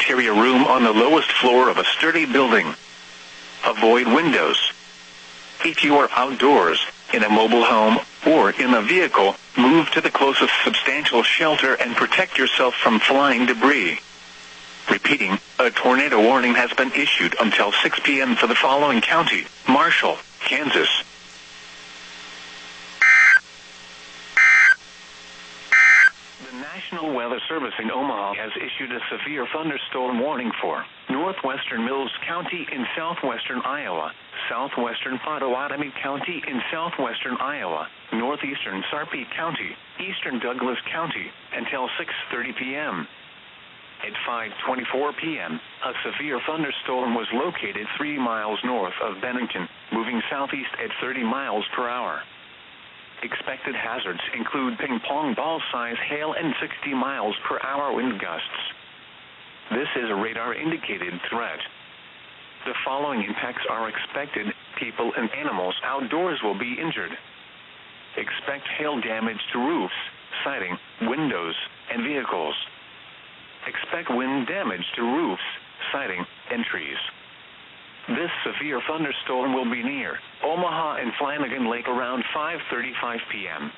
interior room on the lowest floor of a sturdy building. Avoid windows. If you are outdoors, in a mobile home, or in a vehicle, move to the closest substantial shelter and protect yourself from flying debris. Repeating, a tornado warning has been issued until 6 p.m. for the following county: Marshall, Kansas. The National Weather Service in Omaha has issued a severe thunderstorm warning for northwestern Mills County in southwestern Iowa, southwestern Pottawatomie County in southwestern Iowa, northeastern Sarpy County, eastern Douglas County, until 6:30 p.m. At 5:24 p.m., a severe thunderstorm was located 3 miles north of Bennington, moving southeast at 30 miles per hour. Expected hazards include ping-pong ball-size hail and 60 miles per hour wind gusts. This is a radar-indicated threat. The following impacts are expected: people and animals outdoors will be injured. Expect hail damage to roofs, siding, windows, and vehicles. Expect wind damage to roofs, siding, and trees. This severe thunderstorm will be near Omaha and Flanagan Lake around 5:35 p.m.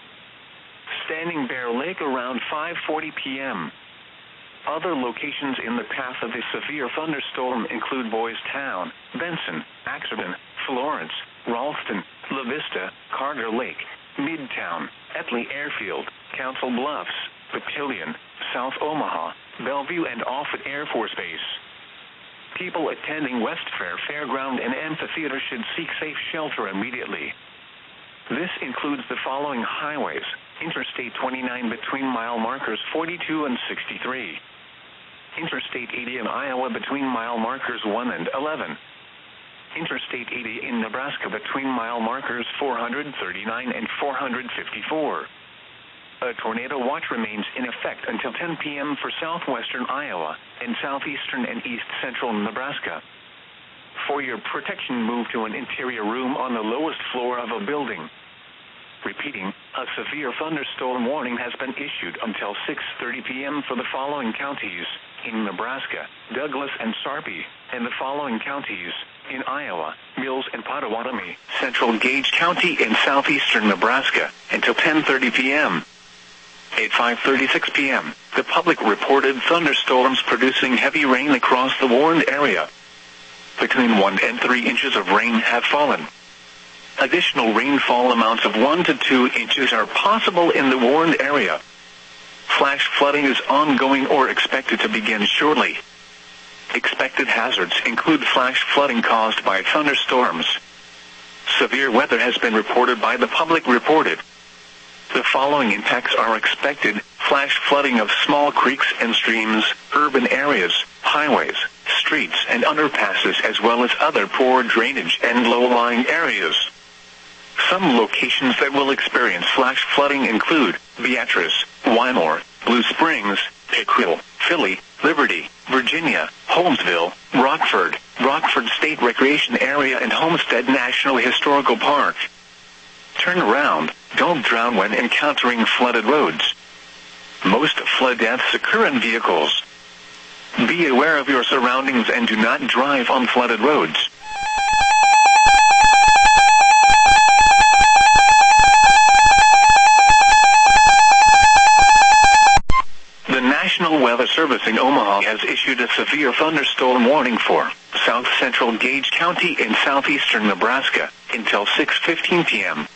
Standing Bear Lake around 5:40 p.m. Other locations in the path of the severe thunderstorm include Boys Town, Benson, Axarden, Florence, Ralston, La Vista, Carter Lake, Midtown, Etley Airfield, Council Bluffs, Papillion, South Omaha, Bellevue, and Offutt Air Force Base. People attending West Fair Fairground and Amphitheater should seek safe shelter immediately. This includes the following highways: Interstate 29 between mile markers 42 and 63. Interstate 80 in Iowa between mile markers 1 and 11. Interstate 80 in Nebraska between mile markers 439 and 454. A tornado watch remains in effect until 10 p.m. for southwestern Iowa and southeastern and east central Nebraska. For your protection, move to an interior room on the lowest floor of a building. Repeating, a severe thunderstorm warning has been issued until 6:30 p.m. for the following counties: in Nebraska, Douglas and Sarpy, and the following counties: in Iowa, Mills and Pottawatomie, Central Gage County in southeastern Nebraska, until 10:30 p.m. At 5:36 p.m., the public reported thunderstorms producing heavy rain across the warned area. Between 1 and 3 inches of rain have fallen. Additional rainfall amounts of 1 to 2 inches are possible in the warned area. Flash flooding is ongoing or expected to begin shortly. Expected hazards include flash flooding caused by thunderstorms. Severe weather has been reported by the public reported. The following impacts are expected: flash flooding of small creeks and streams, urban areas, highways, streets and underpasses, as well as other poor drainage and low-lying areas. Some locations that will experience flash flooding include Beatrice, Wymore, Blue Springs, Pickrell, Philly, Liberty, Virginia, Holmesville, Rockford State Recreation Area, and Homestead National Historical Park. Turn around. Don't drown when encountering flooded roads. Most flood deaths occur in vehicles. Be aware of your surroundings and do not drive on flooded roads. The National Weather Service in Omaha has issued a severe thunderstorm warning for south central Gage County in southeastern Nebraska until 6:15 p.m.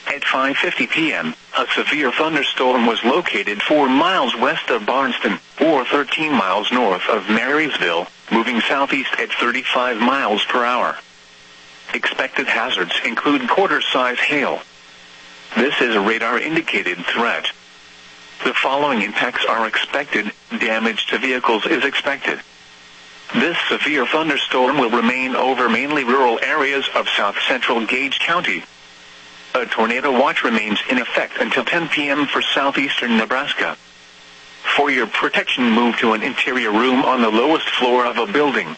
At 5:50 p.m., a severe thunderstorm was located 4 miles west of Barnston, or 13 miles north of Marysville, moving southeast at 35 miles per hour. Expected hazards include quarter-size hail. This is a radar-indicated threat. The following impacts are expected: damage to vehicles is expected. This severe thunderstorm will remain over mainly rural areas of south-central Gage County. A tornado watch remains in effect until 10 p.m. for southeastern Nebraska. For your protection, move to an interior room on the lowest floor of a building.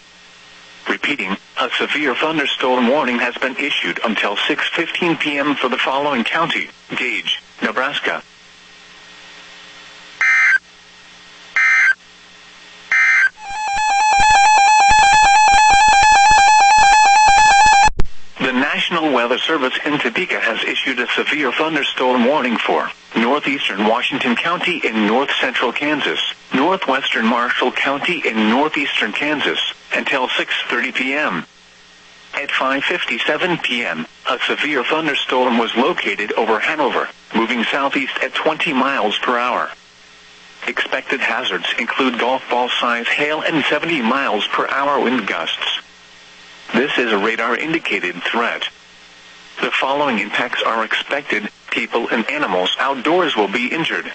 Repeating, a severe thunderstorm warning has been issued until 6:15 p.m. for the following county: Gage, Nebraska. Weather Service in Topeka has issued a severe thunderstorm warning for northeastern Washington County in north-central Kansas, northwestern Marshall County in northeastern Kansas, until 6:30 p.m. At 5:57 p.m., a severe thunderstorm was located over Hanover, moving southeast at 20 miles per hour. Expected hazards include golf ball-size hail and 70 miles per hour wind gusts. This is a radar-indicated threat. The following impacts are expected: people and animals outdoors will be injured.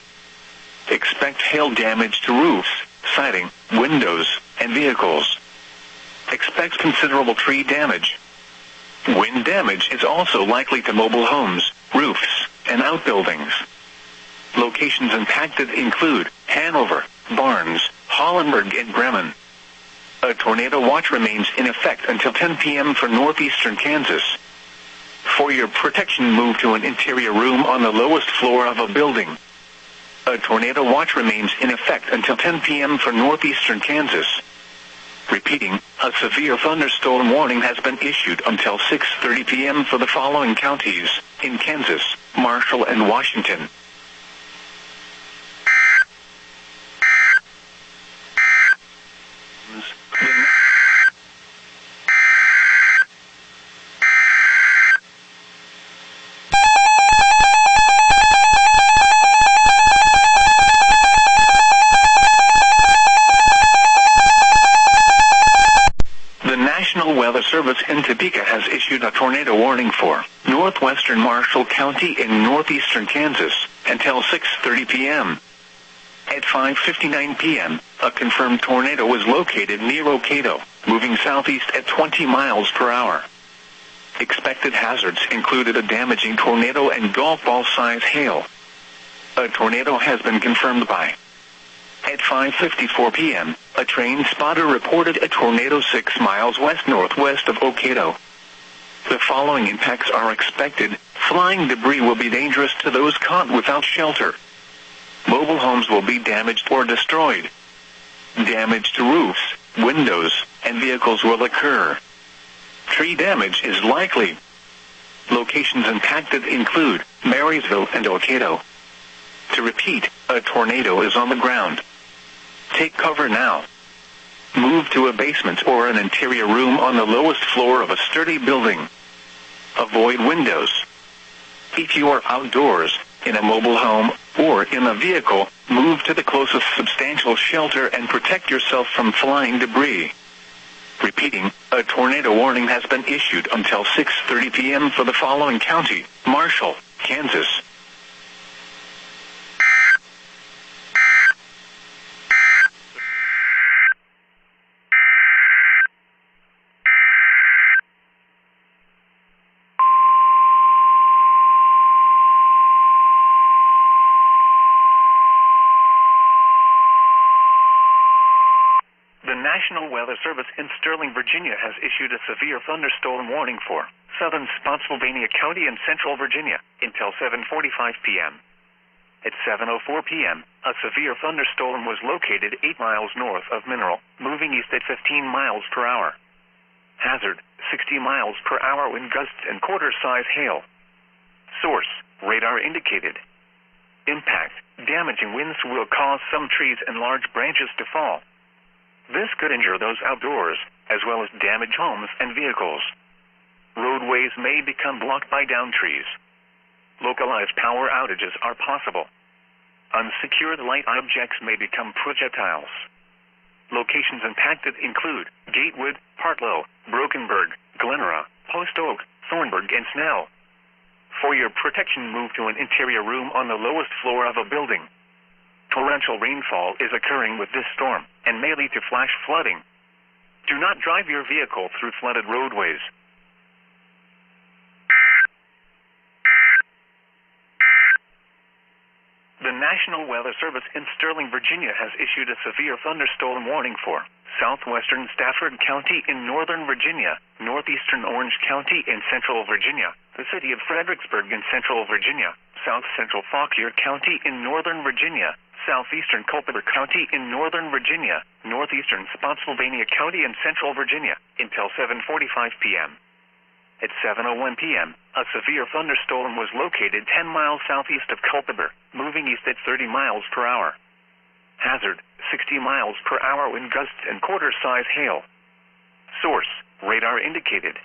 Expect hail damage to roofs, siding, windows, and vehicles. Expect considerable tree damage. Wind damage is also likely to mobile homes, roofs, and outbuildings. Locations impacted include Hanover, Barnes, Hollenberg, and Bremen. A tornado watch remains in effect until 10 p.m. for northeastern Kansas. For your protection, move to an interior room on the lowest floor of a building. A tornado watch remains in effect until 10 p.m. for northeastern Kansas. Repeating, a severe thunderstorm warning has been issued until 6:30 p.m. for the following counties in Kansas, Marshall, and Washington. Weather Service in Topeka has issued a tornado warning for northwestern Marshall County in northeastern Kansas until 6:30 p.m. At 5:59 p.m., a confirmed tornado was located near Ocato, moving southeast at 20 miles per hour. Expected hazards included a damaging tornado and golf ball-size hail. A tornado has been confirmed by. At 5:54 p.m., a train spotter reported a tornado 6 miles west-northwest of Ocato. The following impacts are expected: flying debris will be dangerous to those caught without shelter. Mobile homes will be damaged or destroyed. Damage to roofs, windows, and vehicles will occur. Tree damage is likely. Locations impacted include Marysville and Ocato. To repeat, a tornado is on the ground. Take cover now. Move to a basement or an interior room on the lowest floor of a sturdy building. Avoid windows. If you are outdoors, in a mobile home, or in a vehicle, move to the closest substantial shelter and protect yourself from flying debris. Repeating, a tornado warning has been issued until 6:30 p.m. for the following county: Marshall, Kansas. The National Weather Service in Sterling, Virginia has issued a severe thunderstorm warning for southern Spotsylvania County and central Virginia until 7:45 p.m. At 7:04 p.m., a severe thunderstorm was located 8 miles north of Mineral, moving east at 15 miles per hour. Hazard, 60 miles per hour wind gusts and quarter-size hail. Source, radar indicated. Impact, damaging winds will cause some trees and large branches to fall. This could injure those outdoors, as well as damage homes and vehicles. Roadways may become blocked by downed trees. Localized power outages are possible. Unsecured light objects may become projectiles. Locations impacted include Gatewood, Partlow, Brokenburg, Glenora, Post Oak, Thornburg, and Snell. For your protection, move to an interior room on the lowest floor of a building. Torrential rainfall is occurring with this storm and may lead to flash flooding. Do not drive your vehicle through flooded roadways. The National Weather Service in Sterling, Virginia has issued a severe thunderstorm warning for southwestern Stafford County in northern Virginia, northeastern Orange County in central Virginia, the city of Fredericksburg in central Virginia, south central Fauquier County in northern Virginia, southeastern Culpeper County in northern Virginia, northeastern Spotsylvania County in central Virginia, until 7:45 p.m. At 7:01 p.m., a severe thunderstorm was located 10 miles southeast of Culpeper, moving east at 30 miles per hour. Hazard, 60 miles per hour wind gusts and quarter-size hail. Source, radar indicated.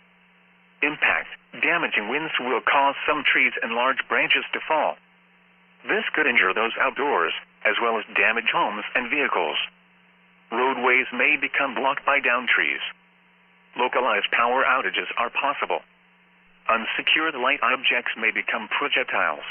Impact, damaging winds will cause some trees and large branches to fall. This could injure those outdoors, as well as damage homes and vehicles. Roadways may become blocked by downed trees. Localized power outages are possible. Unsecured light objects may become projectiles.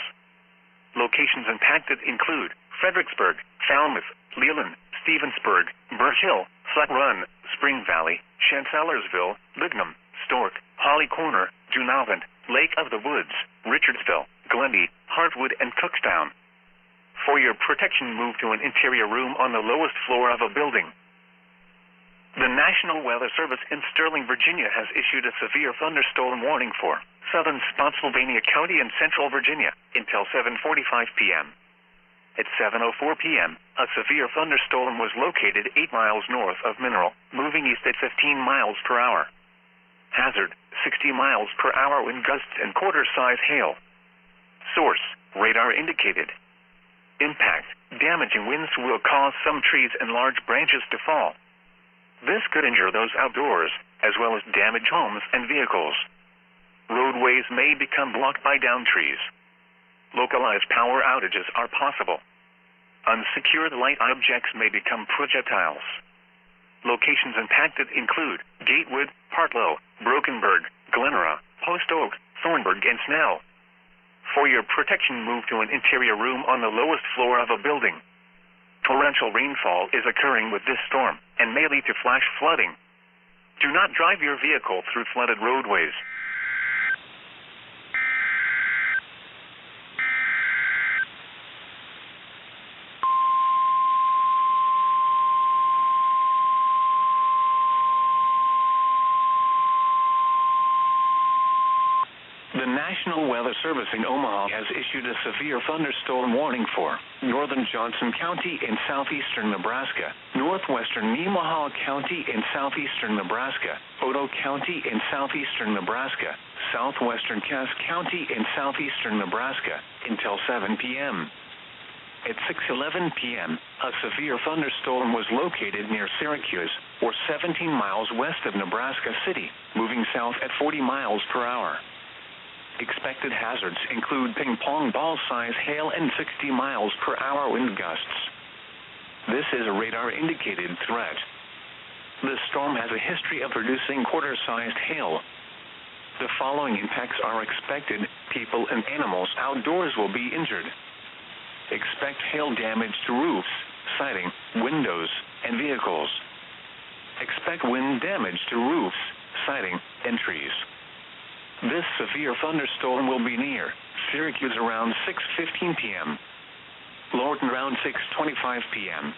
Locations impacted include Fredericksburg, Falmouth, Leland, Stevensburg, Birch Hill, Flat Run, Spring Valley, Chancellorsville, Lignum, Stork, Holly Corner, Junavant, Lake of the Woods, Richardsville, Glendy, Hartwood, and Cookstown. For your protection, move to an interior room on the lowest floor of a building. The National Weather Service in Sterling, Virginia has issued a severe thunderstorm warning for southern Spotsylvania County and central Virginia until 7:45 p.m. At 7:04 p.m., a severe thunderstorm was located 8 miles north of Mineral, moving east at 15 miles per hour. Hazard, 60 miles per hour wind gusts and quarter-size hail. Source, radar indicated. Impact, damaging winds will cause some trees and large branches to fall. This could injure those outdoors, as well as damage homes and vehicles. Roadways may become blocked by downed trees. Localized power outages are possible. Unsecured light objects may become projectiles. Locations impacted include Gatewood, Hartlow, Brokenburg, Glenora, Post Oak, Thornburg, and Snell. For your protection, move to an interior room on the lowest floor of a building. Torrential rainfall is occurring with this storm and may lead to flash flooding. Do not drive your vehicle through flooded roadways. The National Weather Service in Omaha has issued a severe thunderstorm warning for northern Johnson County in southeastern Nebraska, northwestern Nemaha County in southeastern Nebraska, Otoe County in southeastern Nebraska, southwestern Cass County in southeastern Nebraska until 7 p.m. At 6:11 p.m., a severe thunderstorm was located near Syracuse, or 17 miles west of Nebraska City, moving south at 40 miles per hour. Expected hazards include ping-pong ball-size hail and 60 miles per hour wind gusts. This is a radar-indicated threat. The storm has a history of producing quarter-sized hail. The following impacts are expected. People and animals outdoors will be injured. Expect hail damage to roofs, siding, windows, and vehicles. Expect wind damage to roofs, siding, and trees. This severe thunderstorm will be near Syracuse around 6:15 p.m., Lorton around 6:25 p.m.,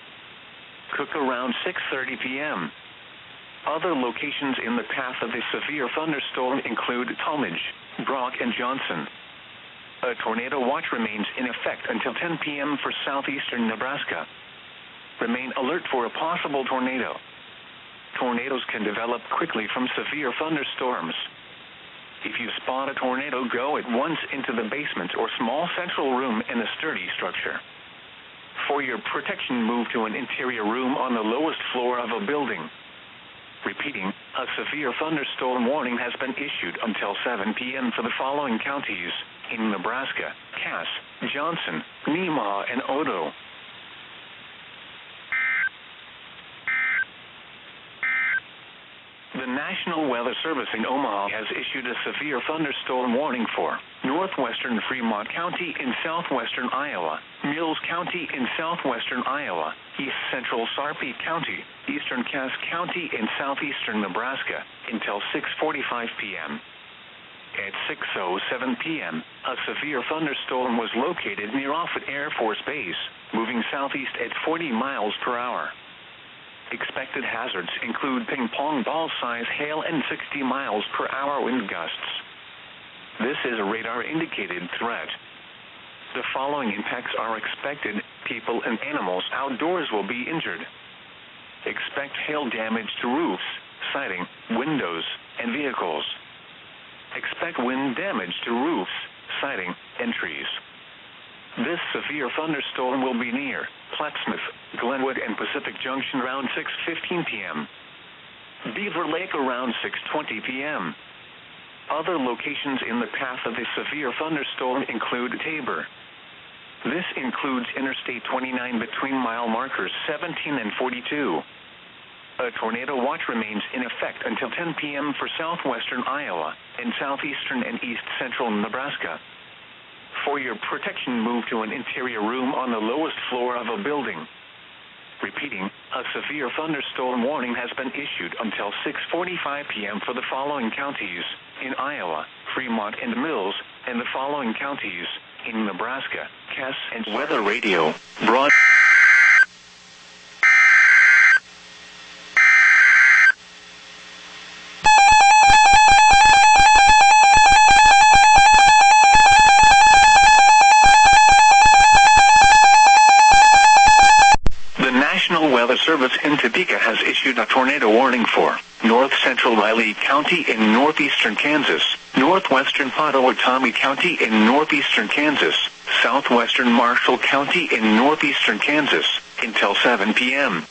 Cook around 6:30 p.m. Other locations in the path of the severe thunderstorm include Talmadge, Brock, and Johnson. A tornado watch remains in effect until 10 p.m. for southeastern Nebraska. Remain alert for a possible tornado. Tornadoes can develop quickly from severe thunderstorms. If you spot a tornado, go at once into the basement or small central room in a sturdy structure. For your protection, move to an interior room on the lowest floor of a building. Repeating, a severe thunderstorm warning has been issued until 7 p.m. for the following counties in Nebraska: Cass, Johnson, Nemaha, and Otoe. The National Weather Service in Omaha has issued a severe thunderstorm warning for northwestern Fremont County in southwestern Iowa, Mills County in southwestern Iowa, east central Sarpy County, eastern Cass County in southeastern Nebraska until 6:45 p.m. At 6:07 p.m., a severe thunderstorm was located near Offutt Air Force Base, moving southeast at 40 miles per hour. Expected hazards include ping-pong ball-size hail and 60 miles per hour wind gusts. This is a radar-indicated threat. The following impacts are expected. People and animals outdoors will be injured. Expect hail damage to roofs, siding, windows, and vehicles. Expect wind damage to roofs, siding, and trees. This severe thunderstorm will be near Plattsmouth, Glenwood, and Pacific Junction around 6:15 p.m. Beaver Lake around 6:20 p.m. Other locations in the path of the severe thunderstorm include Tabor. This includes Interstate 29 between mile markers 17 and 42. A tornado watch remains in effect until 10 p.m. for southwestern Iowa and southeastern and east central Nebraska. For your protection, move to an interior room on the lowest floor of a building. Repeating, a severe thunderstorm warning has been issued until 6:45 p.m. for the following counties in Iowa, Fremont and Mills, and the following counties in Nebraska, Cass and Weather Radio. Weather Service in Topeka has issued a tornado warning for north central Riley County in northeastern Kansas, northwestern Pottawatomie County in northeastern Kansas, southwestern Marshall County in northeastern Kansas, until 7 p.m.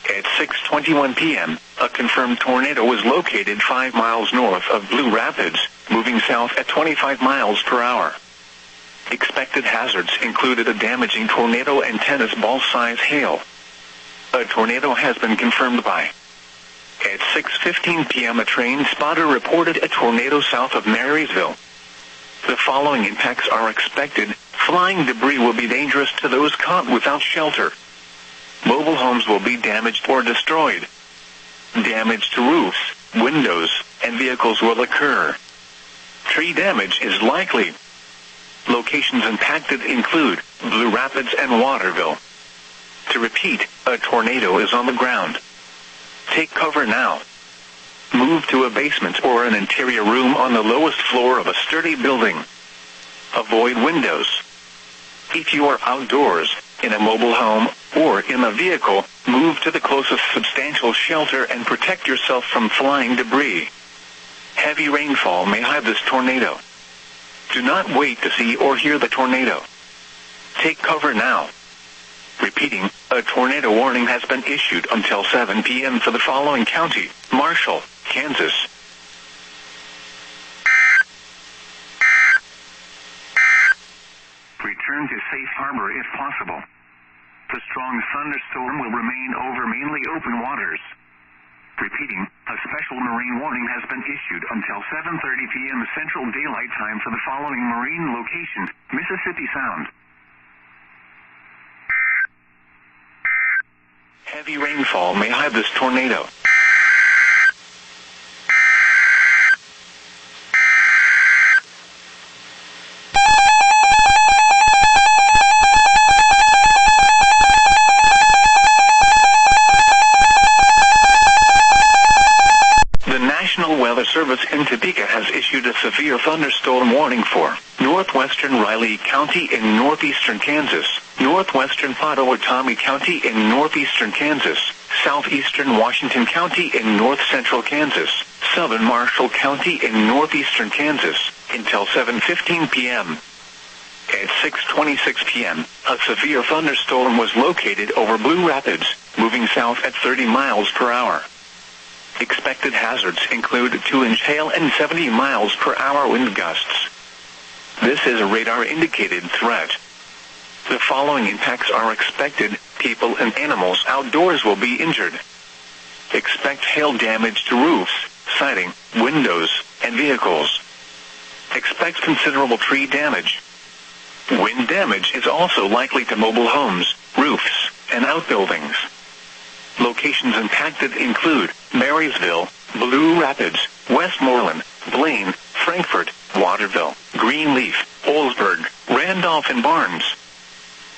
At 6:21 p.m., a confirmed tornado was located 5 miles north of Blue Rapids, moving south at 25 miles per hour. Expected hazards included a damaging tornado and tennis ball-size hail. A tornado has been confirmed by. At 6:15 p.m. a train spotter reported a tornado south of Marysville. The following impacts are expected. Flying debris will be dangerous to those caught without shelter. Mobile homes will be damaged or destroyed. Damage to roofs, windows, and vehicles will occur. Tree damage is likely. Locations impacted include Blue Rapids and Waterville. To repeat, a tornado is on the ground. Take cover now. Move to a basement or an interior room on the lowest floor of a sturdy building. Avoid windows. If you are outdoors, in a mobile home, or in a vehicle, move to the closest substantial shelter and protect yourself from flying debris. Heavy rainfall may hide this tornado. Do not wait to see or hear the tornado. Take cover now. Repeating, a tornado warning has been issued until 7 p.m. for the following county: Marshall, Kansas. Return to safe harbor if possible. The strong thunderstorm will remain over mainly open waters. Repeating, a special marine warning has been issued until 7:30 p.m. Central Daylight Time for the following marine locations: Mississippi Sound. Heavy rainfall may hide this tornado. The National Weather Service in Topeka has issued a severe thunderstorm warning for northwestern Riley County in northeastern Kansas, northwestern Pottawatomie County in northeastern Kansas, southeastern Washington County in north-central Kansas, southern Marshall County in northeastern Kansas, until 7:15 p.m. At 6:26 p.m., a severe thunderstorm was located over Blue Rapids, moving south at 30 miles per hour. Expected hazards include 2-inch hail and 70 miles per hour wind gusts. This is a radar-indicated threat. The following impacts are expected. People and animals outdoors will be injured. Expect hail damage to roofs, siding, windows, and vehicles. Expect considerable tree damage. Wind damage is also likely to mobile homes, roofs, and outbuildings. Locations impacted include Marysville, Blue Rapids, Westmoreland, Blaine, Frankfort, Waterville, Greenleaf, Oldsburg, Randolph, and Barnes.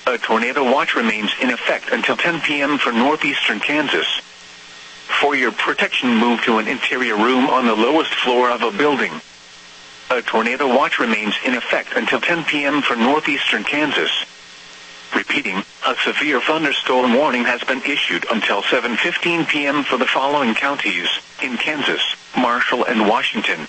A tornado watch remains in effect until 10 p.m. for northeastern Kansas. For your protection, move to an interior room on the lowest floor of a building. A tornado watch remains in effect until 10 p.m. for northeastern Kansas. Repeating, a severe thunderstorm warning has been issued until 7:15 p.m. for the following counties in Kansas, Marshall, and Washington.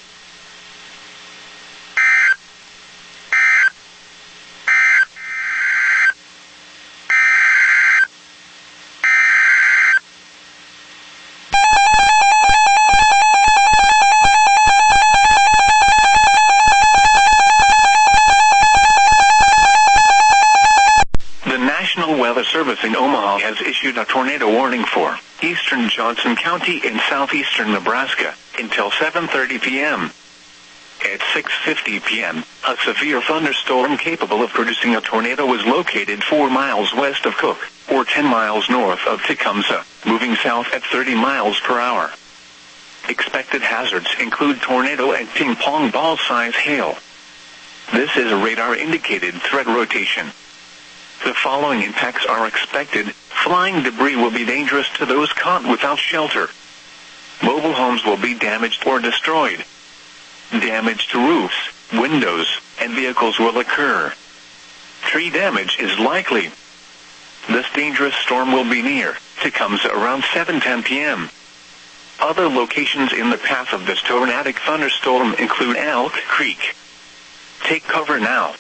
Johnson County in southeastern Nebraska until 7:30 p.m. At 6:50 p.m., a severe thunderstorm capable of producing a tornado was located 4 miles west of Cook, or 10 miles north of Tecumseh, moving south at 30 miles per hour. Expected hazards include tornado and ping-pong ball-size hail. This is a radar-indicated threat rotation. The following impacts are expected. Flying debris will be dangerous to those caught without shelter. Mobile homes will be damaged or destroyed. Damage to roofs, windows, and vehicles will occur. Tree damage is likely. This dangerous storm will be near Tecumseh around 7:10 p.m. Other locations in the path of this tornadic thunderstorm include Elk Creek. Take cover now.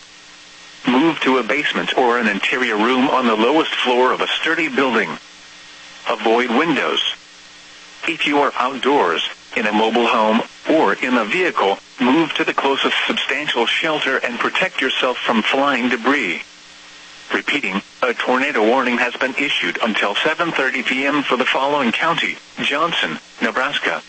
Move to a basement or an interior room on the lowest floor of a sturdy building. Avoid windows. If you are outdoors, in a mobile home, or in a vehicle, move to the closest substantial shelter and protect yourself from flying debris. Repeating, a tornado warning has been issued until 7:30 p.m. for the following county: Johnson, Nebraska.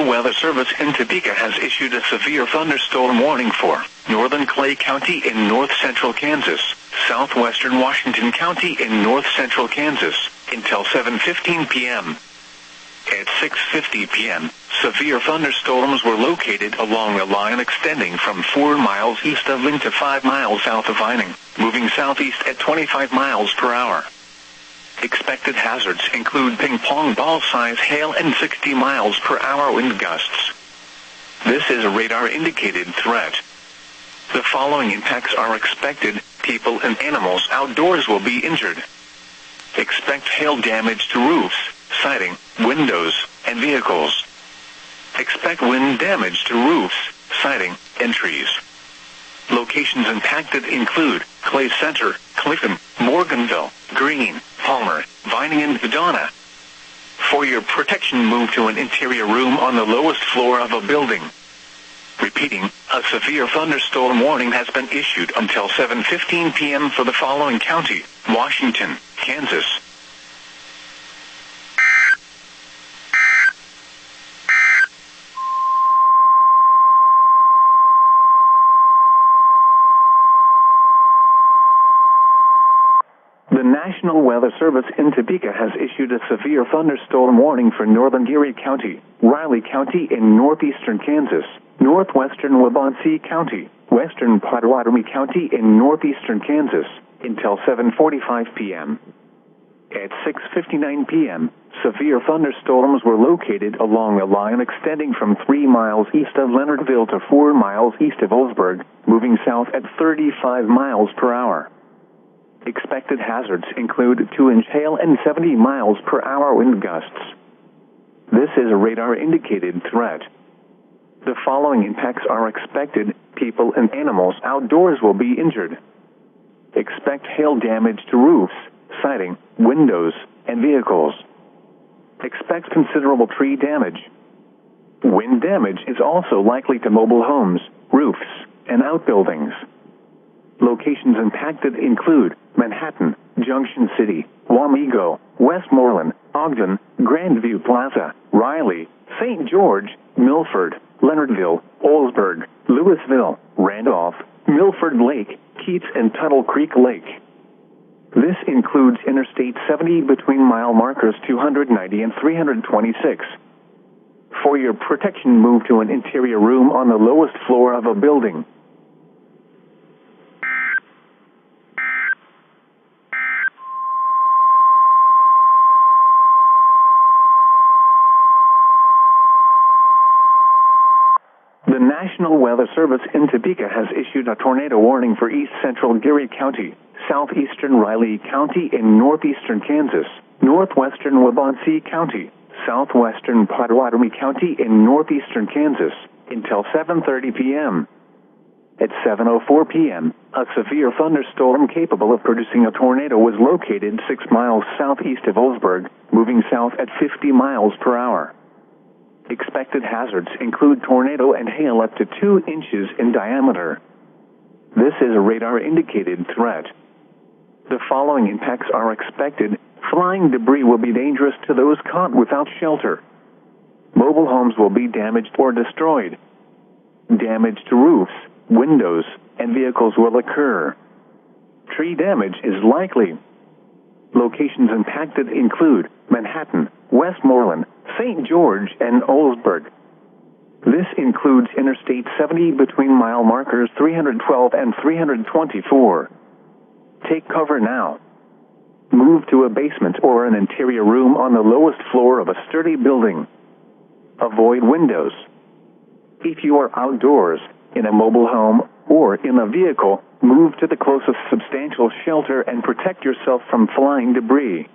Weather Service in Topeka has issued a severe thunderstorm warning for northern Clay County in north-central Kansas, southwestern Washington County in north-central Kansas, until 7:15 p.m. At 6:50 p.m., severe thunderstorms were located along a line extending from 4 miles east of Lynn to 5 miles south of Vining, moving southeast at 25 miles per hour. Expected hazards include ping-pong ball-size hail and 60 miles per hour wind gusts. This is a radar-indicated threat. The following impacts are expected. People and animals outdoors will be injured. Expect hail damage to roofs, siding, windows, and vehicles. Expect wind damage to roofs, siding, and trees. Locations impacted include Clay Center, Clifton, Morganville, Greene, Palmer, Vining, and Donna. For your protection, move to an interior room on the lowest floor of a building. Repeating, a severe thunderstorm warning has been issued until 7:15 p.m. for the following county: Washington, Kansas. The National Weather Service in Topeka has issued a severe thunderstorm warning for northern Geary County, Riley County in northeastern Kansas, northwestern Waubonsee County, western Pottawatomie County in northeastern Kansas, until 7:45 p.m. At 6:59 p.m., severe thunderstorms were located along a line extending from 3 miles east of Leonardville to 4 miles east of Oldsburg, moving south at 35 miles per hour. Expected hazards include 2-inch hail and 70 miles per hour wind gusts. This is a radar-indicated threat. The following impacts are expected. People and animals outdoors will be injured. Expect hail damage to roofs, siding, windows, and vehicles. Expect considerable tree damage. Wind damage is also likely to mobile homes, roofs, and outbuildings. Locations impacted include Manhattan, Junction City, Wamego, Westmoreland, Ogden, Grandview Plaza, Riley, St. George, Milford, Leonardville, Oldsburg, Louisville, Randolph, Milford Lake, Keats, and Tuttle Creek Lake. This includes Interstate 70 between mile markers 290 and 326. For your protection, move to an interior room on the lowest floor of a building. The National Weather Service in Topeka has issued a tornado warning for east central Geary County, southeastern Riley County in northeastern Kansas, northwestern Waubonsee County, southwestern Pottawatomie County in northeastern Kansas, until 7:30 p.m. At 7:04 p.m., a severe thunderstorm capable of producing a tornado was located 6 miles southeast of Oldsburg, moving south at 50 miles per hour. Expected hazards include tornado and hail up to 2 inches in diameter. This is a radar-indicated threat. The following impacts are expected. Flying debris will be dangerous to those caught without shelter. Mobile homes will be damaged or destroyed. Damage to roofs, windows, and vehicles will occur. Tree damage is likely. Locations impacted include Manhattan, Westmoreland, St. George, and Oldsburg. This includes Interstate 70 between mile markers 312 and 324. Take cover now. Move to a basement or an interior room on the lowest floor of a sturdy building. Avoid windows. If you are outdoors, in a mobile home, or in a vehicle, move to the closest substantial shelter and protect yourself from flying debris.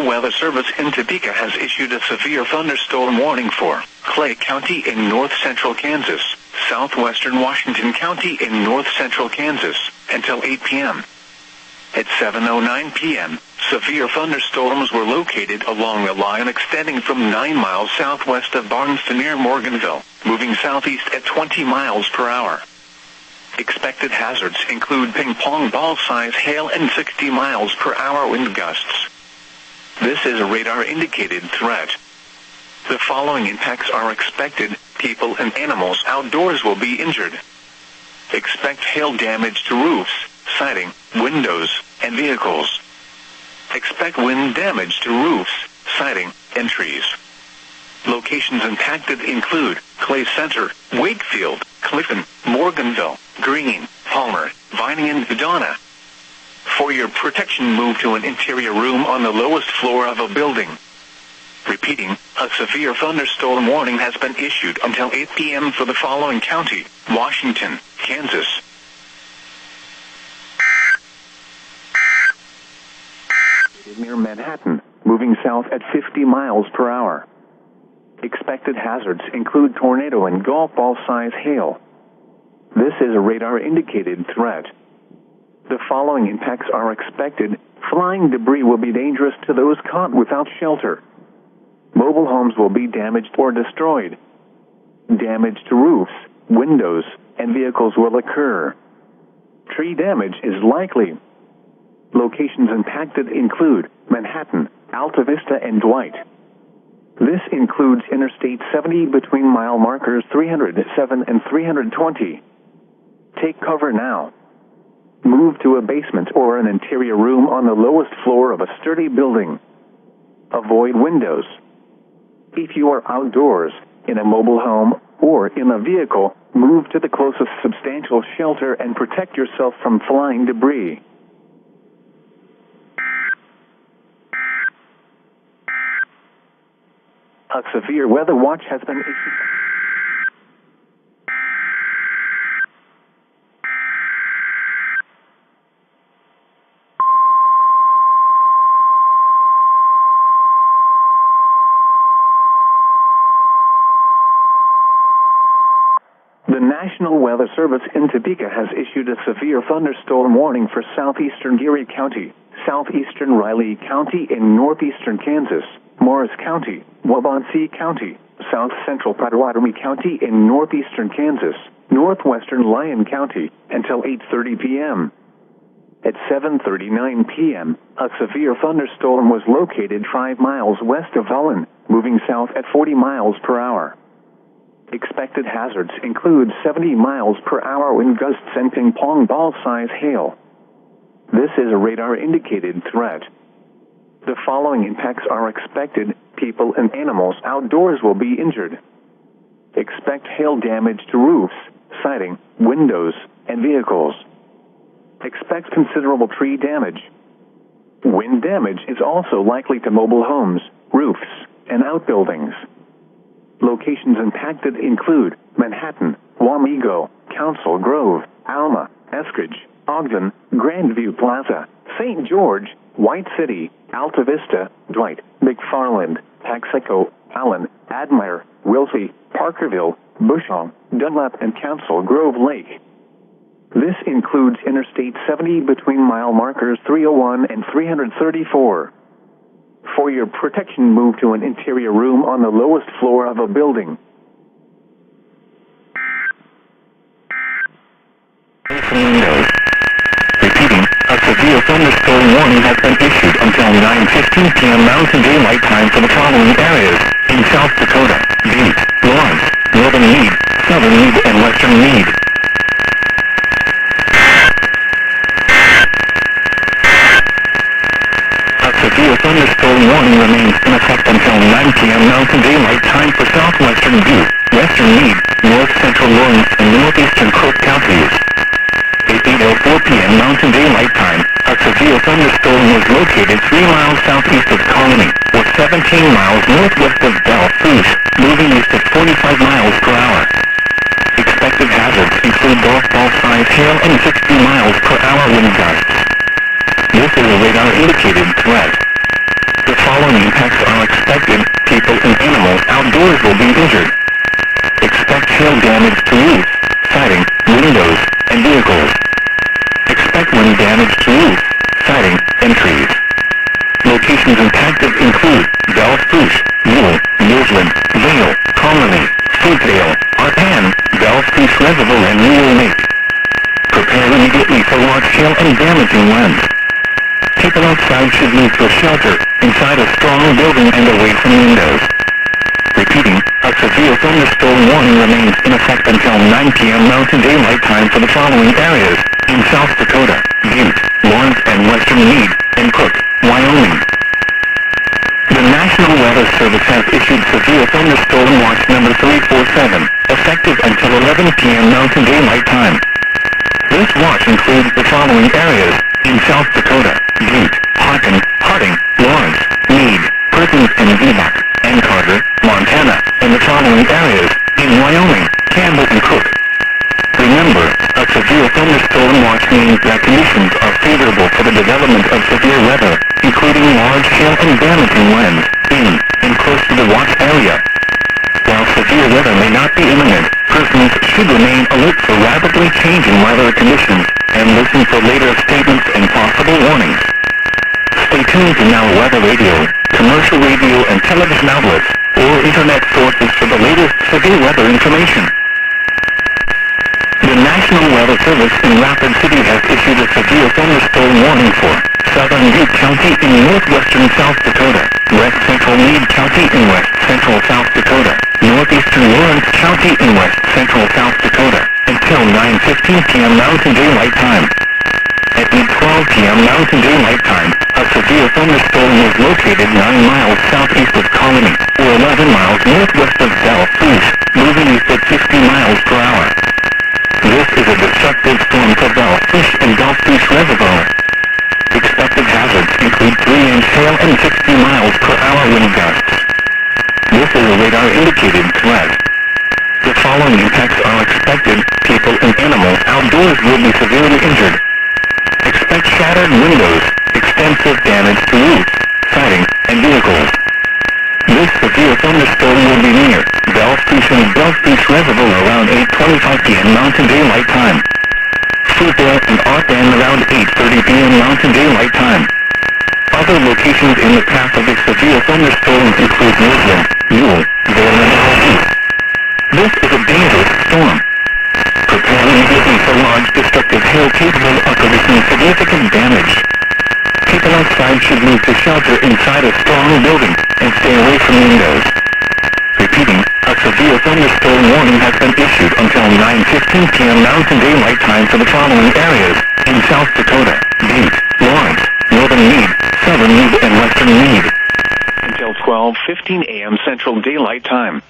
Weather Service in Topeka has issued a severe thunderstorm warning for Clay County in north-central Kansas, southwestern Washington County in north-central Kansas, until 8 p.m. At 7:09 p.m., severe thunderstorms were located along the line extending from 9 miles southwest of Barnes to near Morganville, moving southeast at 20 miles per hour. Expected hazards include ping-pong ball-size hail and 60 miles per hour wind gusts. This is a radar-indicated threat. The following impacts are expected. People and animals outdoors will be injured. Expect hail damage to roofs, siding, windows, and vehicles. Expect wind damage to roofs, siding, and trees. Locations impacted include Clay Center, Wakefield, Clifton, Morganville, Greene, Palmer, Vining, and Vidana. For your protection, move to an interior room on the lowest floor of a building. Repeating, a severe thunderstorm warning has been issued until 8 p.m. for the following county: Washington, Kansas. Near Manhattan, moving south at 50 miles per hour. Expected hazards include tornado and golf ball-size hail. This is a radar-indicated threat. The following impacts are expected. Flying debris will be dangerous to those caught without shelter. Mobile homes will be damaged or destroyed. Damage to roofs, windows, and vehicles will occur. Tree damage is likely. Locations impacted include Manhattan, Alta Vista, and Dwight. This includes Interstate 70 between mile markers 307 and 320. Take cover now. Move to a basement or an interior room on the lowest floor of a sturdy building. Avoid windows. If you are outdoors, in a mobile home, or in a vehicle, move to the closest substantial shelter and protect yourself from flying debris. A severe weather watch has been issued. The National Weather Service in Topeka has issued a severe thunderstorm warning for southeastern Geary County, southeastern Riley County in northeastern Kansas, Morris County, Waubonsee County, south central Pottawatomie County in northeastern Kansas, northwestern Lyon County, until 8:30 p.m. At 7:39 p.m., a severe thunderstorm was located 5 miles west of Holland, moving south at 40 miles per hour. Expected hazards include 70 miles per hour wind gusts and ping-pong ball-size hail. This is a radar-indicated threat. The following impacts are expected. People and animals outdoors will be injured. Expect hail damage to roofs, siding, windows, and vehicles. Expect considerable tree damage. Wind damage is also likely to mobile homes, roofs, and outbuildings. Locations impacted include Manhattan, Wamego, Council Grove, Alma, Eskridge, Ogden, Grandview Plaza, St. George, White City, Alta Vista, Dwight, McFarland, Texaco, Allen, Admire, Wilsey, Parkerville, Bushong, Dunlap, and Council Grove Lake. This includes Interstate 70 between mile markers 301 and 334. For your protection, move to an interior room on the lowest floor of a building. Repeating, a severe thunderstorm warning has been issued until 9:15 p.m. Mountain Daylight Time for the following areas: in South Dakota, Butte, Lawrence, Northern Meade, Southern Meade, and Western Meade. A severe thunderstorm warning remains in effect until 9 p.m. Mountain Daylight Time for Southwestern Butte, Western Meade, North Central Lawrence, and Northeastern Cook counties. At 8:04 p.m. Mountain Daylight Time, a severe thunderstorm was located 3 miles southeast of Colony, or 17 miles northwest of Belle Fourche, moving east at 45 miles per hour. Expected hazards include golf ball size hail and 60 miles per hour wind gusts. This is a radar-indicated threat. The following impacts are expected: people and animals outdoors will be injured. Expect hail damage to roofs, siding, windows, and vehicles. Expect wind damage to roofs, siding, and trees. Locations impacted include Belle Fourche, Newell, Roseland, Vale, Colony, Fruitvale, Arpan, Belle Fourche Reservoir, and Newell Lake. Prepare immediately for large hail and damaging winds. People outside should move to a shelter, inside a strong building, and away from windows. Repeating, a severe thunderstorm warning remains in effect until 9 p.m. Mountain Daylight Time for the following areas: in South Dakota, Butte, Lawrence, and Western Meade, and Cook, Wyoming. The National Weather Service has issued severe thunderstorm watch number 347, effective until 11 p.m. Mountain Daylight Time. This watch includes the following areas: in South Dakota, Butte, Harding, Lawrence, Meade, Perkins, and Enoch, and Carter, Montana, and the following areas: in Wyoming, Campbell, and Cook. Remember, a severe thunderstorm watch means that conditions are favorable for the development of severe weather, including large hail and damaging winds, in and close to the watch area. While severe weather may not be imminent, persons should remain alert for rapidly changing weather conditions and listen for later statements and possible warnings. Stay tuned to Now Weather Radio, commercial radio and television outlets, or internet sources for the latest severe weather information. The National Weather Service in Rapid City has issued a severe thunderstorm warning for Southern Butte County in northwestern South Dakota, West Central Meade County in west central South Dakota, Northeastern Lawrence County in west central South Dakota, until 9:15 p.m. Mountain Daylight Time. At 8:12 p.m. Mountain Daylight Time, a severe thunderstorm was located 9 miles southeast of Colony, or 11 miles northwest of Belle Fourche, moving east at 60 miles per hour. This is a destructive storm for Belle Fourche and Belle Fourche Reservoir. Expected hazards include 3-inch hail and 60 miles per hour wind gusts. This is a radar-indicated threat. The following impacts are expected: people and animals outdoors will be severely injured. Expect shattered windows, extensive damage to roofs, siding, and vehicles. This severe thunderstorm will be near Belle Fourche and Belle Fourche Reservoir around 8:25 p.m. Mountain Daylight Time. Fruitvale and Arpan around 8:30 p.m. Mountain Daylight Time. Other locations in the path of the severe thunderstorm include Roseland, Newell, Vale, and Alpine. This is a dangerous storm. Prepare immediately for large destructive hail capable of producing significant damage. People outside should move to shelter inside a strong building and stay away from windows. Repeating, a severe thunderstorm warning has been issued until 9:15 p.m. Mountain Daylight Time for the following areas: in South Dakota, Butte, Lawrence, Northern Meade, Southern Meade, and Western Meade. Until 12:15 a.m. Central Daylight Time.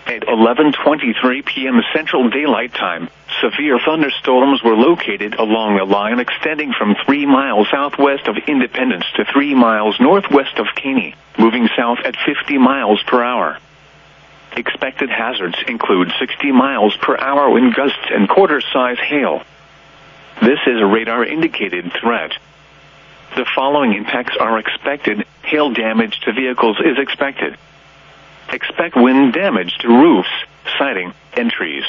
At 11:23 p.m. Central Daylight Time, severe thunderstorms were located along a line extending from 3 miles southwest of Independence to 3 miles northwest of Caney, moving south at 50 miles per hour. Expected hazards include 60 miles per hour wind gusts and quarter-size hail. This is a radar-indicated threat. The following impacts are expected. Hail damage to vehicles is expected. Expect wind damage to roofs, siding, and trees.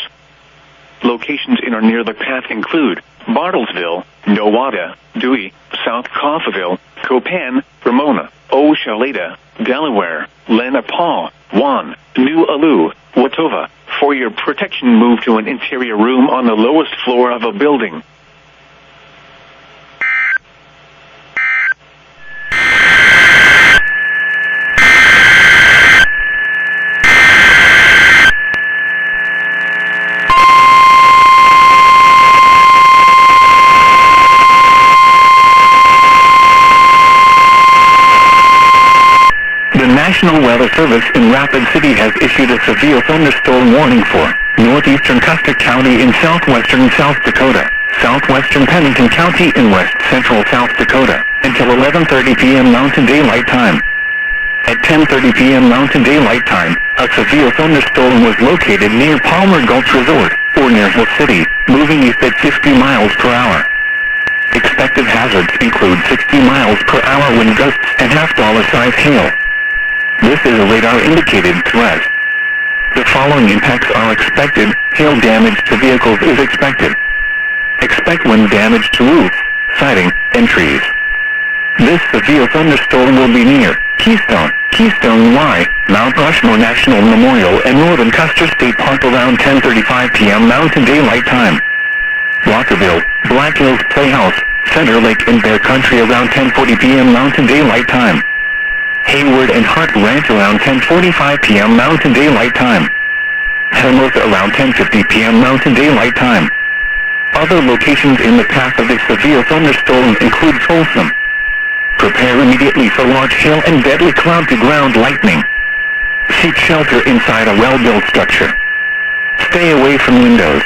Locations in or near the path include Bartlesville, Nowata, Dewey, South Coffeyville, Copan, Ramona, Ochaleta, Delaware, Lenapaw, Juan, New Alu, Watova. For your protection, move to an interior room on the lowest floor of a building. The National Weather Service in Rapid City has issued a severe thunderstorm warning for northeastern Custer County in southwestern South Dakota, southwestern Pennington County in west central South Dakota, until 11:30 p.m. Mountain Daylight Time. At 10:30 p.m. Mountain Daylight Time, a severe thunderstorm was located near Palmer Gulch Resort, or near Hill City, moving east at 50 miles per hour. Expected hazards include 60 miles per hour wind gusts and half-dollar-size hail. This is a radar-indicated threat. The following impacts are expected. Hail damage to vehicles is expected. Expect wind damage to roofs, siding, and trees. This severe thunderstorm will be near Keystone, Keystone Y, Mount Rushmore National Memorial, and Northern Custer State Park around 10:35 p.m. Mountain Daylight Time. Walkerville, Black Hills Playhouse, Center Lake, and Bear Country around 10:40 p.m. Mountain Daylight Time. Hayward and Hart Ranch around 10:45 p.m. Mountain Daylight Time. Hermosa around 10:50 p.m. Mountain Daylight Time. Other locations in the path of the severe thunderstorm include Folsom. Prepare immediately for large hail and deadly cloud-to-ground lightning. Seek shelter inside a well-built structure. Stay away from windows.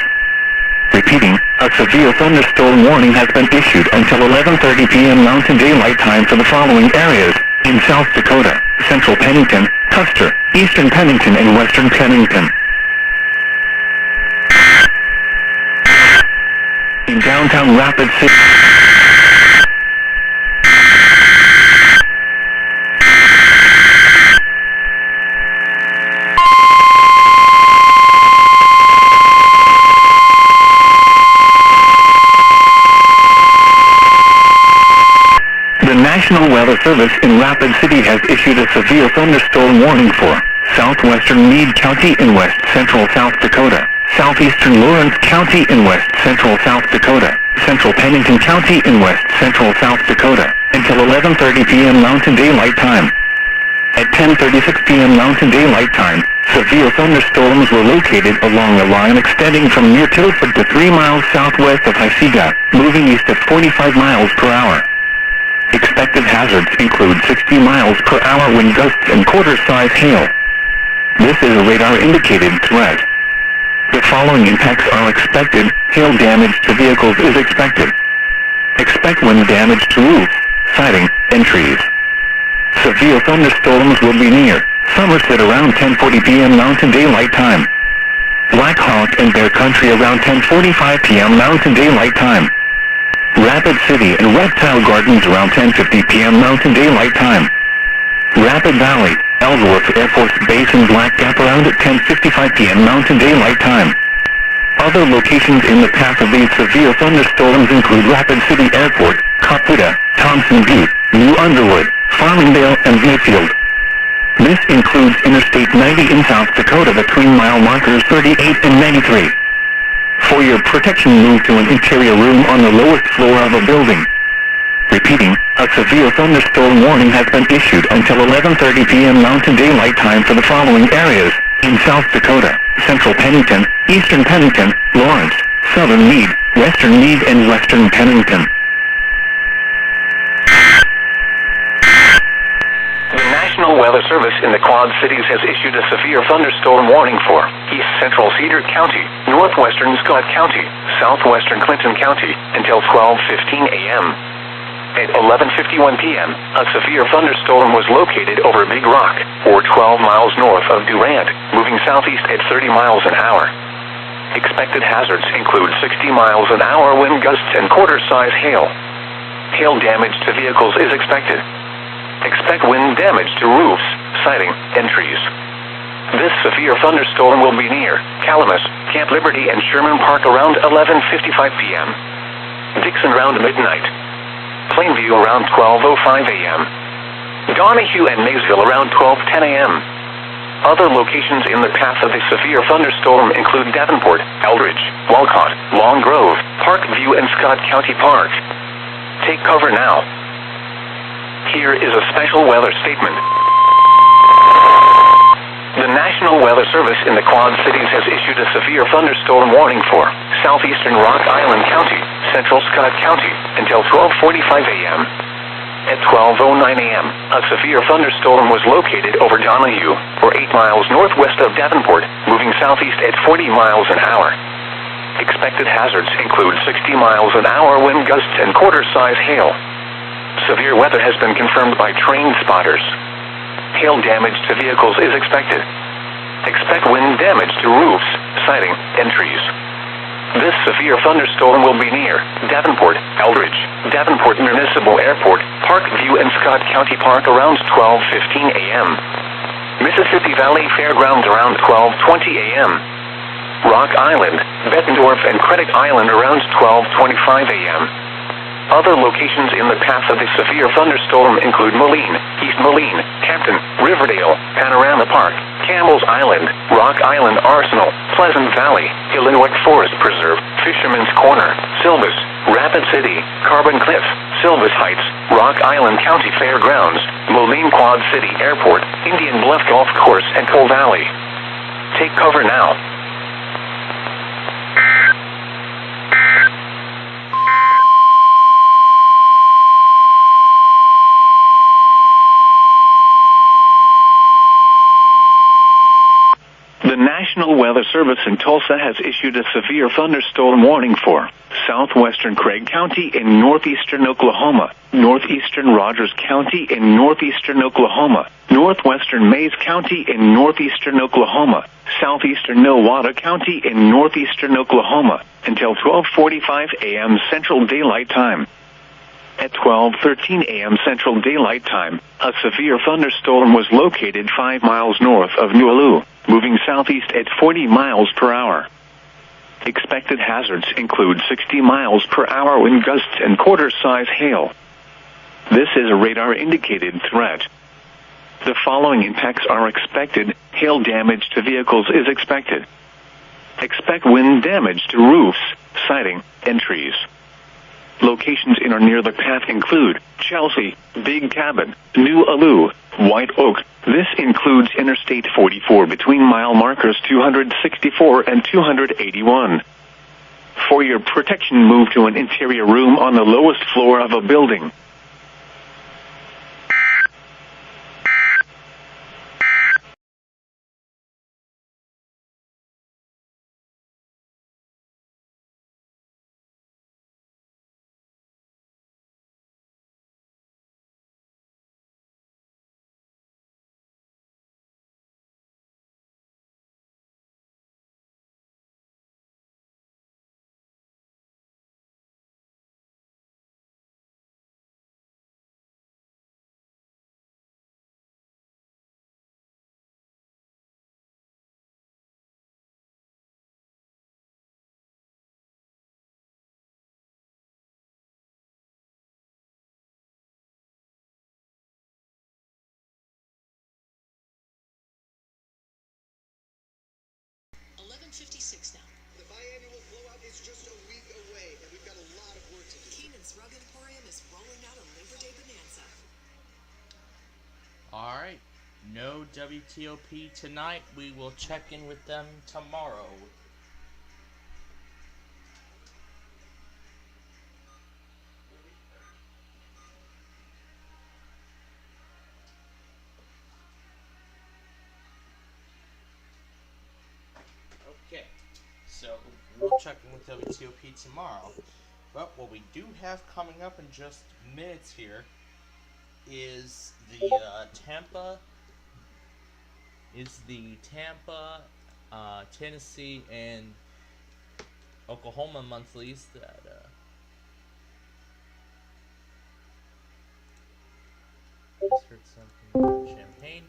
Repeating, a severe thunderstorm warning has been issued until 11:30 p.m. Mountain Daylight Time for the following areas: in South Dakota, Central Pennington, Custer, Eastern Pennington, and Western Pennington. In downtown Rapid City. The National Weather Service in Rapid City has issued a severe thunderstorm warning for southwestern Meade County in west central South Dakota, southeastern Lawrence County in west central South Dakota, central Pennington County in west central South Dakota, until 11:30 p.m. Mountain Daylight Time. At 10:36 p.m. Mountain Daylight Time, severe thunderstorms were located along a line extending from near Tilford to 3 miles southwest of Hysiga, moving east at 45 miles per hour. Expected hazards include 60 miles per hour wind gusts and quarter-size hail. This is a radar-indicated threat. The following impacts are expected. Hail damage to vehicles is expected. Expect wind damage to roofs, siding, and trees. Severe thunderstorms will be near Somerset around 10:40 p.m. Mountain Daylight Time. Black Hawk and Bear Country around 10:45 p.m. Mountain Daylight Time. Rapid City and Reptile Gardens around 10:50 p.m. Mountain Daylight Time. Rapid Valley, Ellsworth Air Force Base and Black Gap around at 10:55 p.m. Mountain Daylight Time. Other locations in the path of these severe thunderstorms include Rapid City Airport, Coputa, Thompson Butte, New Underwood, Farmingdale, and Mayfield. This includes Interstate 90 in South Dakota between mile markers 38 and 93. For your protection, move to an interior room on the lowest floor of a building. Repeating, a severe thunderstorm warning has been issued until 11:30 p.m. Mountain Daylight Time for the following areas: in South Dakota, Central Pennington, Eastern Pennington, Lawrence, Southern Meade, Western Meade, and Western Pennington. The National Weather Service in the Quad Cities has issued a severe thunderstorm warning for East Central Cedar County, Northwestern Scott County, Southwestern Clinton County, until 12:15 a.m. At 11:51 p.m., a severe thunderstorm was located over Big Rock, or 12 miles north of Durant, moving southeast at 30 miles an hour. Expected hazards include 60 miles an hour wind gusts and quarter-size hail. Hail damage to vehicles is expected. Expect wind damage to roofs, siding, and trees. This severe thunderstorm will be near Calamus, Camp Liberty, and Sherman Park around 11:55 p.m. Dixon around midnight. Plainview around 12:05 a.m. Donahue and Maysville around 12:10 a.m. Other locations in the path of the severe thunderstorm include Davenport, Eldridge, Walcott, Long Grove, Parkview, and Scott County Park. Take cover now. Here is a special weather statement. The National Weather Service in the Quad Cities has issued a severe thunderstorm warning for southeastern Rock Island County, central Scott County, until 12:45 a.m. At 12:09 a.m., a severe thunderstorm was located over Donahue, or 8 miles northwest of Davenport, moving southeast at 40 miles an hour. Expected hazards include 60 miles an hour wind gusts and quarter-size hail. Severe weather has been confirmed by train spotters. Hail damage to vehicles is expected. Expect wind damage to roofs, siding, and trees. This severe thunderstorm will be near Davenport, Eldridge, Davenport Municipal Airport, Parkview, and Scott County Park around 12:15 a.m. Mississippi Valley Fairgrounds around 12:20 a.m. Rock Island, Bettendorf, and Credit Island around 12:25 a.m. Other locations in the path of the severe thunderstorm include Moline, East Moline, Hampton, Riverdale, Panorama Park, Campbell's Island, Rock Island Arsenal, Pleasant Valley, Illinois Forest Preserve, Fisherman's Corner, Silvis, Rapid City, Carbon Cliff, Silvis Heights, Rock Island County Fairgrounds, Moline Quad City Airport, Indian Bluff Golf Course, and Coal Valley. Take cover now. The National Weather Service in Tulsa has issued a severe thunderstorm warning for southwestern Craig County in northeastern Oklahoma, northeastern Rogers County in northeastern Oklahoma, northwestern Mays County in northeastern Oklahoma, southeastern Nowata County in northeastern Oklahoma, until 12:45 a.m. Central Daylight Time. At 12:13 a.m. Central Daylight Time, a severe thunderstorm was located 5 miles north of Nualu, moving southeast at 40 miles per hour. Expected hazards include 60 miles per hour wind gusts and quarter-size hail. This is a radar-indicated threat. The following impacts are expected. Hail damage to vehicles is expected. Expect wind damage to roofs, siding, and trees. Locations in or near the path include Chelsea, Big Cabin, New Alu, White Oak. This includes Interstate 44 between mile markers 264 and 281. For your protection, move to an interior room on the lowest floor of a building. Now. The biannual blowout is just a week away, and we've got a lot of work to do. Keenan's Rug Emporium is rolling out a Labor Day bonanza. Alright, no WTOP tonight. We will check in with them tomorrow. Okay, so we'll check in with WTOP tomorrow. Well, what we do have coming up in just minutes here is the Tampa, Tennessee, and Oklahoma monthlies that just heard something about champagne.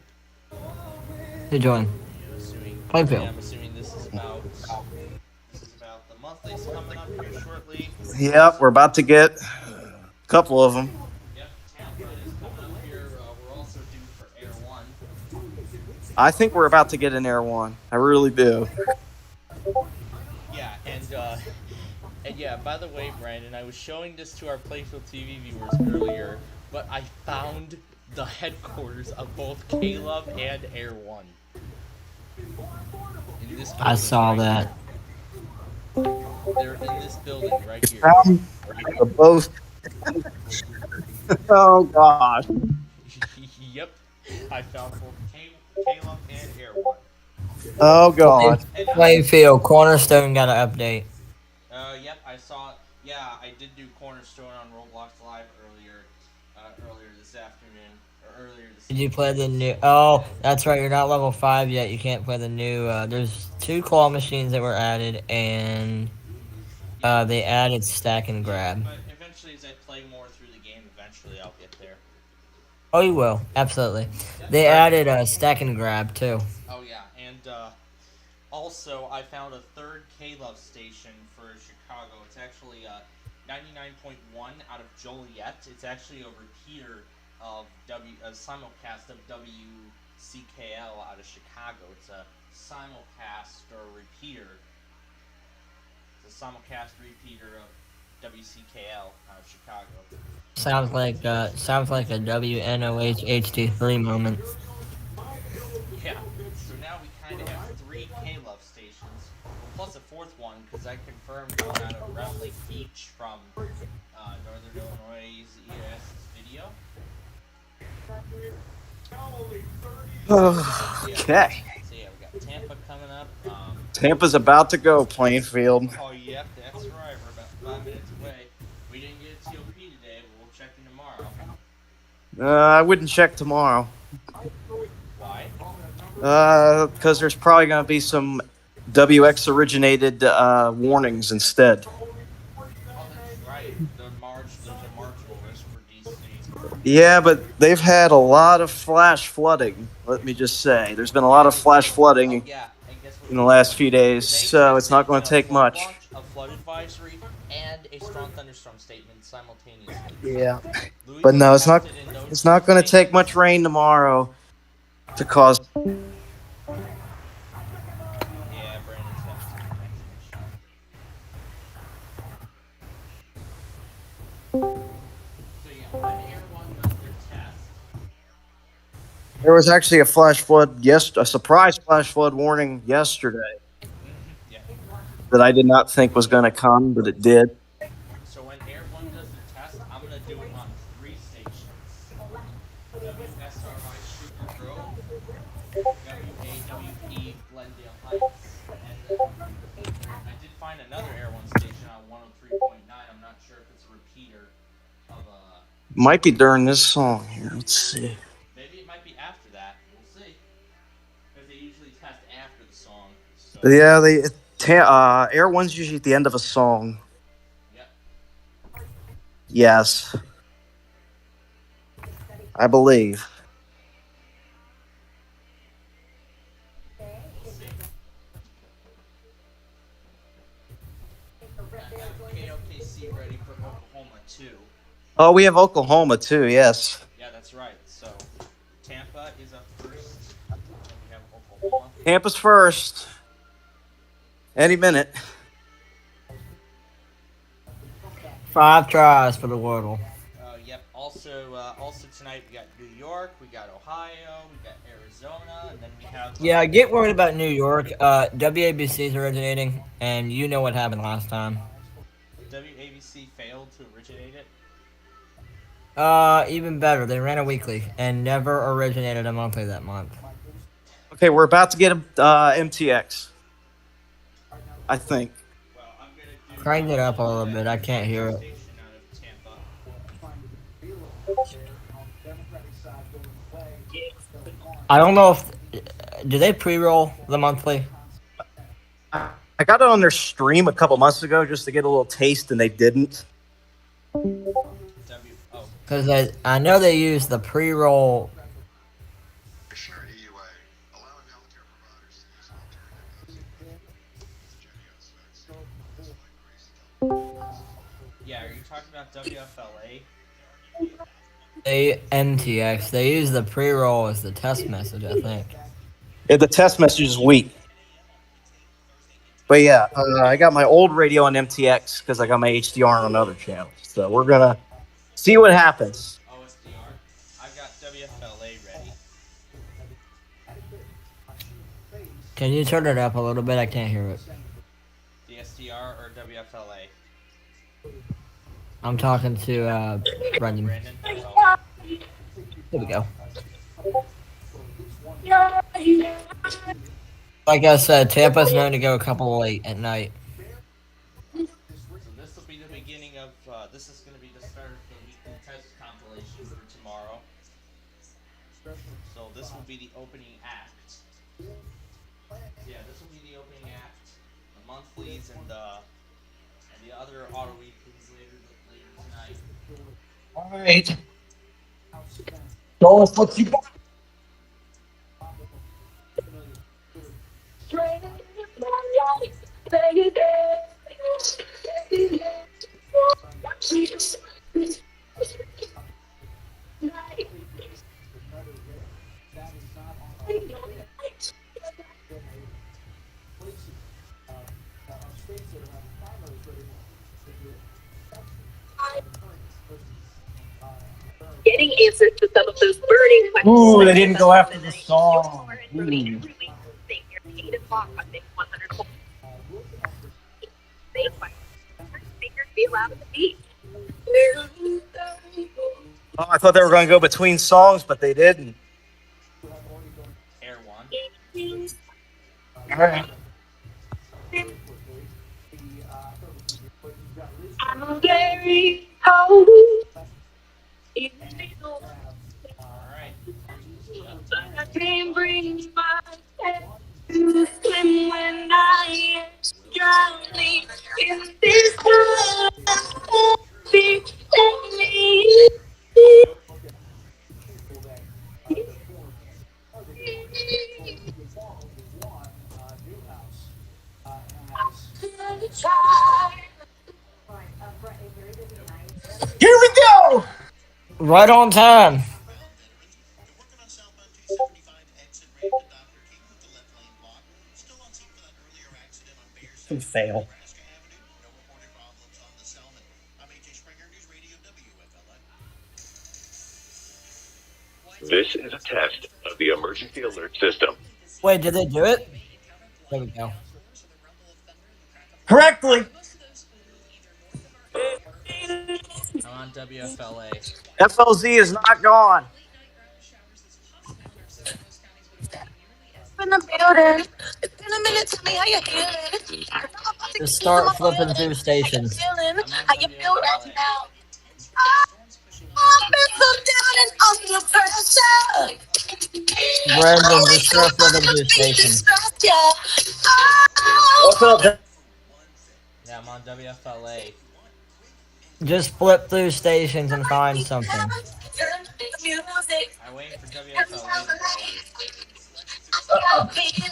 Hey, John. I'm assuming, Plainfield. I'm assuming this is about the monthlies coming up here shortly. Yep, we're about to get a couple of them. Yep, Tampa is coming up here. We're also due for Air One. I think we're about to get an Air One. I really do. Yeah, and yeah, by the way, Brandon, I was showing this to our Playfield TV viewers earlier, but I found the headquarters of both K-Love and Air One. In this I saw building right that. here. They're in this building right here. They're both. Oh gosh. Yep, I found both K-Love and Air One. Oh god. And Plainfield, Cornerstone got an update. Yep, I saw it. Yeah, I did do Cornerstone on Roblox Live earlier this afternoon, or earlier this Did you play the new? Oh, that's right. You're not level 5 yet. You can't play the new. There's 2 claw machines that were added, and they added stack and grab. But eventually, as I play more through the game, eventually I'll get there. Oh, you will. Absolutely. They added stack and grab, too. Oh yeah, and also I found a third K-Love station for Chicago. It's actually 99.1 out of Joliet. It's actually a repeater of a simulcast of WCKL out of Chicago. It's a simulcast or repeater. It's a simulcast repeater of WCKL out of Chicago. Sounds like a WNOH HD3 moment. Yeah. So now we kind of have 3 K-Love stations, plus a 4th one because I confirmed one out of Round Lake Beach from Northern Illinois EAS video. Okay. So yeah, we got Tampa coming up. Tampa's about to go, Plainfield. Oh yep, that's right. We're about 5 minutes away. We didn't get a TOP today, but we'll check in tomorrow. I wouldn't check tomorrow. Why? Because there's probably going to be some WX originated warnings instead. Oh, that's right. There's a marginal risk for DC. Yeah, but they've had a lot of flash flooding. Let me just say, there's been a lot of flash flooding Oh, yeah. And guess what? in the last few days, so it's not going to take much. A flood advisory and a strong thunderstorm statement simultaneously. Yeah, Louis but no, was it's not. tested in those It's not going to statements. take much rain tomorrow to cause. Yeah, Brandon's got some connection issues. So yeah, when Air One does their test, There was actually a flash flood. A surprise flash flood warning yesterday yeah. that I did not think was going to come, but it did. So when Air One does the test, I'm gonna do it on 3 stations: WSRI SuperPro, WAWP Glendale Heights, and I did find another Air One station on 103.9. I'm not sure if it's a repeater of a. Might be during this song here. Let's see. Maybe it might be after that. We'll see. Because they usually test after the song. So. Yeah, Air One's usually at the end of a song. Yep. Yes, I believe. We'll see. I got KOKC ready for Oklahoma too. Oh, we have Oklahoma too. Yes, Yeah, that's right. So Tampa is up first. And we have Oklahoma. Tampa's first. Any minute. 5 tries for the Wordle. Yep. Also tonight we got New York, we got Ohio, we got Arizona, and then we have. Yeah, get worried about New York. WABC's originating, and you know what happened last time. WABC failed to originate it. Even better, they ran a weekly and never originated a monthly that month. Okay, we're about to get MTX. I think. Well, I'm gonna do Crank it up a little bit. I can't hear it. Station out of Tampa. I don't know if do they pre-roll the monthly? I got it on their stream a couple months ago just to get a little taste, and they didn't. Because I know they use the pre-roll. Yeah, are you talking about WFLA? They MTX. They use the pre-roll as the test message, I think. Yeah, the test message is weak. But yeah, I got my old radio on MTX because I got my HDR on another channel. So we're gonna see what happens. OSDR. I've got WFLA ready. Can you turn it up a little bit? I can't hear it. The SDR or WFLA? I'm talking to Brendan. Brandon? There we go. Like I said, Tampa's known to go a couple late at night. So this will be the beginning of, this is going to be the start of the weekly test compilation for tomorrow. So this will be the opening act. Yeah, this will be the opening act. The monthlies and the other auto weeklies later tonight. All right. Go with what you got. Getting answers to some of those burning questions. Ooh, they didn't go after the song. Ooh. Oh, I thought they were going to go between songs, but they didn't. Air one. All right. I'm very cold. Alright. I can't bring my head to swim when I am drowning in this Here we go. Right on time. Fail. This is a test of the emergency alert system. Wait, did they do it? There we go. Correctly. I'm on WFLA. FLZ is not gone. in the building. It's been a minute. Tell me how you feeling. Just start flipping through stations. How you feel right now? I've been so down and under pressure. Brendan, just start flipping through stations. What's up? Yeah, I'm on WFLA. Just flip through stations and find something. I'm waiting for WFLA to go.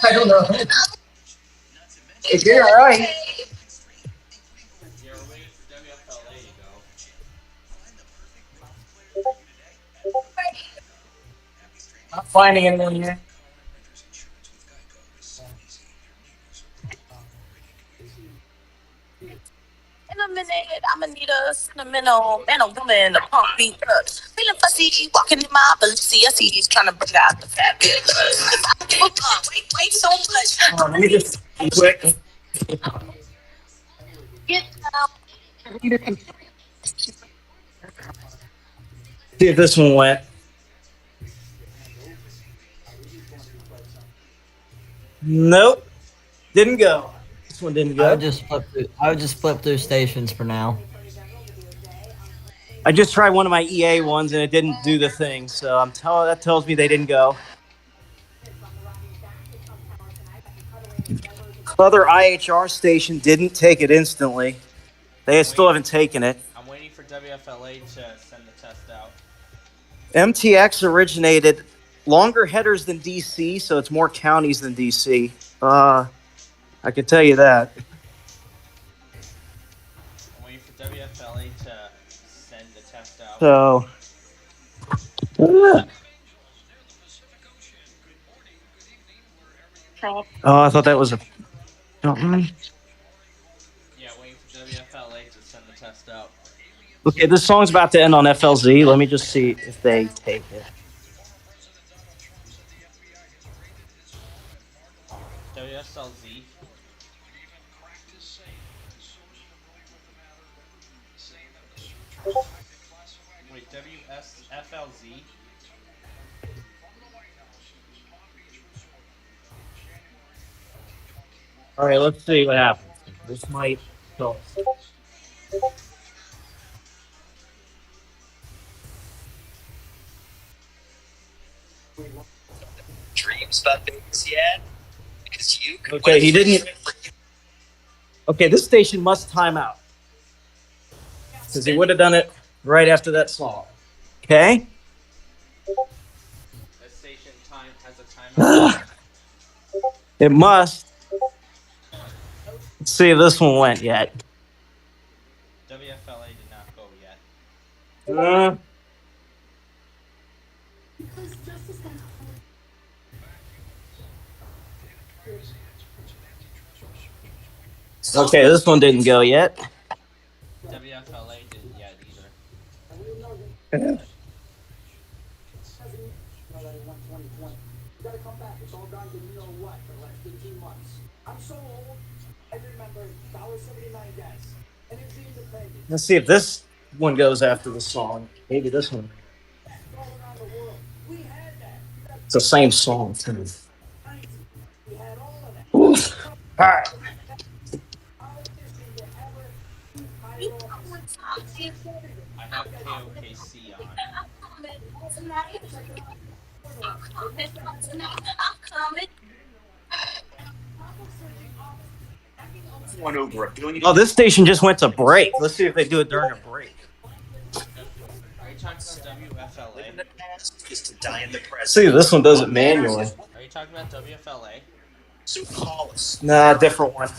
I don't know. If you're all right. Yeah, we're waiting for WFLA to go. Not finding anyone yet. In a minute, I'ma need a sentimental man or woman to pump me up. Feeling fussy, walking in my Balenciagas, trying to bring out the fabulous. Wait so much. Let me just quick. Get down. See if this one went. Nope. Didn't go. This one didn't I go. would just flip through stations for now. I just tried one of my EA ones and it didn't do the thing, so that tells me they didn't go. Other IHR station didn't take it instantly. They still haven't taken it. I'm waiting for WFLA to send the test out. MTX originated longer headers than DC, so it's more counties than DC. I can tell you that. I'm waiting for WFLA to send the test out. So, I thought that was a. Yeah, waiting for WFLA to send the test out. Okay, this song's about to end on FLZ. Let me just see if they take it. WSLZ. Wait, WSFLZ. All right, let's see what happens. This might go. Dreams about things yet? Because you could. Okay, he didn't. Okay, this station must time out because he would have done it right after that song. Okay. That station time has a timeout. It must. Let's see if this one went yet. WFLA did not go yet. Okay, this one didn't go yet. WFLA didn't yet either. Let's see if this one goes after the song. Maybe this one. It's the same song, too. All right. I have KOKC on. One over a billion. Oh, this station just went to break. Let's see if they do it during a break. Are you talking about WFLA? Just to die in the present. See if this one does it manually. Are you talking about WFLA? So call us. Nah, different one.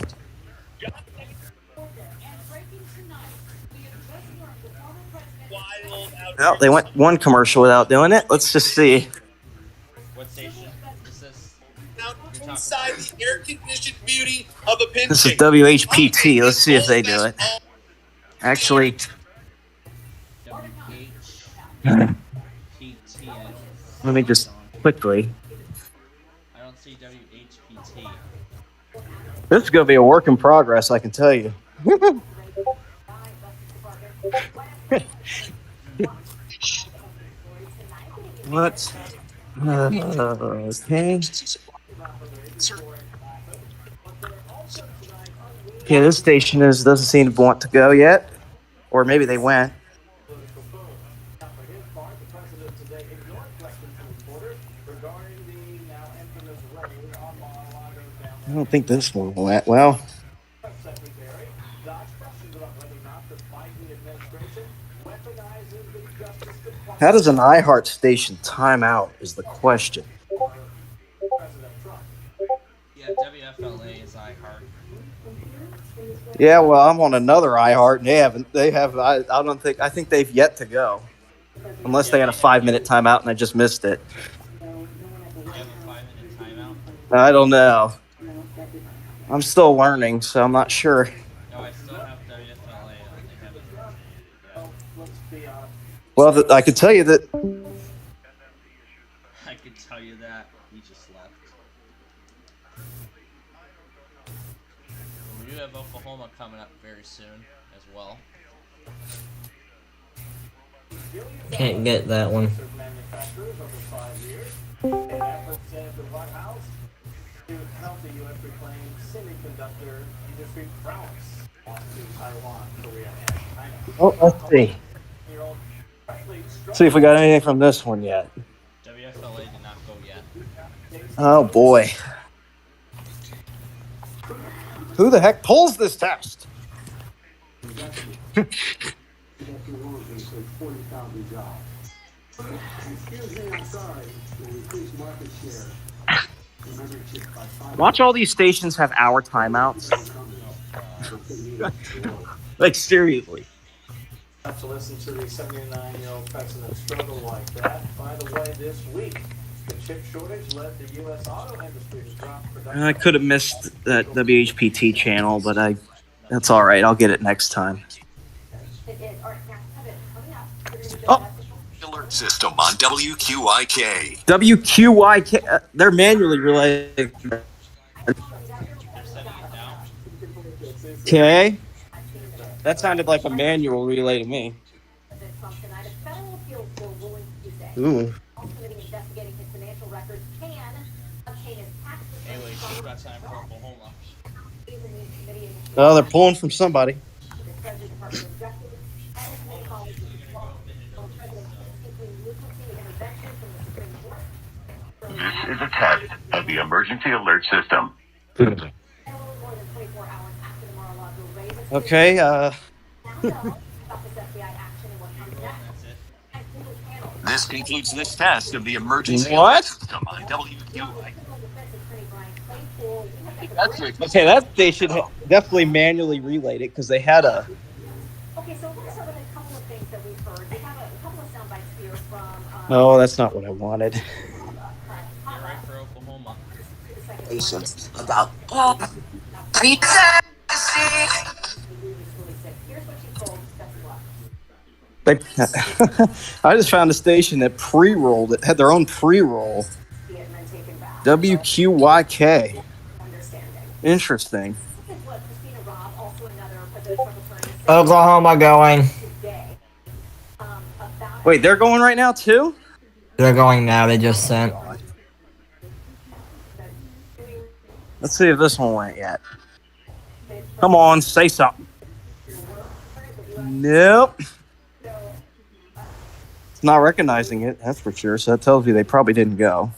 Wild out. Well, they went one commercial without doing it. Let's just see. What station is this? Now inside the air-conditioned beauty of the pin. This is WHPT. Let's see if they do it. Actually, WHPT. let me just quickly. I don't see WHPT. This is going to be a work in progress, I can tell you. What? Okay. Okay, this station doesn't seem to want to go yet. Or maybe they went. I don't think this one went. Well, how does an iHeart station time out is the question. Yeah, WFLA is iHeart. Yeah, well, I'm on another iHeart, and I think they've yet to go. Unless they had a 5-minute timeout and I just missed it. You have a 5-minute timeout? I don't know. I'm still learning, so I'm not sure. No, I still have WFLA on. They haven't yet. Well, I could tell you that. I could tell you that. He just left. We do have Oklahoma coming up very soon as well. Can't get that one. To help the U.S. reclaim semiconductor industry prowess to Taiwan, Korea, and China. Oh, let's see. See if we got anything from this one yet. WFLA did not go yet. Oh boy. Who the heck pulls this test? Watch all these stations have hour timeouts. Like seriously. Have to listen to the 79-year-old president struggle like that. By the way, this week, the chip shortage led the U.S. auto industry to drop production. I could have missed that WHPT channel, but that's all right. I'll get it next time. Oh, Alert system on WQIK. WQIK. They're manually related. Okay. That sounded like a manual relay to me. Ooh. Anyway, just about time for Oklahoma. Oh, they're pulling from somebody. This is a test of the emergency alert system. Okay, This concludes this test of the emergency What? system on WQIK. Okay, that they should definitely manually relayed it because they had a. Okay, so let's start with a couple of things that we've heard. We have a couple of sound bites here from. No, that's not what I wanted. You're right for Oklahoma. About They, I just found a station that pre-rolled it, had their own pre-roll. WQYK. Interesting. Oklahoma going. Wait, they're going right now too? They're going now. They just sent. Let's see if this one went yet. Come on, say something. Nope. It's not recognizing it, that's for sure. So that tells you they probably didn't go.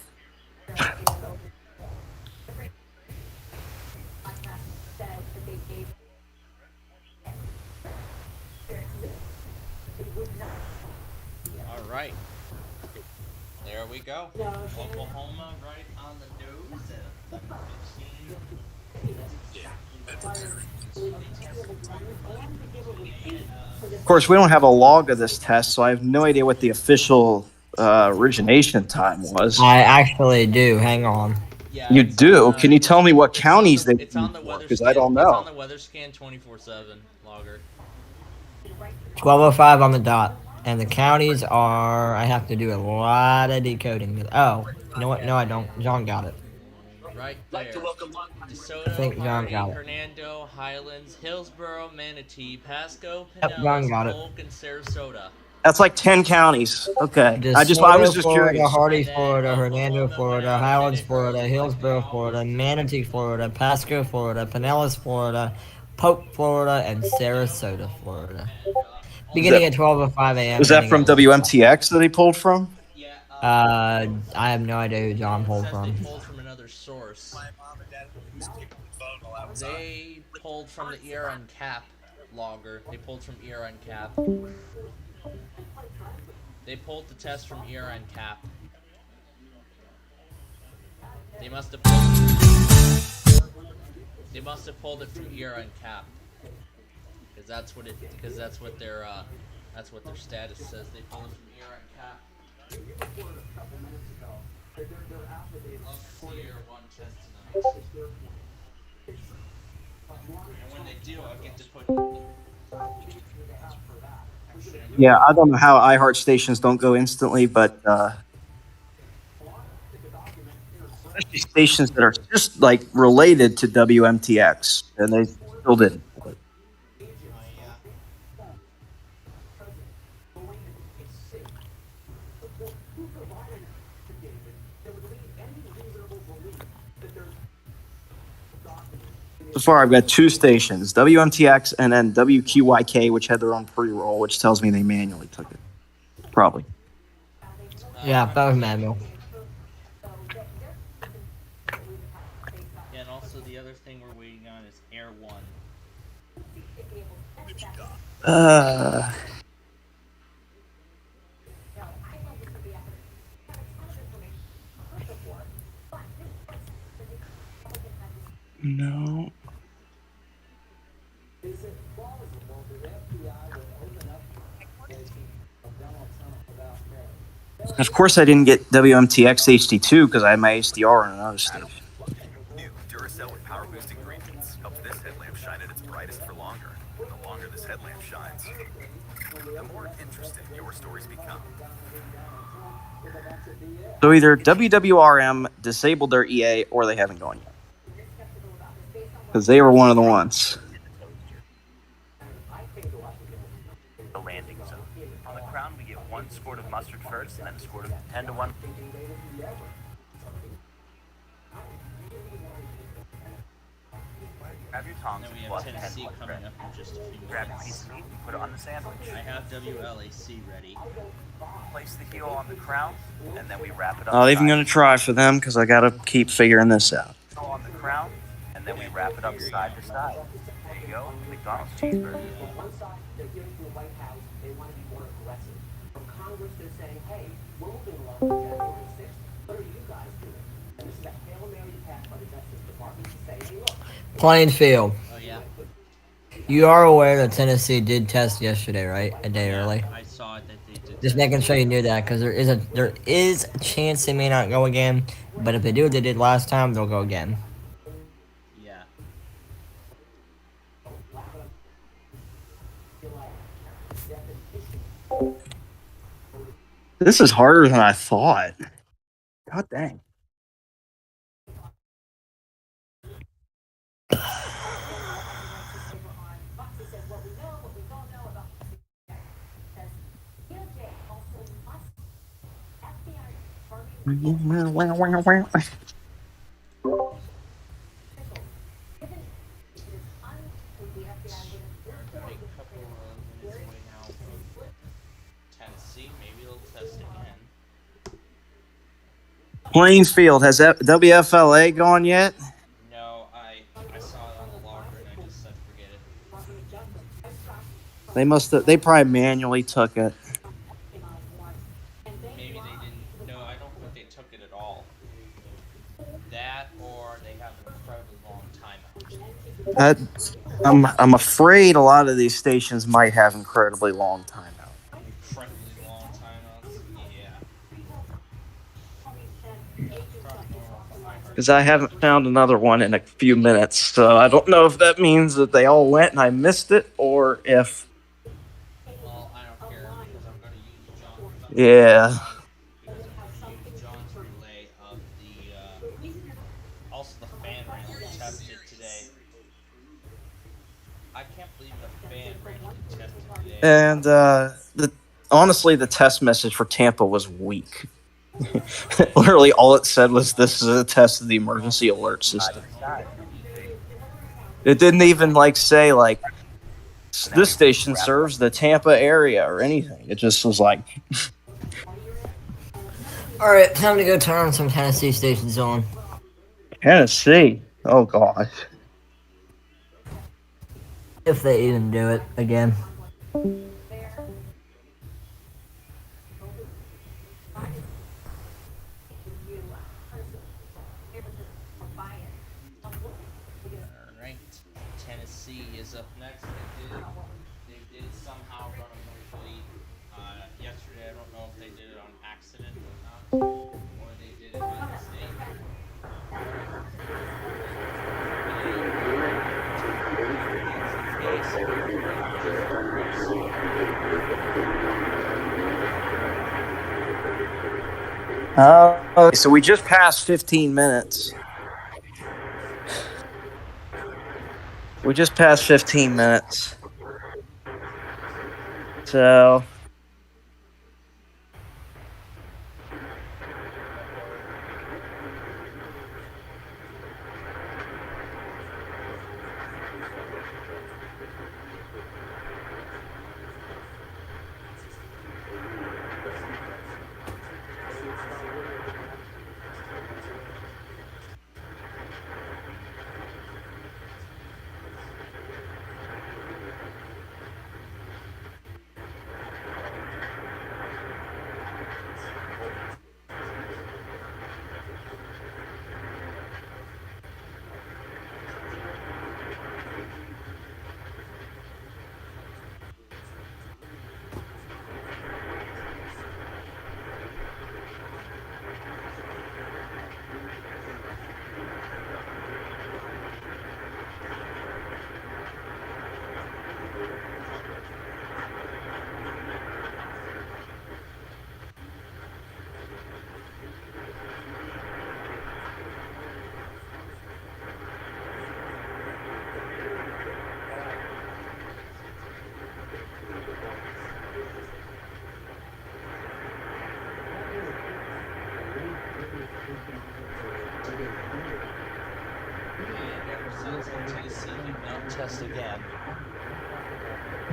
All right. There we go. Oklahoma right on the nose at 15. Of course, we don't have a log of this test, so I have no idea what the official origination time was. I actually do. Hang on. Yeah, You do? Can you tell me what counties they It's on the for? weather Because scan. I don't It's on know. the weather scan 24/7 logger. 12:05 on the dot. And the counties are. I have to do a lot of decoding. Oh, you know what? No, I don't. John got it. Right there. DeSoto, I think John Hardy, got it. Hernando, Highlands, Hillsborough, Manatee, Pasco, Yep, John Pinellas, got it. Polk, and Sarasota. That's like 10 counties. Okay. I was DeSoto, just Florida, curious. Hardy, And then Florida, Hernando, Oklahoma Florida, went out Highlands, Bennett Florida, early, Hillsborough, all Florida, the way Manatee, Florida, Pasco, Florida, Pinellas, Florida, Polk, Florida, and Sarasota, Florida. Beginning at 12:05 a.m. Was that ending from at- WMTX that he pulled from? Yeah, I have no idea who John it pulled says from. they pulled from another source. They pulled from the ERN cap logger. They pulled from ERN cap. They pulled the test from ERN cap. They must have pulled it from ERN cap. Because that's what their status says. They pulled it from ERN cap. Love to see your one test tonight. And when they do, I'll get to put. Yeah, I don't know how iHeart stations don't go instantly, but especially stations that are just like related to WMTX, and they still didn't. So far, I've got 2 stations, WMTX and then WQYK, which had their own pre-roll, which tells me they manually took it. Probably. Yeah, that was manual. Yeah, and also the other thing we're waiting on is Air 1. No. Of course, I didn't get WMTX HD2 because I had my HDR on another station. New Duracell with power boosting ingredients helps this headlamp shine at its brightest for longer. And the longer this headlamp shines, the more interesting your stories become. So either WWRM disabled their EA or they haven't gone yet. Because they were one of the ones. The landing zone. On the crown, we get 1 squirt of mustard first, and then a squirt of 10 to 1. Grab your tongs. Then we and have plus 10 Tennessee more coming bread. up in just a few Grab a minutes. piece of meat and put it on the sandwich. I have WLAC ready. Place the heel on the crown, and then we wrap it up. Not even going to try for them because I got to keep figuring this out. On the crown, and then we wrap it up side to side. There you go, McDonald's cheeseburger. Plainfield. Oh, yeah. You are aware that Tennessee did test yesterday, right? A day early. I saw it that they did. Just making sure you knew that, because there is a chance they may not go again. But if they do what they did last time, they'll go again. Yeah. This is harder than I thought. God dang. Tennessee, maybe they'll test again. Plainfield, has WFLA gone yet? No, I saw it on the logger and I just said forget it. They probably manually took it. Maybe they didn't. No, I don't think they took it at all. That or they have an incredibly long timeout. I'm afraid a lot of these stations might have incredibly long timeout. Incredibly long timeouts? Yeah. Because I haven't found another one in a few minutes, so I don't know if that means that they all went and I missed it, or if... Well, I don't care because I'm going to use John's. Yeah. Because I'm going to use John's relay of the... Also the fan rail we tested today. I can't believe the fan rail we tested today. And honestly, the test message for Tampa was weak. Literally, all it said was, "This is a test of the emergency alert system." It didn't even say this station serves the Tampa area or anything. It just was like, All right, time to go turn some Tennessee stations on. Tennessee. Oh gosh. If they even do it again. Alright, Tennessee is up next. They did somehow run a monthly yesterday. I don't know if they did it on accident or not, or they did it by mistake. So we just passed 15 minutes. We just passed 15 minutes. So...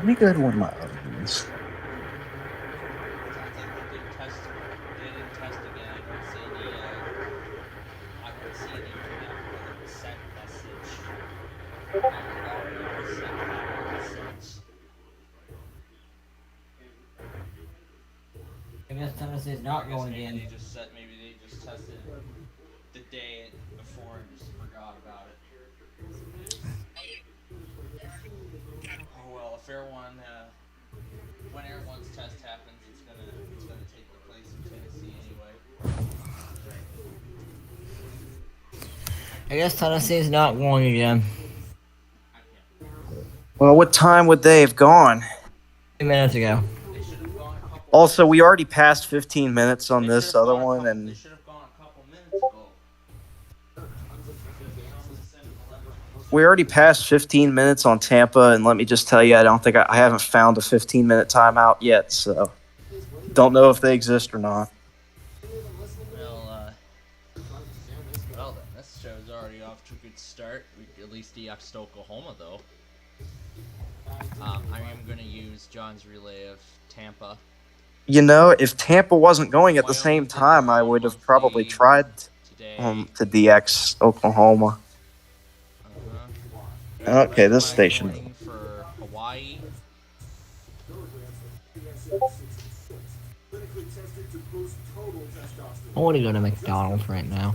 Let me go to one of my other ones. I think they didn't test again. I don't see any alert sent message. Alert sent alert sent. I guess Tennessee's not going maybe again. Maybe they just tested the day before and just forgot about it. Oh well, a fair one. When everyone's test happens, it's gonna take the place of Tennessee anyway. I guess Tennessee's not going again. Well, what time would they have gone? 2 minutes ago. Also, we already passed 15 minutes on this other one, and They should have gone a couple minutes ago. we already passed 15 minutes on Tampa. And let me just tell you, I don't think I haven't found a 15-minute timeout yet, so don't know if they exist or not. Well then, this show's already off to a good start. We at least DX'd Oklahoma though. I am gonna use John's relay of Tampa. You know, if Tampa wasn't going at the same time, I would have probably tried to DX Oklahoma. Okay, this station. For Hawaii. I want to go to McDonald's right now.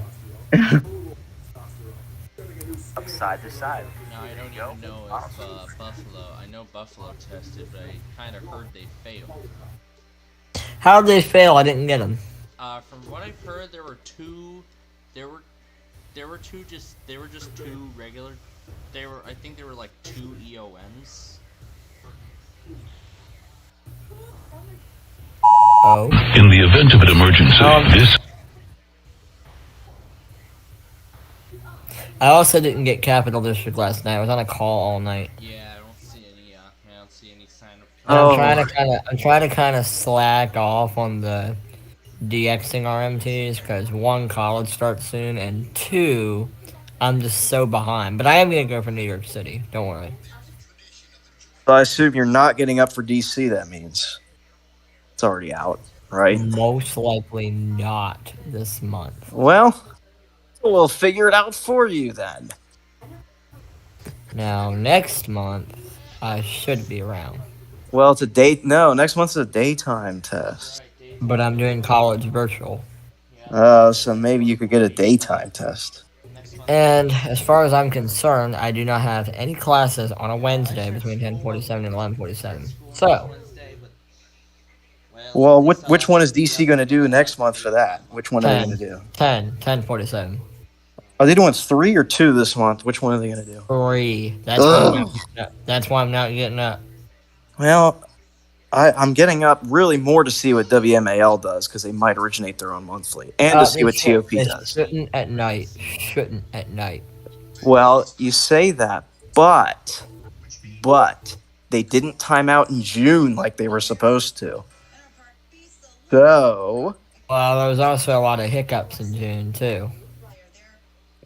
Side to side. Now I don't even know if Buffalo. I know Buffalo tested, but I kind of heard they failed. How did they fail? I didn't get them. From what I've heard, there were two. There were just two regular. I think there were like 2 EOMs. Oh. In the event of an emergency, this. I also didn't get Capital District last night. I was on a call all night. Yeah, I don't see any sign of. I'm trying to kind of slack off on the DXing RMTs because 1, college starts soon, and 2, I'm just so behind. But I am gonna go for New York City. Don't worry. So I assume you're not getting up for DC. That means it's already out, right? Most likely not this month. Well, we'll figure it out for you then. Now, next month, I should be around. Well, it's a date. No, next month's a daytime test. But I'm doing college virtual. So maybe you could get a daytime test. And as far as I'm concerned, I do not have any classes on a Wednesday between 10:47 and 11:47. So. Well, which one is DC going to do next month for that? Which one are they going to do? 10:47. Are they doing 3 or 2 this month? Which one are they going to do? 3. That's why I'm not getting up. Well, I'm getting up really more to see what WMAL does because they might originate their own monthly, and to see what TOP does. Shouldn't at night. Well, you say that, but they didn't time out in June like they were supposed to. So. Well, there was also a lot of hiccups in June too.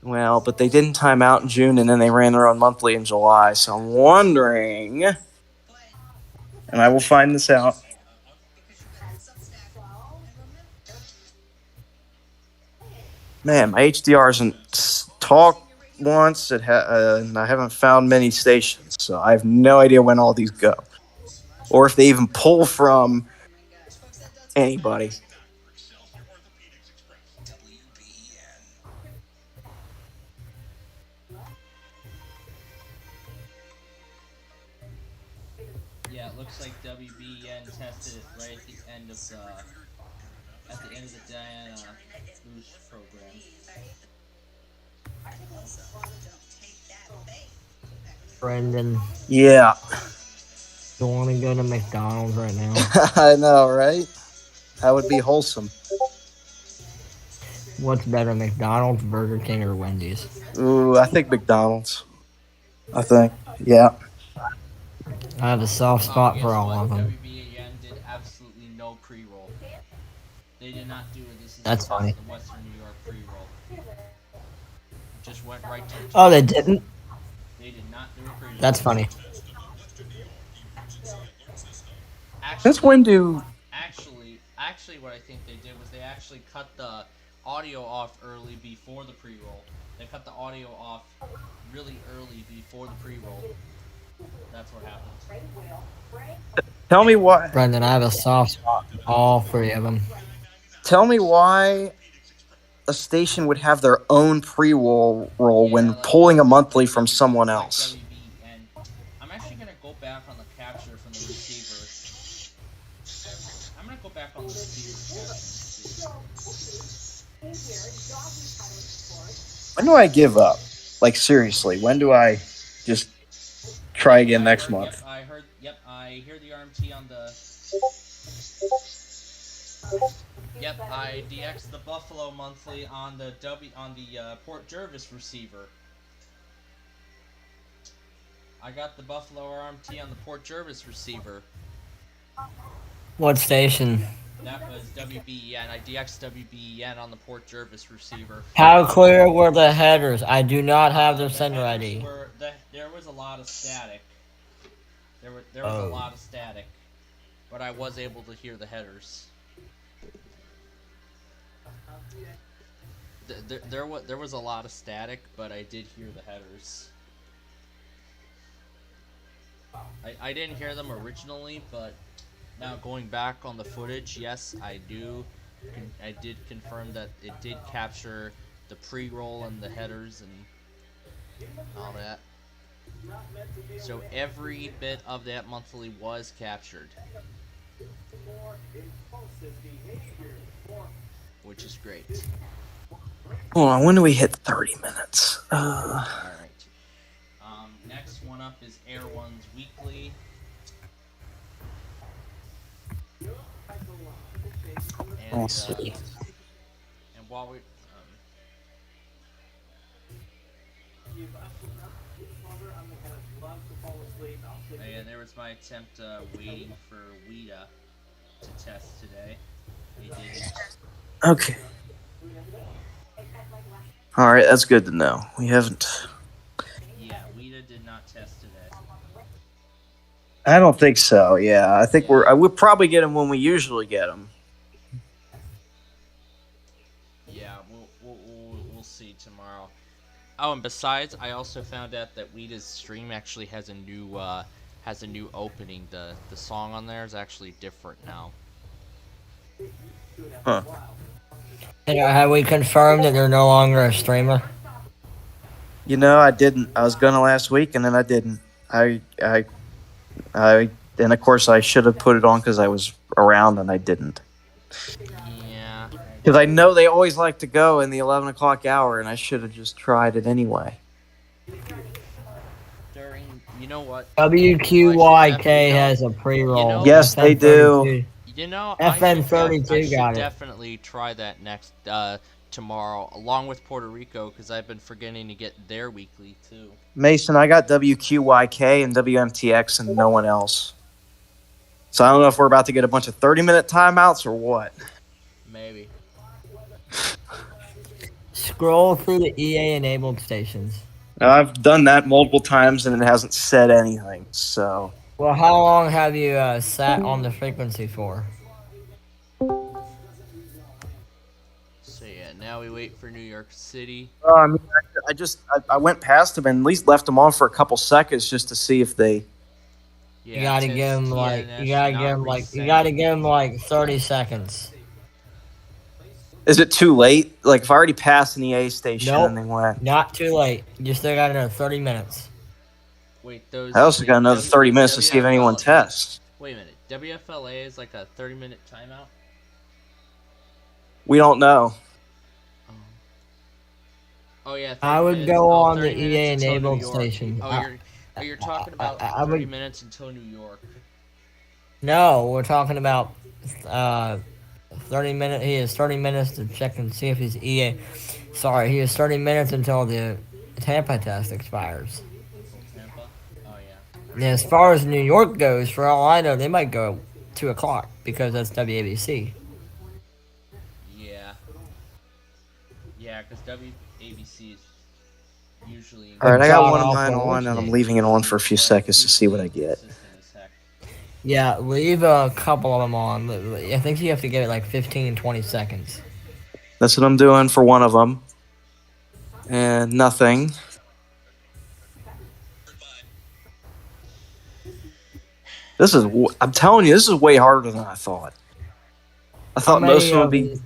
Well, but they didn't time out in June, and then they ran their own monthly in July. So I'm wondering, and I will find this out. Man, my HDR hasn't talked once, and I haven't found many stations, so I have no idea when all these go, or if they even pull from anybody. Yeah, it looks like WBEN tested it right at the end of the Diana Boost program. Brendan. Yeah. Don't want to go to McDonald's right now. I know, right? That would be wholesome. What's better, McDonald's, Burger King, or Wendy's? Ooh, I think McDonald's. Yeah. I have a soft spot for all of them. WBEN did absolutely no pre-roll. They did not do this. That's funny. The Western New York pre-roll. Just went right to. Oh, they didn't? They did not do a pre-roll. That's funny. Since when do... Actually, what I think they did was they actually cut the audio off early before the pre-roll. They cut the audio off really early before the pre-roll. That's what happened. Tell me why... Brendan, I have a soft spot for all three of them. Tell me why a station would have their own pre-roll when pulling a monthly from someone else. I'm actually going to go back on the capture from the receiver. I'm going to go back on the receiver caption. When do I give up? Like, seriously, when do I just try again next month? I hear the RMT on the... Yep, I DX'd the Buffalo monthly on the Port Jervis receiver. I got the Buffalo RMT on the Port Jervis receiver. What station? That was WBEN. I DX'd WBEN on the Port Jervis receiver. How clear were the headers? I do not have their sender ID. There was a lot of static. There was a lot of static, but I was able to hear the headers. There was a lot of static, but I did hear the headers. I didn't hear them originally, but now going back on the footage, yes, I did confirm that it did capture the pre-roll and the headers and all that. So every bit of that monthly was captured, which is great. Hold on, when do we hit 30 minutes? Alright. Next one up is Air One's Weekly. And, Let's see. And while we... and there was my attempt waiting for WETA to test today. He didn't. Okay. Alright, that's good to know. We haven't... Yeah, WETA did not test today. I don't think so, yeah. I think we'll probably get them when we usually get them. Yeah, we'll see tomorrow. Oh, and besides, I also found out that WETA's stream actually has a new opening. The song on there is actually different now. Huh. And have we confirmed that they're no longer a streamer? You know, I didn't. I was gonna last week, and then I didn't. And of course I should have put it on because I was around, and I didn't. Yeah. Because I know they always like to go in the 11 o'clock hour, and I should have just tried it anyway. You know what? WQYK has a pre-roll. You know, yes, they do. You know, FN32 I should got it. definitely try that next tomorrow, along with Puerto Rico, because I've been forgetting to get their weekly too. Mason, I got WQYK and WMTX and no one else. So I don't know if we're about to get a bunch of 30-minute timeouts or what. Maybe. Scroll through the EA-enabled stations. I've done that multiple times and it hasn't said anything, so... Well, how long have you sat on the frequency for? So yeah, now we wait for New York City. I mean, I went past them and at least left them on for a couple seconds just to see if they... Yeah, you gotta give them like 30 seconds. Is it too late? Like, if I already passed an EA station and they went... Not too late. You still got another 30 minutes. Wait, those... I also got another 30 minutes to see if anyone tests. Wait a minute. WFLA is like a 30-minute timeout? We don't know. Oh, yeah. I would go on the EA-enabled station. Oh, you're talking about 30 minutes until New York. No, we're talking about 30 minutes. He has 30 minutes to check and see if his EA... Sorry, he has 30 minutes until the Tampa test expires. Tampa? Oh, yeah. And as far as New York goes, for all I know, they might go 2 o'clock because that's WABC. Yeah. Yeah, because WABC is usually... Alright, I got one of mine on, and I'm leaving it on for a few seconds to see what I get. Yeah, leave a couple of them on. I think you have to give it like 15, 20 seconds. That's what I'm doing for one of them. And nothing. I'm telling you, this is way harder than I thought. I thought most of them would be.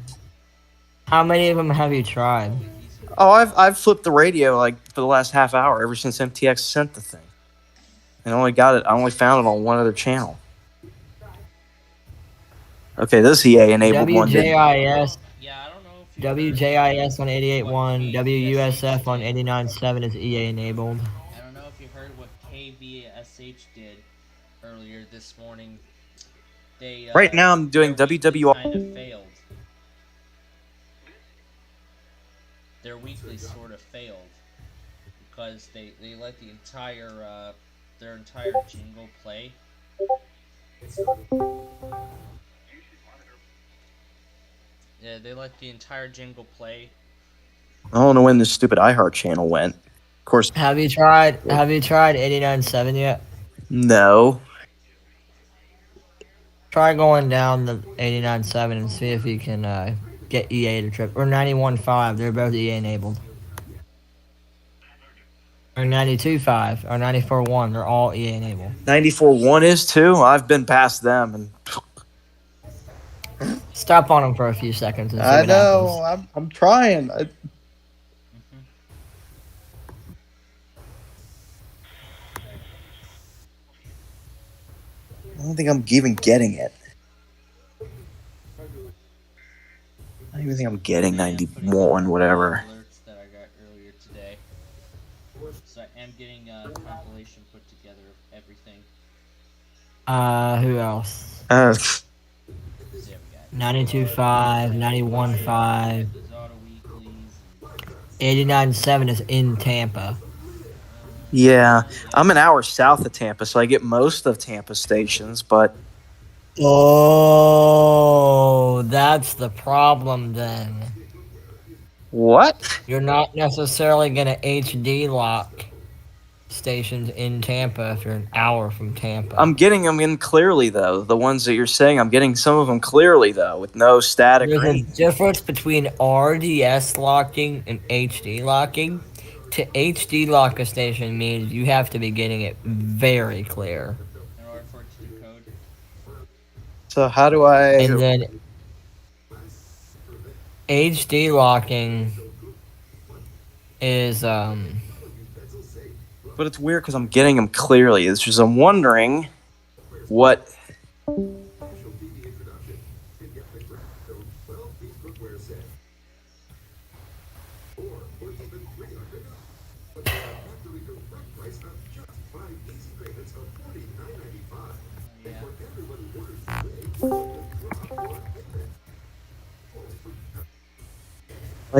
How many of them have you tried? Oh, I've flipped the radio like for the last half hour ever since MTX sent the thing, and I only found it on one other channel. Okay, this EA enabled one. WJIS. Yeah, I don't know if WJIS on 88.1, WUSF on 89.7 is EA enabled. I don't know if you heard what KVSH did earlier this morning. They right now I'm doing WWR. Kind of failed. Their weekly sort of failed because they let the entire their entire jingle play. Yeah, they let the entire jingle play. I don't know when this stupid iHeart channel went. Of course. Have you tried 89.7 yet? No. Try going down the 89.7 and see if you can get EA to trip. Or 91.5, they're both EA enabled. Or 92.5 or 94.1, they're all EA enabled. 94.1 is too? I've been past them and stop on them for a few seconds and see I what know. happens. I'm trying. I don't think I'm even getting it. I don't even think I'm getting 91, whatever. Alerts that I got earlier today. So I am getting a compilation put together of everything. Who else? 92.5, 91.5. 89.7 is in Tampa. Yeah, I'm an hour south of Tampa, so I get most of Tampa stations, but... Oh, that's the problem then. What? You're not necessarily going to HD lock stations in Tampa if you're an hour from Tampa. I'm getting them in clearly, though. The ones that you're saying, I'm getting some of them clearly, though, with no static. There's a difference between RDS locking and HD locking. To HD lock a station means you have to be getting it very clear. In order for it to decode. So how do I... And then HD locking is But it's weird because I'm getting them clearly. It's just I'm wondering what...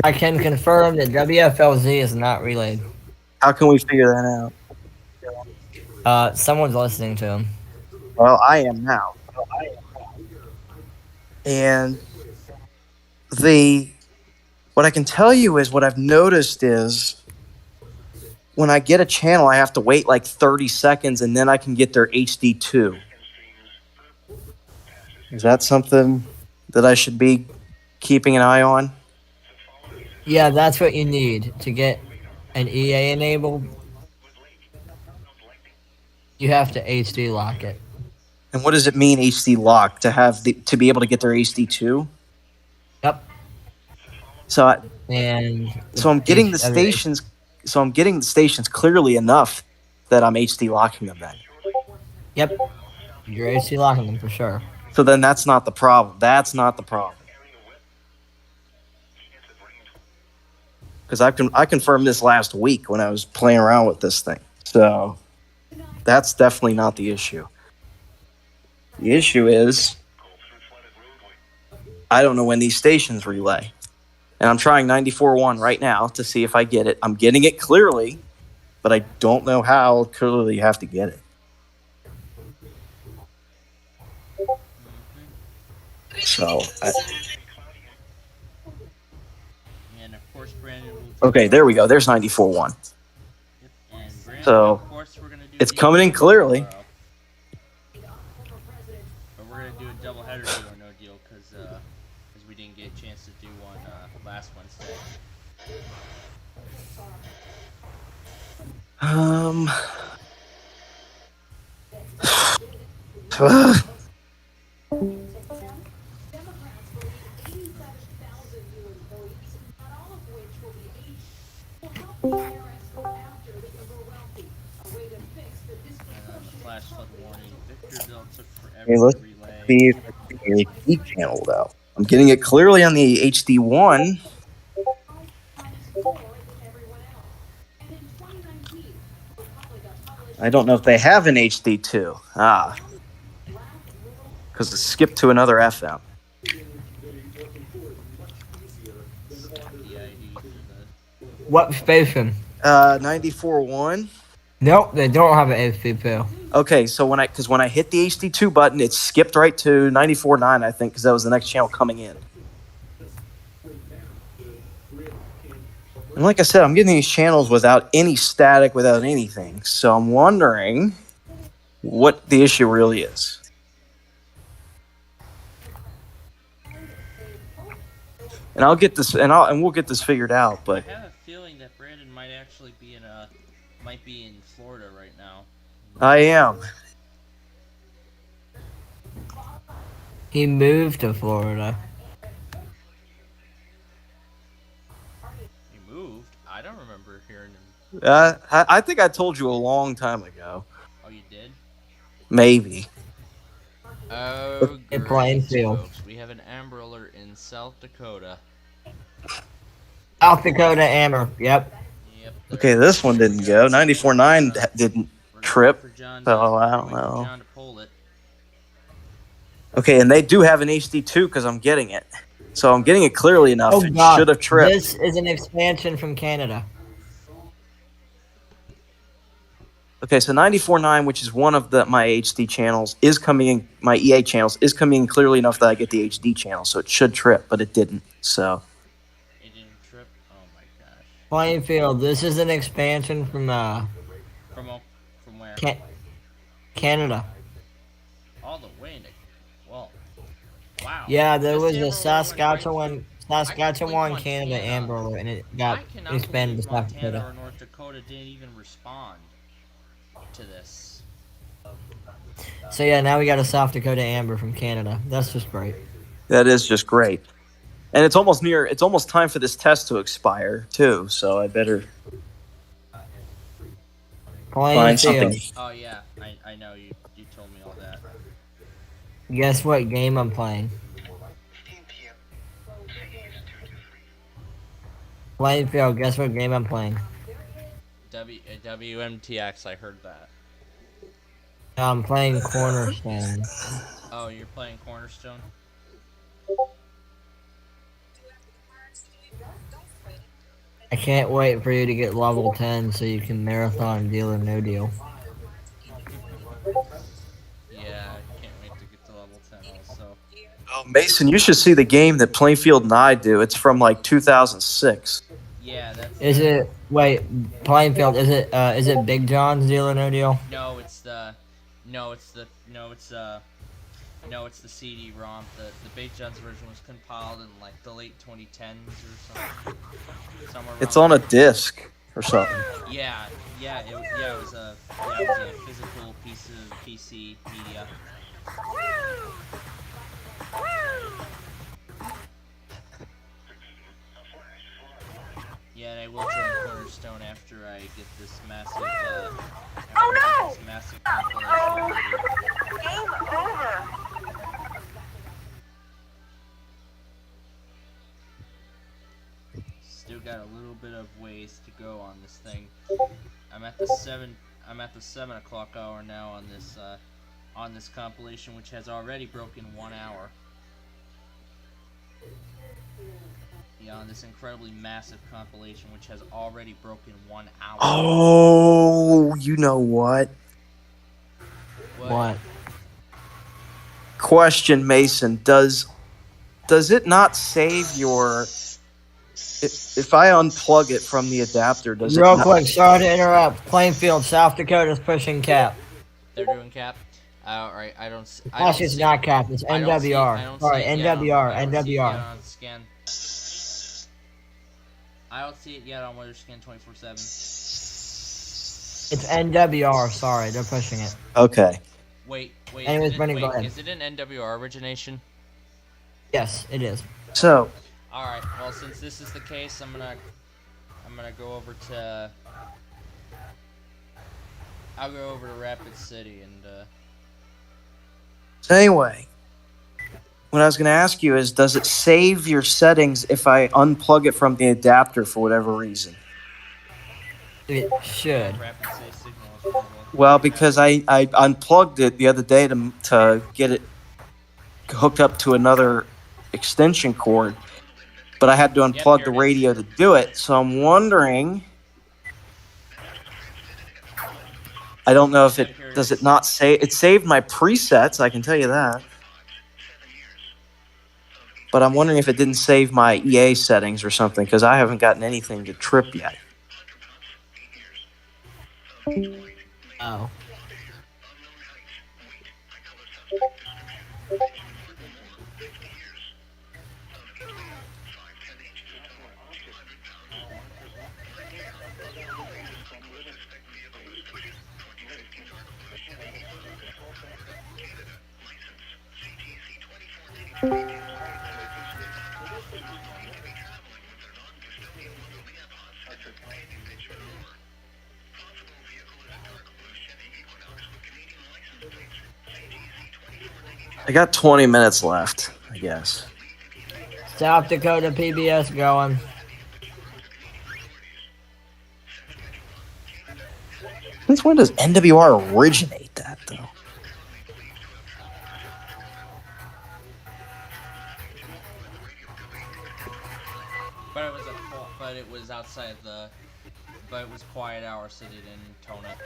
I can confirm that WFLZ is not relayed. How can we figure that out? Someone's listening to him. Well, I am now. And what I can tell you is what I've noticed is when I get a channel, I have to wait like 30 seconds and then I can get their HD2. Is that something that I should be keeping an eye on? Yeah, that's what you need to get an EA enabled. You have to HD lock it. And what does it mean HD lock to be able to get their HD2? Yep. So I'm getting the stations. So I'm getting the stations clearly enough that I'm HD locking them then. Yep. You're HD locking them for sure. So then that's not the problem. That's not the problem. Because I confirmed this last week when I was playing around with this thing. So that's definitely not the issue. The issue is I don't know when these stations relay. And I'm trying 94.1 right now to see if I get it. I'm getting it clearly, but I don't know how clearly you have to get it. So, and of course, Brandon will okay, there we go. There's 94.1. And Brandon, so of course, we're gonna do it's coming in clearly. we're gonna do a double header deal or no deal because we didn't get a chance to do one last Wednesday. Flash flood warning. Victorville took forever Okay, let's to relay. see if the HD channel though. I'm getting it clearly on the HD1. I don't know if they have an HD2. Because it skipped to another FM. What station? 94.1. Nope, they don't have an SPCPlainfield. Okay, so when I hit the HD2 button, it skipped right to 94.9, I think, because that was the next channel coming in. And like I said, I'm getting these channels without any static, without anything. So I'm wondering what the issue really is. And I'll get this, and we'll get this figured out. But I have a feeling that Brandon might actually be in Florida right now. I am. He moved to Florida. He moved? I don't remember hearing him. I think I told you a long time ago. Oh, you did? Maybe. Oh, In great, Plainfield. folks. We have an Amber Alert in South Dakota. South Dakota Amber. Yep. Okay, this one didn't go. 94.9 didn't trip. So I don't know. Okay, and they do have an HD2 because I'm getting it. So I'm getting it clearly enough. Oh, It God. should have tripped. This is an expansion from Canada. Okay, so 94.9, which is one of my HD channels, is coming in. My EA channels is coming in clearly enough that I get the HD channel. So it should trip, but it didn't. So. It didn't trip? Oh my gosh. Plainfield. This is an expansion from From where? Canada. All the way into. Well. Wow. Yeah, there was This a Saskatchewan, Montana. Canada Amber Alert, and it got expanded to South Montana Dakota. or North Dakota didn't even respond to this. So yeah, now we got a South Dakota Amber from Canada. That's just great. That is just great. And it's almost time for this test to expire, too. So I better find something. Oh, yeah. I know. You told me all that. Guess what game I'm playing? Plainfield, guess what game I'm playing? WMTX, I heard that. I'm playing Cornerstone. Oh, you're playing Cornerstone? I can't wait for you to get level 10 so you can marathon Deal or No Deal. Yeah, I can't wait to get to level 10 also. Oh, Mason, you should see the game that Plainfield and I do. It's from like 2006. Yeah, that's. Is it? Wait, Plainfield. Is it Big John's Deal or No Deal? No, it's the CD-ROM. The Big John's version was compiled in like the late 2010s or something. It's on a disc or something. Yeah, it was a physical piece of PC media. Yeah, and I will join Cornerstone after I get this massive. This massive compilation. Game over. Still got a little bit of ways to go on this thing. I'm at the 7 o'clock hour now on this compilation, which has already broken 1 hour. Yeah, on this incredibly massive compilation, which has already broken 1 hour. Oh, you know what? What? Question, Mason. Does it not save your... If I unplug it from the adapter, does Real it not... quick, sorry to interrupt. Plainfield, South Dakota's pushing cap. They're doing cap. Alright, I don't see. Actually, it's not cap. It's NWR. Sorry, NWR. NWR. On scan. I don't see it yet on Weather Scan 24/7. It's NWR. Sorry, they're pushing it. Okay. Wait. Anyways, Brendan, go ahead. Is it an NWR origination? Yes, it is. So. Alright, well, since this is the case, I'm gonna go over to... I'll go over to Rapid City and, So anyway, what I was going to ask you is, does it save your settings if I unplug it from the adapter for whatever reason? It should. Well, because I unplugged it the other day to get it hooked up to another extension cord, but I had to unplug the radio to do it. So I'm wondering, I don't know if does it not save? It saved my presets, I can tell you that. But I'm wondering if it didn't save my EA settings or something, because I haven't gotten anything to trip yet. Oh. I got 20 minutes left, I guess. South Dakota PBS going. Since when does NWR originate that, though? But it was outside the... But it was quiet hours, so they didn't tone it.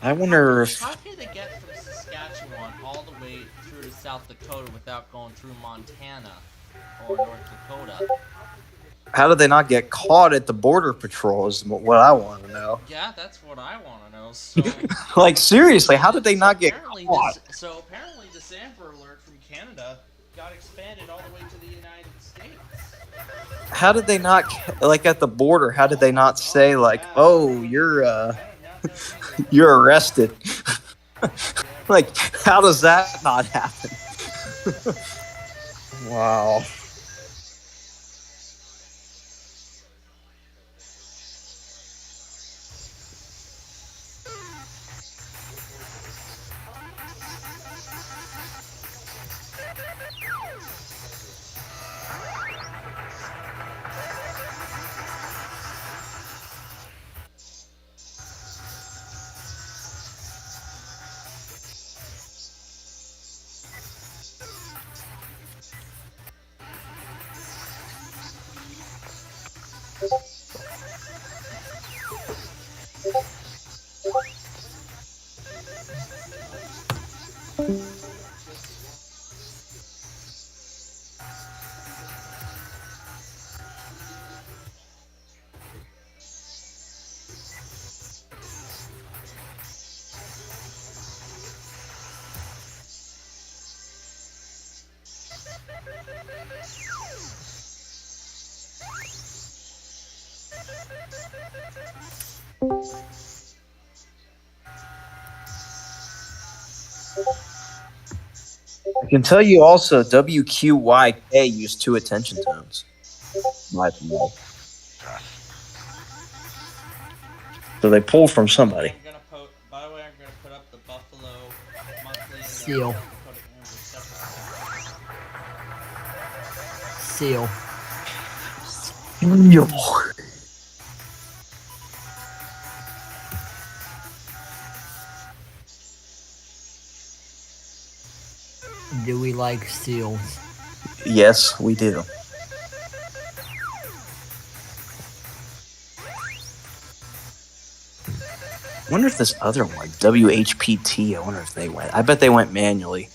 I wonder if... How can they get from Saskatchewan all the way through to South Dakota without going through Montana or North Dakota? How did they not get caught at the Border Patrol is what I want to know. Yeah, that's what I want to know. So, like, seriously, how did they not get caught? Apparently this Amber Alert from Canada got expanded all the way to the United States. How did they not, like, at the border, how did they not say, like, oh, you're arrested? Like, how does that not happen? Wow. I can tell you also WQYK used 2 attention tones. My opinion. So they pull from somebody. By the way, I'm going to put up the Buffalo monthly Seal. Seal. Do we like seals? Yes, we do. I wonder if this other one, WHPT, I wonder if they went. I bet they went manually.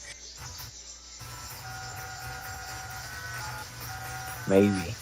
Maybe.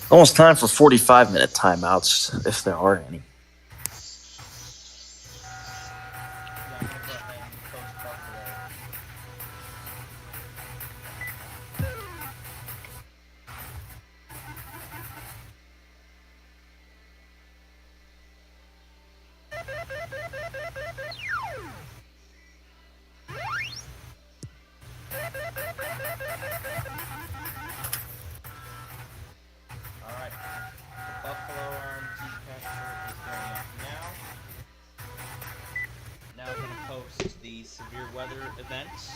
Almost time for 45-minute timeouts, if there are any. The severe weather events.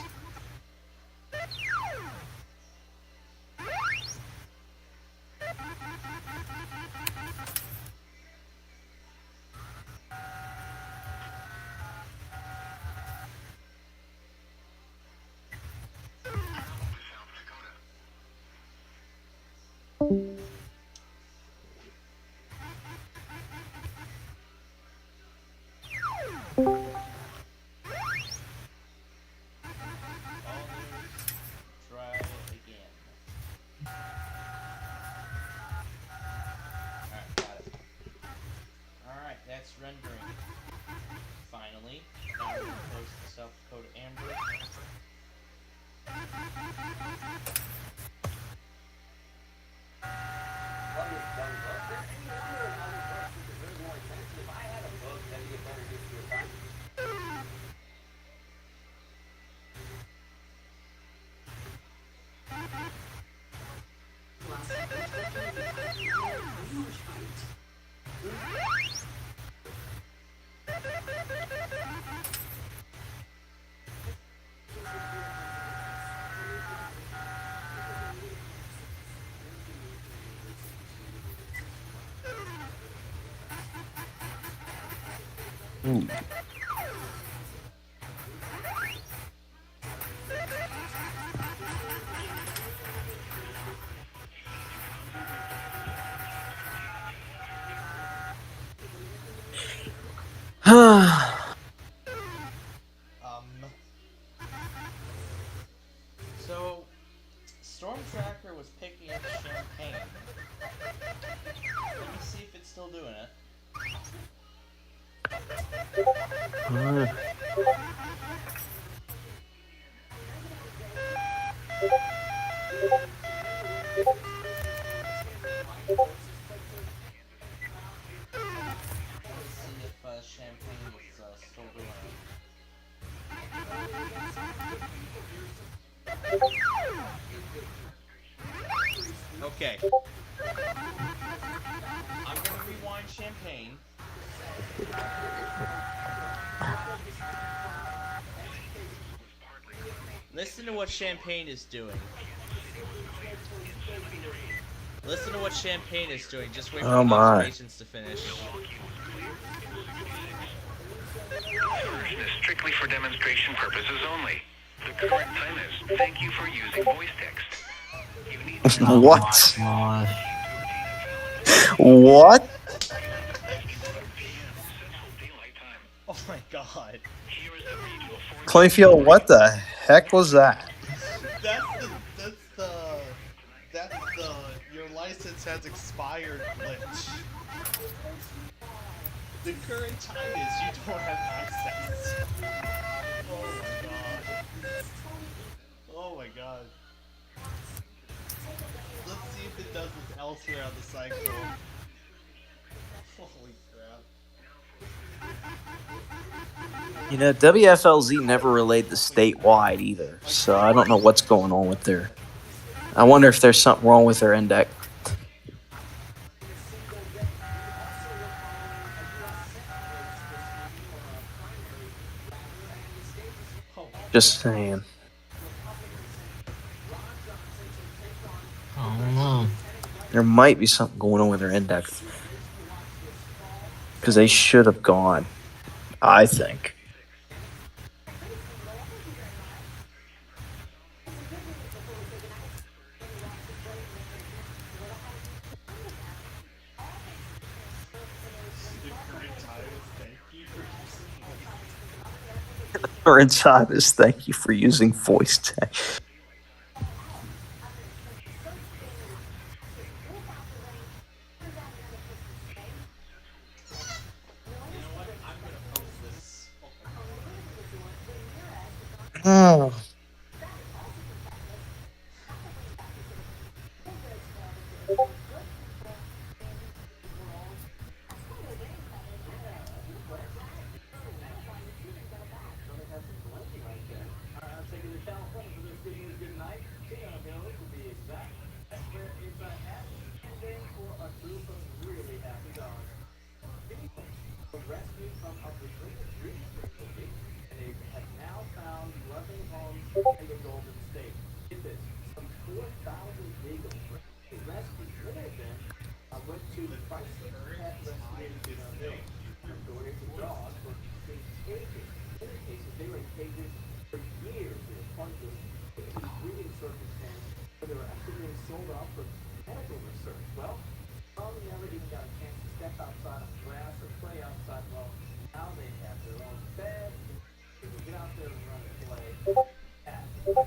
That's rendering. Finally, now we're going to post the South Dakota Amber. So, Storm Tracker was picking up Champaign. Let me see if it's still doing it. Let's see if Champaign is still doing it. Okay. I'm gonna rewind Champaign. Listen to what Champaign is doing. Listen to what Champaign is doing. Just wait for the observations to finish. This is strictly for demonstration purposes only. The current time is thank you for using voice text. You need What? What? Oh my god. Plainfield, what the heck was that? That's the your license has expired glitch. The current time is you don't have access. Oh my god. Oh my god. Let's see if it does this elsewhere on the cycle. Holy crap. You know, WFLZ never relayed the statewide either, so I don't know what's going on with their... I wonder if there's something wrong with their index. Just saying. I don't know. There might be something going on with their index. Because they should have gone, I think. Current time is thank you for using voice text. Oh. Taking the California for this good news, good night. Hills to be exact. That's where it's at. Ending for a group of really happy dogs. People were rescued from a Virginia breeding facility, and they have now found loving homes in the Golden State. Get this, some 4,000 beagles were rescued. Many of them went to crisis pet rescue unit. According to dogs were in cages. In many cases, they were in cages for years. They were pointless breeding circumstance where they were actually being sold off for medical research. Well, some never even got a chance to step outside on grass or play outside. Well, now they have their own bed. They can get out there and run and play. That's all.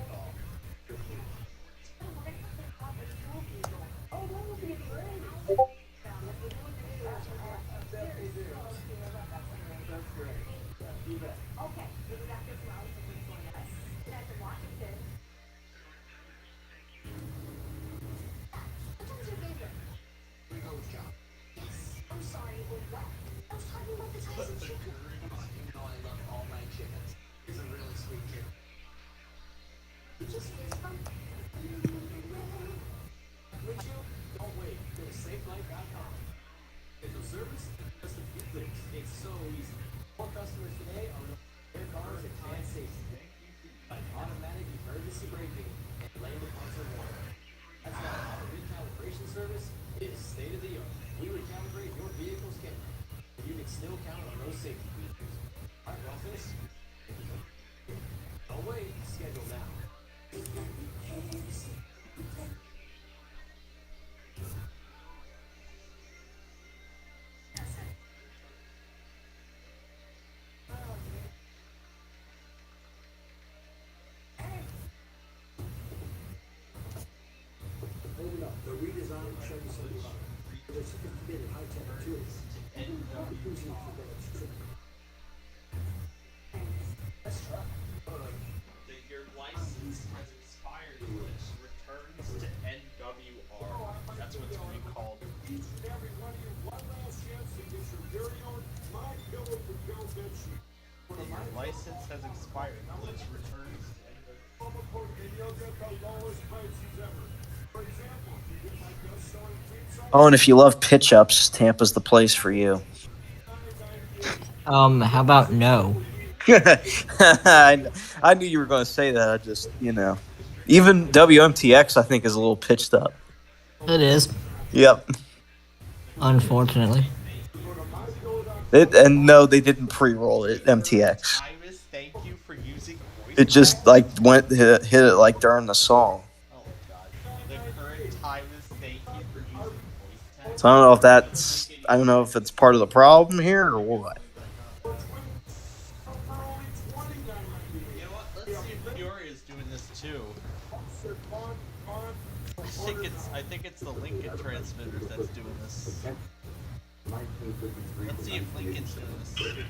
Oh, that would be great. That's great. You bet. Okay, so we got this round from MontCoEAS. That's in Washington. Which one's your favorite? We go with John. Yes. I'm sorry, but what? I was talking about the Tyson chicken. Come on, you know I love all my chickens. He's a really sweet kid. You just fist bump. Would you? Don't wait. Go to SafeLife.com. It's a service, just a few clicks. It's so easy. More customers today are their cars and can safety. Like automatic emergency braking and lane departure warning. That's why our recalibration service is state of the art. We recalibrate your vehicle's camera, and you can still count on those safety features. All right, well, finish. Don't wait. Schedule now. Open up. The redesigned Chevy Silverado. With a sophisticated high-tech tools. Who's not for God's trick? Let's try. Your license has expired, which returns to NWR. That's what it's going to be called. Each and every one of you, one last chance to get your very own My Pillow for Go bed sheet. Your license has expired, which returns to NWR. Promo code, and you'll get the lowest prices ever. For example, if you get my best selling pizza. Oh, and if you love pitch ups, Tampa's the place for you. How about no? I knew you were going to say that. I just, even WMTX, I think, is a little pitched up. It is. Yep. Unfortunately. And no, they didn't pre-roll it. MTX. Thank you for using voice. It just went hit it like during the song. Oh god. The current time is thank you for using voice text. So I don't know if it's part of the problem here or what. You know what? Let's see if Fury is doing this too. I think it's the Lincoln transmitters that's doing this. Let's see if Lincoln's doing this. Serious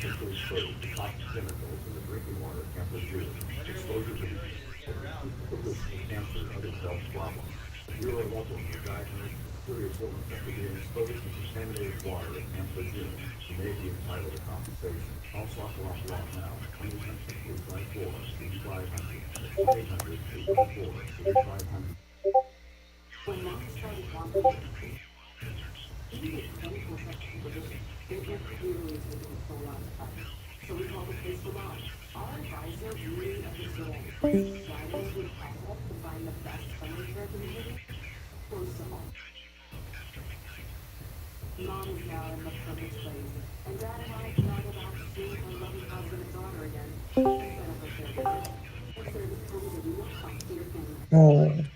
illness after being exposed to contaminated water at Camp Lejeune. You may be entitled to compensation. Call Softwell Law now. 854-8500. 800-854-8500. When Max started wanting he was 24/7 supervision. It was clearly taking a toll on the public. So we called the police for Bob. Our advisor really understood. Drivers would hustle to find the best friendly for a community. Close to home. Mom is now in the perfect place, and Dad and I can now go back to seeing our loving husband and daughter again. Instead of a caregiver. If there is comes a real cost to your family.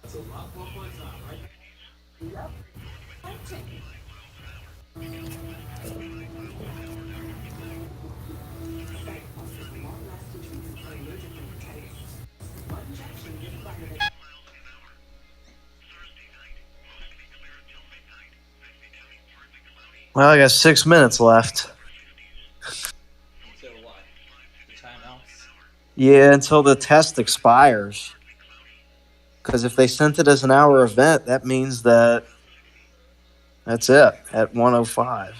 That's a lot more points on, right? Yep. Coaching. Sight offers long-lasting treatment for allergic rhinitis. One injection given by the Well, I got 6 minutes left. Until what? The timeouts? Yeah, until the test expires. Because if they sent it as an hour event, that means that that's it at 1:05.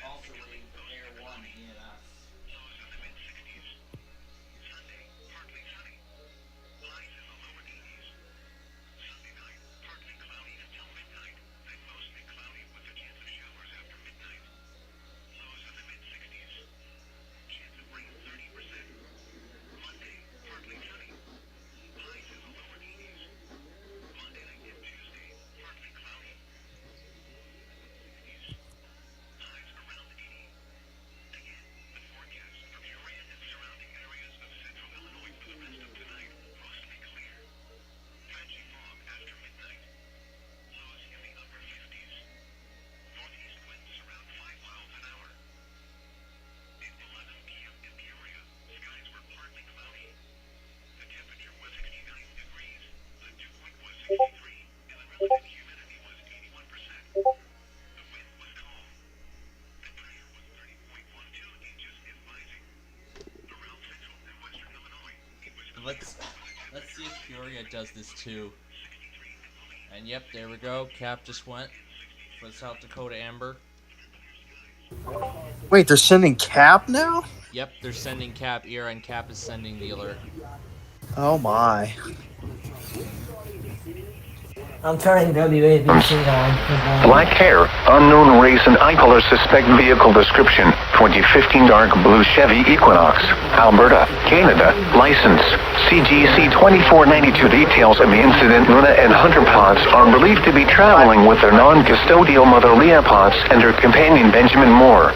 Also waiting for Air 1 ENS. Let's see if Peoria does this too. And yep, there we go. Cap just went for the South Dakota Amber. Wait, they're sending Cap now? Yep, they're sending Cap here, and Cap is sending the alert. Oh my. I'm turning WABC on. Black hair, unknown race and eye color suspect vehicle description, 2015 dark blue Chevy Equinox, Alberta, Canada, license, CGC 2492. Details of the incident. Luna and Hunter Potts are believed to be traveling with their non-custodial mother Leah Potts and her companion Benjamin Moore.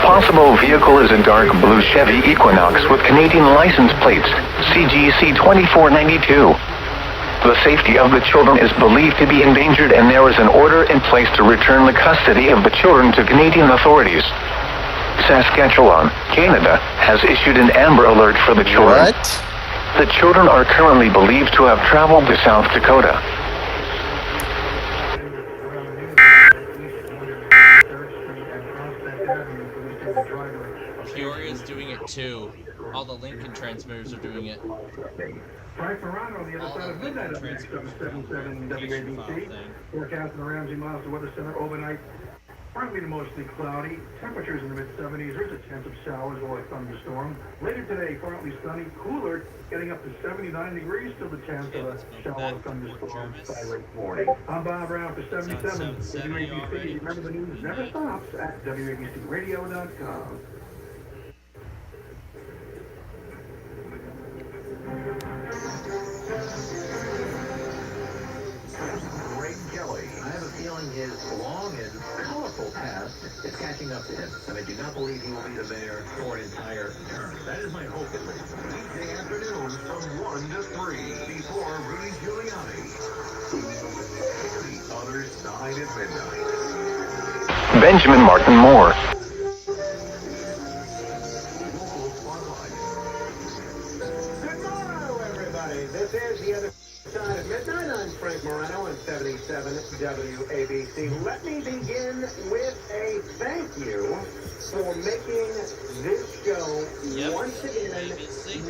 Possible vehicle is a dark blue Chevy Equinox with Canadian license plates, CGC 2492. The safety of the children is believed to be endangered, and there is an order in place to return the custody of the children to Canadian authorities. Saskatchewan, Canada, has issued an Amber Alert for the children. What? The children are currently believed to have traveled to South Dakota. Peoria's doing it too. All the Lincoln transmitters are doing it. Frank Morano on the other side of midnight up next on 77 WABC. Forecasting around Ramsey Miles to Weather Center overnight. Partly to mostly cloudy. Temperatures in the mid-70s. There's a chance of showers or a thunderstorm. Later today, partly sunny. Cooler, getting up to 79 degrees. Still the chance of a shower or thunderstorm by late morning. I'm Bob Brown for 77 WABC. Remember, the news never stops at WABCRadio.com. I have a feeling his long and colorful past is catching up to him, and I do not believe he will be the mayor for an entire term. That is my hope, at least. Weekday afternoons from 1 to 3 before Rudy Giuliani. The Other Side at Midnight. Benjamin Martin Moore. Good morning, everybody. This is The Other Side at Midnight. I'm Frank Morano on 77 WABC. Let me begin with a thank you for making this show once again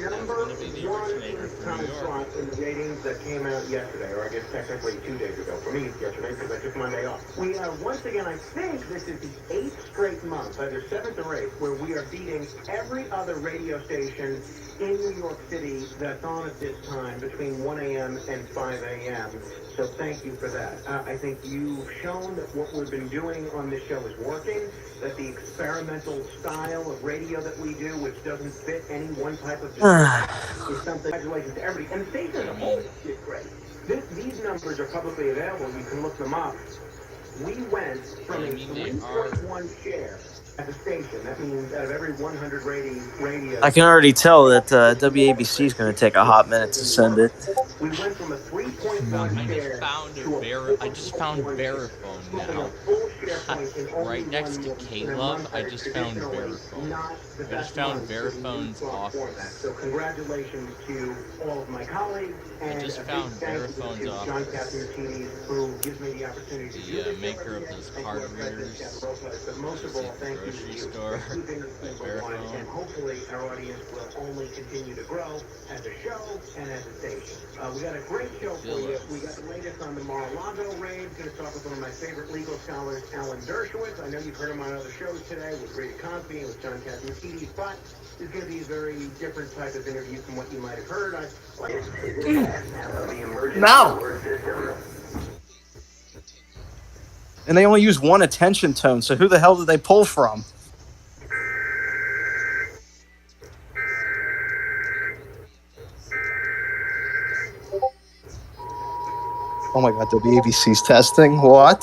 number one time slot in the ratings that came out yesterday, or I guess technically 2 days ago. For me, it's yesterday because I took Monday off. We are once again, I think this is the 8th straight month, either 7th or 8th, where we are beating every other radio station in New York City that's on at this time between 1 a.m. and 5 a.m. So thank you for that. I think you've shown that what we've been doing on this show is working, that the experimental style of radio that we do, which doesn't fit any one type of is something. Congratulations to everybody. And the station as a whole did great. These numbers are publicly available. You can look them up. We went from a 3.1 share at the station. That means out of every 100 radio. I can already tell that WABC is going to take a hot minute to send it. We went from a 3.1 share I just found Verifone now. Right next to K-Love, I just found Verifone. I just found Verifone's office. So congratulations to all of my colleagues. I just found Verifone's office. Who gives me the opportunity to do The this. maker of those card readers. But most of all, thank you Grocery to store keeping by number one, Verifone. and hopefully our audience will only continue to grow as a show and as a station. We got a great show for you. We got the latest on the Mar-a-Lago raid. Going to talk with one of my favorite legal scholars, Alan Dershowitz. I know you've heard him on other shows today with Grady Cosby and with John Catsimatidis, but it's going to be a very different type of interview from what you might have heard. No. And they only use one attention tone, so who the hell did they pull from? Oh my god, WABC's testing? What?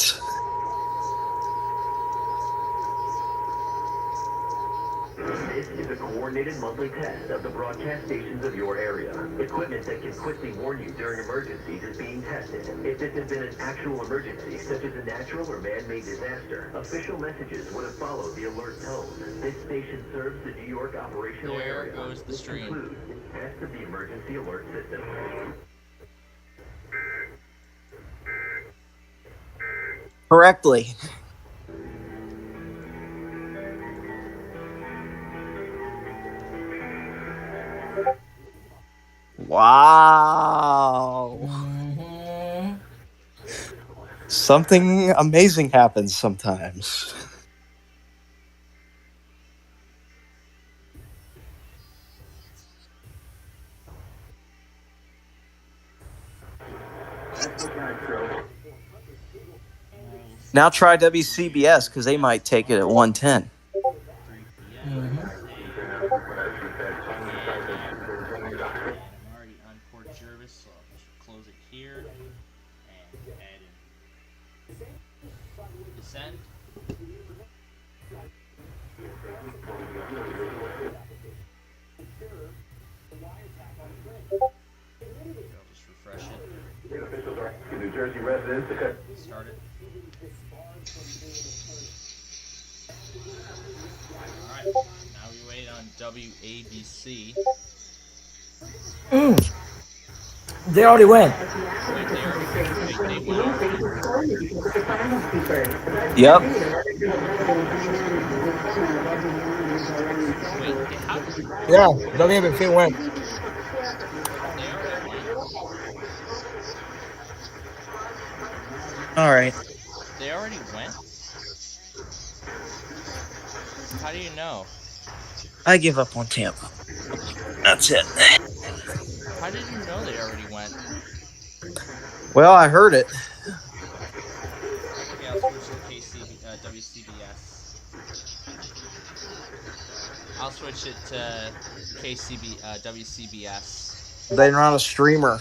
This is a coordinated monthly test of the broadcast stations of your area. Equipment that can quickly warn you during emergencies is being tested. If this had been an actual emergency, such as a natural or man-made disaster, official messages would have followed the alert tone. This station serves the New York operational area. There goes the stream. Includes test of the emergency alert system. Correctly. Wow. Something amazing happens sometimes. Now try WCBS because they might take it at 110. I'm already on Port Jervis, so I'll just close it here and add in descend. I'll just refresh it. New Jersey residents to cut. Start it. Alright, now we wait on WABC. They already went. Wait, they went already? Yep. Wait, how? Yeah, WABC went. All right. They already went? How do you know? I give up on Tampa. That's it. How did you know they already went? Well, I heard it. Okay, I'll switch to WCBS. I'll switch it to WCBS. They're not a streamer.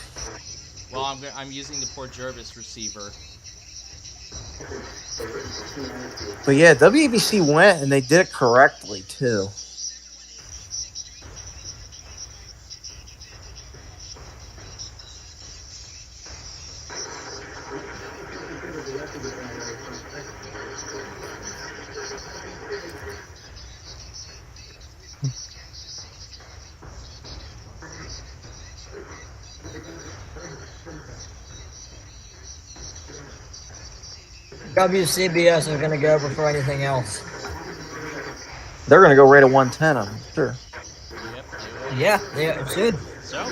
Well, I'm using the Port Jervis receiver. But yeah, WABC went and they did it correctly too. WCBS is going to go before anything else. They're going to go right at 110, I'm sure. Yeah, it should. So?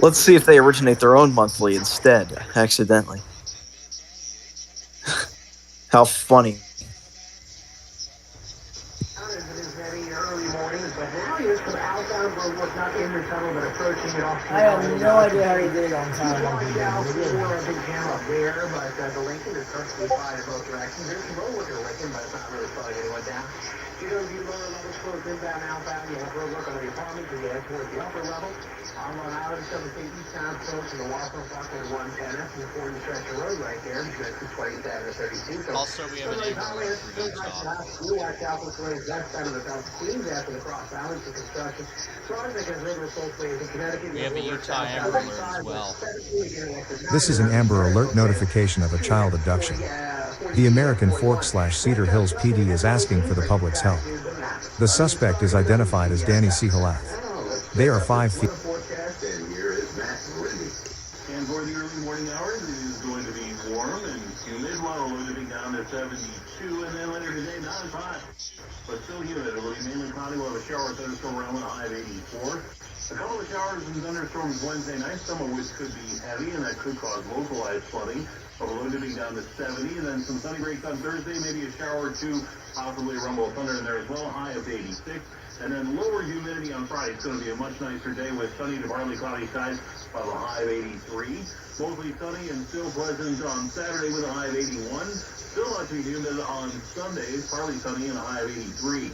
Let's see if they originate their own monthly instead, accidentally. How funny. I have no idea how you did it on time. The link is perfectly fine in both directions. There's some road looking at Lincoln, but it's not really slowing anyone down. You know, you lower levels close inbound, outbound. You have road work on the apartments as you head towards the upper level. On Long Island, 17 eastbound, close to the Waffle Block and 110. That's an important stretch of road right there because it's 27 to 32. So Also, we have an Amber Alert for Utah. you watch out for the west side of the South Queens after the cross balance for construction. Project has river both ways in Connecticut. We have a Utah Amber Alert as well. This is an Amber Alert notification of a child abduction. The American Fork/Cedar Hills PD is asking for the public's help. The suspect is identified as Danny Sihalath. They are 5 feet. And for the early morning hours, it is going to be warm and humid, while low to be down to 72, and then later today, not as hot, but still humid. It will be mainly cloudy. We'll have a shower thunderstorm around with a high of 84. A couple of showers and thunderstorms Wednesday night, some of which could be heavy, and that could cause localized flooding. A low dipping down to 70, and then some sunny breaks on Thursday, maybe a shower or two, possibly a rumble of thunder in there as well, high of 86. And then lower humidity on Friday. It's going to be a much nicer day with sunny to partly cloudy skies of a high of 83. Mostly sunny and still pleasant on Saturday with a high of 81. Still much humid on Sunday, partly sunny and a high of 83.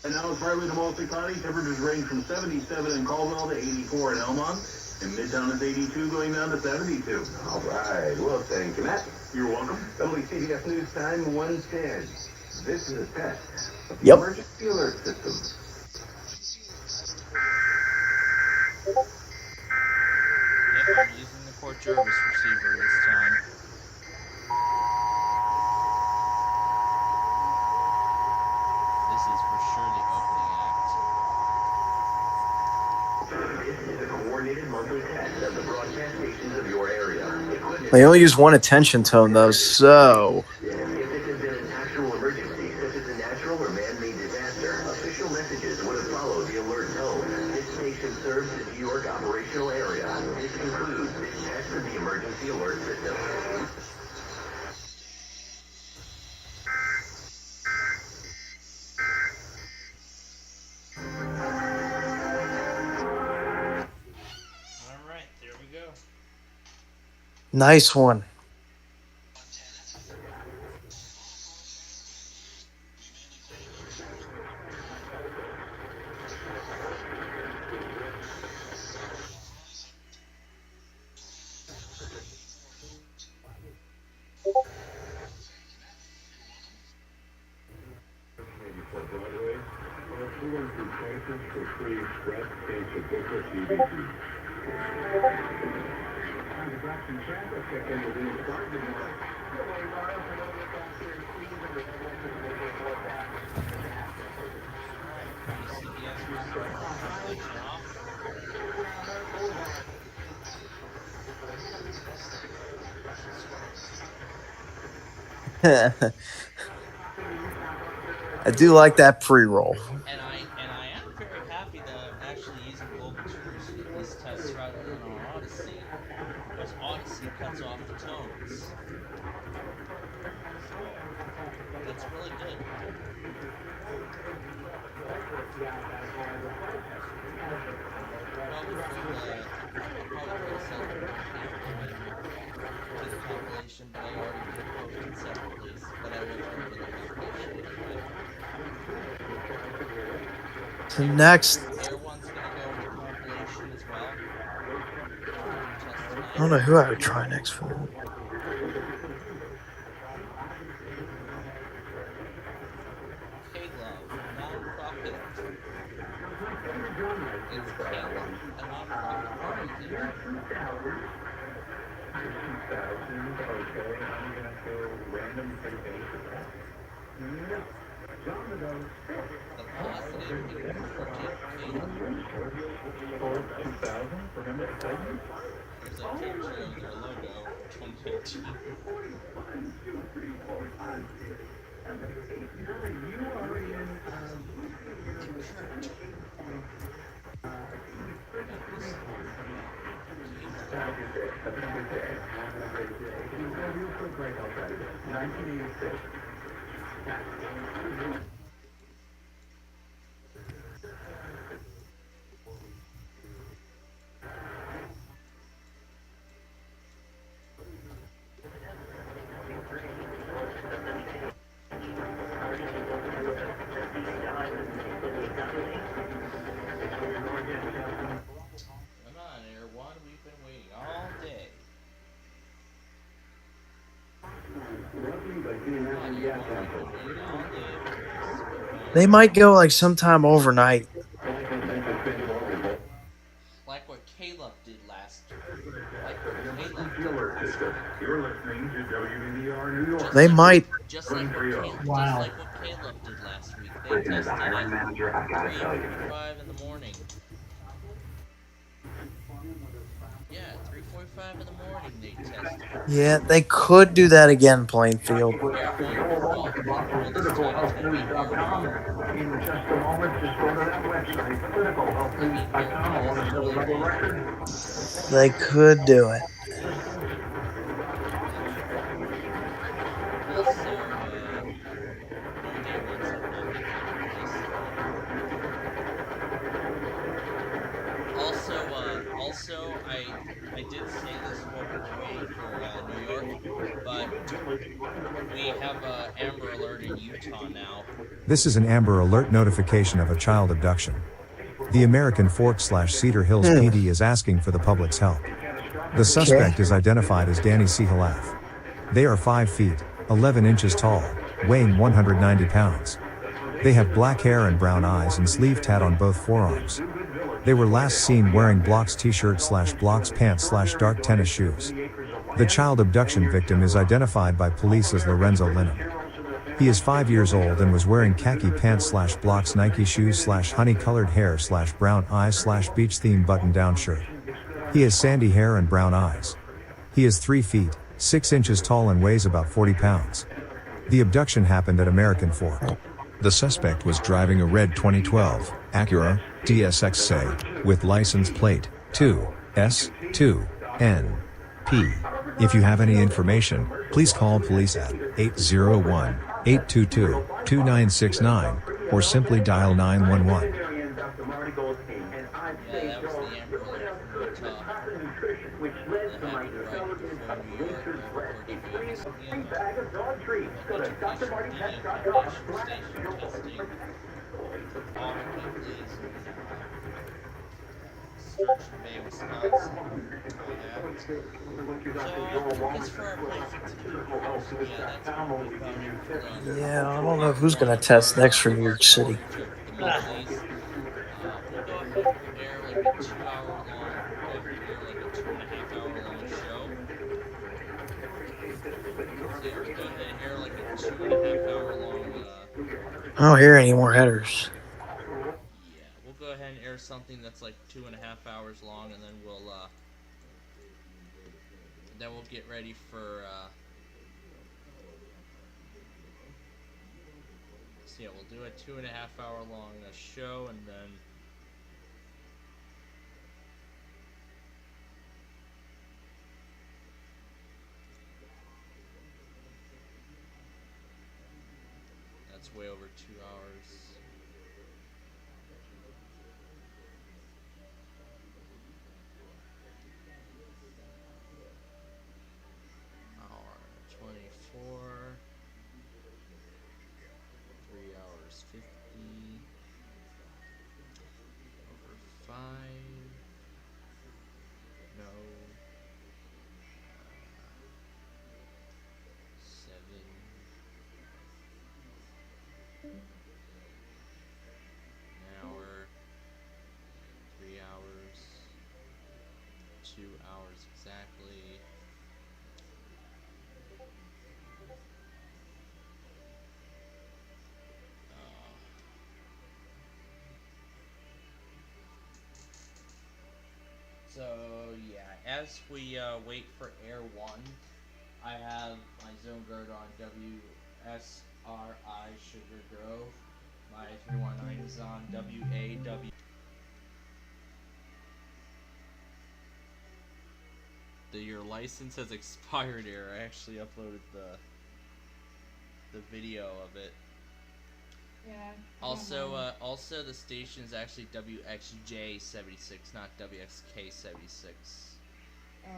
And now it's partly to mostly cloudy. Temperatures range from 77 in Caldwell to 84 in Elmont. And Midtown is 82 going down to 72. All right. Well, thank you, Matt. You're welcome. WCBS News Time 110. This is a test of the Yep. emergency alert system. Yep, I'm using the Port Jervis receiver this time. This is for sure the opening act. This is a coordinated monthly test of the broadcast stations of your area. They only use one attention tone though, so If this has been an actual emergency, such as a natural or man-made disaster, official messages would have followed the alert tone. This station serves the New York operational area. This concludes this test of the emergency alert system. Alright, there we go. nice one. I do like that pre-roll. And I am very happy that I'm actually using global tuners for these tests rather than on Odyssey. Because Odyssey cuts off the tones. So that's really good. Compilation, but I already did post it separately, but I will throw it in the compilation anyway. So next, Air one's gonna go in the compilation as well. I don't know who I would try next for that. K-Love, non-profit. It's K-Love, a non-profit organization. The positive incorporated K-Love. There's a picture of their logo, 2015. Come on, Air One. We've been waiting all day. They might go like sometime overnight. Like what Caleb did last week. Like what Caleb did last week. You're listening to WVDR New York. They might. Just like what Caleb did last week. They tested at 3:45 in the morning. Yeah, 3:45 in the morning they tested. Yeah, they could do that again, Plainfield. In just a moment, just go to that website, critical.com. They could do it. Also, I did say this while we were waiting for New York, but we have an Amber Alert in Utah now. This is an Amber Alert notification of a child abduction. The American Fork/Cedar Hills PD is asking for the public's help. The suspect is identified as Danny Sihalath. They are 5 feet, 11 inches tall, weighing 190 pounds. They have black hair and brown eyes and sleeve tat on both forearms. They were last seen wearing Blocks t-shirt/Blocks pants/dark tennis shoes. The child abduction victim is identified by police as Lorenzo Linham. He is 5 years old and was wearing khaki pants/Blocks Nike shoes/honey-colored hair/brown eyes/beach-themed button-down shirt. He has sandy hair and brown eyes. He is 3 feet, 6 inches tall and weighs about 40 pounds. The abduction happened at American Fork. The suspect was driving a red 2012 Acura DSX with license plate 2S2NP. If you have any information, please call police at 801-822-2969 or simply dial 911. Bag of dog treats. Go to Yeah, I don't know who's going to test next for New York City. I don't hear any more headers. Yeah, we'll go ahead and air something that's like 2.5 hours long, and then we'll get ready for so yeah, we'll do a 2.5 hour long show, and then that's way over 2 hours. Hour 24. 3 hours 50. Over 5. No. 7. An hour. 3 hours. 2 hours exactly. So yeah, as we wait for Air 1, I have my zone guard on WSRI Sugar Grove. My 319 is on WAW. Your license has expired here. I actually uploaded the video of it. Yeah. Also the station is actually WXJ76, not WXK76. Oh.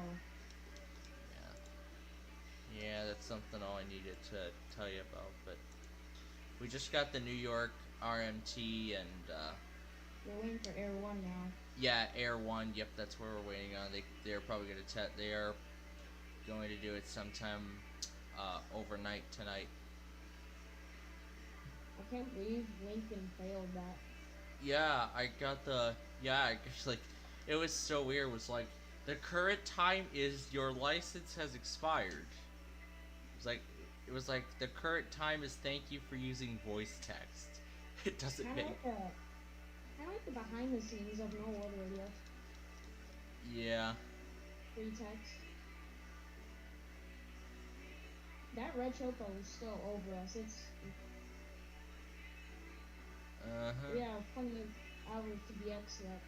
Yeah, that's something all I needed to tell you about. But we just got the New York RMT and We're waiting for Air 1 now. yeah, Air 1. Yep, that's where we're waiting on. They're probably going to they are going to do it sometime overnight tonight. I can't believe Lincoln failed that. Yeah, I got the like it was so weird. It was like the current time is your license has expired. It was like the current time is thank you for using voice text. It doesn't make. Kind of like the behind the scenes of No World Radio. Yeah. Free text. That red chopo is still over us. It's. We have plenty of hours to be exit.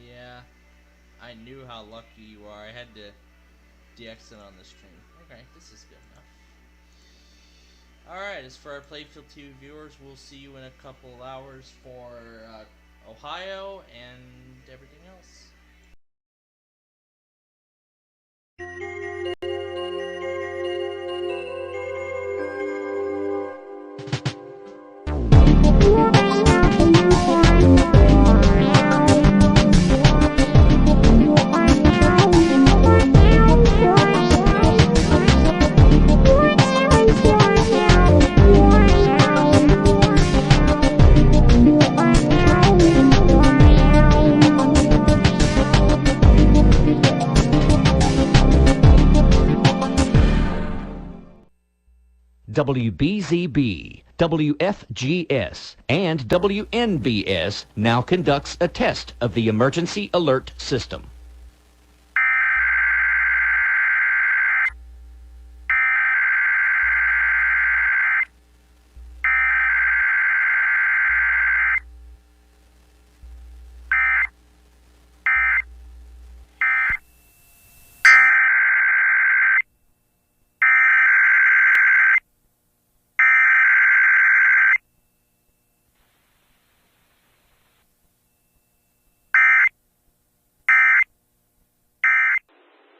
Yeah. I knew how lucky you are. I had to de-exit on the stream. Okay, this is good enough. Alright, as for our Playfield 2 viewers, we'll see you in a couple of hours for Ohio and everything else. WBZB, WFGS, and WNBS now conducts a test of the emergency alert system.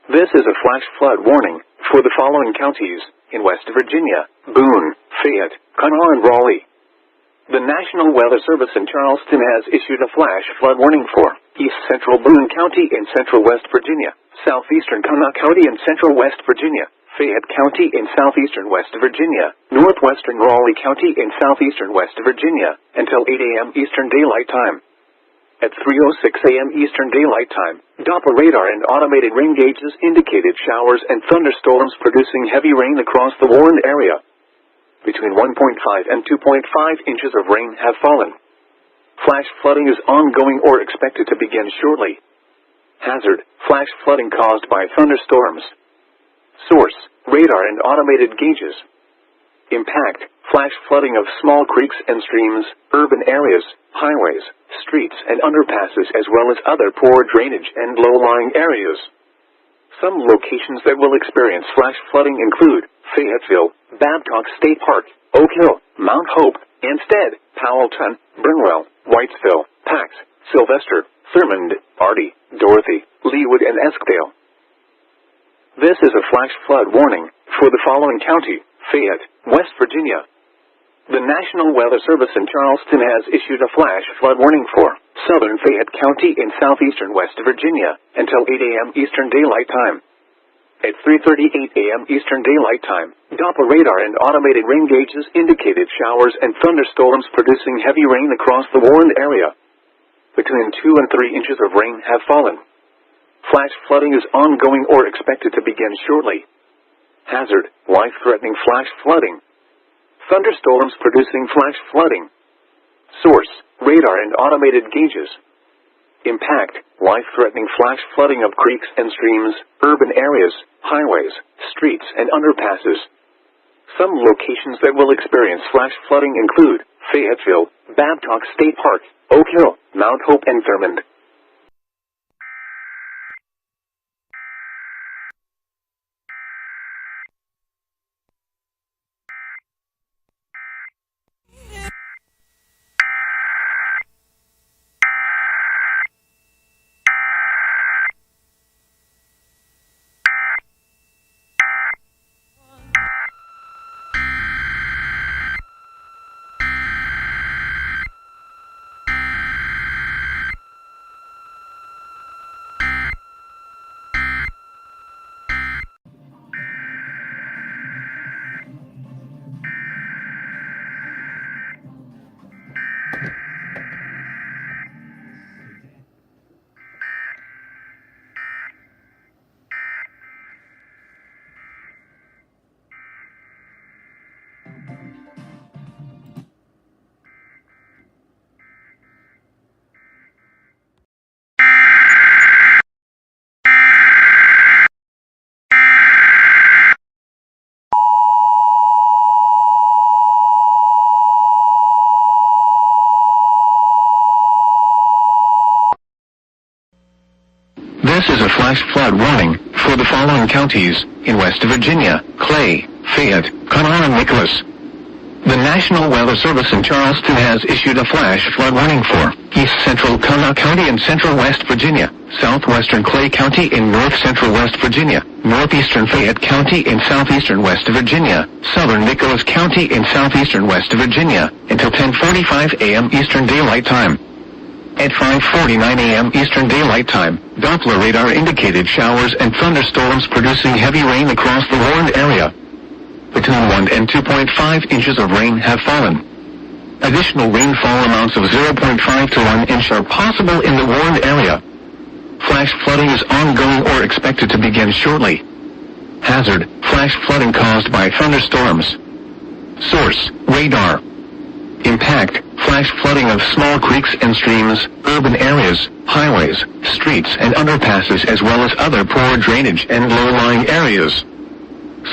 This is a flash flood warning for the following counties in West Virginia: Boone, Fayette, Kanawha, and Raleigh. The National Weather Service in Charleston has issued a flash flood warning for East Central Boone County in Central West Virginia, Southeastern Kanawha County in Central West Virginia, Fayette County in Southeastern West Virginia, Northwestern Raleigh County in Southeastern West Virginia, until 8 a.m. Eastern Daylight Time. At 3:06 a.m. Eastern Daylight Time, Doppler radar and automated rain gauges indicated showers and thunderstorms producing heavy rain across the warned area. Between 1.5 and 2.5 inches of rain have fallen. Flash flooding is ongoing or expected to begin shortly. Hazard: flash flooding caused by thunderstorms. Source: radar and automated gauges. Impact: flash flooding of small creeks and streams, urban areas, highways, streets, and underpasses, as well as other poor drainage and low-lying areas. Some locations that will experience flash flooding include Fayetteville, Babcock State Park, Oak Hill, Mount Hope, Anstead, Powellton, Burnwell, Whitesville, Pax, Sylvester, Thurmond, Artie, Dorothy, Leawood, and Eskdale. This is a flash flood warning for the following county: Fayette, West Virginia. The National Weather Service in Charleston has issued a flash flood warning for Southern Fayette County in Southeastern West Virginia until 8 a.m. Eastern Daylight Time. At 3:38 a.m. Eastern Daylight Time, Doppler radar and automated rain gauges indicated showers and thunderstorms producing heavy rain across the warned area. Between 2 and 3 inches of rain have fallen. Flash flooding is ongoing or expected to begin shortly. Hazard: life-threatening flash flooding. Thunderstorms producing flash flooding. Source: radar and automated gauges. Impact: life-threatening flash flooding of creeks and streams, urban areas, highways, streets, and underpasses. Some locations that will experience flash flooding include Fayetteville, Babcock State Park, Oak Hill, Mount Hope, and Thurmond. This is a flash flood warning for the following counties in West Virginia: Clay, Fayette, Conroe, and Nicholas. The National Weather Service in Charleston has issued a flash flood warning for East Central Conroe County in central West Virginia, Southwestern Clay County in north central West Virginia, Northeastern Fayette County in southeastern West Virginia, Southern Nicholas County in southeastern West Virginia, until 10:45 a.m. Eastern Daylight Time. At 5:49 a.m. Eastern Daylight Time, Doppler radar indicated showers and thunderstorms producing heavy rain across the warned area. Between 1 and 2.5 inches of rain have fallen. Additional rainfall amounts of 0.5 to 1 inch are possible in the warned area. Flash flooding is ongoing or expected to begin shortly. Hazard: flash flooding caused by thunderstorms. Source: radar. Impact: flash flooding of small creeks and streams, urban areas, highways, streets and underpasses, as well as other poor drainage and low-lying areas.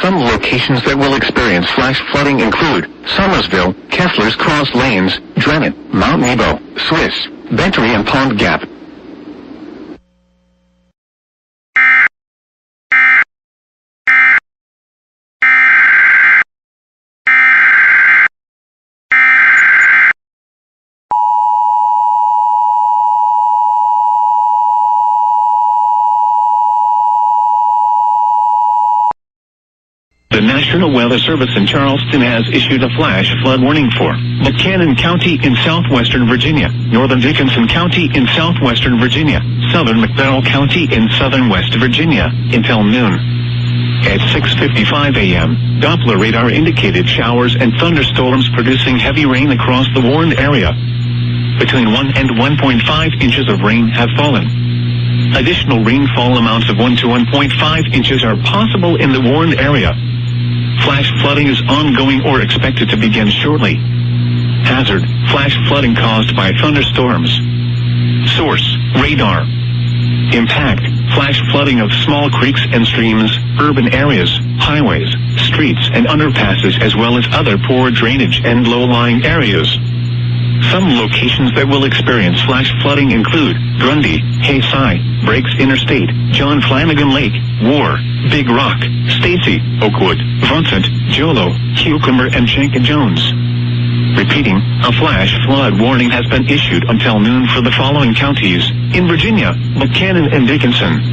Some locations that will experience flash flooding include Somersville, Kessler's Cross Lanes, Drennan, Mount Nebo, Swiss, Bentry, and Pond Gap. The National Weather Service in Charleston has issued a flash flood warning for Buchanan County in southwestern Virginia, northern Dickinson County in southwestern Virginia, southern McDowell County in southern West Virginia, until noon. At 6:55 a.m., Doppler radar indicated showers and thunderstorms producing heavy rain across the warned area. Between 1 and 1.5 inches of rain have fallen. Additional rainfall amounts of 1 to 1.5 inches are possible in the warned area. Flash flooding is ongoing or expected to begin shortly. Hazard: flash flooding caused by thunderstorms. Source: radar. Impact: flash flooding of small creeks and streams, urban areas, highways, streets and underpasses, as well as other poor drainage and low-lying areas. Some locations that will experience flash flooding include Grundy, Hayside, Breaks Interstate, John Flanagan Lake, War, Big Rock, Stacy, Oakwood, Vincent, Jolo, Cucumber, and Shank and Jones. Repeating, a flash flood warning has been issued until noon for the following counties in Virginia: Buchanan and Dickinson.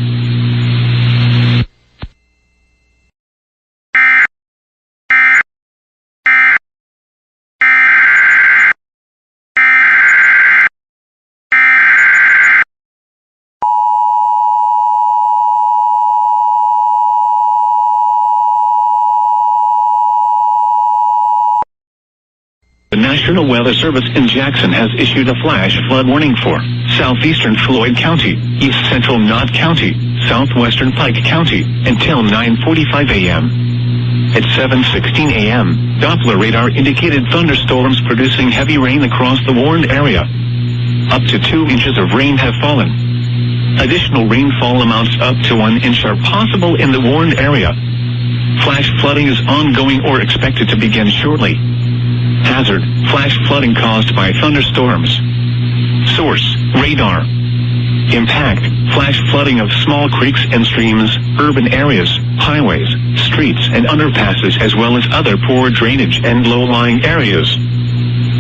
The National Weather Service in Jackson has issued a flash flood warning for southeastern Floyd County, east central Knott County, southwestern Pike County, until 9:45 a.m. At 7:16 a.m., Doppler radar indicated thunderstorms producing heavy rain across the warned area. Up to 2 inches of rain have fallen. Additional rainfall amounts up to 1 inch are possible in the warned area. Flash flooding is ongoing or expected to begin shortly. Hazard: flash flooding caused by thunderstorms. Source: radar. Impact: flash flooding of small creeks and streams, urban areas, highways, streets and underpasses, as well as other poor drainage and low-lying areas.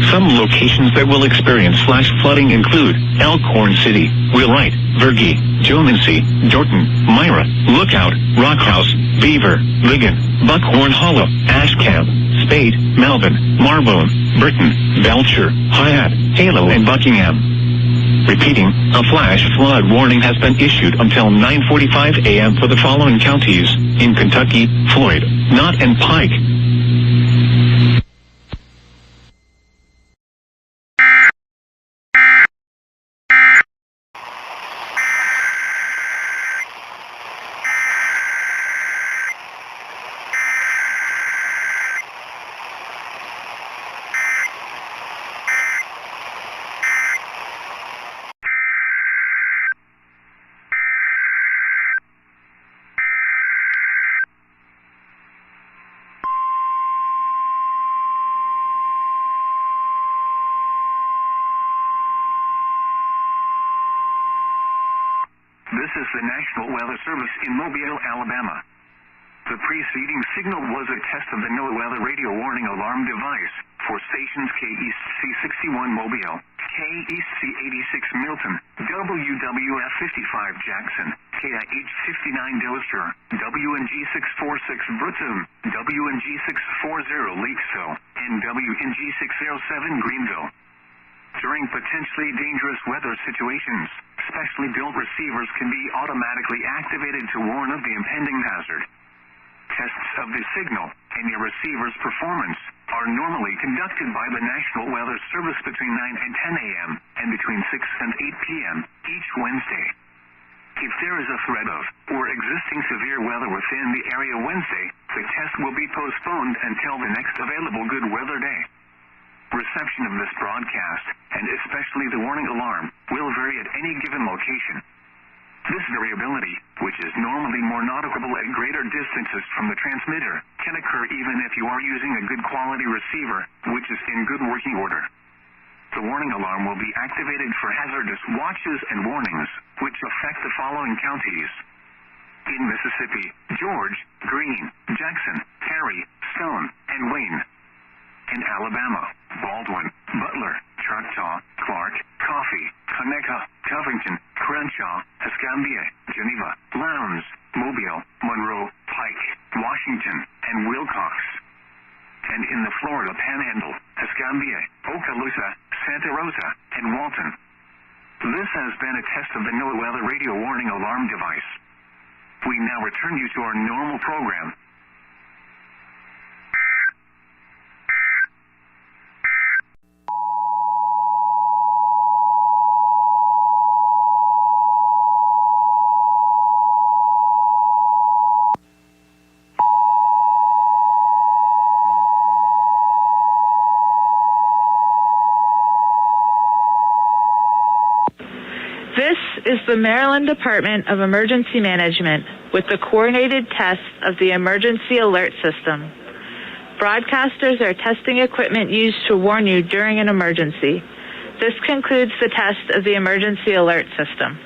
Some locations that will experience flash flooding include Elkhorn City, Wheelwright, Vergy, Jonesy, Dorton, Myra, Lookout, Rockhouse, Beaver, Ligon, Buckhorn Hollow, Ashcamp, Spade, Melvin, Marbone, Burton, Belcher, Hyatt, Halo, and Buckingham. Repeating, a flash flood warning has been issued until 9:45 a.m. for the following counties in Kentucky: Floyd, Knott, and Pike. is the National Weather Service in Mobile, Alabama. The preceding signal was a test of the NOAA weather radio warning alarm device for stations KEAS-C61 Mobile, KEAS-C86 Milton, WWF-55 Jackson, KIH-59 Dillinger, WNG-646 Brutton, WNG-640 Leakesville, and WNG-607 Greenville. During potentially dangerous weather situations, specially built receivers can be automatically activated to warn of the impending hazard. Tests of the signal and your receiver's performance are normally conducted by the National Weather Service between 9 and 10 a.m. and between 6 and 8 p.m. each Wednesday. If there is a threat of or existing severe weather within the area Wednesday, the test will be postponed until the next available good weather day. Reception of this broadcast, and especially the warning alarm, will vary at any given location. This variability, which is normally more noticeable at greater distances from the transmitter, can occur even if you are using a good quality receiver, which is in good working order. The warning alarm will be activated for hazardous watches and warnings, which affect the following counties. In Mississippi, George, Greene, Jackson, Perry, Stone, and Wayne. In Alabama, Baldwin, Butler, Choctaw, Clark, Coffee, Conecuh, Covington, Crenshaw, Escambia, Geneva, Lowndes, Mobile, Monroe, Pike, Washington, and Wilcox. And in the Florida Panhandle, Escambia, Okaloosa, Santa Rosa, and Walton. This has been a test of the NOAA Weather Radio Warning Alarm device. We now return you to our normal program. This is the Maryland Department of Emergency Management with the coordinated test of the Emergency Alert System. Broadcasters are testing equipment used to warn you during an emergency. This concludes the test of the Emergency Alert System.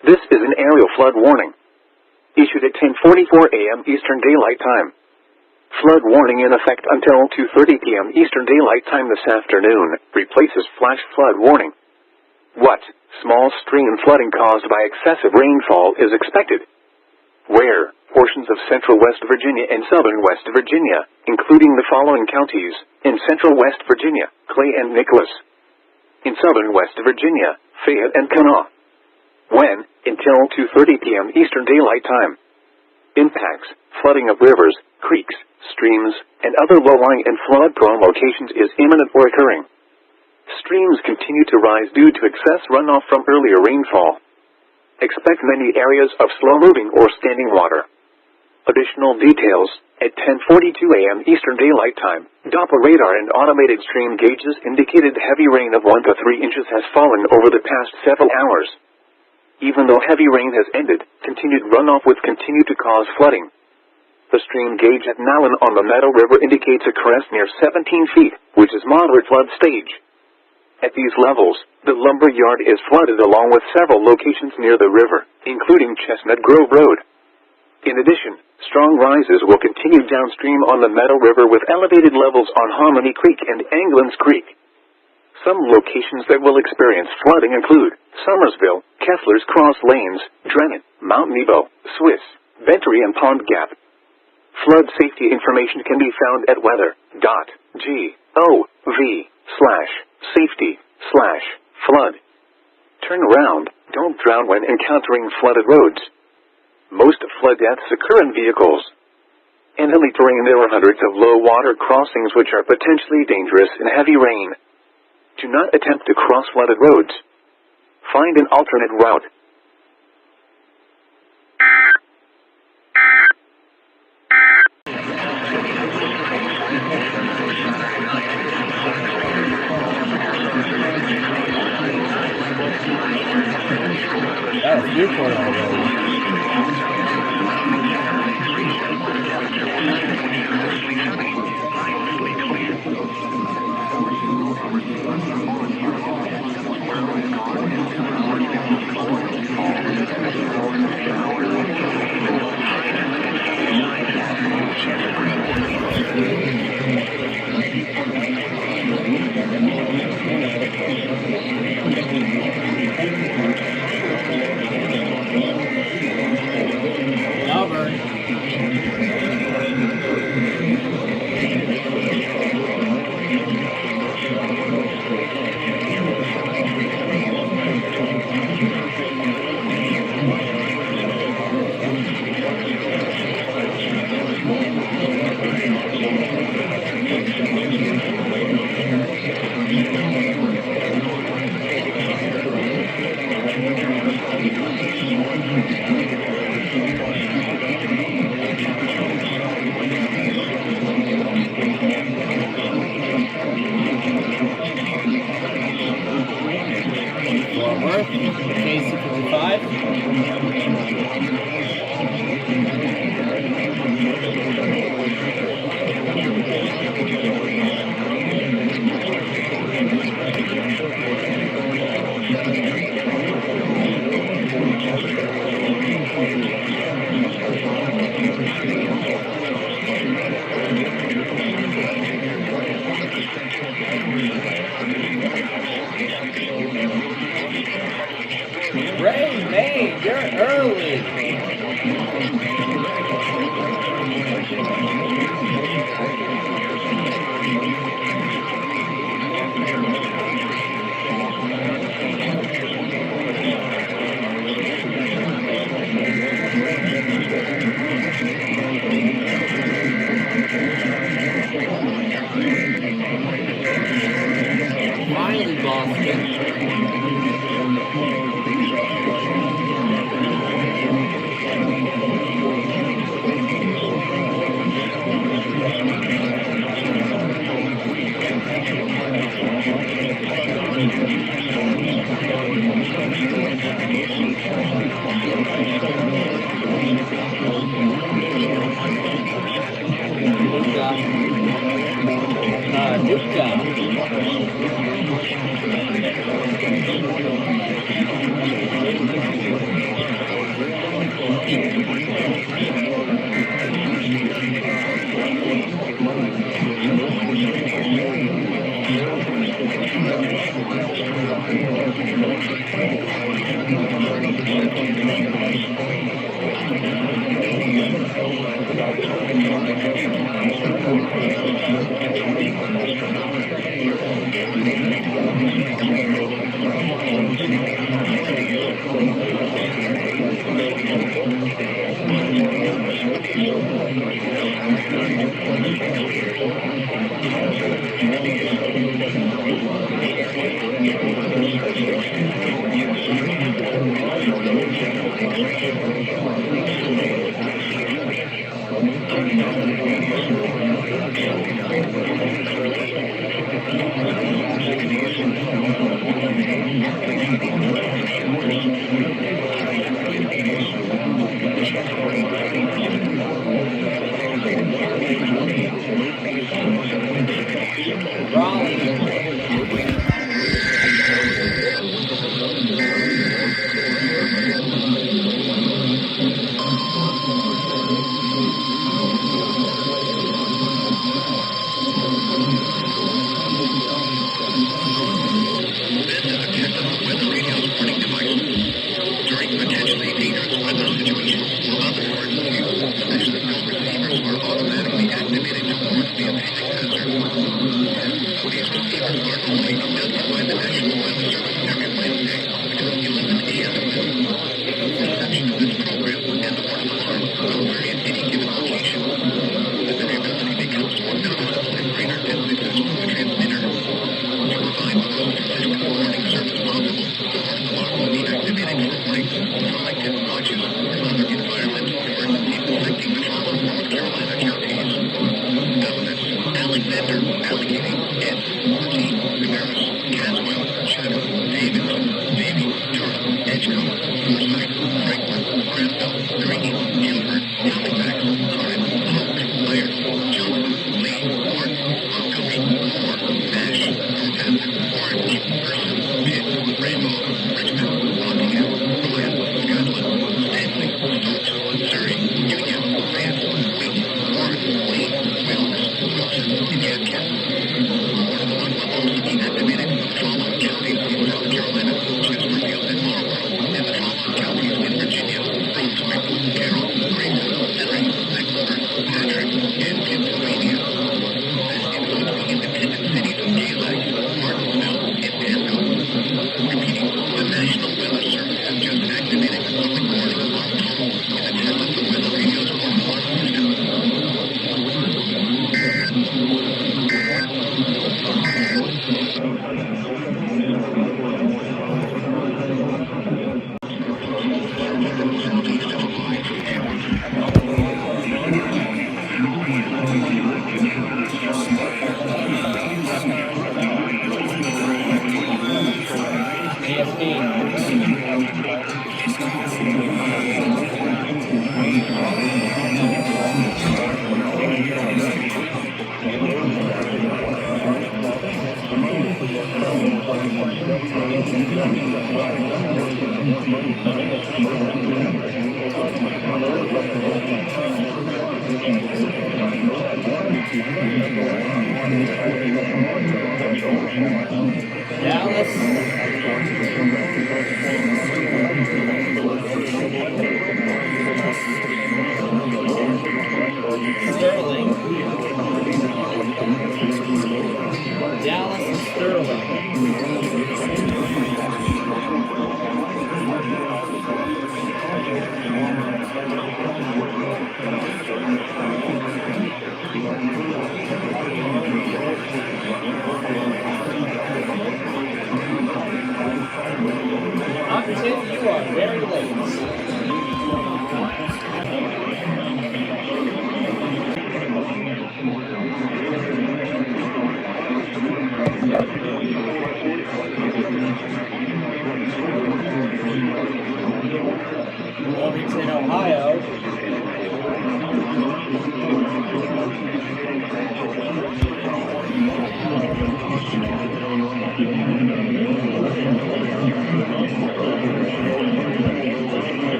This is an aerial flood warning, issued at 10:44 a.m. Eastern Daylight Time. Flood warning in effect until 2:30 p.m. Eastern Daylight Time this afternoon, replaces flash flood warning. What small stream flooding caused by excessive rainfall is expected? Where portions of central West Virginia and southern West Virginia, including the following counties: in central West Virginia, Clay and Nicholas; in southern West Virginia, Fayette and Kanawha. When? Until 2:30 p.m. Eastern Daylight Time. Impacts: flooding of rivers, creeks, streams, and other low-lying and flood-prone locations is imminent or occurring. Streams continue to rise due to excess runoff from earlier rainfall. Expect many areas of slow-moving or standing water. Additional details: at 10:42 a.m. Eastern Daylight Time, Doppler radar and automated stream gauges indicated heavy rain of 1 to 3 inches has fallen over the past several hours. Even though heavy rain has ended, continued runoff would continue to cause flooding. The stream gauge at Nowlan on the Meadow River indicates a crest near 17 feet, which is moderate flood stage. At these levels, the lumber yard is flooded along with several locations near the river, including Chestnut Grove Road. In addition, strong rises will continue downstream on the Meadow River with elevated levels on Harmony Creek and Anglin's Creek. Some locations that will experience flooding include Somersville, Kessler's Cross Lanes, Drennan, Mount Nebo, Swiss, Ventry, and Pond Gap. Flood safety information can be found at weather.gov/safety/flood. Turn around, don't drown when encountering flooded roads. Most flood deaths occur in vehicles. In hilly terrain, there are hundreds of low water crossings which are potentially dangerous in heavy rain. Do not attempt to cross flooded roads. Find an alternate route. Newport already.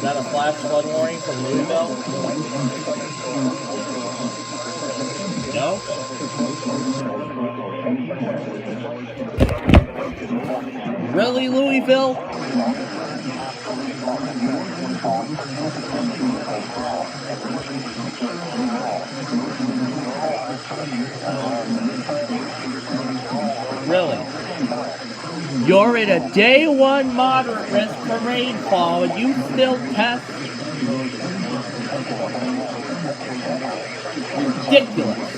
Is that a flash flood warning from Louisville? No? Really, Louisville? Really? You're in a day one moderate risk for rainfall and you still test? Ridiculous.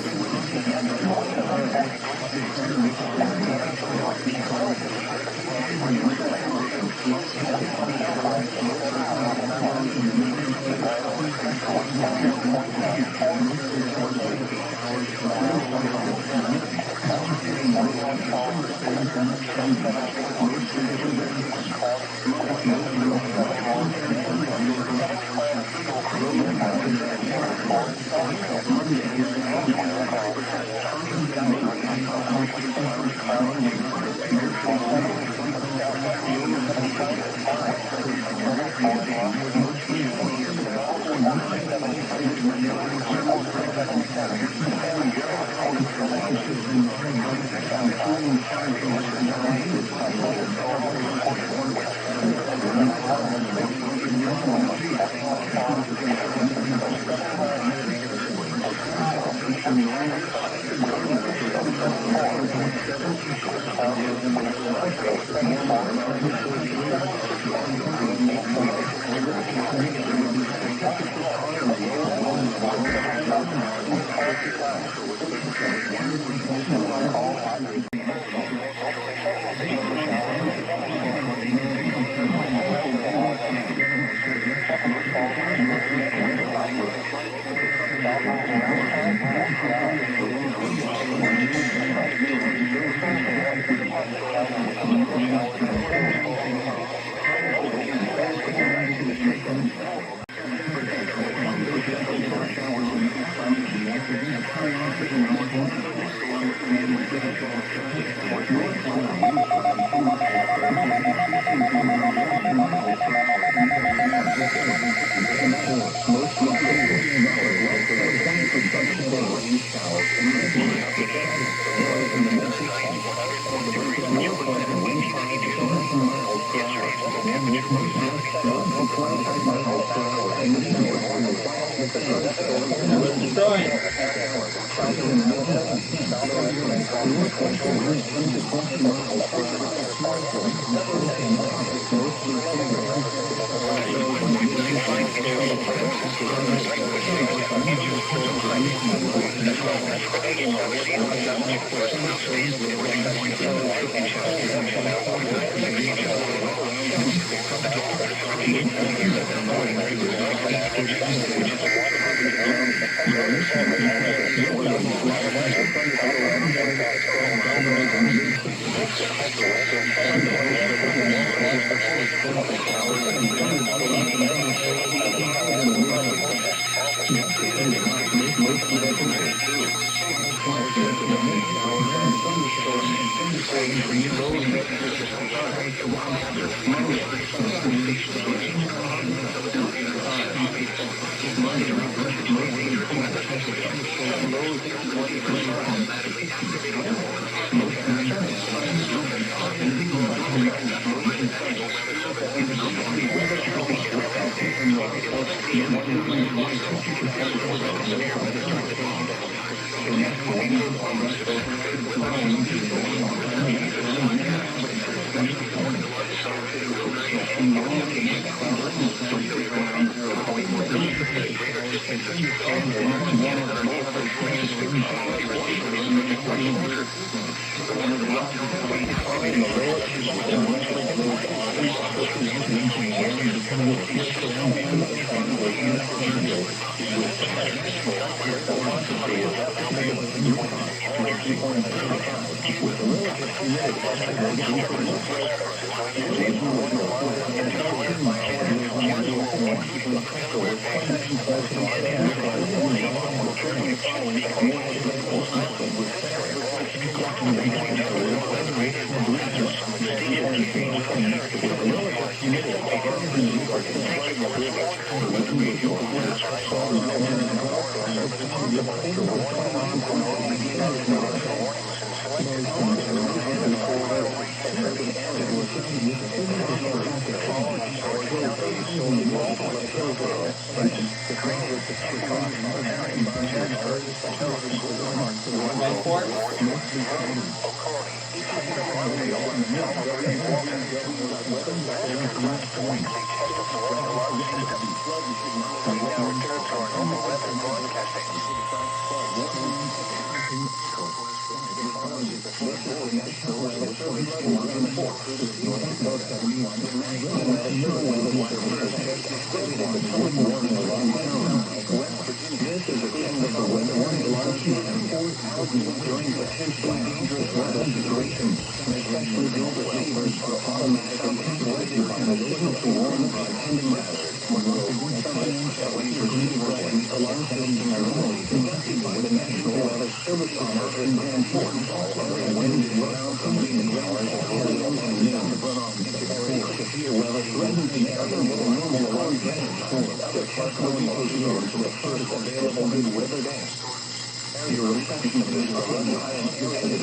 during potentially dangerous weather situations, especially those waivers for automatic evacuation violations to warn of impending hazard. Alarm systems are normally conducted by the National Weather Service Center in Grand Forks. Wednesday, around convenient hours of 4 a.m. and noon. Severe weather threatens the area with a normal alarm system. The Chesapeake goes to the first available good weather day. Your reception of this is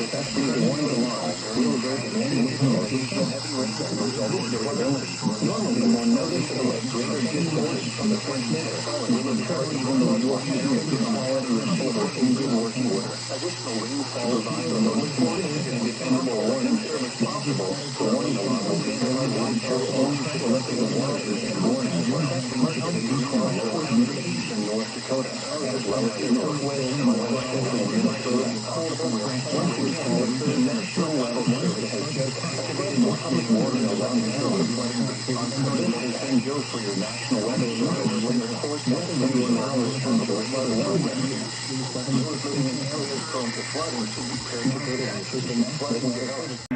especially the warning alarm will alert many northeast heavy rain visibility. Normally more noticeable at greater distance from the transmitter will occur even though you are connected to the receiver in good working order. Additional rainfall advised on the morning and dependable warning service possible. The warning alarm will be provided for only selected waters and warnings. Emergencies are reported in east and North Dakota, as well as the northwest and west. National Weather Service has just activated the public warning alarm system. This is St. Joe for your National Weather Service. When the course estimating hours from the weather warning. Those living in areas prone to flooding should be prepared to take action in flooding areas.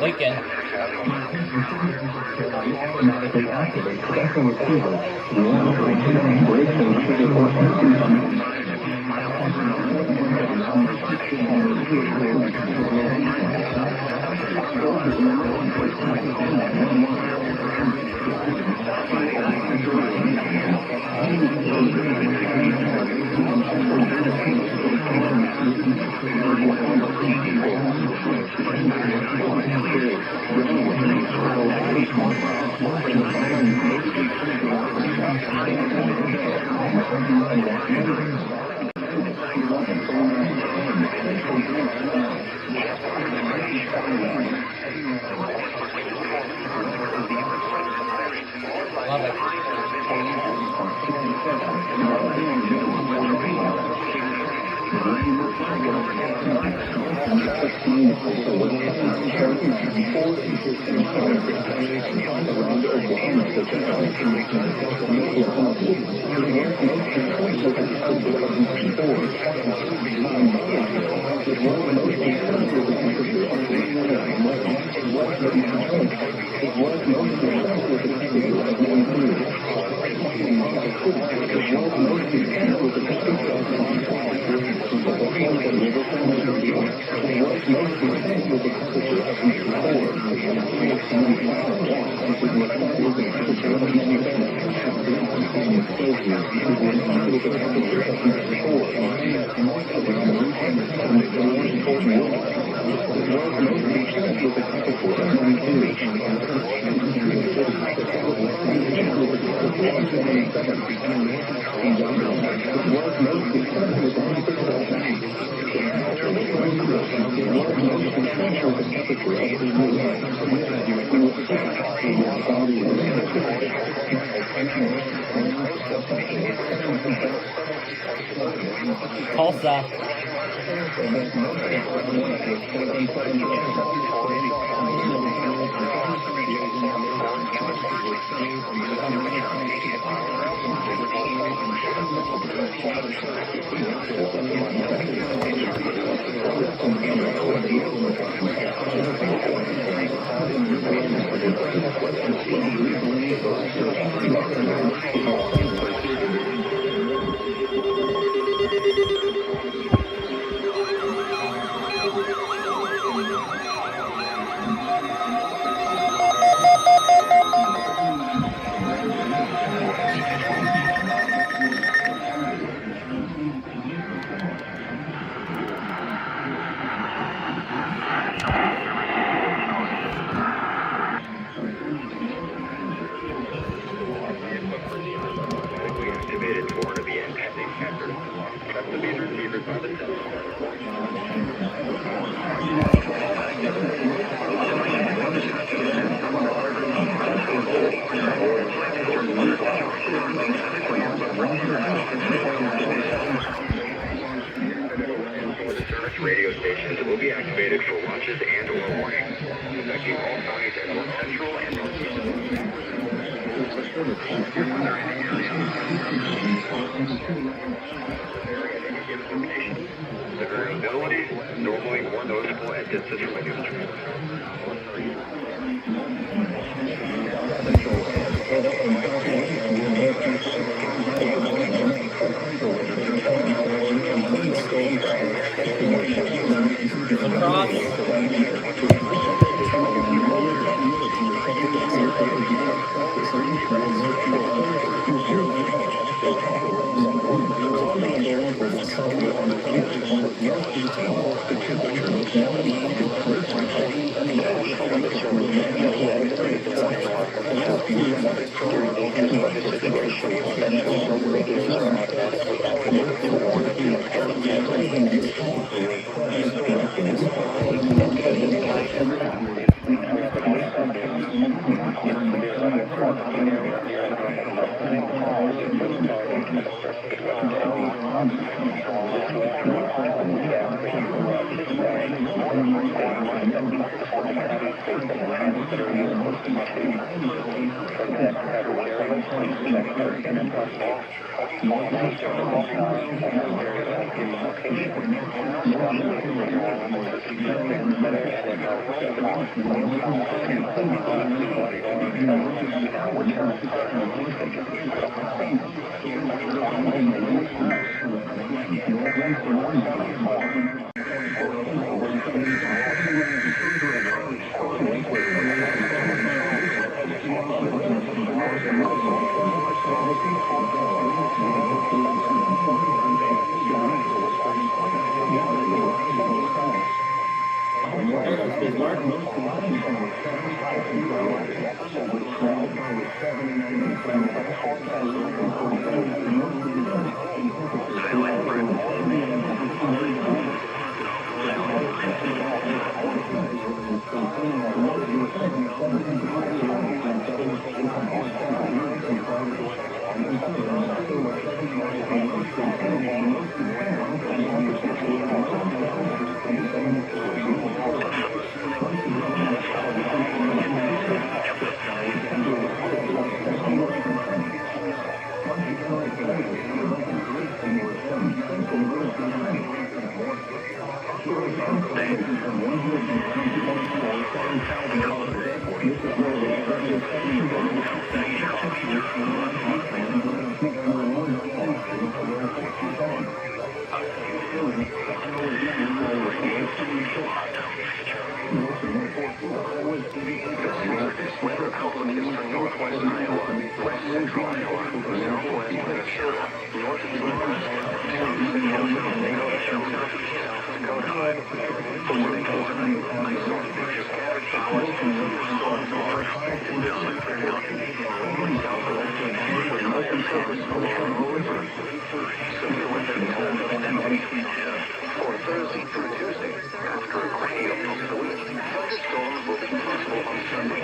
Lincoln. Automatically activate special receiver. You want to return brakes and trigger horsepower. Love it. Tulsa. Radio stations will be activated for watches and or warnings. The variability is normally more noticeable at distances from radio Weather outlooks for northwest Iowa, west central Iowa, southwest Minnesota, northeast Nebraska, southeastern Dakota, southeast South Dakota. For today overnight, isolated scattered showers and thunderstorms are expected in Southern County, southwestern with local showers along the river. Severe weather cold extensively. For Thursday through Tuesday, after a rainy up to the week, thunderstorms will be possible on Sunday.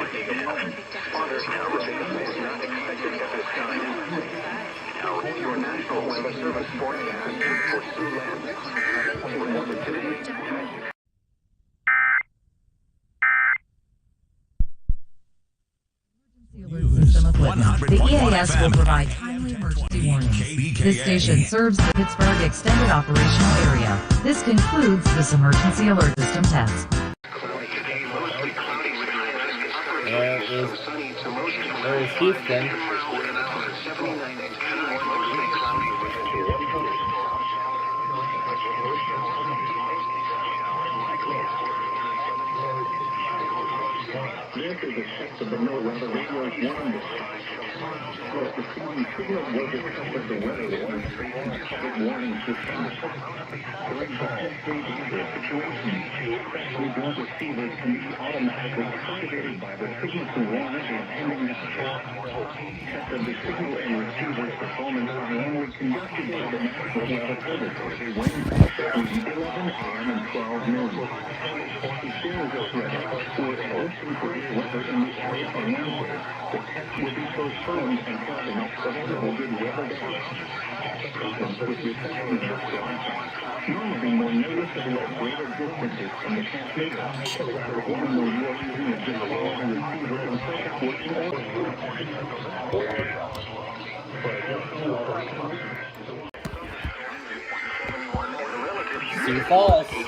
Spotted precipitation is not expected at this time. Now, your National Weather Service forecast for Siouxland. Remember today. The EAS will provide timely emergency warnings. This station serves the Pittsburgh Extended Operational Area. This concludes this emergency alert system test. There is Houston. This is the text of the NOAA radio's warning. The preceding signal was a test of the weather warning. Public warning system. During the very dangerous situation, remote receivers can be automatically activated by the signal to warn the impending disaster. Test of the signal and receiver's performance are normally conducted by the National Weather Service between 11 a.m. and 12 noon. As soon as it's ready, we're hosting great weather in the area on Wednesday. The test will be postponed until the next available good weather day. Problems with reception normally more noticeable at greater distances from the transmitter. However, even though you're using a digital receiver in Sioux Falls. 83%.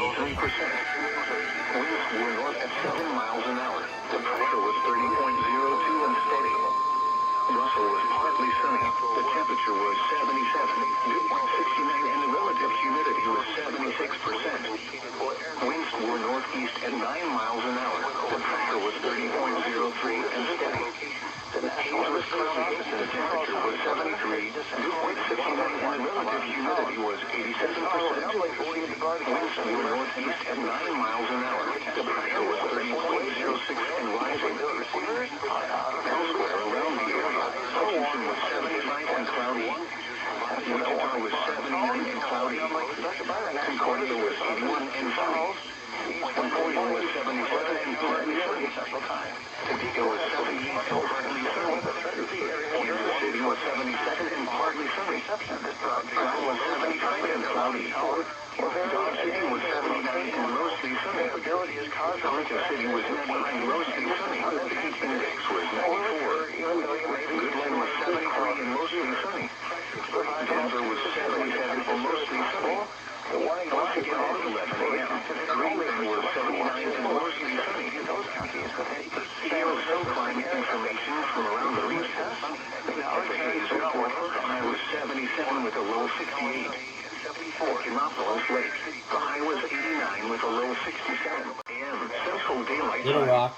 Winds were north at 7 miles an hour. The pressure was 30.02 and steady. Russell was partly sunny. The temperature was 77, dew point 69, and the relative humidity was 76%. Winds were northeast at 9 miles an hour. The pressure was 30.03 and steady. The haze was cloudy. The temperature was 73, dew point 69, and the relative humidity was 87%. Winds were northeast at 9 miles an hour. The pressure was 30.06 and rising. Elsewhere around the area, Houston was 75 and cloudy. Wichita was 79 and cloudy. Concordia was 81 and sunny. Emporia was 77 and partly sunny. Topeka was 78 and partly sunny. Kansas City was 77 and partly sunny. Brown was 75 and cloudy. Dodge City was 79 and mostly sunny. Kansas City was 90 and mostly sunny. Index was 94. Goodland was 73 and mostly sunny. Denver was 77 and mostly sunny. Once again at 11 a.m., Greenland was 79 and mostly sunny. Here is some climate information from around the region. At the Hayes Airport, high was 77 with a low 68. At Kannapolis Lake, the high was 89 with a low 67. A.m. Central Daylight Little Rock.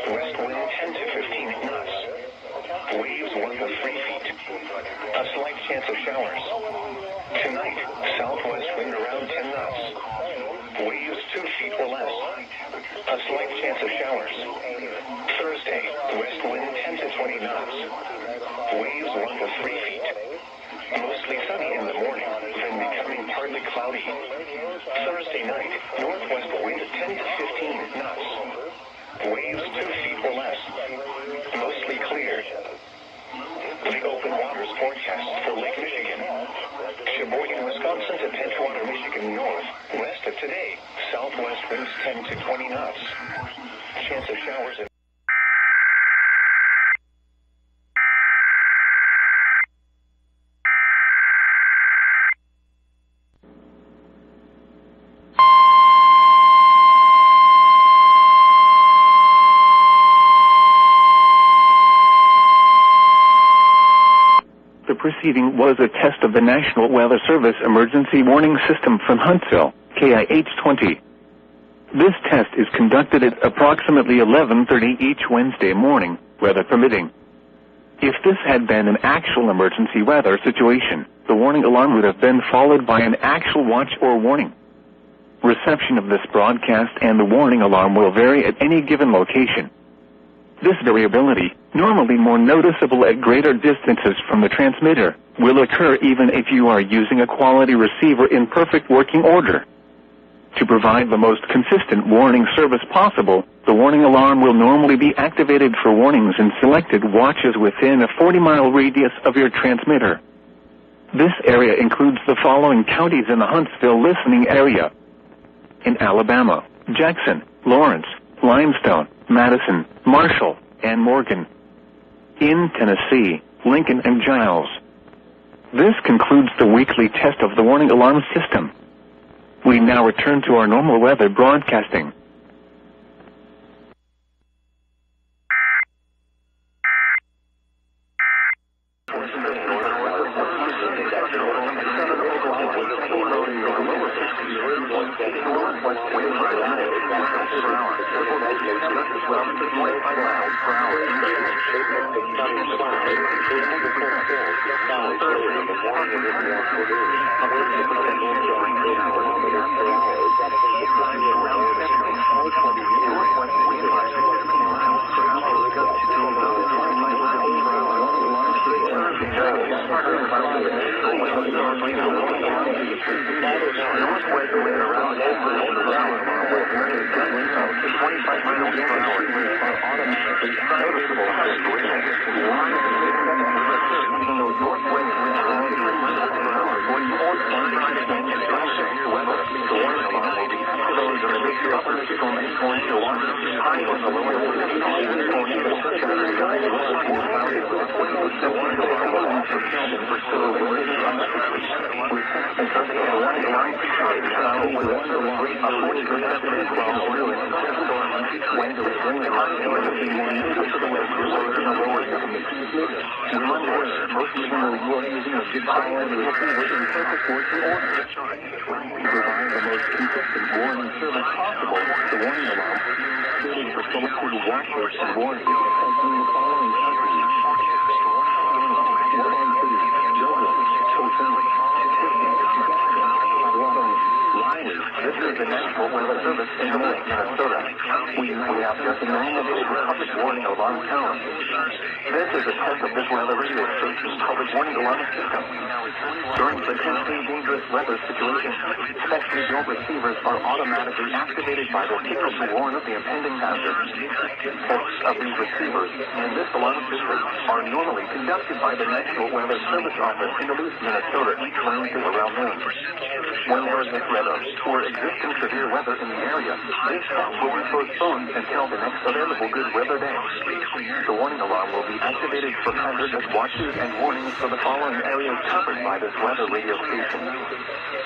West wind 10 to 15 knots. Waves 1 to 3 feet. A slight chance of showers. Tonight, southwest wind around 10 knots. Waves 2 feet or less. A slight chance of showers. Thursday, west wind 10 to 20 knots. Waves 1 to 3 feet. Mostly sunny in the morning, then becoming partly cloudy. Thursday night, northwest wind 10 to 15 knots. Waves 2 feet or less. Mostly clear. The open waters forecast for Lake Michigan. Sheboygan, Wisconsin to Edgewater, Michigan north. West of today, southwest winds 10 to 20 knots. Chance of showers in The preceding was a test of the National Weather Service Emergency Warning System from Huntsville, KIH-20. This test is conducted at approximately 11:30 each Wednesday morning, weather permitting. If this had been an actual emergency weather situation, the warning alarm would have been followed by an actual watch or warning. Reception of this broadcast and the warning alarm will vary at any given location. This variability, normally more noticeable at greater distances from the transmitter, will occur even if you are using a quality receiver in perfect working order. To provide the most consistent warning service possible, the warning alarm will normally be activated for warnings in selected watches within a 40-mile radius of your transmitter. This area includes the following counties in the Huntsville listening area: in Alabama, Jackson, Lawrence, Limestone, Madison, Marshall, and Morgan. In Tennessee, Lincoln and Giles. This concludes the weekly test of the warning alarm system. We now return to our normal weather broadcasting. This is the National Weather Service in Minnesota. We have just nominated the public warning alarm town. This is a test of this weather radio station's public warning alarm system. During potentially dangerous weather situations, specially built receivers are automatically activated by the people to warn of the impending hazard. Tests of these receivers and this alarm system are normally conducted by the National Weather Service Office in Duluth, Minnesota, around noon. When there is a threat of or existing severe weather in the area, this test will be postponed until the next available good weather day. The warning alarm will be activated for hazardous watches and warnings for the following areas covered by this weather radio station.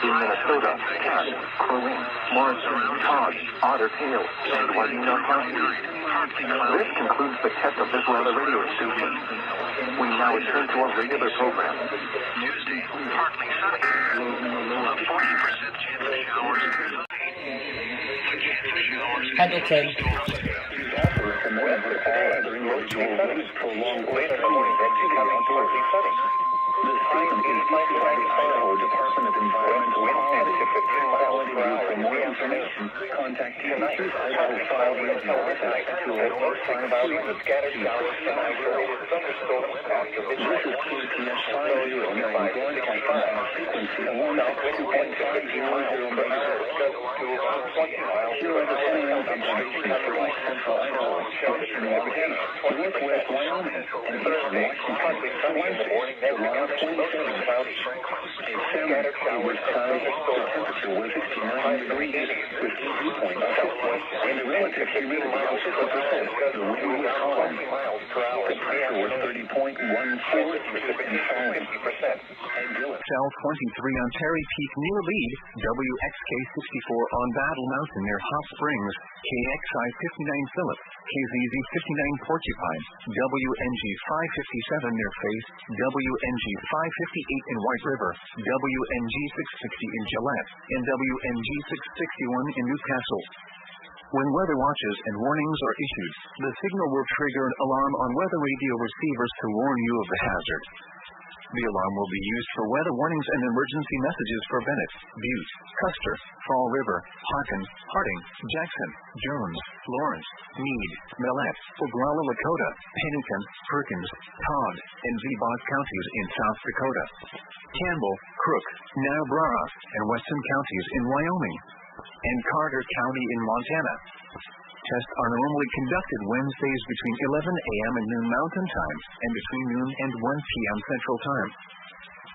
In Minnesota, Cass, Crow Wing, Morrison, Todd, Otter Tail, and Washtenaw counties. This concludes the test of this weather radio station. We now return to our regular program. Tuesday, partly sunny. About 40% chance of showers. Pendleton. The same is Idaho Department of Environmental Quality. For more information, contact Idaho File Radio website to scattered showers and isolated thunderstorms after midnight. This is PTS 509 broadcasting on a frequency of 1.500 MHz. Here are the following observations for West Central Idaho, Western Montana, Northwest Wyoming, and Eastern Washington. Wednesday, July 27th, a scattered showers cloudy. The temperature was 69 degrees with dew point southwest and a relative humidity of 50%. The wind was calm. The pressure was 30.14 and falling. Cell 23 on Cerri Peak near Lead, WXK 64 on Battle Mountain near Hot Springs, KXI 59 Phillip, KZZ 59 Porcupine, WNG 557 near Face, WNG 558 in White River, WNG 660 in Gillette, and WNG 661 in Newcastle. When weather watches and warnings are issued, the signal will trigger an alarm on weather radio receivers to warn you of the hazard. The alarm will be used for weather warnings and emergency messages for Bennett, Butte, Custer, Fall River, Hawkins, Harding, Jackson, Jones, Lawrence, Meade, Millette, Oglala Lakota, Pennington, Perkins, Todd, and Vbot counties in South Dakota, Campbell, Crook, Niobrara, and Weston counties in Wyoming, and Carter County in Montana. Tests are normally conducted Wednesdays between 11 a.m. and noon Mountain Time and between noon and 1 p.m. Central Time.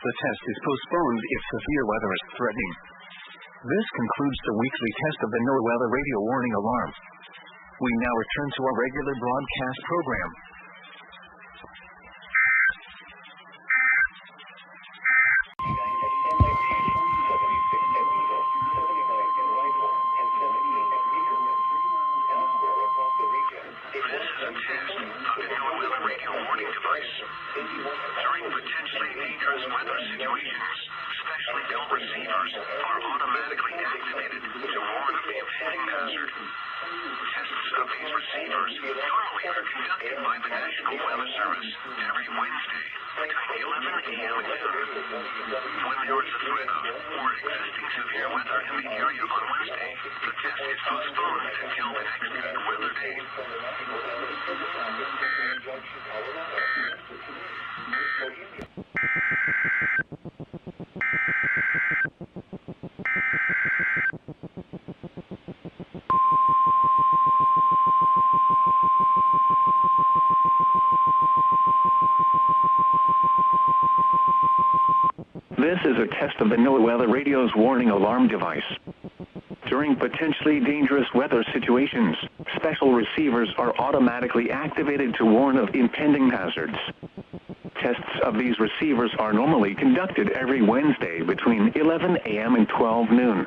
The test is postponed if severe weather is threatening. This concludes the weekly test of the NOAA radio warning alarm. We now return to our regular broadcast program. During potentially dangerous weather situations, specially built receivers are automatically activated to warn of the impending hazard. Tests of these receivers normally are conducted by the National Weather Service every Wednesday between 11 a.m. and noon. When there is a threat of or existing severe weather in the area on Wednesday, the test is postponed until the next good weather day. This is a test of the NOAA Weather Radio's warning alarm device. During potentially dangerous weather situations, special receivers are automatically activated to warn of impending hazards. Tests of these receivers are normally conducted every Wednesday between 11 a.m. and 12 noon.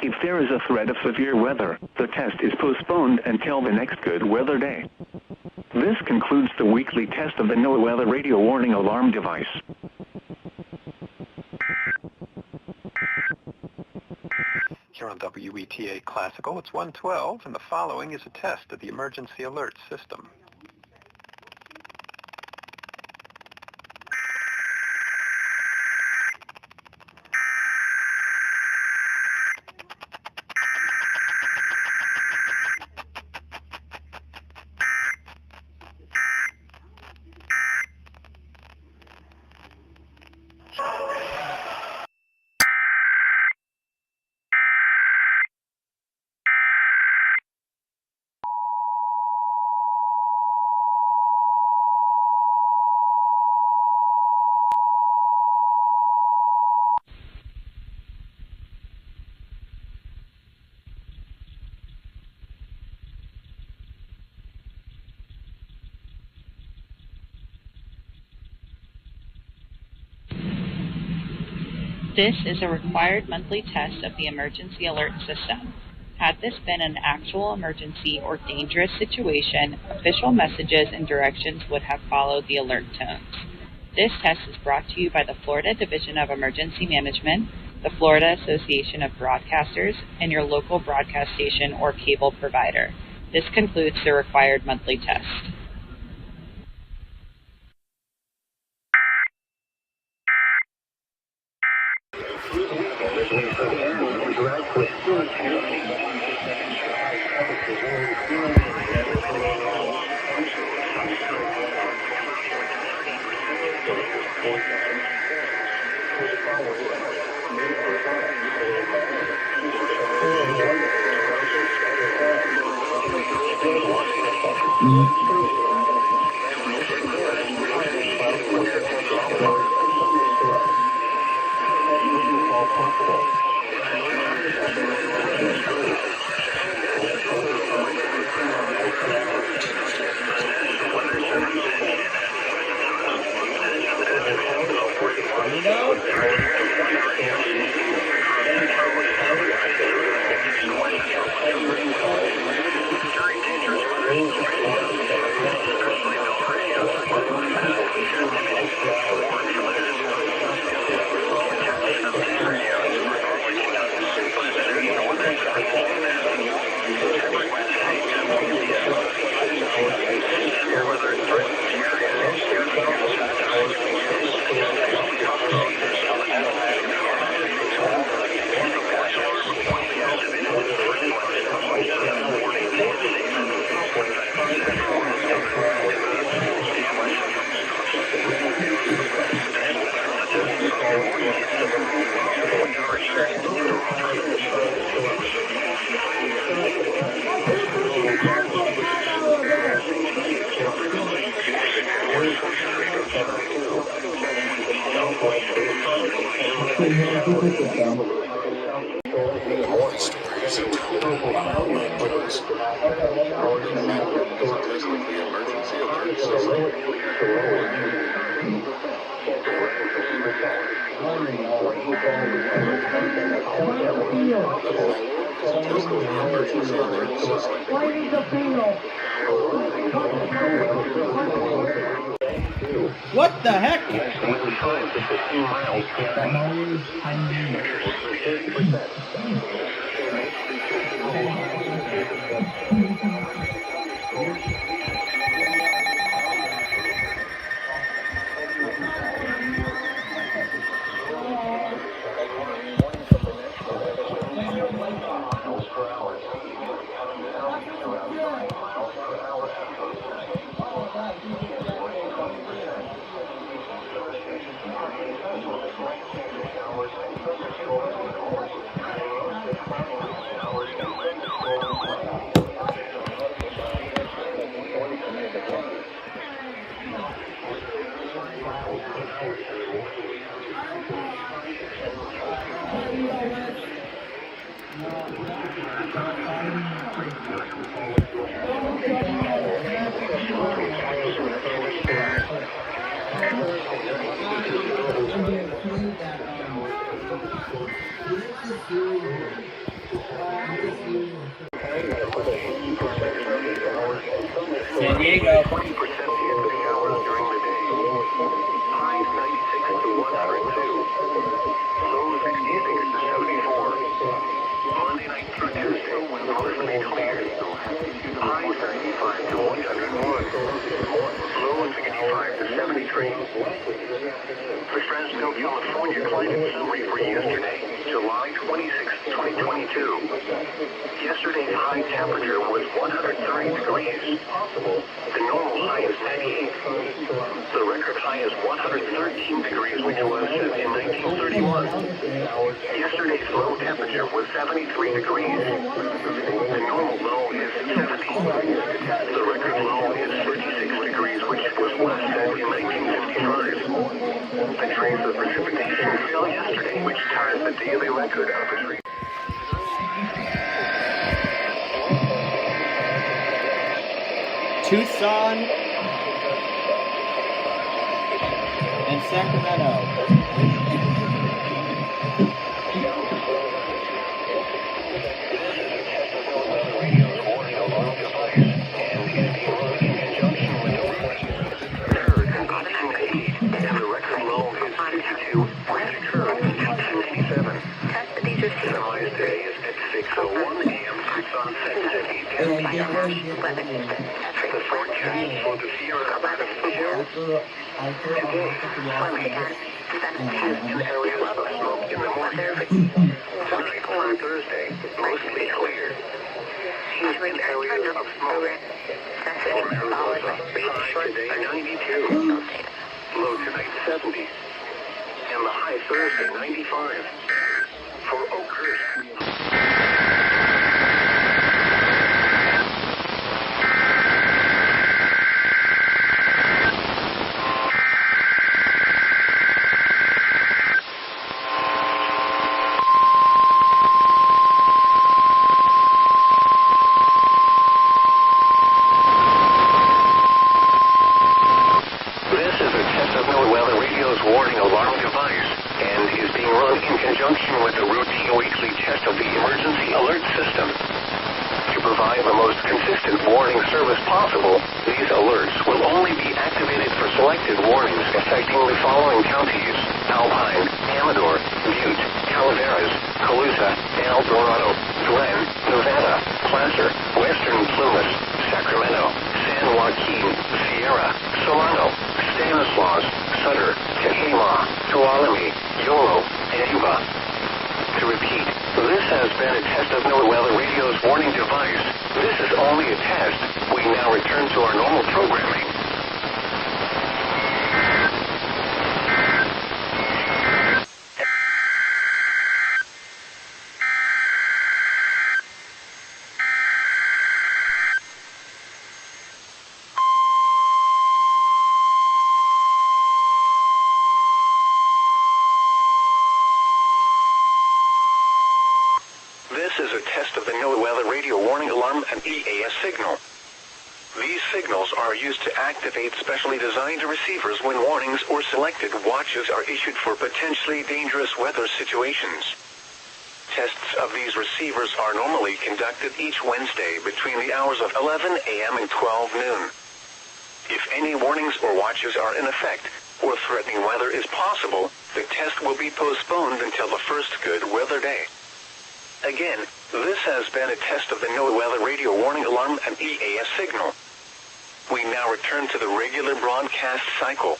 If there is a threat of severe weather, the test is postponed until the next good weather day. This concludes the weekly test of the NOAA Weather Radio warning alarm device. Here on WETA Classical, it's 1:12, and the following is a test of the emergency alert system. This is a required monthly test of the emergency alert system. Had this been an actual emergency or dangerous situation, official messages and directions would have followed the alert tones. This test is brought to you by the Florida Division of Emergency Management, the Florida Association of Broadcasters, and your local broadcast station or cable provider. This concludes the required monthly test. What the heck? San Diego. 20% chance of showers during the day. Highs 96 to 102. Lows 66 to 74. Monday night through Tuesday, mostly clear. Highs 95 to 101. Lows 65 to 73. For Fresno, California, climate summary for yesterday, July 26, 2022. Yesterday's high temperature was 130 degrees. The normal high is 98. The record high is 113 degrees, which was set in 1931. Yesterday's low temperature was 73 degrees. The normal low is 70. The record low is 36 degrees, which was last set in 1955. A trace of precipitation fell yesterday, which ties the daily record of its region. Tucson and Sacramento. The forecast for the Sierra Nevada today, sunny, 17 areas of smoke in the morning. Tonight on Thursday, mostly clear. 18 areas of smoke. For Arizona, high today 92. Low tonight 70. And the high Thursday 95. For Oakhurst. This is a test of the NOAA radio warning alarm and EAS signal. These signals are used to activate specially designed receivers when warnings or selected watches are issued for potentially dangerous weather situations. Tests of these receivers are normally conducted each Wednesday between the hours of 11 a.m. and 12 noon. If any warnings or watches are in effect, or threatening weather is possible, the test will be postponed until the first good weather day. Again, this has been a test of the NOAA radio warning alarm and EAS signal. We now return to the regular broadcast cycle.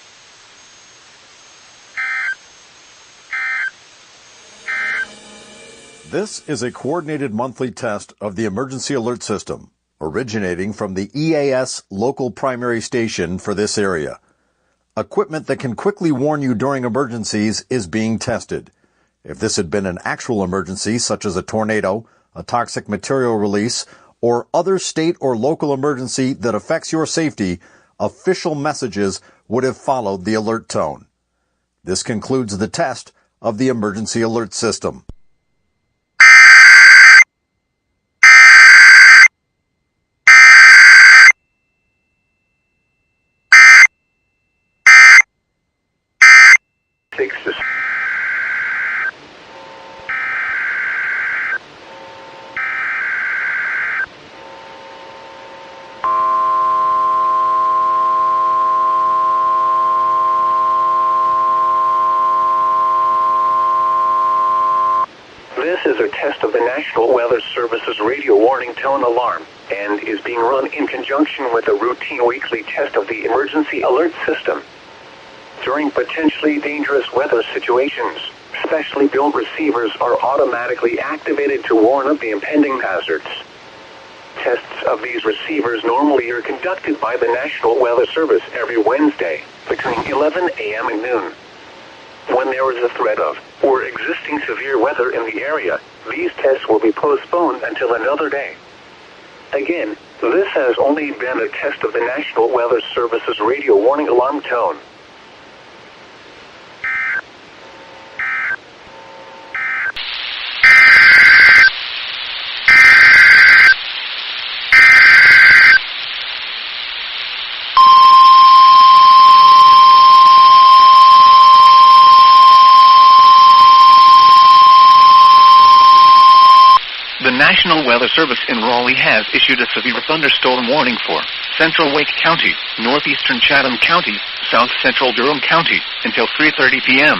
This is a coordinated monthly test of the emergency alert system, originating from the EAS local primary station for this area. Equipment that can quickly warn you during emergencies is being tested. If this had been an actual emergency, such as a tornado, a toxic material release, or other state or local emergency that affects your safety, official messages would have followed the alert tone. This concludes the test of the emergency alert system. This is a test of the National Weather Service's radio warning tone alarm and is being run in conjunction with a routine weekly test of the emergency alert system. During potentially dangerous weather situations, specially built receivers are automatically activated to warn of the impending hazards. Tests of these receivers normally are conducted by the National Weather Service every Wednesday between 11 a.m. and noon. When there is a threat of or existing severe weather in the area, these tests will be postponed until another day. Again, this has only been a test of the National Weather Service's radio warning alarm tone. The National Weather Service in Raleigh has issued a severe thunderstorm warning for Central Wake County, Northeastern Chatham County, South Central Durham County until 3:30 p.m.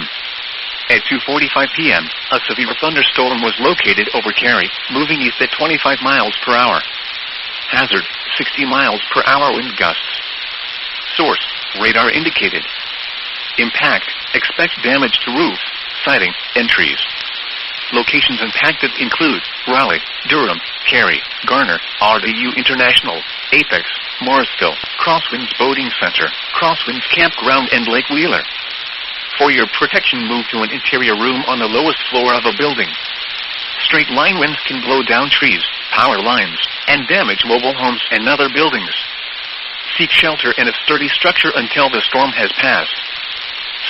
At 2:45 p.m., a severe thunderstorm was located over Cerri, moving east at 25 miles per hour. Hazard, 60 miles per hour wind gusts. Source, radar indicated. Impact, expect damage to roofs, siding, and trees. Locations impacted include Raleigh, Durham, Cerri, Garner, RDU International, Apex, Morrisville, Crosswinds Boating Center, Crosswinds Campground, and Lake Wheeler. For your protection, move to an interior room on the lowest floor of a building. Straight line winds can blow down trees, power lines, and damage mobile homes and other buildings. Seek shelter in a sturdy structure until the storm has passed.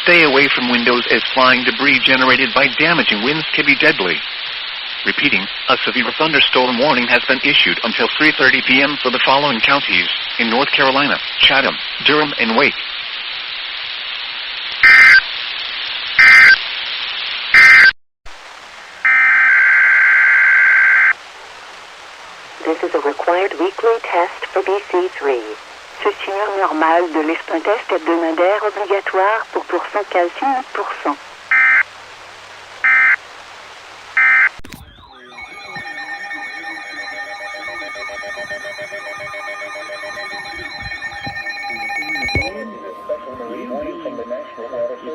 Stay away from windows as flying debris generated by damaging winds can be deadly. Repeating, a severe thunderstorm warning has been issued until 3:30 p.m. for the following counties in North Carolina: Chatham, Durham, and Wake. This is a required weekly test for BC3. Ceci est normal de liste un test hebdomadaire obligatoire pour pourcent calcium 8%.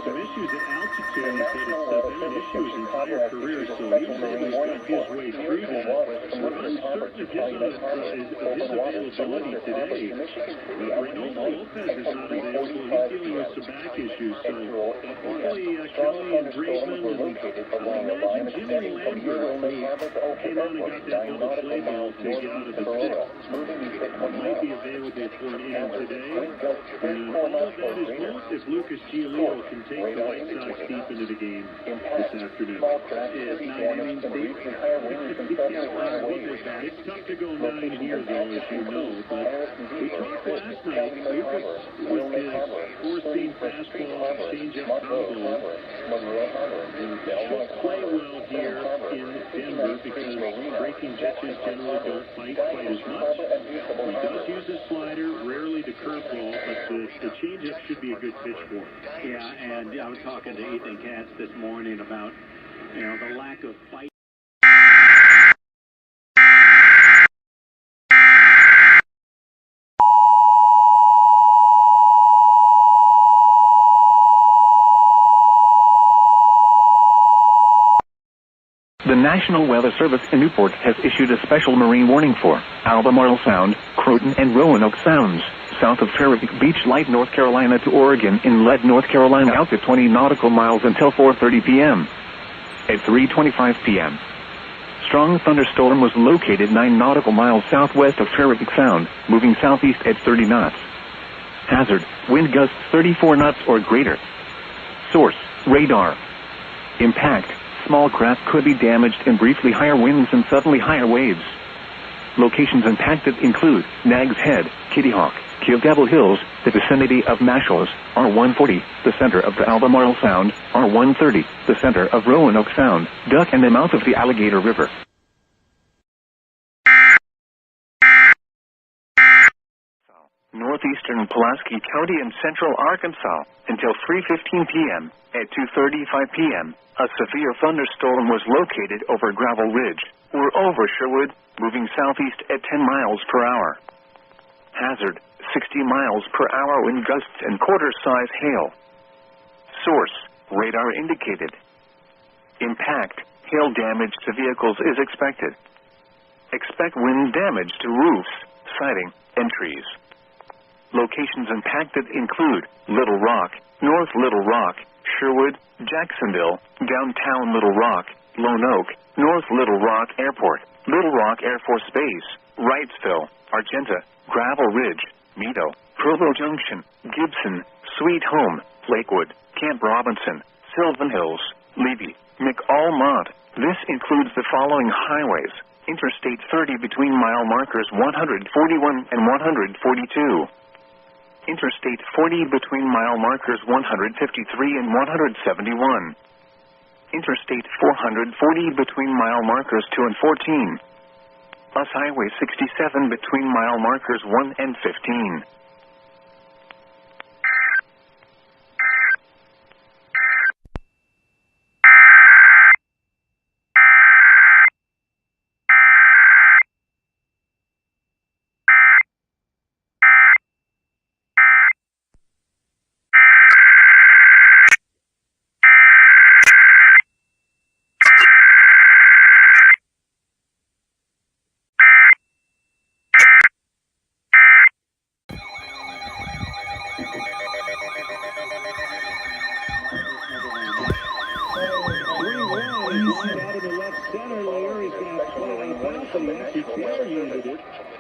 Some issues at altitude that have been an issue his entire career, so he's able to cut his way through that. We're uncertain of his availability today. Reynoso Lopez is not available. He's dealing with some back issues, so hopefully Kelly and Graveman and I imagine Jimmy Lambert came on and got that double play ball to get out of the sixth. Might be available for an inning today. All of that is both if Lucas Giolito can take the White Sox deep into the game this afternoon. It's 9 innings deep. It's tough to go 9 here, though, as you know. But we talked last night, Lucas, with his four-seam fastball, change-up combo, should play well here in Denver because breaking pitches generally don't fight quite as much. He does use his slider, rarely the curveball, but the change-up should be a good pitch for him. Yeah, and I was talking to Ethan Katz this morning about, the lack of fight. The National Weather Service in Newport has issued a special marine warning for Albemarle Sound, Croton, and Roanoke Sounds, south of Terrific Beach, Light, North Carolina to Oregon, inlet, North Carolina, out to 20 nautical miles until 4:30 p.m. At 3:25 p.m., strong thunderstorm was located 9 nautical miles southwest of Terrific Sound, moving southeast at 30 knots. Hazard, wind gusts 34 knots or greater. Source, radar. Impact, small craft could be damaged in briefly higher winds and suddenly higher waves. Locations impacted include Nag's Head, Kitty Hawk, Kilgable Hills, the vicinity of Mashaws, R140, the center of the Albemarle Sound, R130, the center of Roanoke Sound, Duck and the mouth of the Alligator River. Northeastern Pulaski County in central Arkansas until 3:15 p.m. At 2:35 p.m., a severe thunderstorm was located over Gravel Ridge, or over Sherwood, moving southeast at 10 miles per hour. Hazard, 60 miles per hour wind gusts and quarter-size hail. Source, radar indicated. Impact, hail damage to vehicles is expected. Expect wind damage to roofs, siding, and trees. Locations impacted include Little Rock, North Little Rock, Sherwood, Jacksonville, downtown Little Rock, Lone Oak, North Little Rock Airport, Little Rock Air Force Base, Wrightsville, Argenta, Gravel Ridge, Meadow, Provo Junction, Gibson, Sweet Home, Lakewood, Camp Robinson, Sylvan Hills, Levy, McAlmont. This includes the following highways: Interstate 30 between mile markers 141 and 142. Interstate 40 between mile markers 153 and 171. Interstate 440 between mile markers 2 and 14. Bus Highway 67 between mile markers 1 and 15.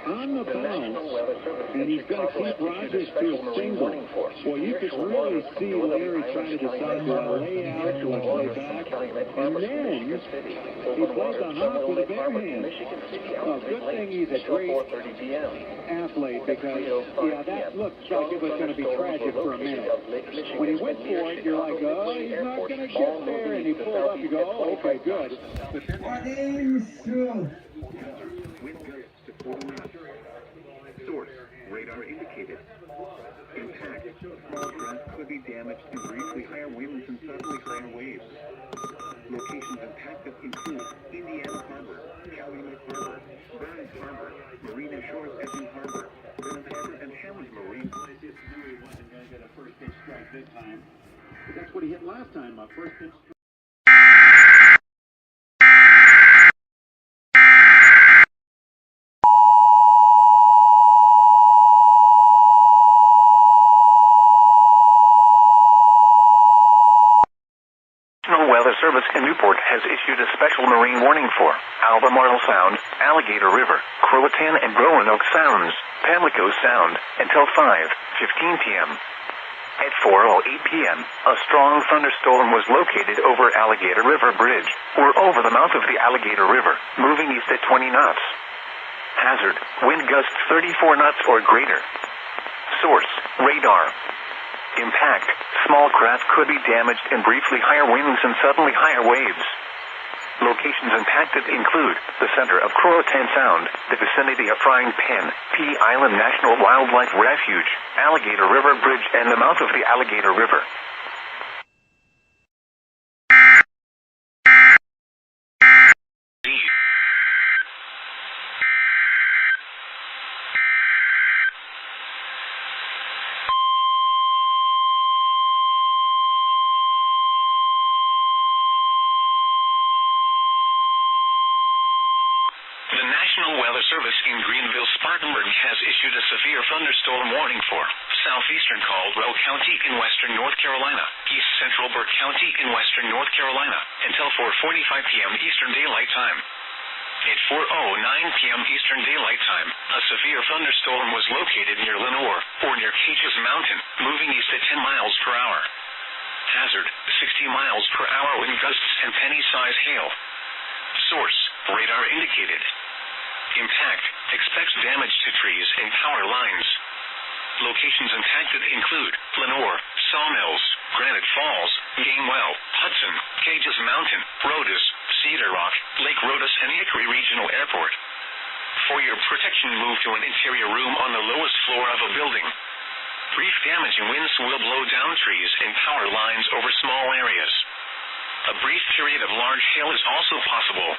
On the bounce, and he's going to keep Rogers to a single. Well, you could really see Larry trying to decide do I lay out, do I play back, and then he plays a hop with a bare hand. Well, good thing he's a great athlete, because, yeah, that looked like it was going to be tragic for a minute. When he went for it, you're like, oh, he's not going to get there, and he pulled up, you go, oh, okay, good. Source, radar indicated. Impact, small craft could be damaged in briefly higher winds and suddenly higher waves. Locations impacted include Indiana Harbor, Calumet Harbor, Burns Harbor, Marina Shores Edging Harbor, Bennett Harbor, and Hammond Marine. Get a first pitch strike this time. But that's what he hit last time, a first pitch strike. Weather Service in Newport has issued a special marine warning for Albemarle Sound, Alligator River, Croatan and Roanoke Sounds, Pamlico Sound, until 5:15 p.m. At 4:08 p.m., a strong thunderstorm was located over Alligator River Bridge, or over the mouth of the Alligator River, moving east at 20 knots. Hazard, wind gusts 34 knots or greater. Source, radar. Impact, small craft could be damaged in briefly higher winds and suddenly higher waves. Locations impacted include the center of Croatan Sound, the vicinity of Frying Pan, Pea Island National Wildlife Refuge, Alligator River Bridge, and the mouth of the Alligator River. Weather Service in Greenville-Spartanburg has issued a severe thunderstorm warning for southeastern Caldwell County in western North Carolina, east central Burke County in western North Carolina, until 4:45 p.m. Eastern Daylight Time. At 4:09 p.m. Eastern Daylight Time, a severe thunderstorm was located near Lenoir, or near Caches Mountain, moving east at 10 miles per hour. Hazard, 60 miles per hour wind gusts and penny-size hail. Source, radar indicated. Impact, expects damage to trees and power lines. Locations impacted include Lenore, Sawmills, Granite Falls, Gamewell, Hudson, Cages Mountain, Rodas, Cedar Rock, Lake Rodas, and Hickory Regional Airport. For your protection, move to an interior room on the lowest floor of a building. Brief damaging winds will blow down trees and power lines over small areas. A brief period of large hail is also possible.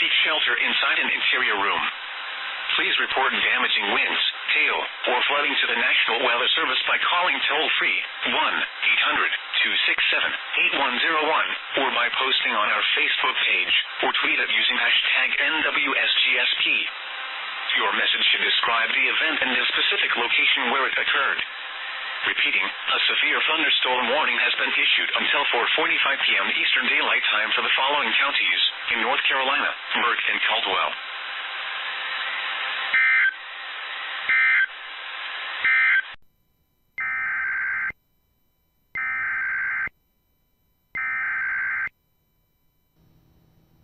Seek shelter inside an interior room. Please report damaging winds, hail, or flooding to the National Weather Service by calling toll-free 1-800-267-8101 or by posting on our Facebook page or tweet it using hashtag NWSGSP. Your message should describe the event and the specific location where it occurred. Repeating, a severe thunderstorm warning has been issued until 4:45 p.m. Eastern Daylight Time for the following counties in North Carolina, Burke and Caldwell.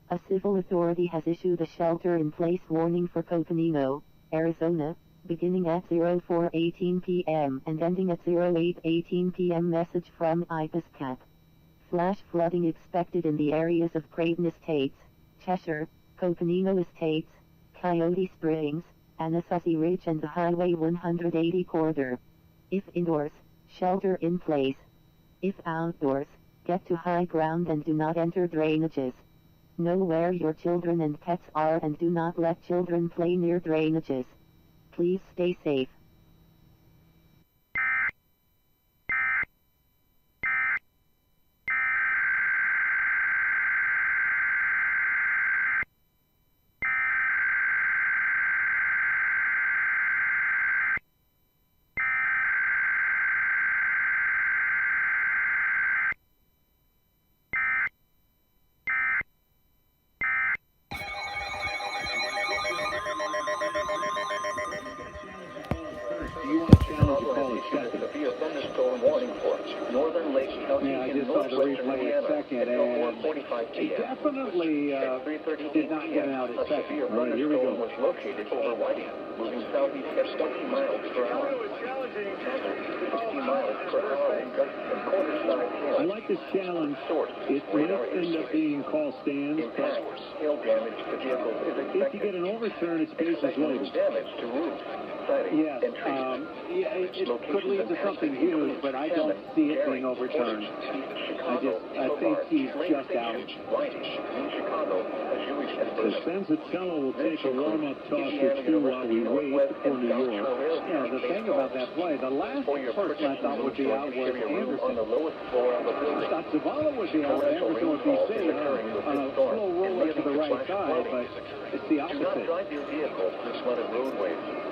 A civil authority has issued a shelter-in-place warning for Coconino, Arizona, beginning at 04:18 p.m. and ending at 08:18 p.m. Message from IPSCAP. Flash flooding expected in the areas of Creighton Estates, Cheshire, Coconino Estates, Coyote Springs, Anasazi Ridge and the Highway 180 corridor. If indoors, shelter in place. If outdoors, get to high ground and do not enter drainages. Know where your children and pets are and do not let children play near drainages. Please stay safe. Severe thunderstorm warning for northern Lake County in northwestern Indiana. At 4:45 p.m. Definitely did not get out at second. Right, here we go. Was located over Whiting, moving southeast at 20 miles per hour. 60 miles per hour and gusts and quarter-side hail. I like this challenge. It might end up being call stands. Hail damage to vehicles is expected. If you get an overturn, it's bases loaded. Damage to roofs, siding, and trees. It could lead to something huge, but I don't see it being overturned. I think he's just out. The Senzatello will take a warm-up toss or two while we wait for New York. Yeah, the thing about that play, the last person I thought would be out was Anderson. I thought Zavala would be out, Anderson would be safe on a slow roller to the right side, but it's the opposite.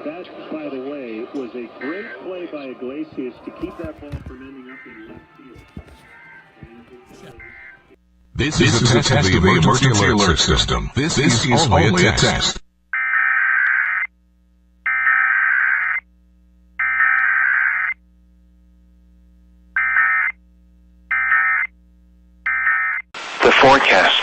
That, by the way, was a great play by Iglesias to keep that ball from ending up in left field. This is a test of the emergency alert system. This is only a test. The forecast.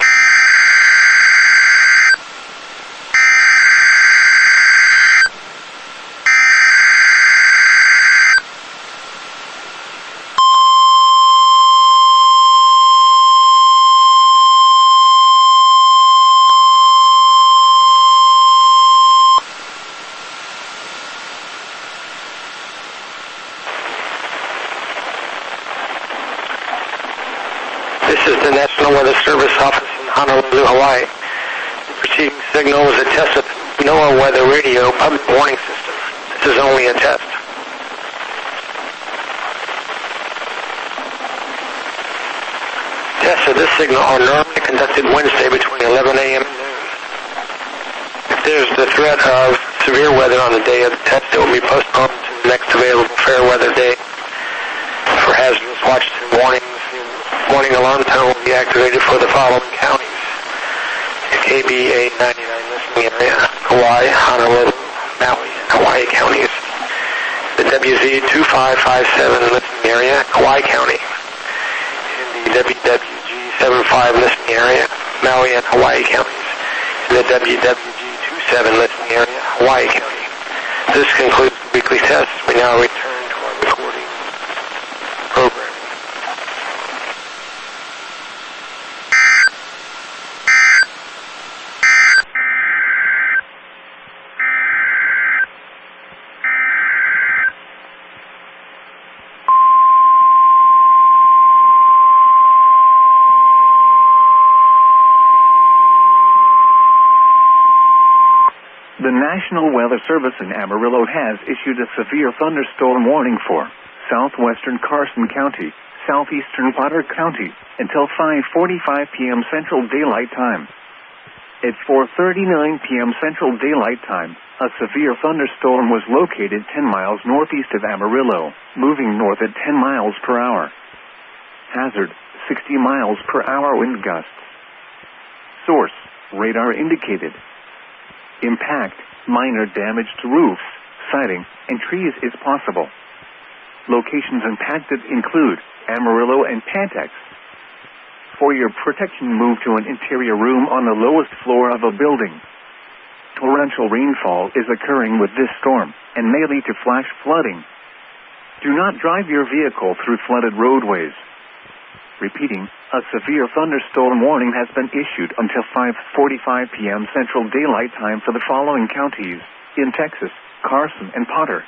This is the National Weather Service office in Honolulu, Hawaii. The preceding signal was a test of NOAA Weather Radio public warning system. This is only a test. Tests of this signal are normally conducted Wednesday between 11 a.m. and noon. If there's the threat of severe weather on the day of the test, it will be postponed to the next available fair weather day. For hazardous watches and warnings, warning alarm tone will be activated for the following counties: the KBA 99 listening area, Kauai, Honolulu, Maui, and Hawaii counties; the WZ 2557 listening area, Kauai County; WWG75 listening area, Maui and Hawaii counties, and the WWG27 listening area, Hawaii County. This concludes the weekly test. We now return to our recording program. The National Weather Service in Amarillo has issued a severe thunderstorm warning for southwestern Carson County, southeastern Potter County, until 5:45 p.m. Central Daylight Time. At 4:39 p.m. Central Daylight Time, a severe thunderstorm was located 10 miles northeast of Amarillo, moving north at 10 miles per hour. Hazard, 60 miles per hour wind gusts. Source, radar indicated. Impact, minor damage to roofs, siding, and trees is possible. Locations impacted include Amarillo and Pantex. For your protection, move to an interior room on the lowest floor of a building. Torrential rainfall is occurring with this storm and may lead to flash flooding. Do not drive your vehicle through flooded roadways. Repeating, a severe thunderstorm warning has been issued until 5:45 p.m. Central Daylight Time for the following counties in Texas: Carson and Potter.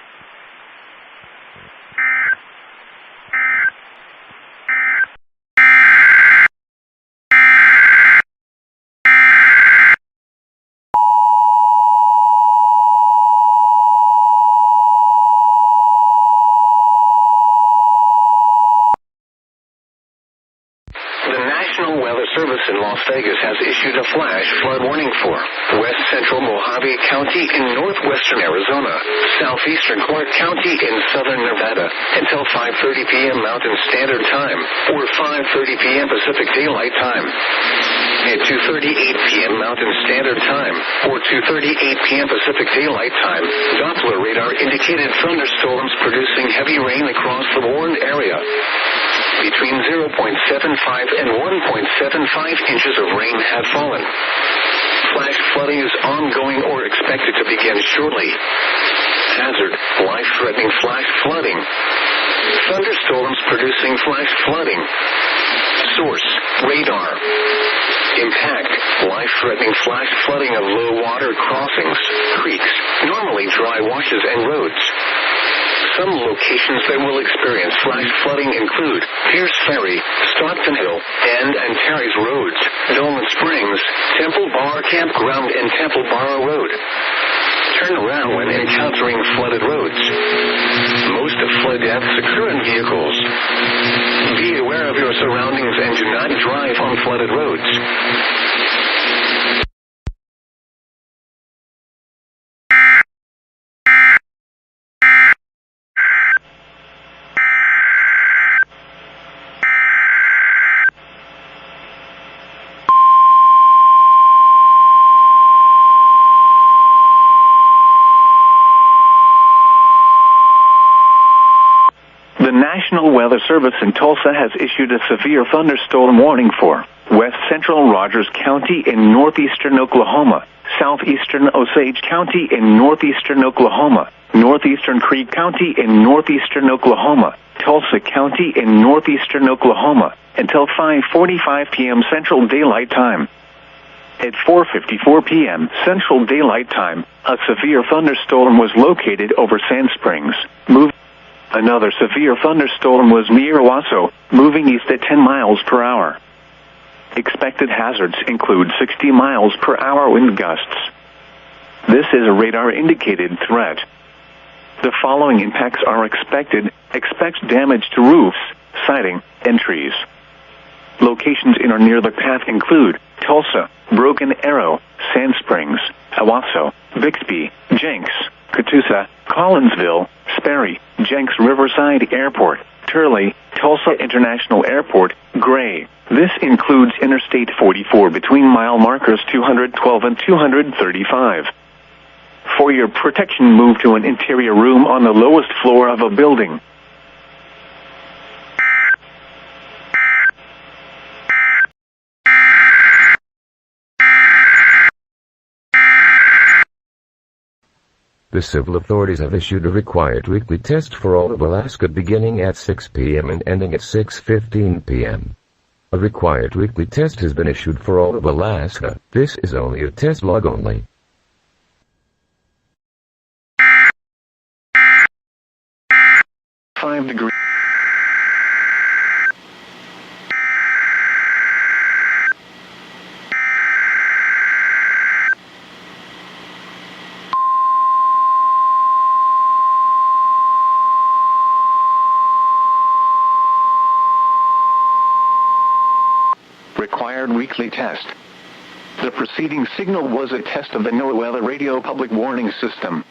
Service in Las Vegas has issued a flash flood warning for west central Mojave County in northwestern Arizona, southeastern Clark County in southern Nevada until 5:30 p.m. Mountain Standard Time or 5:30 p.m. Pacific Daylight Time. At 2:38 p.m. Mountain Standard Time or 2:38 p.m. Pacific Daylight Time, Doppler radar indicated thunderstorms producing heavy rain across the warned area. Between 0.75 and 1.75 inches of rain have fallen. Flash flooding is ongoing or expected to begin shortly. Hazard, life-threatening flash flooding. Thunderstorms producing flash flooding. Source, radar. Impact, life-threatening flash flooding of low water crossings, creeks, normally dry washes and roads. Some locations that will experience flash flooding include Pierce Ferry, Stockton Hill, and Terry's Roads, Dolan Springs, Temple Bar Campground, and Temple Bar Road. Turn around when encountering flooded roads. Most of flood deaths occur in vehicles. Be aware of your surroundings and do not drive on flooded roads. The National Weather Service in Tulsa has issued a severe thunderstorm warning for west central Rogers County in northeastern Oklahoma, southeastern Osage County in northeastern Oklahoma, northeastern Creek County in northeastern Oklahoma, Tulsa County in northeastern Oklahoma, until 5:45 p.m. Central Daylight Time. At 4:54 p.m. Central Daylight Time, a severe thunderstorm was located over Sand Springs. Another severe thunderstorm was near Owasso, moving east at 10 miles per hour. Expected hazards include 60 miles per hour wind gusts. This is a radar-indicated threat. The following impacts are expected. Expect damage to roofs, siding, and trees. Locations in or near the path include Tulsa, Broken Arrow, Sand Springs, Owasso, Bixby, Jenks, Catoosa, Collinsville, Sperry, Jenks Riverside Airport, Turley, Tulsa International Airport, Gray. This includes Interstate 44 between mile markers 212 and 235. For your protection, move to an interior room on the lowest floor of a building. The civil authorities have issued a required weekly test for all of Alaska beginning at 6 p.m. and ending at 6:15 p.m. A required weekly test has been issued for all of Alaska. This is only a test log only. Degrees. Required weekly test. The preceding signal was a test of the NOAA radio public warning system.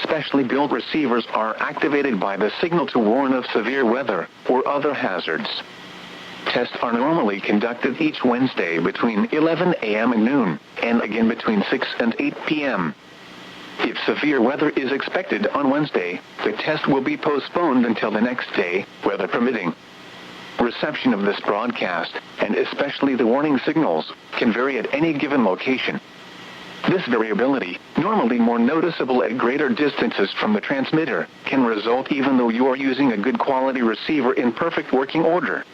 Specially built receivers are activated by the signal to warn of severe weather or other hazards. Tests are normally conducted each Wednesday between 11 a.m. and noon, and again between 6 and 8 p.m. If severe weather is expected on Wednesday, the test will be postponed until the next day, weather permitting. Reception of this broadcast, and especially the warning signals, can vary at any given location. This variability, normally more noticeable at greater distances from the transmitter, can result even though you are using a good quality receiver in perfect working order.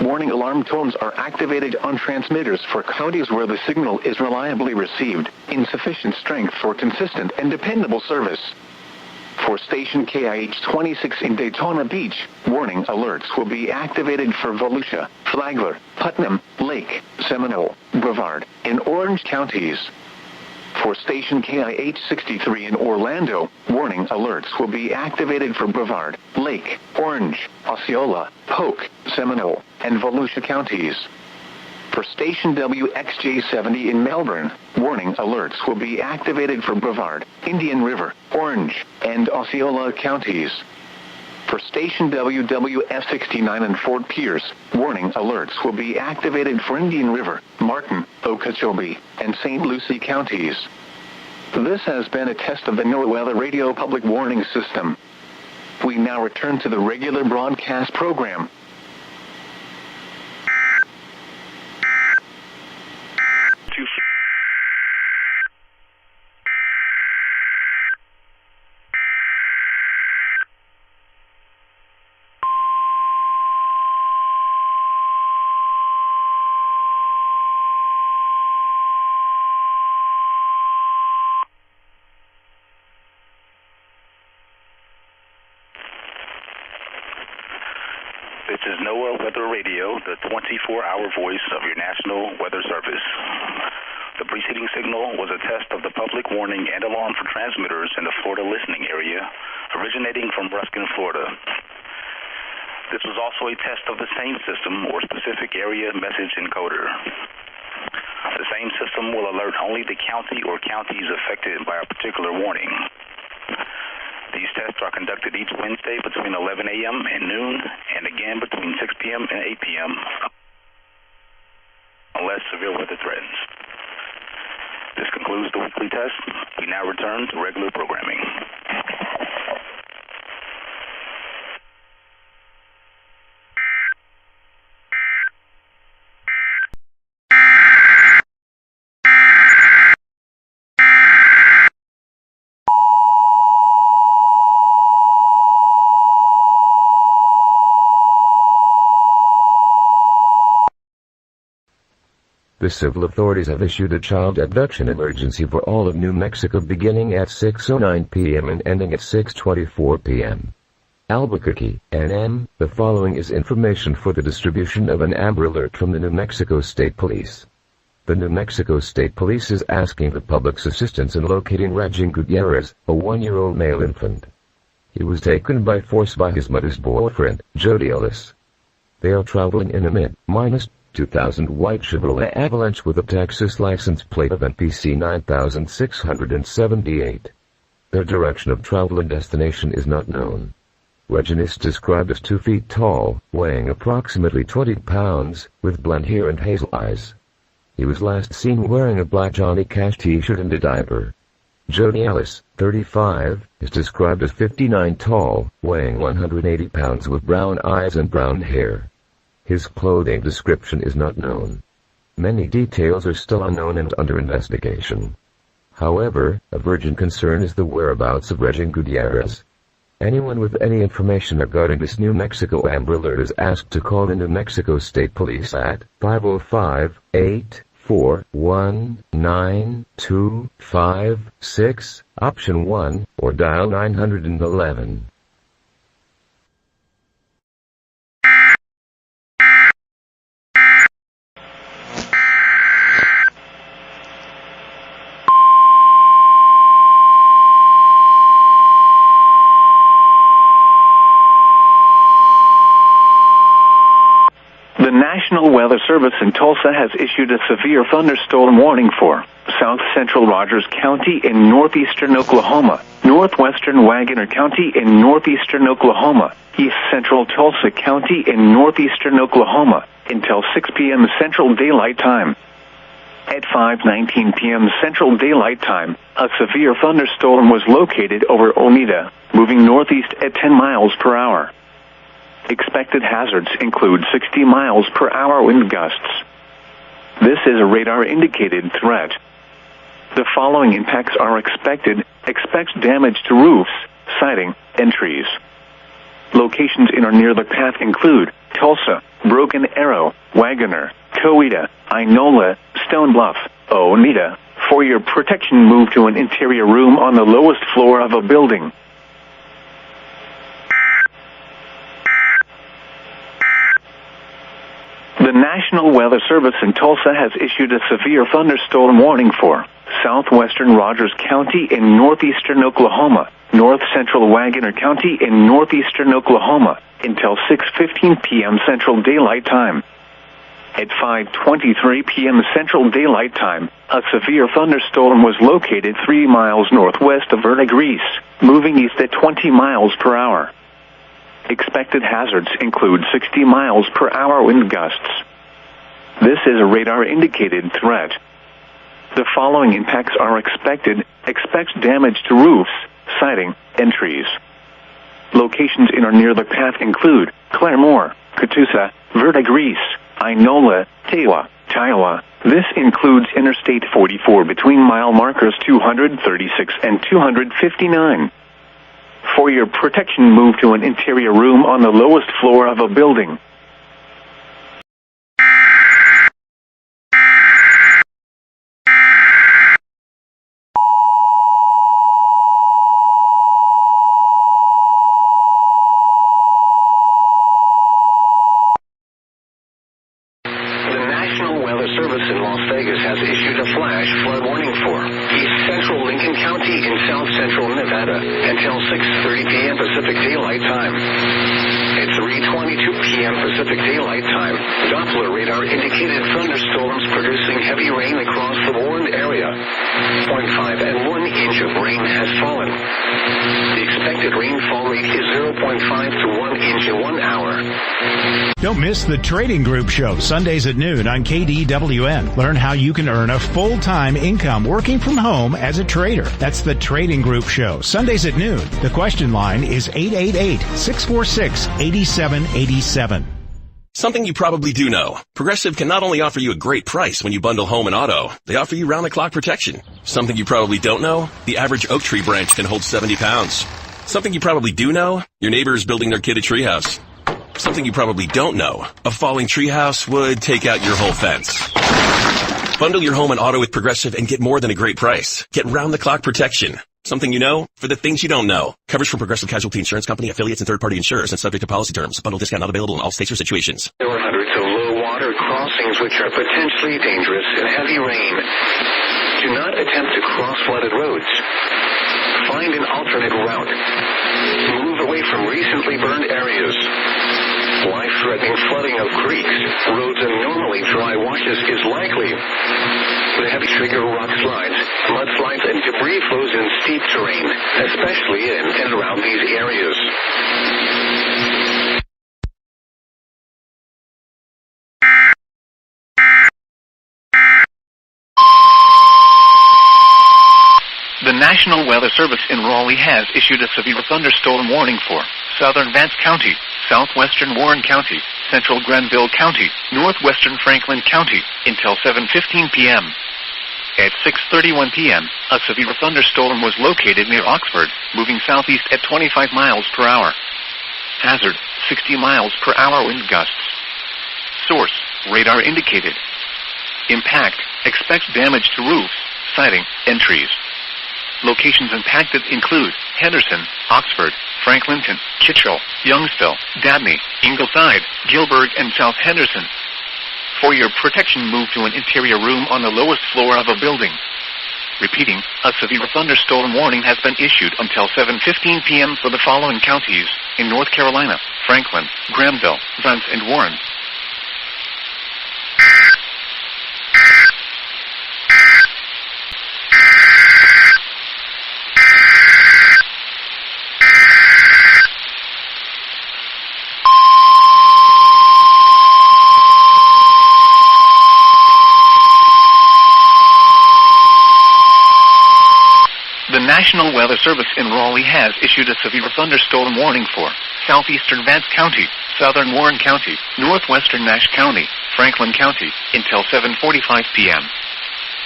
Warning alarm tones are activated on transmitters for counties where the signal is reliably received, in sufficient strength for consistent and dependable service. For station KIH 26 in Daytona Beach, warning alerts will be activated for Volusia, Flagler, Putnam, Lake, Seminole, Brevard, and Orange counties. For station KIH 63 in Orlando, warning alerts will be activated for Brevard, Lake, Orange, Osceola, Polk, Seminole, and Volusia counties. For station WXJ70 in Melbourne, warning alerts will be activated for Brevard, Indian River, Orange, and Osceola counties. For station WWF69 in Fort Pierce, warning alerts will be activated for Indian River, Martin, Okeechobee, and St. Lucie counties. This has been a test of the NOAA radio public warning system. We now return to the regular broadcast program. This is NOAA Weather Radio, the 24-hour voice of your National Weather Service. The preceding signal was a test of the public warning and alarm for transmitters in the Florida listening area, originating from Ruskin, Florida. This was also a test of the same system or specific area message encoder. The same system will alert only the county or counties affected by a particular warning. These tests are conducted each Wednesday between 11 a.m. and noon, and again between 6 p.m. and 8 p.m. unless severe weather threatens. This concludes the weekly test. We now return to regular programming. The civil authorities have issued a child abduction emergency for all of New Mexico beginning at 6:09 p.m. and ending at 6:24 p.m. Albuquerque, NM, the following is information for the distribution of an Amber Alert from the New Mexico State Police. The New Mexico State Police is asking the public's assistance in locating Rajin Gutierrez, a 1-year-old male infant. He was taken by force by his mother's boyfriend, Jody Ellis. They are traveling in a mid-2000 white Chevrolet Avalanche with a Texas license plate of NPC 9678. Their direction of travel and destination is not known. Regin is described as 2 feet tall, weighing approximately 20 pounds, with blonde hair and hazel eyes. He was last seen wearing a black Johnny Cash t-shirt and a diaper. Jody Ellis, 35, is described as 59 tall, weighing 180 pounds with brown eyes and brown hair. His clothing description is not known. Many details are still unknown and under investigation. However, of urgent concern is the whereabouts of Regin Gutierrez. Anyone with any information regarding this New Mexico Amber Alert is asked to call the New Mexico State Police at 505-841-9256, option 1, or dial 911. The National Weather Service in Tulsa has issued a severe thunderstorm warning for south central Rogers County in northeastern Oklahoma, northwestern Wagner County in northeastern Oklahoma, east central Tulsa County in northeastern Oklahoma until 6 p.m. Central Daylight Time. At 5:19 p.m. Central Daylight Time, a severe thunderstorm was located over Oneida, moving northeast at 10 miles per hour. Expected hazards include 60 miles per hour wind gusts. This is a radar-indicated threat. The following impacts are expected. Expect damage to roofs, siding, and trees. Locations in or near the path include Tulsa, Broken Arrow, Wagner, Coweta, Inola, Stone Bluff, Oneida. For your protection, move to an interior room on the lowest floor of a building. The National Weather Service in Tulsa has issued a severe thunderstorm warning for southwestern Rogers County in northeastern Oklahoma, north central Wagner County in northeastern Oklahoma until 6:15 p.m. Central Daylight Time. At 5:23 p.m. Central Daylight Time, a severe thunderstorm was located 3 miles northwest of Verdigris, moving east at 20 miles per hour. Expected hazards include 60 miles per hour wind gusts. This is a radar-indicated threat. The following impacts are expected. Expect damage to roofs, siding, and trees. Locations in or near the path include Claremore, Catoosa, Verdigris, Inola, Kiowa. This includes Interstate 44 between mile markers 236 and 259. For your protection, move to an interior room on the lowest floor of a building. The National Weather Service in Las Vegas has issued a flash flood warning for east central Lincoln County in south central Nevada until 6:30 p.m. Pacific Daylight Time. At 3:22 p.m. Pacific Daylight Time, Doppler radar indicated thunderstorms producing heavy rain across the warned area. 0.5 and 1 inch of rain has fallen. The expected rainfall rate is 0.5 to 1 inch in 1 hour. Don't miss the Trading Group Show, Sundays at noon on KDWN. Learn how you can earn a full-time income working from home as a trader. That's the Trading Group Show, Sundays at noon. The question line is 888-646-8787. Something you probably do know. Progressive can not only offer you a great price when you bundle home and auto, they offer you round-the-clock protection. Something you probably don't know, the average oak tree branch can hold 70 pounds. Something you probably do know, your neighbor is building their kid a treehouse. Something you probably don't know, a falling treehouse would take out your whole fence. Bundle your home and auto with Progressive and get more than a great price. Get round-the-clock protection. Something you know for the things you don't know. Coverage from Progressive Casualty Insurance Company, affiliates, and third-party insurers, and subject to policy terms. Bundle discount not available in all states or situations. There are hundreds of low-water crossings which are potentially dangerous in heavy rain. Do not attempt to cross flooded roads. Find an alternate route. Move away from recently burned areas. Life-threatening flooding of creeks, roads, and normally dry washes is likely. The heavy trigger rock slides, mudslides, and debris flows in steep terrain, especially in and around these areas. The National Weather Service in Raleigh has issued a severe thunderstorm warning for southern Vance County, southwestern Warren County, central Grenville County, northwestern Franklin County until 7:15 p.m. At 6:31 p.m., a severe thunderstorm was located near Oxford, moving southeast at 25 miles per hour. Hazard, 60 miles per hour wind gusts. Source, radar indicated. Impact, expect damage to roofs, siding, and trees. Locations impacted include Henderson, Oxford, Franklinton, Kitchell, Youngsville, Dabney, Ingleside, Gilbert, and South Henderson. For your protection, move to an interior room on the lowest floor of a building. Repeating, a severe thunderstorm warning has been issued until 7:15 p.m. for the following counties in North Carolina: Franklin, Grahamville, Vance, and Warren. The National Weather Service in Raleigh has issued a severe thunderstorm warning for southeastern Vance County, southern Warren County, northwestern Nash County, Franklin County, until 7:45 p.m.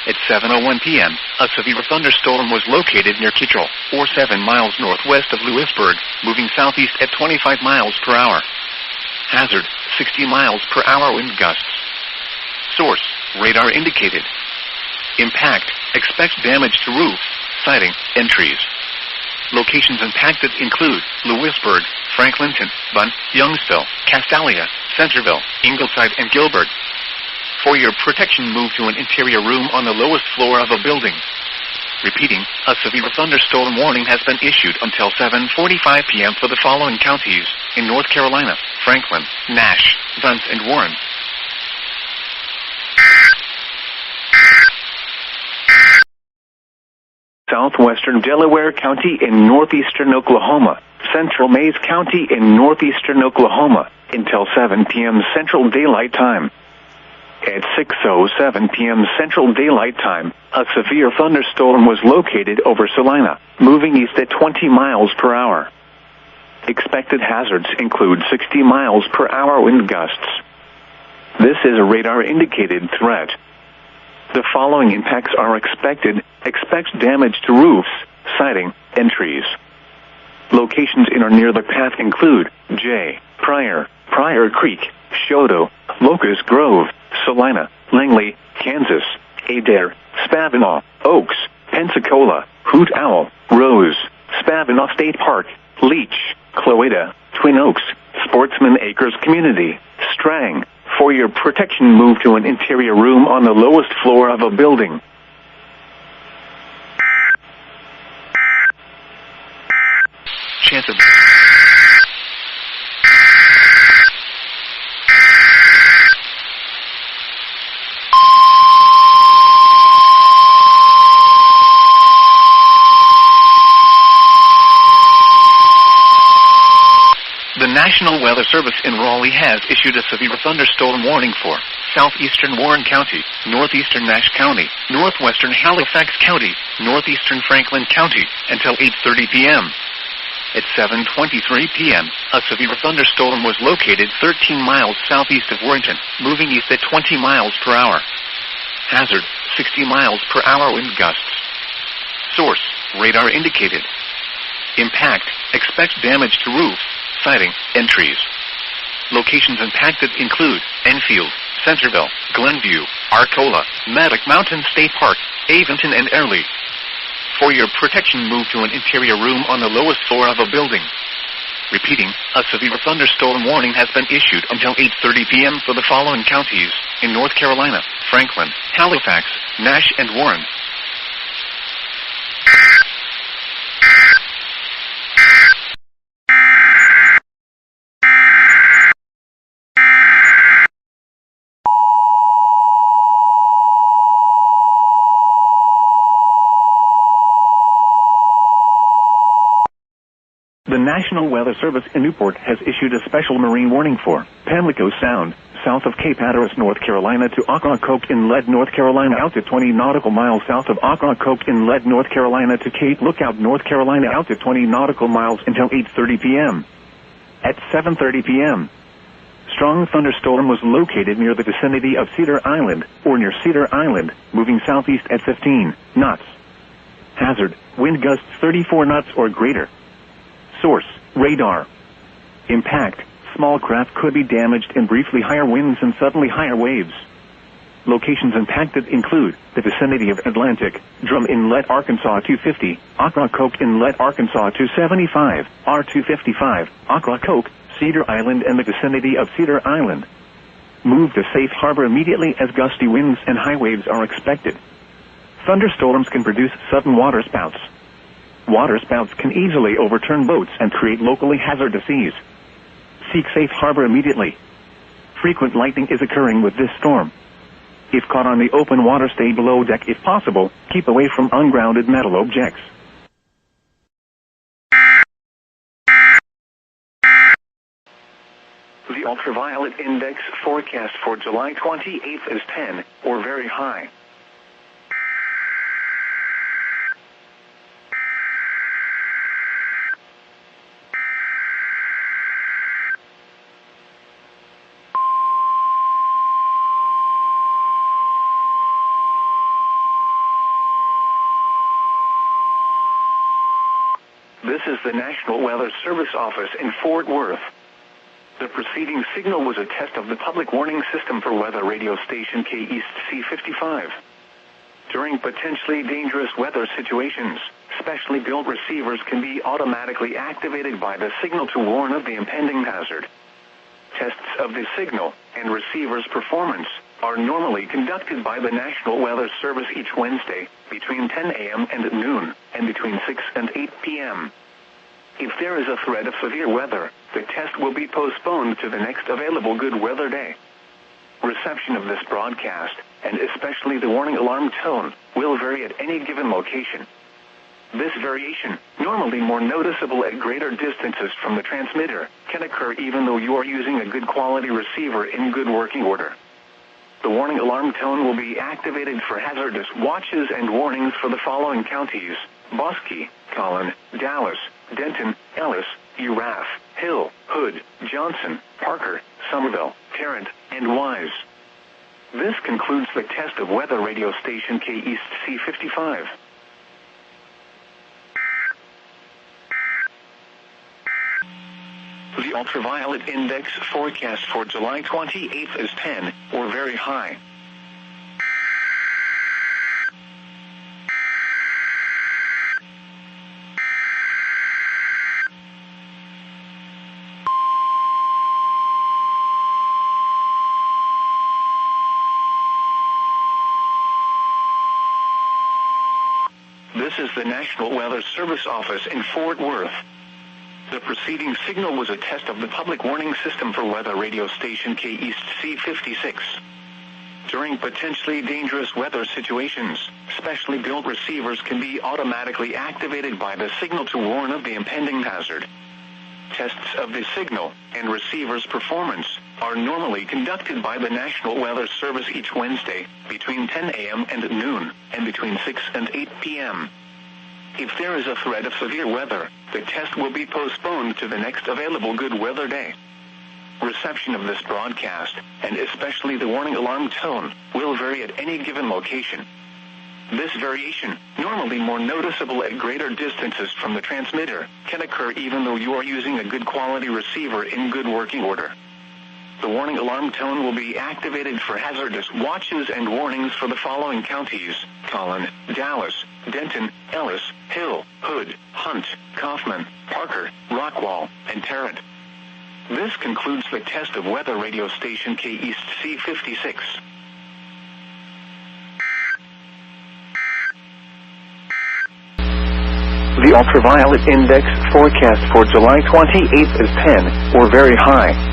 At 7:01 p.m., a severe thunderstorm was located near Kitchell, or 7 miles northwest of Lewisburg, moving southeast at 25 miles per hour. Hazard, 60 miles per hour wind gusts. Source, radar indicated. Impact, expect damage to roofs, siding, and trees. Locations impacted include Lewisburg, Franklinton, Bunn, Youngsville, Castalia, Centerville, Ingleside, and Gilbert. For your protection, move to an interior room on the lowest floor of a building. Repeating, a severe thunderstorm warning has been issued until 7:45 p.m. for the following counties in North Carolina: Franklin, Nash, Vance, and Warren. Southwestern Delaware County in northeastern Oklahoma, Central Mays County in northeastern Oklahoma, until 7 p.m. Central Daylight Time. At 6:07 p.m. Central Daylight Time, a severe thunderstorm was located over Salina, moving east at 20 miles per hour. Expected hazards include 60 miles per hour wind gusts. This is a radar-indicated threat. The following impacts are expected. Expect damage to roofs, siding, and trees. Locations in or near the path include J. Pryor, Pryor Creek, Shodo, Locust Grove, Salina, Langley, Kansas, Adair, Spavinaw, Oaks, Pensacola, Hoot Owl, Rose, Spavinaw State Park, Leech, Cloeta, Twin Oaks, Sportsman Acres Community, Strang. For your protection, move to an interior room on the lowest floor of a building. Chance of The National Weather Service in Raleigh has issued a severe thunderstorm warning for southeastern Warren County, northeastern Nash County, northwestern Halifax County, northeastern Franklin County, until 8:30 p.m. At 7:23 p.m., a severe thunderstorm was located 13 miles southeast of Warrenton, moving east at 20 miles per hour. Hazard, 60 miles per hour wind gusts. Source, radar indicated. Impact, expect damage to roofs, siding, and trees. Locations impacted include Enfield, Centerville, Glenview, Arcola, Maddox Mountain State Park, Avonton, and Early. For your protection, move to an interior room on the lowest floor of a building. Repeating, a severe thunderstorm warning has been issued until 8:30 p.m. for the following counties in North Carolina: Franklin, Halifax, Nash, and Warren. The National Weather Service in Newport has issued a special marine warning for Pamlico Sound, south of Cape Hatteras, North Carolina to Ocracoke Inlet, North Carolina out to 20 nautical miles south of Ocracoke Inlet, North Carolina to Cape Lookout, North Carolina out to 20 nautical miles until 8:30 p.m. At 7:30 p.m., strong thunderstorm was located near the vicinity of Cedar Island, or near Cedar Island, moving southeast at 15 knots. Hazard, wind gusts 34 knots or greater. Source, radar. Impact, small craft could be damaged in briefly higher winds and suddenly higher waves. Locations impacted include the vicinity of Atlantic, Drum Inlet, Arkansas 250, Ocracoke Inlet, Arkansas 275, R255, Ocracoke, Cedar Island, and the vicinity of Cedar Island. Move to safe harbor immediately as gusty winds and high waves are expected. Thunderstorms can produce sudden waterspouts. Waterspouts can easily overturn boats and create locally hazardous seas. Seek safe harbor immediately. Frequent lightning is occurring with this storm. If caught on the open water, stay below deck if possible. Keep away from ungrounded metal objects. The ultraviolet index forecast for July 28th is 10, or very high. This is the National Weather Service office in Fort Worth. The preceding signal was a test of the public warning system for weather radio station KEAS C55. During potentially dangerous weather situations, specially built receivers can be automatically activated by the signal to warn of the impending hazard. Tests of the signal and receiver's performance are normally conducted by the National Weather Service each Wednesday between 10 a.m. and noon, and between 6 and 8 p.m. If there is a threat of severe weather, the test will be postponed to the next available good weather day. Reception of this broadcast, and especially the warning alarm tone, will vary at any given location. This variation, normally more noticeable at greater distances from the transmitter, can occur even though you are using a good quality receiver in good working order. The warning alarm tone will be activated for hazardous watches and warnings for the following counties: Bosque, Collin, Dallas, Denton, Ellis, Urath, Hill, Hood, Johnson, Parker, Somerville, Tarrant, and Wise. This concludes the test of weather radio station KEAS C55. The ultraviolet index forecast for July 28th is 10, or very high. This is the National Weather Service office in Fort Worth. The preceding signal was a test of the public warning system for weather radio station KEAS C56. During potentially dangerous weather situations, specially built receivers can be automatically activated by the signal to warn of the impending hazard. Tests of the signal and receiver's performance are normally conducted by the National Weather Service each Wednesday between 10 a.m. and noon, and between 6 and 8 p.m. If there is a threat of severe weather, the test will be postponed to the next available good weather day. Reception of this broadcast, and especially the warning alarm tone, will vary at any given location. This variation, normally more noticeable at greater distances from the transmitter, can occur even though you are using a good quality receiver in good working order. The warning alarm tone will be activated for hazardous watches and warnings for the following counties: Collin, Dallas, Denton, Ellis, Hill, Hood, Hunt, Kaufman, Parker, Rockwall, and Tarrant. This concludes the test of weather radio station KEAS C56. The ultraviolet index forecast for July 28th is 10, or very high.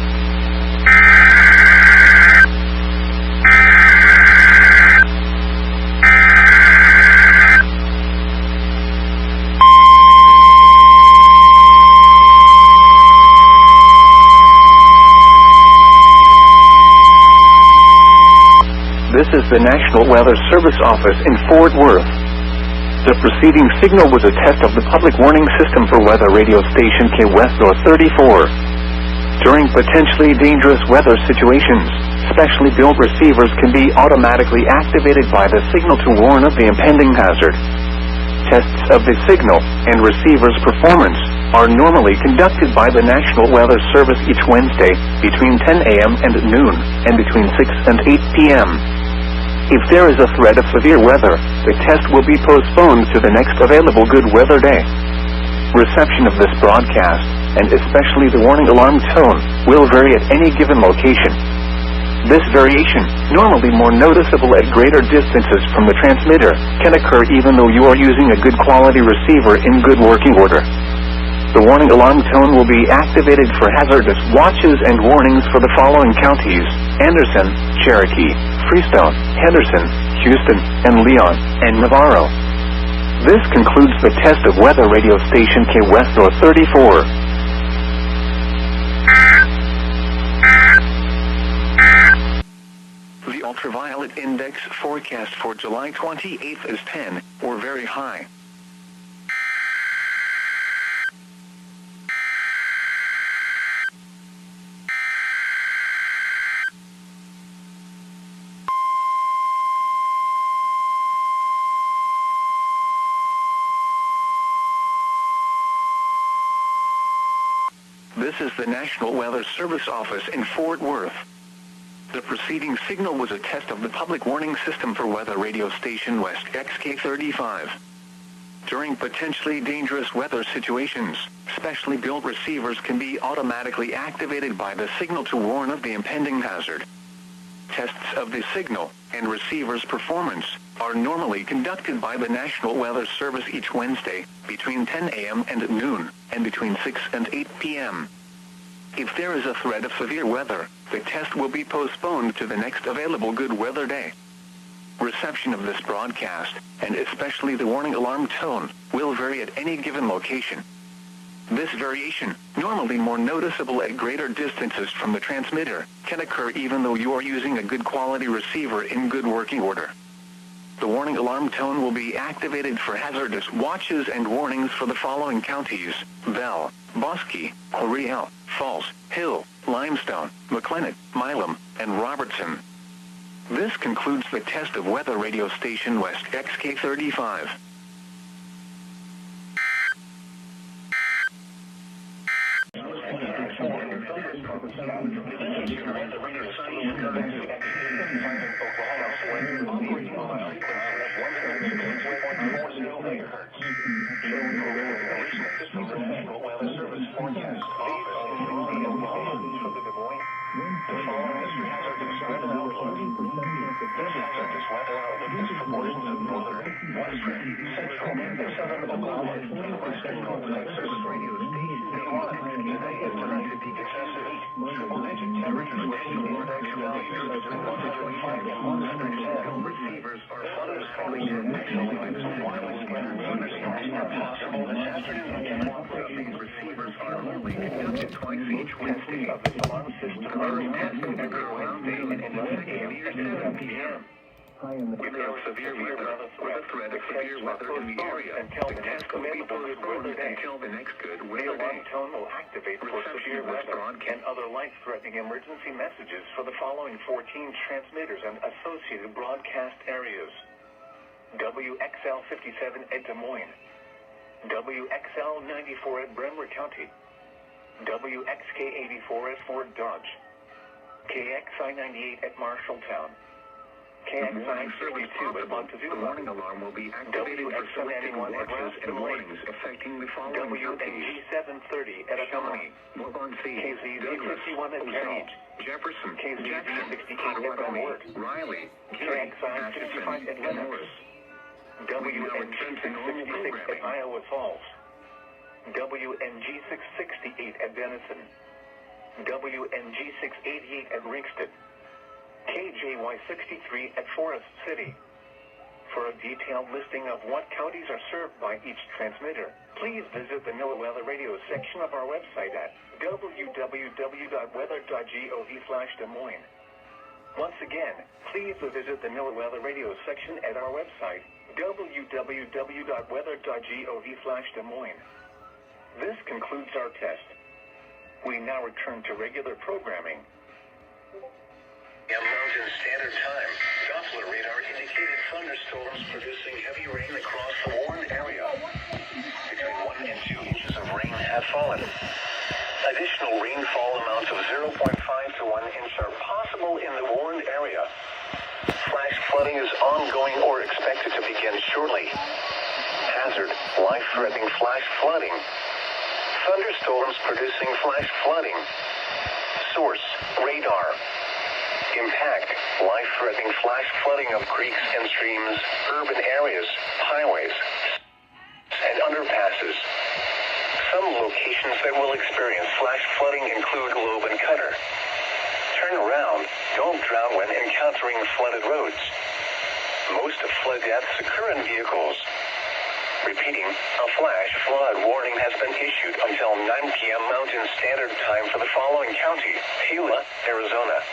This is the National Weather Service office in Fort Worth. The preceding signal was a test of the public warning system for weather radio station KWEST 34. During potentially dangerous weather situations, specially built receivers can be automatically activated by the signal to warn of the impending hazard. Tests of the signal and receiver's performance are normally conducted by the National Weather Service each Wednesday between 10 a.m. and noon, and between 6 and 8 p.m. If there is a threat of severe weather, the test will be postponed to the next available good weather day. Reception of this broadcast, and especially the warning alarm tone, will vary at any given location. This variation, normally more noticeable at greater distances from the transmitter, can occur even though you are using a good quality receiver in good working order. The warning alarm tone will be activated for hazardous watches and warnings for the following counties: Anderson, Cherokee, Freestone, Henderson, Houston, and Leon, and Navarro. This concludes the test of weather radio station K-West or 34. The ultraviolet index forecast for July 28th is 10, or very high. This is the National Weather Service office in Fort Worth. The preceding signal was a test of the public warning system for weather radio station West XK35. During potentially dangerous weather situations, specially built receivers can be automatically activated by the signal to warn of the impending hazard. Tests of the signal and receiver's performance are normally conducted by the National Weather Service each Wednesday between 10 a.m. and noon, and between 6 and 8 p.m. If there is a threat of severe weather, the test will be postponed to the next available good weather day. Reception of this broadcast, and especially the warning alarm tone, will vary at any given location. This variation, normally more noticeable at greater distances from the transmitter, can occur even though you are using a good quality receiver in good working order. The warning alarm tone will be activated for hazardous watches and warnings for the following counties: Bell, Bosque, L'Oreal, Falls, Hill, Limestone, McLennan, Milam, and Robertson. This concludes the test of weather radio station West XK35. Receivers are only conducted twice each Wednesday of this alarm system. Wednesday and 7 p.m. If there is severe weather or the threat of severe weather in the area, the test will be postponed until the next good weather day. The alarm tone will activate for severe weather and other life-threatening emergency messages for the following 14 transmitters and associated broadcast areas: WXL 57 at Des Moines, WXL 94 at Bremer County, WXK 84 at Fort Dodge, KXI 98 at Marshalltown, KXI 32 at Montezuma. The warning alarm will be activated for selected watches and warnings affecting the following counties: WNG 730 at Shawnee, KZZ 51 at Carroll, Jefferson, KZZ 68 at Brentwood, Riley, KXI 65 at Lennox, WNG 666 at Iowa Falls, WNG 668 at Denison, WNG 688 at Ringston, KJY 63 at Forest City. For a detailed listing of what counties are served by each transmitter, please visit the NOAA Weather Radio section of our website at www.weather.gov/Des Moines. Once again, please visit the NOAA Weather Radio section at our website, www.weather.gov/Des Moines. This concludes our test. We now return to regular programming. Mountain Standard Time. Doppler radar indicated thunderstorms producing heavy rain across the warned area. Between 1 and 2 inches of rain have fallen. Additional rainfall amounts of 0.5 to 1 inch are possible in the warned area. Flash flooding is ongoing or expected to begin shortly. Hazard, life-threatening flash flooding. Thunderstorms producing flash flooding. Source, radar. Impact, life-threatening flash flooding of creeks and streams, urban areas, highways, and underpasses. Some locations that will experience flash flooding include Loeb and Cutter. Turn around, don't drown when encountering flooded roads. Most of flood deaths occur in vehicles. Repeating, a flash flood warning has been issued until 9 p.m. Mountain Standard Time for the following county: Gila, Arizona.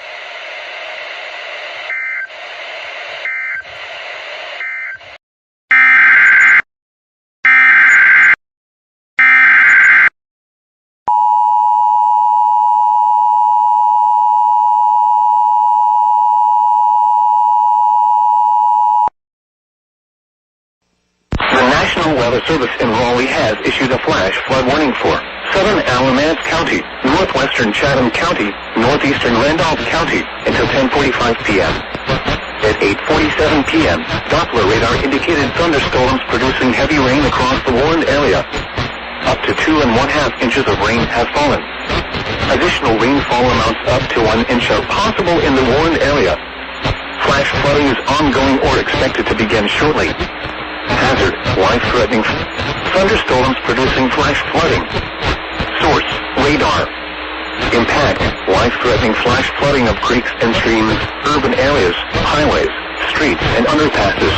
Weather Service in Raleigh has issued a flash flood warning for southern Alamance County, northwestern Chatham County, northeastern Randolph County until 10:45 p.m. At 8:47 p.m., Doppler radar indicated thunderstorms producing heavy rain across the warned area. Up to 2.5 inches of rain have fallen. Additional rainfall amounts up to 1 inch are possible in the warned area. Flash flooding is ongoing or expected to begin shortly. Hazard, life-threatening thunderstorms producing flash flooding. Source, radar. Impact, life-threatening flash flooding of creeks and streams, urban areas, highways, streets, and underpasses.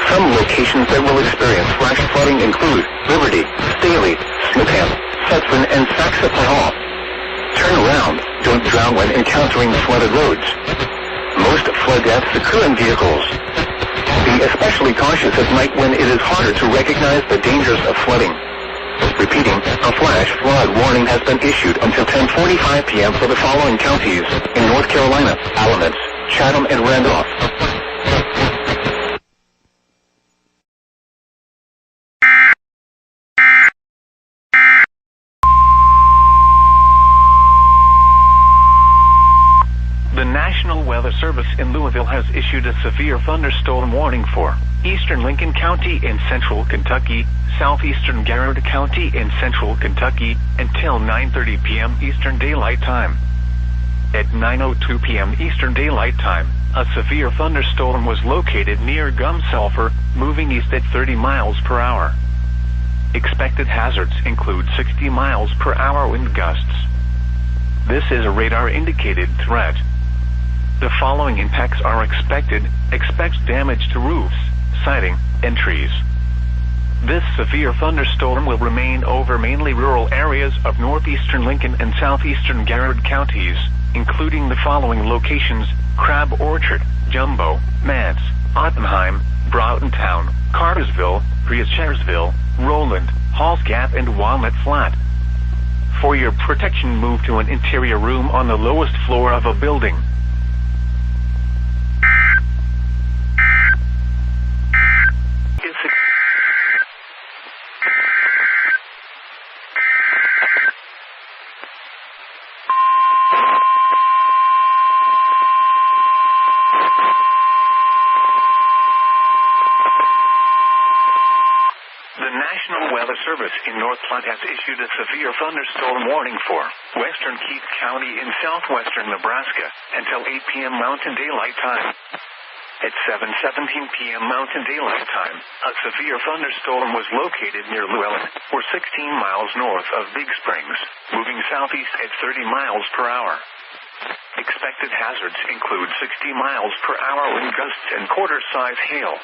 Some locations that will experience flash flooding include Liberty, Staley, Smithham, Sutphen, and Saxapahaw. Turn around, don't drown when encountering flooded roads. Most flood deaths occur in vehicles. Be especially cautious at night when it is harder to recognize the dangers of flooding. Repeating, a flash flood warning has been issued until 10:45 p.m. for the following counties in North Carolina: Alamance, Chatham, and Randolph. The National Weather Service in Louisville has issued a severe thunderstorm warning for eastern Lincoln County in central Kentucky, southeastern Garrett County in central Kentucky, until 9:30 p.m. Eastern Daylight Time. At 9:02 p.m. Eastern Daylight Time, a severe thunderstorm was located near Gum Sulphur, moving east at 30 miles per hour. Expected hazards include 60 miles per hour wind gusts. This is a radar-indicated threat. The following impacts are expected. Expect damage to roofs, siding, and trees. This severe thunderstorm will remain over mainly rural areas of northeastern Lincoln and southeastern Garrett counties, including the following locations: Crab Orchard, Jumbo, Mance, Ottenheim, Broughtontown, Cartersville, Priescharsville, Roland, Halls Gap, and Walnut Flat. For your protection, move to an interior room on the lowest floor of a building. Service in North Platte has issued a severe thunderstorm warning for western Keith County in southwestern Nebraska until 8 p.m. Mountain Daylight Time. At 7:17 p.m. Mountain Daylight Time, a severe thunderstorm was located near Llewellyn, or 16 miles north of Big Springs, moving southeast at 30 miles per hour. Expected hazards include 60 miles per hour wind gusts and quarter-size hail.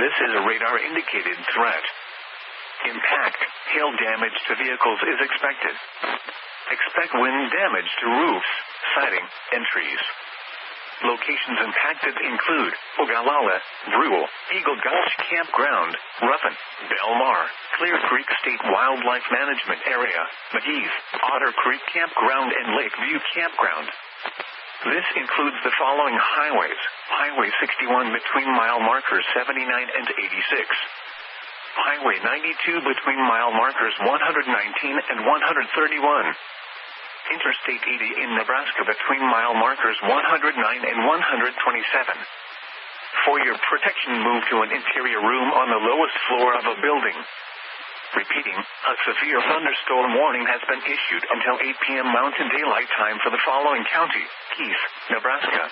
This is a radar-indicated threat. Impact, hail damage to vehicles is expected. Expect wind damage to roofs, siding, and trees. Locations impacted include Ogallala, Brule, Eagle Gulch Campground, Ruffin, Belmar, Clear Creek State Wildlife Management Area, McGee's, Otter Creek Campground and Lakeview Campground. This includes the following highways: Highway 61 between mile markers 79 and 86. Highway 92 between mile markers 119 and 131. Interstate 80 in Nebraska between mile markers 109 and 127. For your protection, move to an interior room on the lowest floor of a building. Repeating, a severe thunderstorm warning has been issued until 8 p.m. Mountain Daylight Time for the following county: Keith, Nebraska.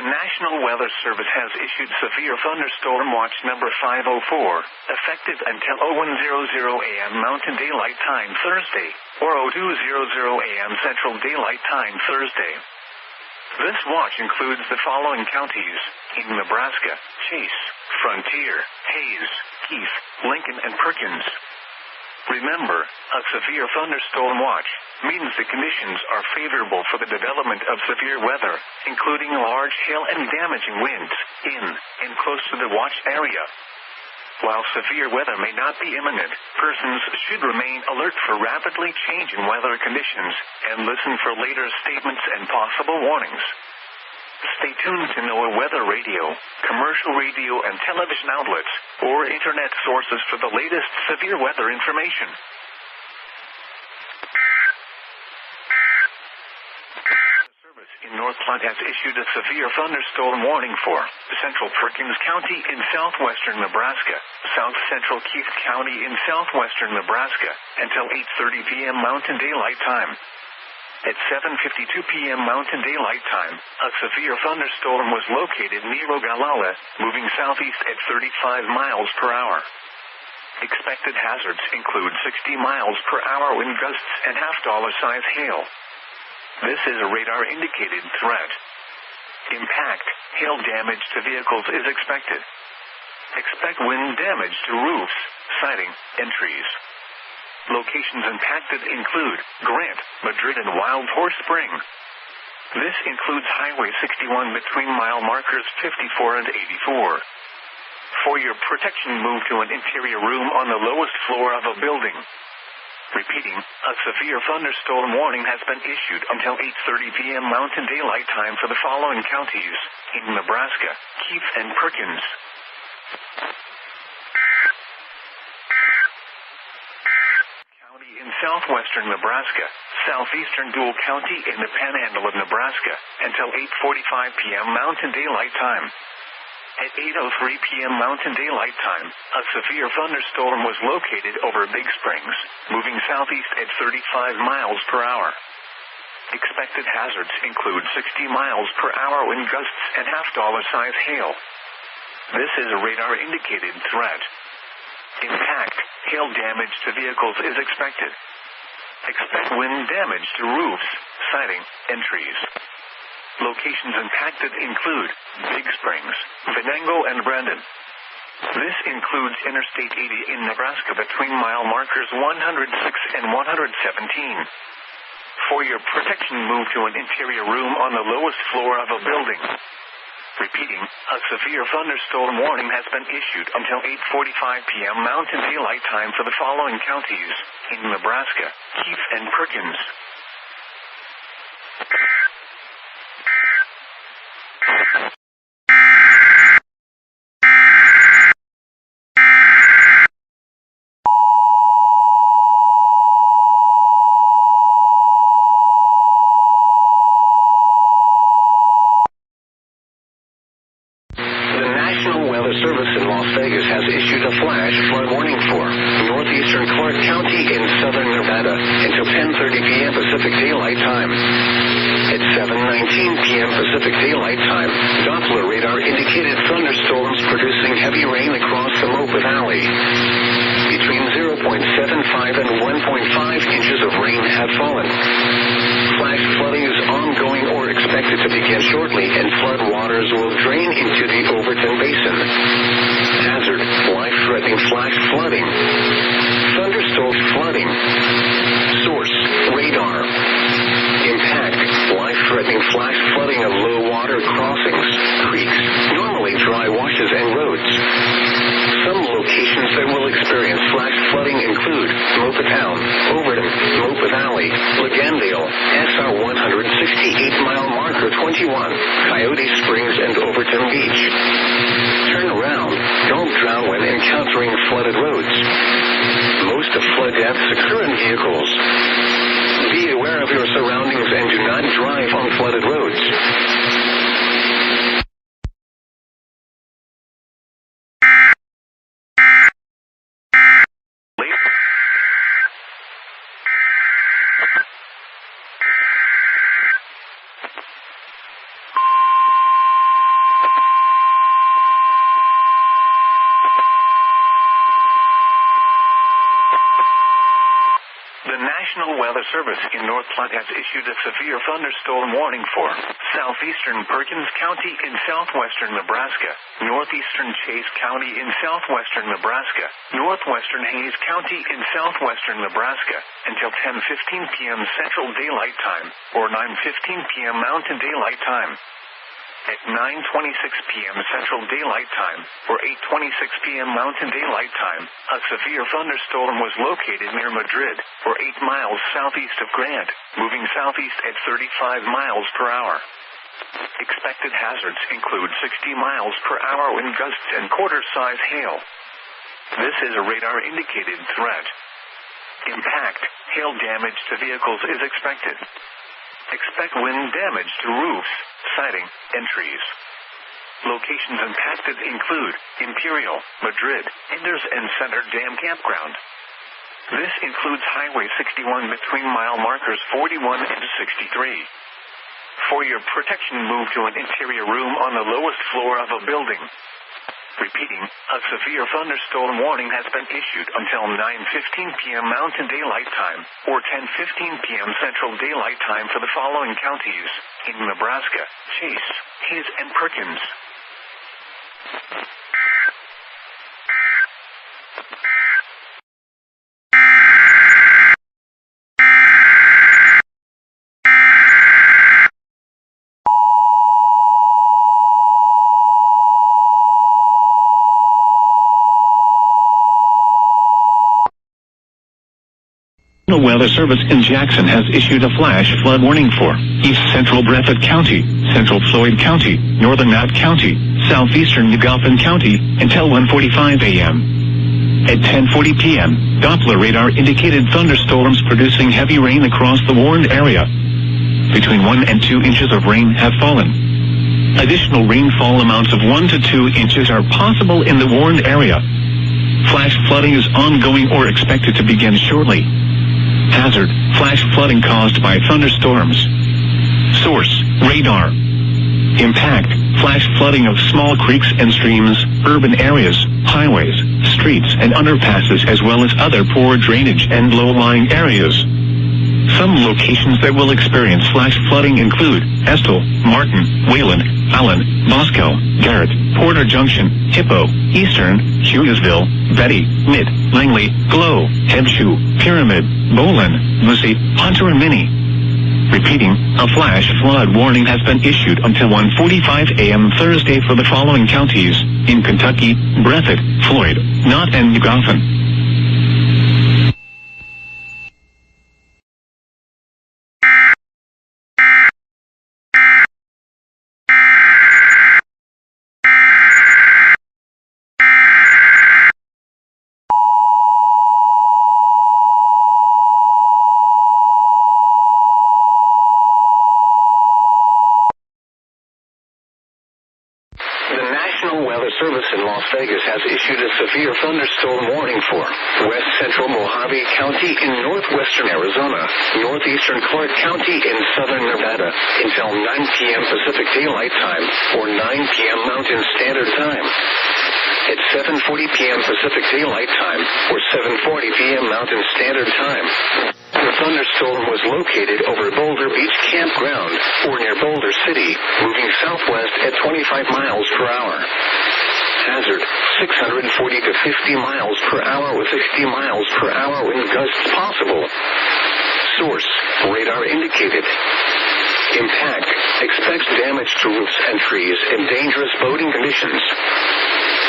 National Weather Service has issued Severe Thunderstorm Watch number 504, effective until 0100 a.m. Mountain Daylight Time Thursday, or 0200 a.m. Central Daylight Time Thursday. This watch includes the following counties: in Nebraska: Chase, Frontier, Hayes, Keith, Lincoln, and Perkins. Remember, a severe thunderstorm watch means the conditions are favorable for the development of severe weather, including large hail and damaging winds, in and close to the watch area. While severe weather may not be imminent, persons should remain alert for rapidly changing weather conditions and listen for later statements and possible warnings. Stay tuned to NOAA weather radio, commercial radio and television outlets, or internet sources for the latest severe weather information. In North Platte has issued a severe thunderstorm warning for central Perkins County in southwestern Nebraska, south central Keith County in southwestern Nebraska, until 8:30 p.m. Mountain Daylight Time. At 7:52 p.m. Mountain Daylight Time, a severe thunderstorm was located near Ogallala, moving southeast at 35 miles per hour. Expected hazards include 60 miles per hour wind gusts and half-dollar-size hail. This is a radar-indicated threat. Impact, hail damage to vehicles is expected. Expect wind damage to roofs, siding, and trees. Locations impacted include Grant, Madrid, and Wild Horse Spring. This includes Highway 61 between mile markers 54 and 84. For your protection, move to an interior room on the lowest floor of a building. Repeating, a severe thunderstorm warning has been issued until 8:30 p.m. Mountain Daylight Time for the following counties: in Nebraska, Keith and Perkins. County in southwestern Nebraska, southeastern Dual County in the Panhandle of Nebraska, until 8:45 p.m. Mountain Daylight Time. At 8:03 p.m. Mountain Daylight Time, a severe thunderstorm was located over Big Springs, moving southeast at 35 miles per hour. Expected hazards include 60 miles per hour wind gusts and half-dollar-size hail. This is a radar-indicated threat. Impact, hail damage to vehicles is expected. Expect wind damage to roofs, siding, and trees. Locations impacted include Big Springs, Venango, and Brandon. This includes Interstate 80 in Nebraska between mile markers 106 and 117. For your protection, move to an interior room on the lowest floor of a building. Repeating, a severe thunderstorm warning has been issued until 8:45 p.m. Mountain Daylight Time for the following counties: in Nebraska, Keith and Perkins. National Weather Service in Las Vegas has issued a flash flood warning for northeastern Clark County in southern Nevada until 10:30 p.m. Pacific Daylight Time. At 7:19 p.m. Pacific Daylight Time, Doppler radar indicated thunderstorms producing heavy rain across the Mopa Valley. Between 0.75 and 1.5 inches of rain have fallen. Flash flooding is ongoing or expected to begin shortly, and flood waters will drain into the Overton Basin. Hazard, life-threatening flash flooding. Thunderstorm flooding. Source, radar. Impact, life-threatening flash flooding of low water crossings, creeks, normally dry washes and roads. Some locations that will experience flash flooding include Mopa Town, Overton, Mopa Valley, Legandale, SR 168-mile marker 21, Coyote Springs, and Overton Beach. Turn around. Don't drown when encountering flooded roads. Most of flood deaths occur in vehicles. Be aware of your surroundings and do not drive on flooded roads. National Weather Service in North Platte has issued a severe thunderstorm warning for southeastern Perkins County in southwestern Nebraska, northeastern Chase County in southwestern Nebraska, northwestern Hayes County in southwestern Nebraska, until 10:15 p.m. Central Daylight Time, or 9:15 p.m. Mountain Daylight Time. At 9:26 p.m. Central Daylight Time, or 8:26 p.m. Mountain Daylight Time, a severe thunderstorm was located near Madrid, or 8 miles southeast of Grant, moving southeast at 35 miles per hour. Expected hazards include 60 miles per hour wind gusts and quarter-size hail. This is a radar-indicated threat. Impact, hail damage to vehicles is expected. Expect wind damage to roofs, siding, and trees. Locations impacted include Imperial, Madrid, Enders, and Center Dam Campground. This includes Highway 61 between mile markers 41 and 63. For your protection, move to an interior room on the lowest floor of a building. Repeating, a severe thunderstorm warning has been issued until 9:15 p.m. Mountain Daylight Time, or 10:15 p.m. Central Daylight Time for the following counties in Nebraska: Chase, Hayes, and Perkins. The Weather Service in Jackson has issued a flash flood warning for East Central Breathitt County, Central Floyd County, Northern Knott County, Southeastern Ugalpin County until 1:45 a.m. At 10:40 p.m., Doppler radar indicated thunderstorms producing heavy rain across the warned area. Between 1 and 2 inches of rain have fallen. Additional rainfall amounts of 1 to 2 inches are possible in the warned area. Flash flooding is ongoing or expected to begin shortly. Hazard, flash flooding caused by thunderstorms. Source, radar. Impact, flash flooding of small creeks and streams, urban areas, highways, streets, and underpasses, as well as other poor drainage and low-lying areas. Some locations that will experience flash flooding include Estill, Martin, Wayland, Allen, Moscow, Garrett, Porter Junction, Hippo, Eastern, Hughesville, Betty, Mitt, Langley, Glow, Hebshu, Pyramid, Bolin, Lucy, Hunter, and Minnie. Repeating, a flash flood warning has been issued until 1:45 a.m. Thursday for the following counties in Kentucky: Breathitt, Floyd, Knott, and Ugalpin. The National Weather Service in Las Vegas has issued a severe thunderstorm warning for west central Mojave County in northwestern Arizona, northeastern Clark County in southern Nevada until 9 p.m. Pacific Daylight Time or 9 p.m. Mountain Standard Time. At 7:40 p.m. Pacific Daylight Time or 7:40 p.m. Mountain Standard Time. The thunderstorm was located over Boulder Beach Campground or near Boulder City, moving southwest at 25 miles per hour. Hazard, 640 to 50 miles per hour with 60 miles per hour wind gusts possible. Source, radar indicated. Impact, expects damage to roofs and trees and dangerous boating conditions.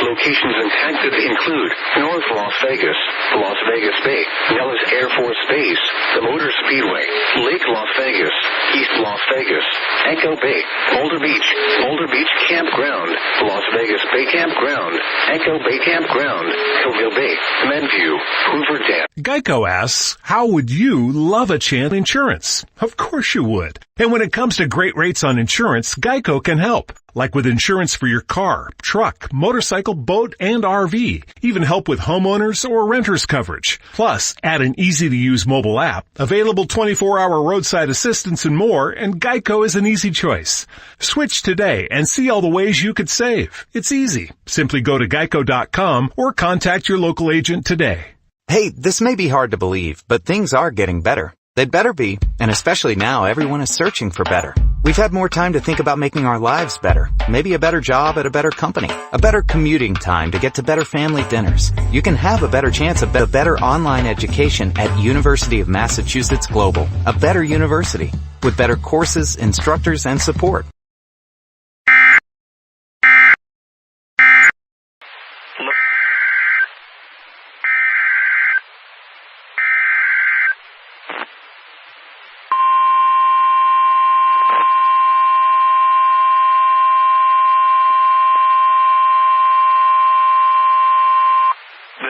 Locations impacted include North Las Vegas, Las Vegas Bay, Nellis Air Force Base, the Motor Speedway, Lake Las Vegas, East Las Vegas, Echo Bay, Boulder Beach Campground, Las Vegas Bay Campground, Echo Bay Campground, Hillville Bay, Medview, Hoover Dam. Geico asks, how would you love a chance insurance? Of course you would. And when it comes to great rates on insurance, Geico can help. Like with insurance for your car, truck, motorcycle, boat, and RV. Even help with homeowners or renters coverage. Plus, add an easy-to-use mobile app, available 24-hour roadside assistance and more, and Geico is an easy choice. Switch today and see all the ways you could save. It's easy. Simply go to geico.com or contact your local agent today. Hey, this may be hard to believe, but things are getting better. They'd better be, and especially now everyone is searching for better. We've had more time to think about making our lives better. Maybe a better job at a better company. A better commuting time to get to better family dinners. You can have a better chance of a better online education at University of Massachusetts Global. A better university with better courses, instructors, and support.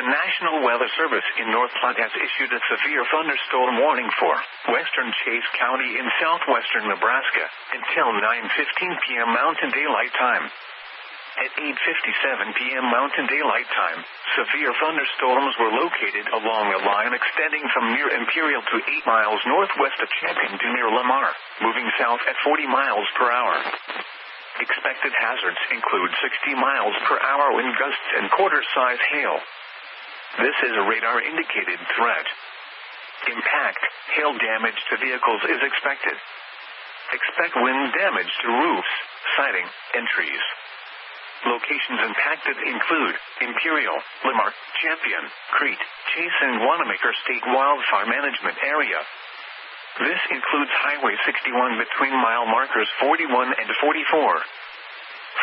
National Weather Service in North Platte has issued a severe thunderstorm warning for western Chase County in southwestern Nebraska until 9:15 p.m. Mountain Daylight Time. At 8:57 p.m. Mountain Daylight Time, severe thunderstorms were located along a line extending from near Imperial to 8 miles northwest of Champion to near Lamar, moving south at 40 miles per hour. Expected hazards include 60 miles per hour wind gusts and quarter-size hail. This is a radar-indicated threat. Impact, hail damage to vehicles is expected. Expect wind damage to roofs, siding, and trees. Locations impacted include Imperial, Lamar, Champion, Crete, Chase, and Wanamaker State Wildfire Management Area. This includes Highway 61 between mile markers 41 and 44.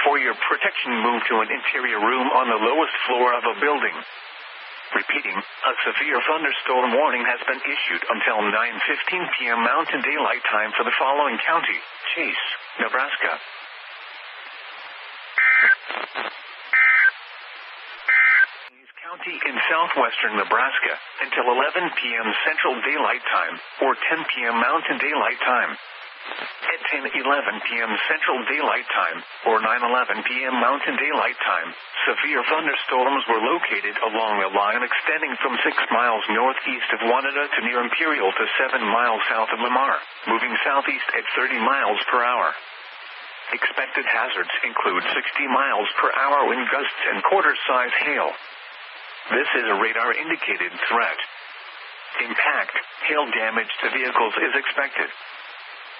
For your protection, move to an interior room on the lowest floor of a building. Repeating, a severe thunderstorm warning has been issued until 9:15 p.m. Mountain Daylight Time for the following county: Chase, Nebraska. County in southwestern Nebraska until 11 p.m. Central Daylight Time or 10 p.m. Mountain Daylight Time. At 10:11 p.m. Central Daylight Time or 9:11 p.m. Mountain Daylight Time, severe thunderstorms were located along a line extending from 6 miles northeast of Wanada to near Imperial to 7 miles south of Lamar, moving southeast at 30 miles per hour. Expected hazards include 60 miles per hour wind gusts and quarter-size hail. This is a radar-indicated threat. Impact, hail damage to vehicles is expected.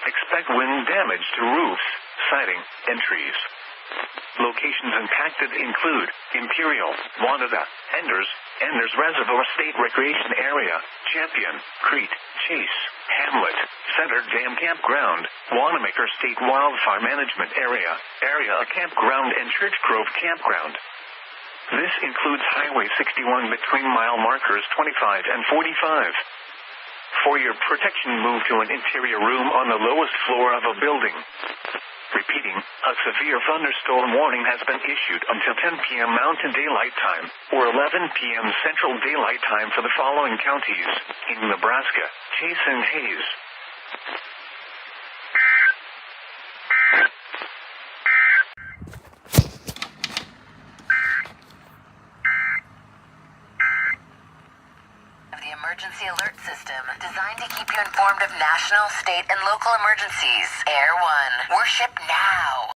Expect wind damage to roofs, siding, and trees. Locations impacted include Imperial, Wanada, Enders Reservoir State Recreation Area, Champion, Crete, Chase, Hamlet, Center Dam Campground, Wanamaker State Wildfire Management Area Campground, and Church Grove Campground. This includes Highway 61 between mile markers 25 and 45. For your protection, move to an interior room on the lowest floor of a building. Repeating, a severe thunderstorm warning has been issued until 10 p.m. Mountain Daylight Time or 11 p.m. Central Daylight Time for the following counties in Nebraska: Chase and Hayes. alert system designed to keep you informed of national, state, and local emergencies. Air One. Worship now.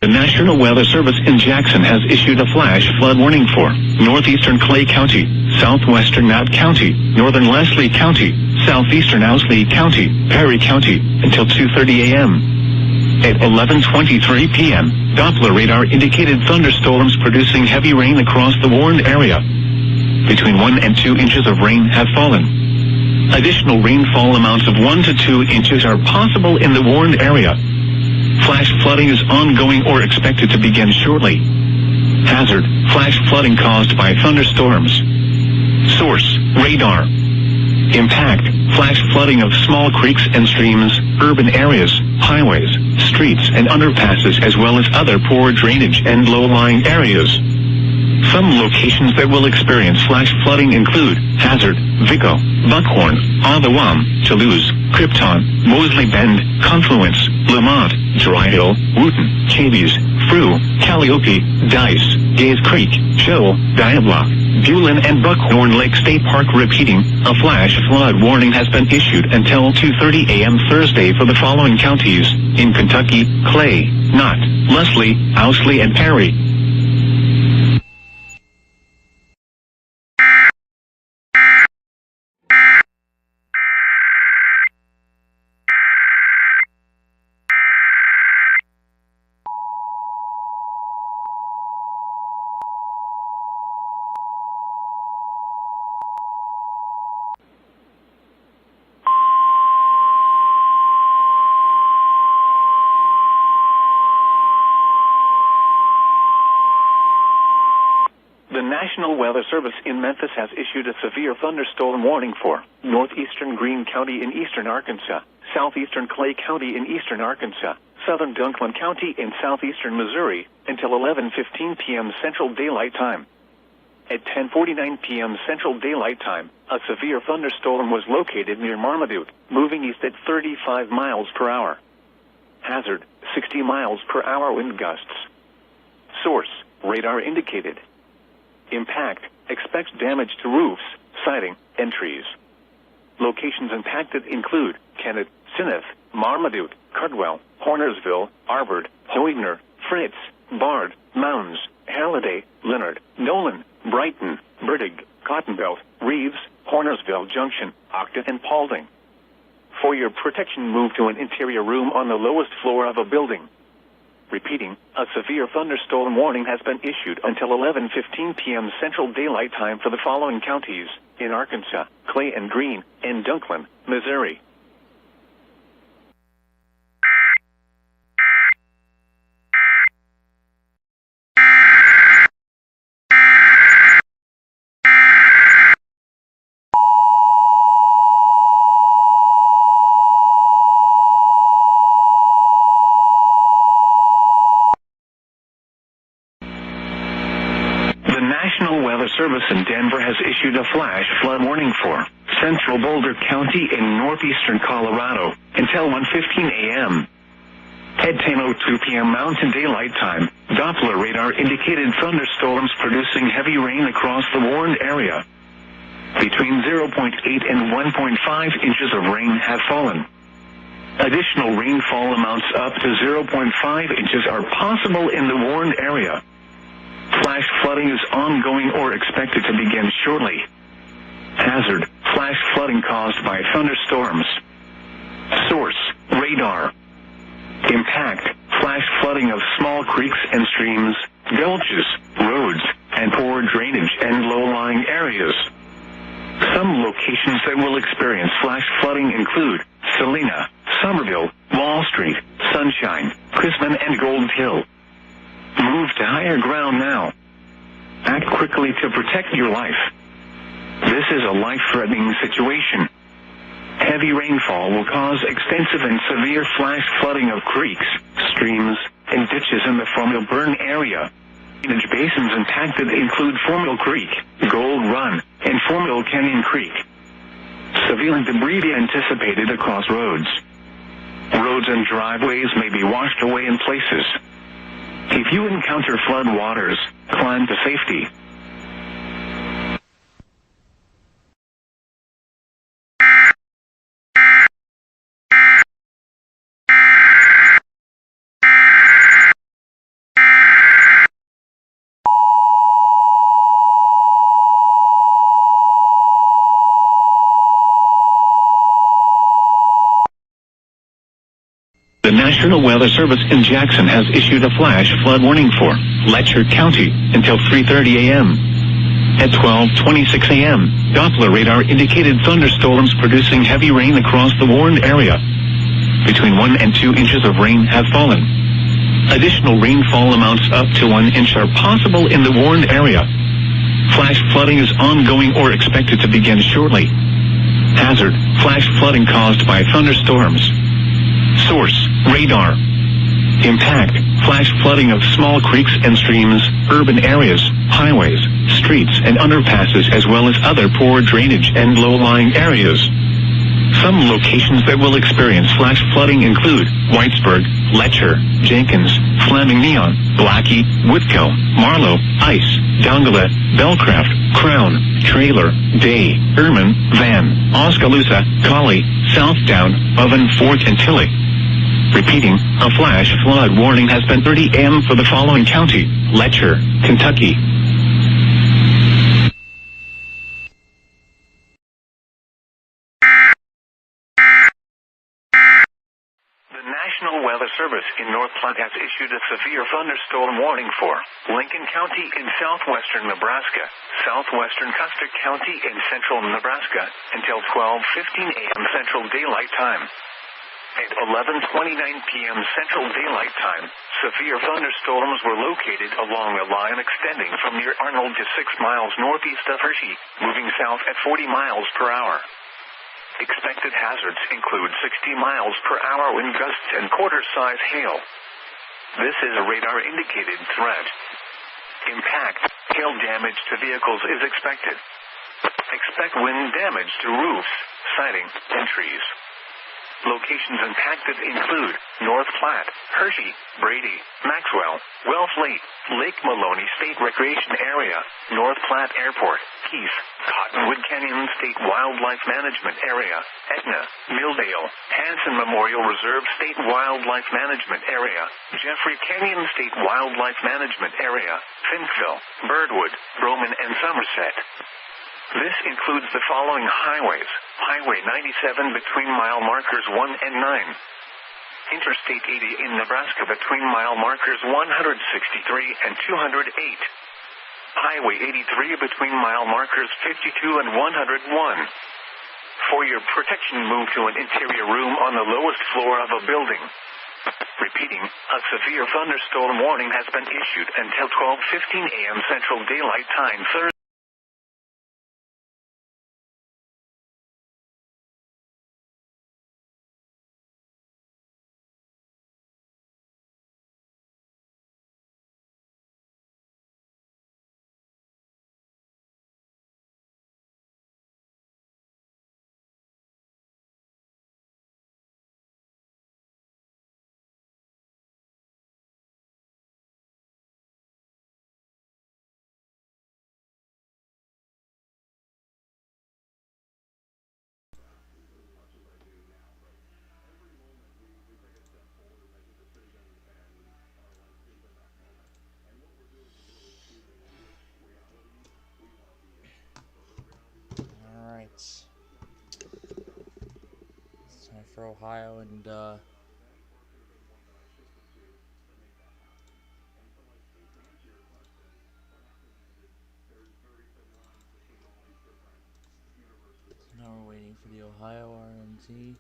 The National Weather Service in Jackson has issued a flash flood warning for northeastern Clay County, southwestern Knott County, northern Leslie County, southeastern Owsley County, Perry County, until 2:30 a.m. At 11:23 p.m., Doppler radar indicated thunderstorms producing heavy rain across the warned area. Between 1 and 2 inches of rain have fallen. Additional rainfall amounts of 1 to 2 inches are possible in the warned area. Flash flooding is ongoing or expected to begin shortly. Hazard: flash flooding caused by thunderstorms. Source: radar. Impact: flash flooding of small creeks and streams, urban areas, highways, streets and underpasses, as well as other poor drainage and low-lying areas. Some locations that will experience flash flooding include Hazard, Vico, Buckhorn, Othawam, Toulouse, Krypton, Moseley Bend, Confluence, Lamont, Dry Hill, Wooten, Chavies, Frew, Calliope, Dice, Gaze Creek, Shoal, Diablock, Bulin and Buckhorn Lake State Park. Repeating, a flash flood warning has been issued until 2:30 a.m. Thursday for the following counties: in Kentucky, Clay, Knott, Leslie, Owsley and Perry. The National Weather Service in Memphis has issued a severe thunderstorm warning for northeastern Greene County in eastern Arkansas, southeastern Clay County in eastern Arkansas, southern Dunklin County in southeastern Missouri until 11:15 p.m. Central Daylight Time. At 10:49 p.m. Central Daylight Time, a severe thunderstorm was located near Marmaduke, moving east at 35 miles per hour. Hazard: 60 miles per hour wind gusts. Source: radar indicated. Impact: expects damage to roofs, siding, and trees. Locations impacted include Kennett, Sinneth, Marmaduke, Cardwell, Hornersville, Arbord, Hoigner, Fritz, Bard, Mounds, Halliday, Leonard, Nolan, Brighton, Burdig, Cottonbelt, Reeves, Hornersville Junction, Octa, and Paulding. For your protection, move to an interior room on the lowest floor of a building. Repeating, a severe thunderstorm warning has been issued until 11:15 p.m. Central Daylight Time for the following counties: in Arkansas, Clay and Greene, and Dunklin, Missouri. Service in Denver has issued a flash flood warning for central Boulder County in northeastern Colorado until 1:15 a.m. At 10:02 p.m. Mountain Daylight Time, Doppler radar indicated thunderstorms producing heavy rain across the warned area. Between 0.8 and 1.5 inches of rain have fallen. Additional rainfall amounts up to 0.5 inches are possible in the warned area. Flash flooding is ongoing or expected to begin shortly. Hazard: flash flooding caused by thunderstorms. Source: radar. Impact: flash flooding of small creeks and streams, gulches, roads, and poor drainage and low-lying areas. Some locations that will experience flash flooding include Salina, Somerville, Wall Street, Sunshine, Chrisman, and Gold Hill. Move to higher ground now. Act quickly to protect your life. This is a life-threatening situation. Heavy rainfall will cause extensive and severe flash flooding of creeks, streams, and ditches in the Formula Burn area. Drainage basins impacted include Formula Creek, Gold Run, and Formula Canyon Creek. revealing debris anticipated across roads. Roads and driveways may be washed away in places. If you encounter flood waters, climb to safety. The National Weather Service in Jackson has issued a flash flood warning for Letcher County until 3:30 a.m. At 12:26 a.m., Doppler radar indicated thunderstorms producing heavy rain across the warned area. Between 1 and 2 inches of rain have fallen. Additional rainfall amounts up to 1 inch are possible in the warned area. Flash flooding is ongoing or expected to begin shortly. Hazard: flash flooding caused by thunderstorms. Source: radar. Impact: flash flooding of small creeks and streams, urban areas, highways, streets and underpasses, as well as other poor drainage and low-lying areas. Some locations that will experience flash flooding include Whitesburg, Letcher, Jenkins, Fleming Neon, Blackie, Whitco, Marlow, Ice, Dongala, Belcraft, Crown, Trailer, Day, Erman, Van, Oskaloosa, Collie, Southdown, Oven, Fort and Tilly. Repeating, a flash flood warning has been 30 a.m. for the following county: Letcher, Kentucky. The National Weather Service in North Platte has issued a severe thunderstorm warning for Lincoln County in southwestern Nebraska, southwestern Custer County in central Nebraska, until 12:15 a.m. Central Daylight Time. At 11:29 p.m. Central Daylight Time, severe thunderstorms were located along a line extending from near Arnold to 6 miles northeast of Hershey, moving south at 40 miles per hour. Expected hazards include 60 miles per hour wind gusts and quarter-size hail. This is a radar-indicated threat. Impact: hail damage to vehicles is expected. Expect wind damage to roofs, siding, and trees. Locations impacted include North Platte, Hershey, Brady, Maxwell, Wells Lake, Lake Maloney State Recreation Area, North Platte Airport, Keith, Cottonwood Canyon State Wildlife Management Area, Etna, Milldale, Hanson Memorial Reserve State Wildlife Management Area, Jeffrey Canyon State Wildlife Management Area, Finkville, Birdwood, Roman and Somerset. This includes the following highways: Highway 97 between mile markers 1 and 9. Interstate 80 in Nebraska between mile markers 163 and 208. Highway 83 between mile markers 52 and 101. For your protection, move to an interior room on the lowest floor of a building. Repeating, a severe thunderstorm warning has been issued until 12:15 a.m. Central Daylight Time Thursday. It's time for Ohio and now we're waiting for the Ohio RMZ.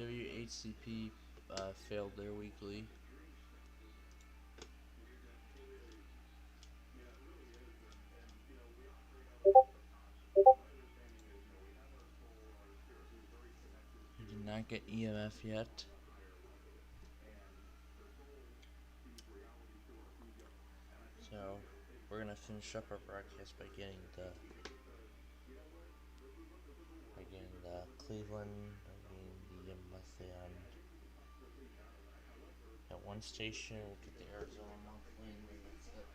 WHCP failed their weekly. We did not get EMF yet. So we're gonna finish up our broadcast by getting the Cleveland, the monthly on at one station. We'll get the Arizona monthly, and then that's it.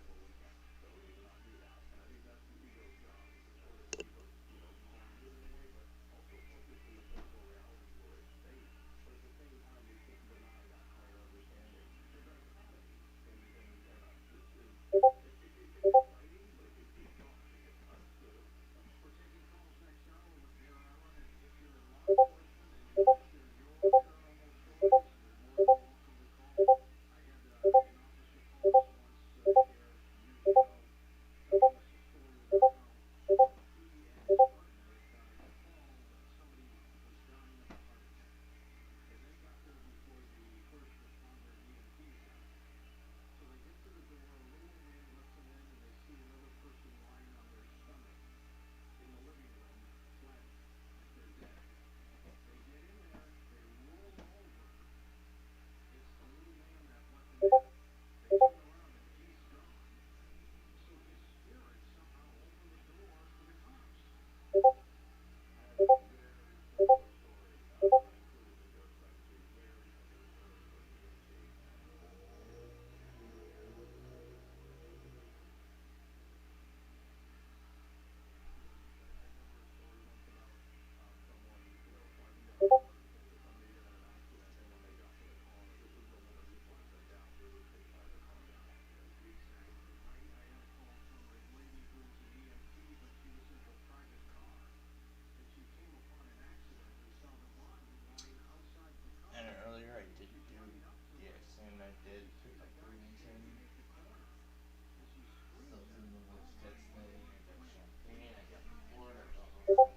And earlier I did do the accident. I did pick up the reason. Still doing the worst test thing. I got champagne. I got blood. I got all that.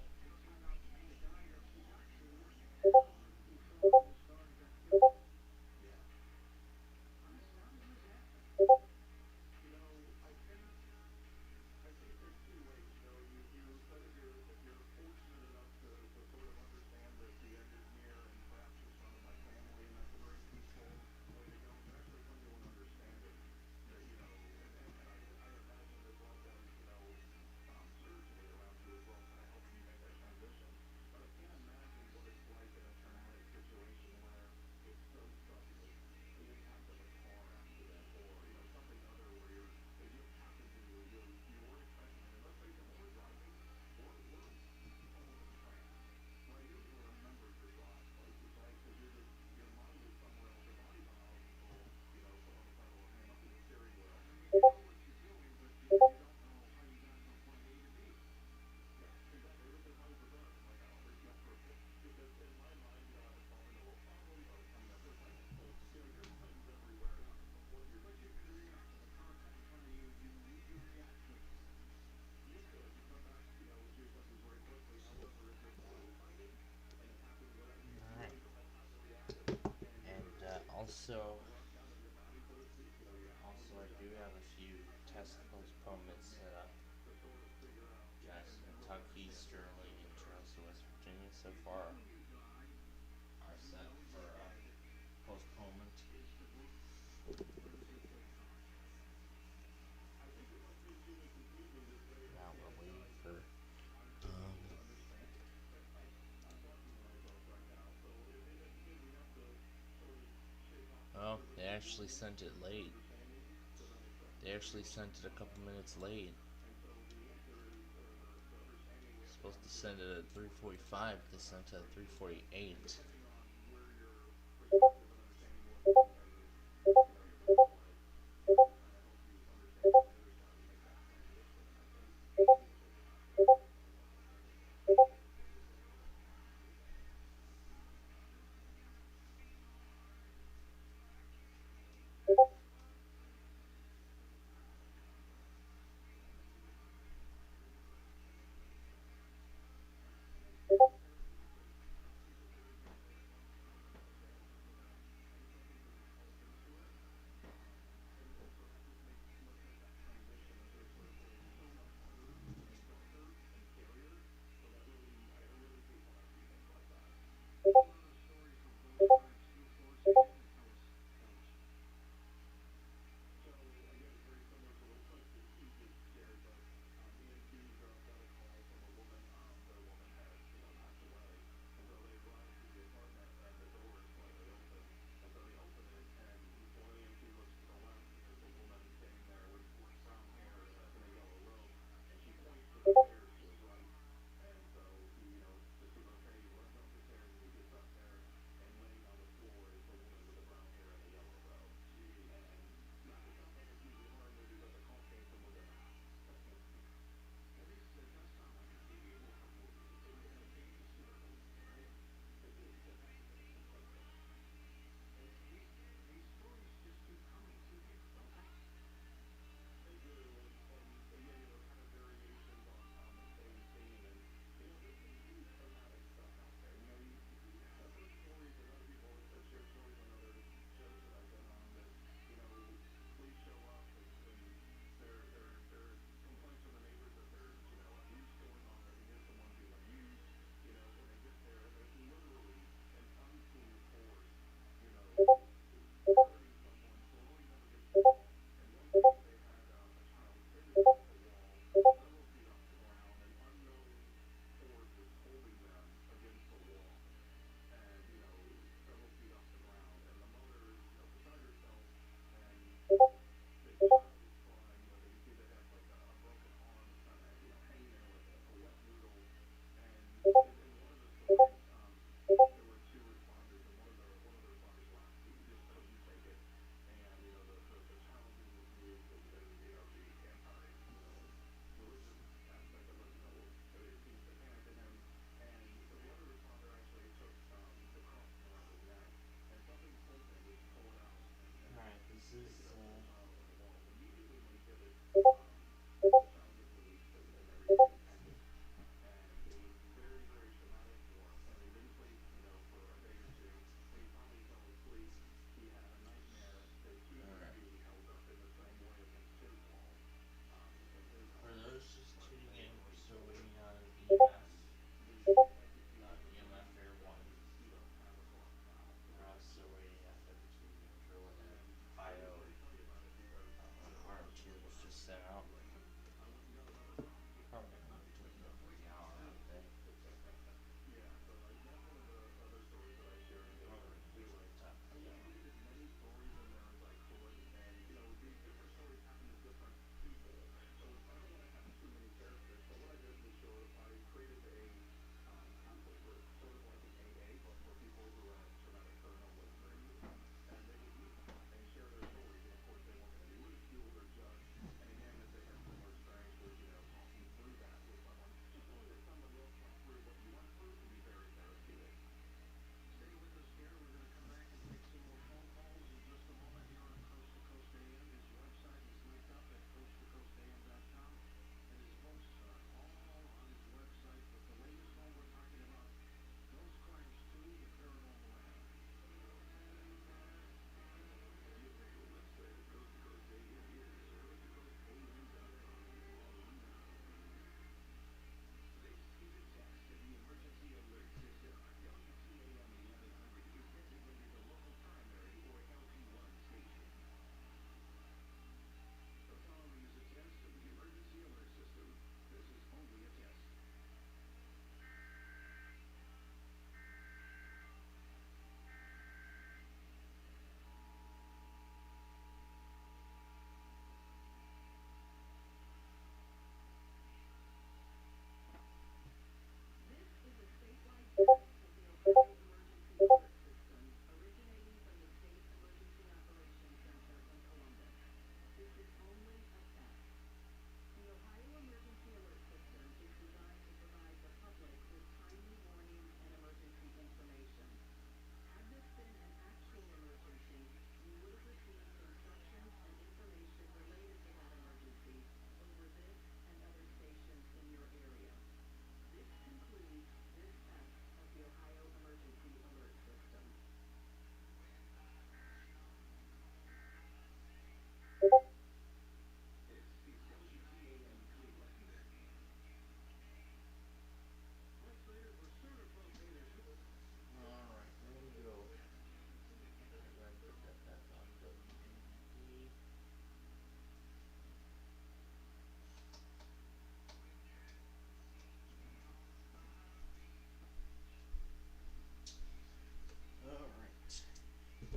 Also, I do have a few test postponements set up. Jackson, Kentucky, Sterling, and Charleston, West Virginia so far are set for postponement. Now we're waiting for oh, they actually sent it late. They actually sent it a couple minutes late. Supposed to send it at 3:45. They sent it at 3:48.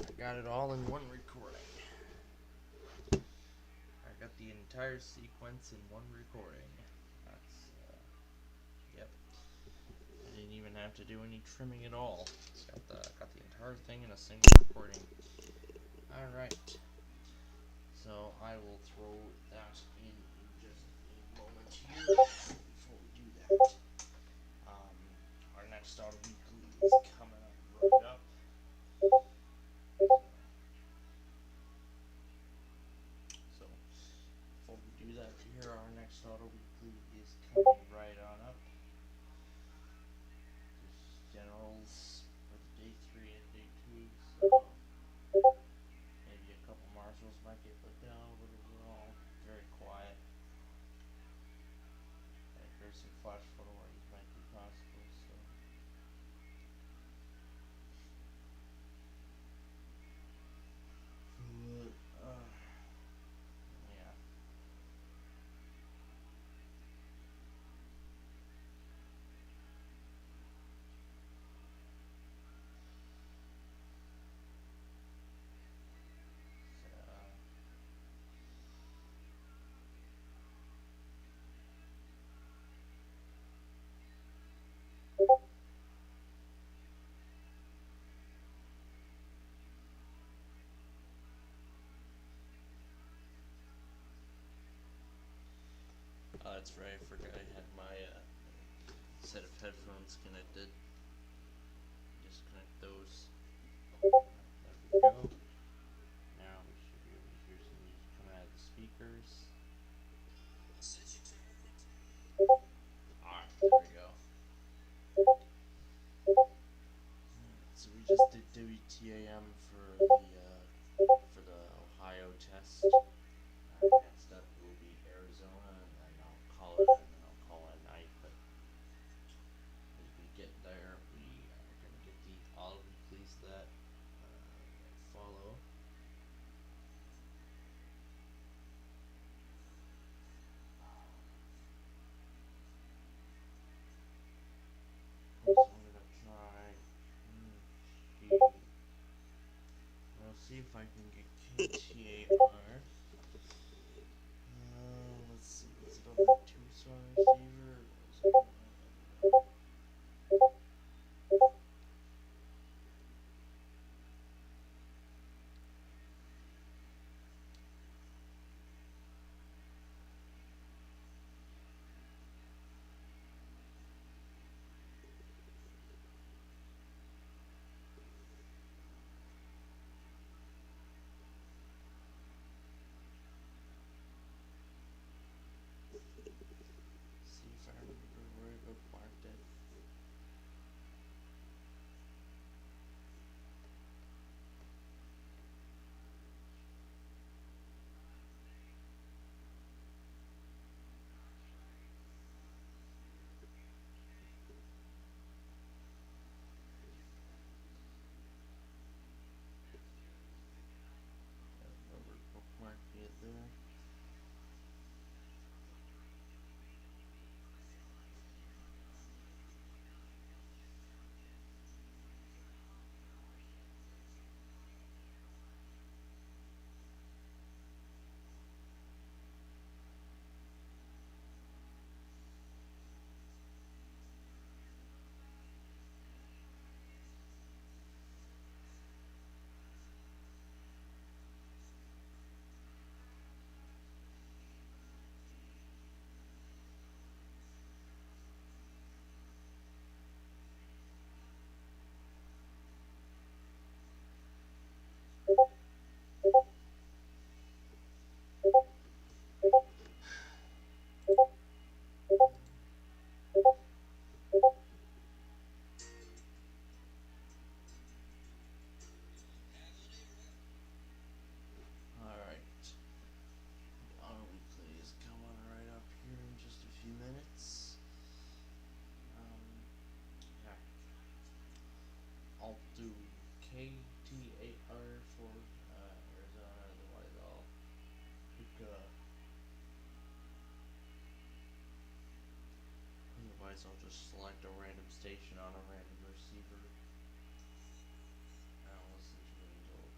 I got it all in one recording. I got the entire sequence in one recording. That's, yep. I didn't even have to do any trimming at all. Got the entire thing in a single recording. Alright. So I will throw that in just a moment here before we do that. Our next Auto Weekly is coming up right up. So before we do that here, our next Auto Weekly is coming right on up. Just generals for the day 3 and day 2, so maybe a couple marshals might get put down, but overall, very quiet. There's some flash photo warnings might be possible, so. Yeah. That's right, I forgot I had my set of headphones connected. Disconnect those. There we go. Now we should be able to hear some music coming out of the speakers. Alright, there we go. So we just did WTAM for the Ohio test. Next up will be Arizona, and then I'll call it a night. But as we get there, we are going to get the all weeklies that follow. So I'm going to try. I'll see if I can get KTAR. Let's see, is it on the 2-star receiver? Or is it see if I remember where I bookmarked it. I remember bookmarking it there. KTAR for Arizona, otherwise I'll pick otherwise I'll just select a random station on a random receiver and I'll listen to it until it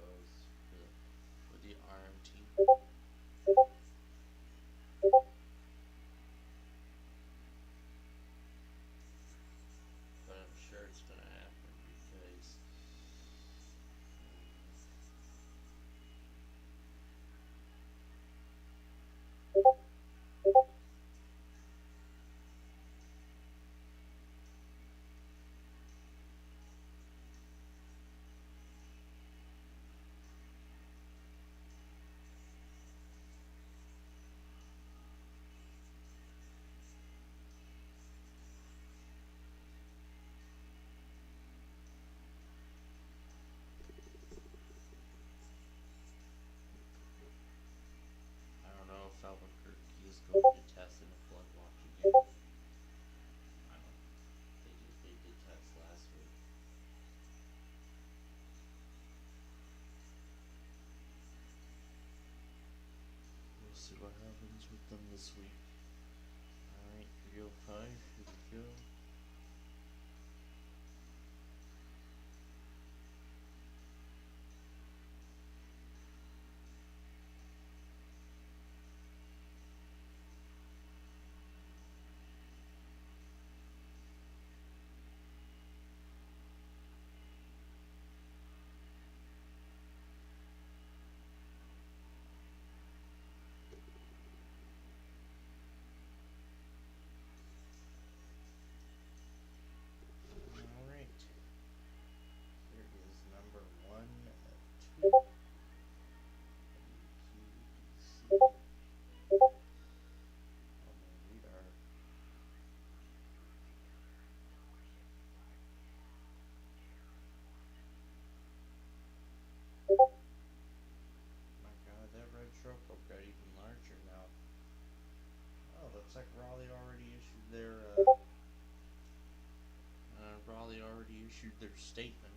issued their statement.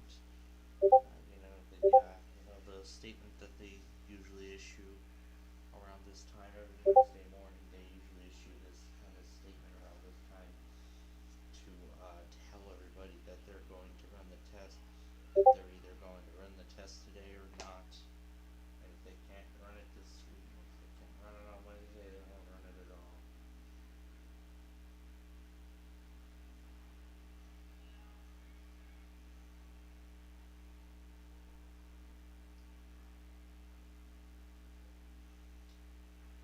The statement that they usually issue around this time every Wednesday morning. They usually issue this kind of statement around this time to tell everybody that they're going to run the test. That they're either going to run the test today or not. And if they can't run it this week, if they can't run it on Wednesday, they won't run it at all.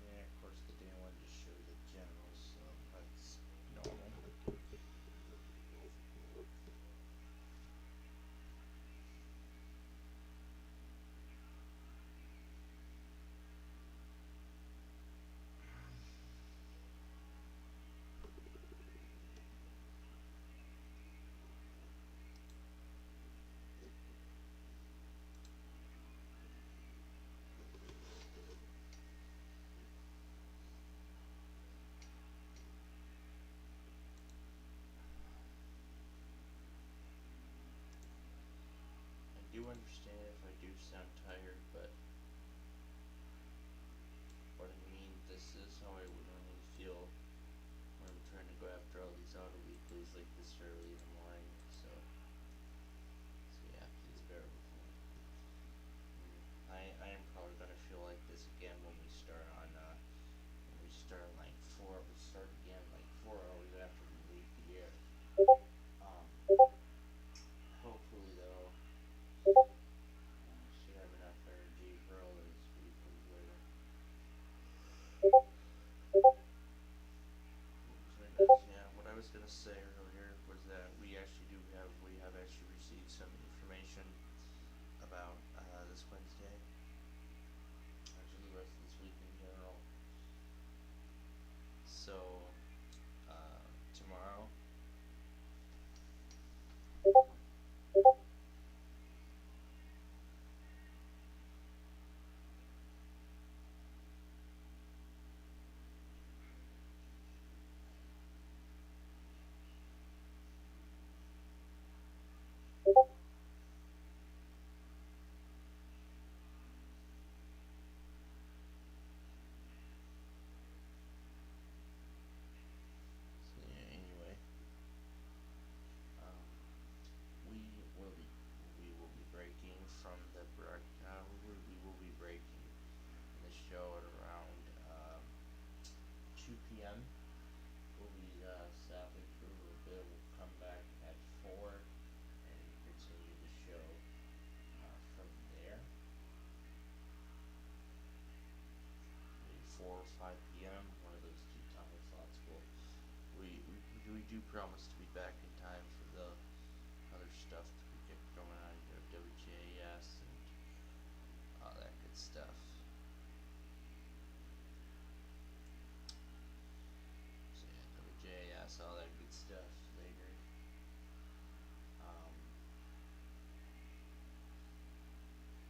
And of course the day one just shows the general, so that's normal. I do understand if I do sound tired, but what I mean, this is how I would normally feel when I'm trying to go after all these auto weeklies like this early in the morning, so yeah, please bear with me. I am probably gonna feel like this again when we start on like 4 hours after we leave the air. Hopefully though, I should have enough energy for all those weeklies later. Yeah, what I was gonna say earlier was that we have actually received some information about this Wednesday, actually the rest of this week in general. So tomorrow we will be breaking the show at around 2 p.m. We'll be stopping for a little bit. We'll come back at 4 and continue the show from there. Maybe 4 or 5 p.m. One of those two time slots. We do promise to be back in time for the other stuff that we get going on here at WEAS and all that good stuff. So yeah, WEAS, all that good stuff later.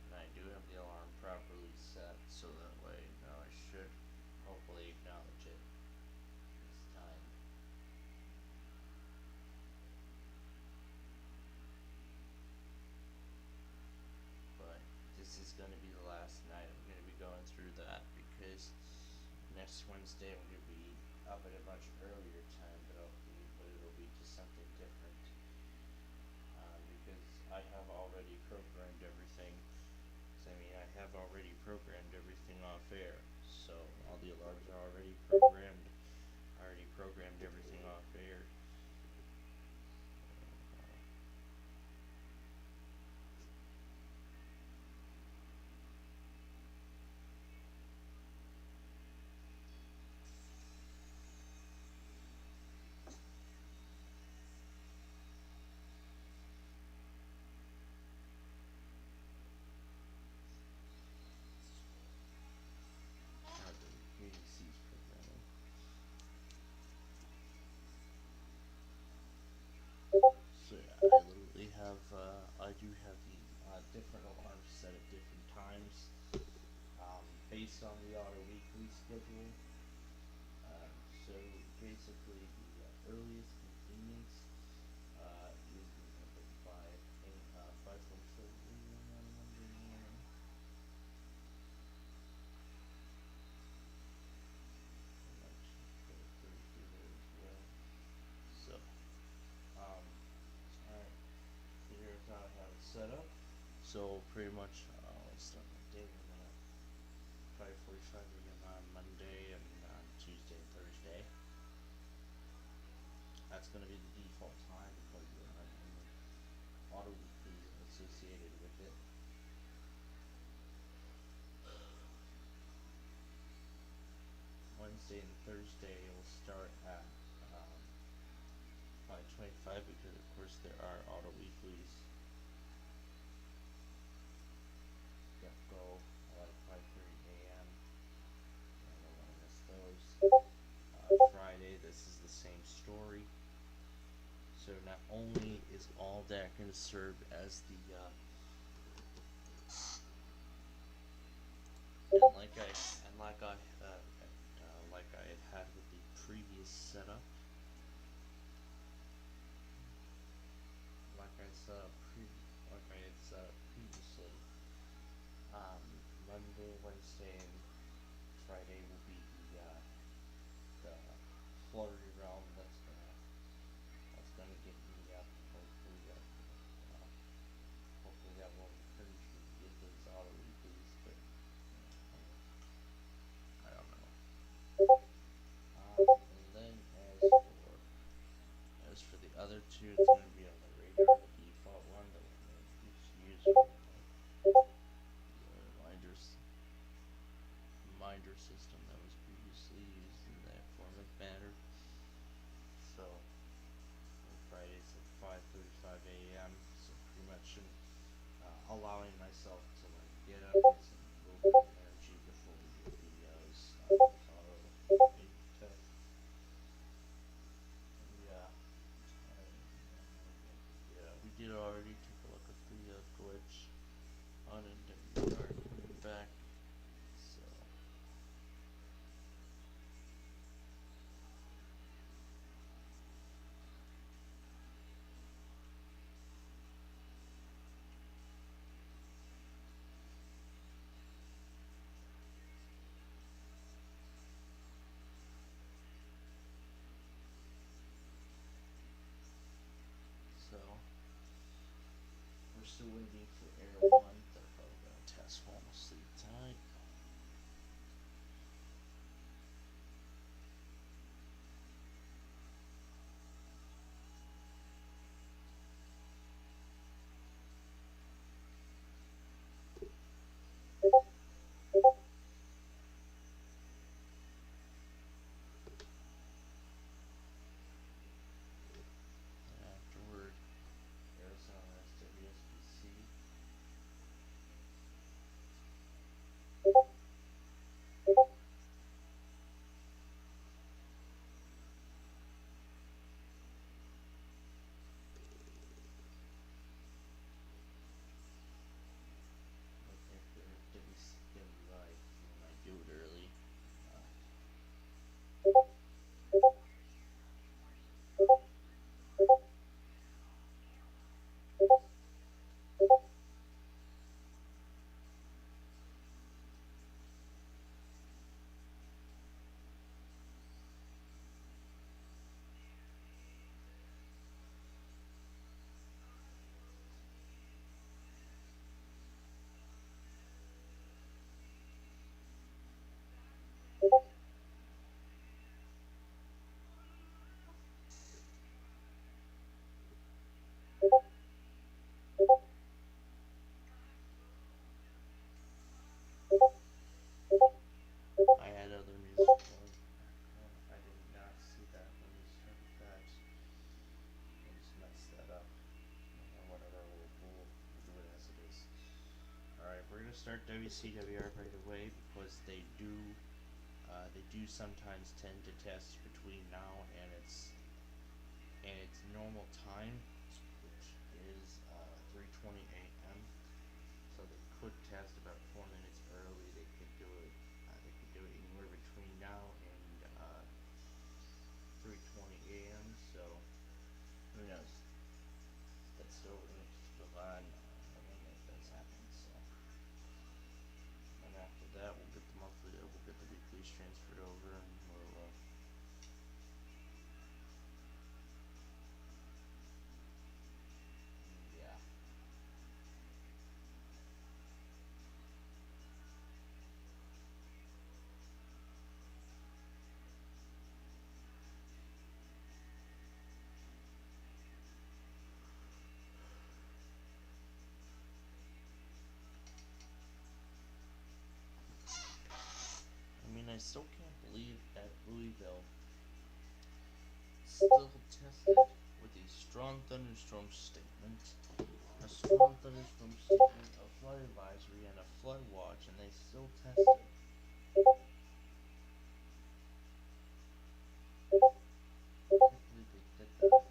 And I do have the alarm properly set, so that way now I should hopefully acknowledge it this time. But this is going to be the last night I'm going to be going through that, because next Wednesday I'm going to be up at a much earlier time, but it'll be just something different, because I have already programmed everything. I have already programmed everything off air, so all the alarms are already programmed. I already programmed everything off air. So yeah, I do have the different alarms set at different times, based on the auto weekly schedule. So basically the earliest convenience is by So pretty much I'll start my day in 5:45 a.m. on Monday and on Tuesday and Thursday. That's going to be the default time because there aren't any auto weeklies associated with it. Wednesday and Thursday will start at 5:25 because of course there are auto weeklies that go at 5:30 a.m. I don't want to miss those. Friday, this is the same story. So not only is all that going to serve as the like I had with the previous setup, like I set up previously. Monday, Wednesday, and Friday will be the flurry realm that's gonna get me up. Hopefully that will encourage me to get those auto weeklies, but I don't know. And then as for the other two, it's going to be on the radar, the default one that we used to use for the reminder system that was previously used in that format matter. So Fridays at 5:35 a.m. So pretty much allowing myself to get up, get some little bit of energy before we get the auto test. Yeah, we did already take a look at the glitch on NWR coming back. So we're still waiting for Air 1. They're probably going to test while I'm asleep tonight. Afterward, Arizona SWSPC. I do it early. I had other music on. I did not see that when we started that. I just messed that up. Whatever, we'll do it as it is. Alright, we're going to start WCWR right away because they do sometimes tend to test between now and its normal time, which is 3:20 a.m. So they could test about 4 minutes early. They could do it anywhere between now and 3:20 a.m. So who knows? That's still on when that does happen. So, and after that, we'll get the weeklies transferred over, and we'll yeah. I still can't believe that Louisville still tested with a strong thunderstorm statement, a strong thunderstorm statement, a flood advisory, and a flood watch, and they still tested. I can't believe they did that.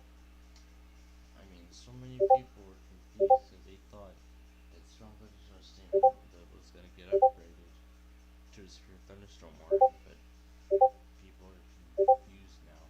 I mean, so many people were confused because they thought that strong thunderstorm statement that was going to get upgraded to a severe thunderstorm warning, but people are confused now.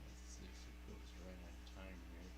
Let's see if it goes right on time here.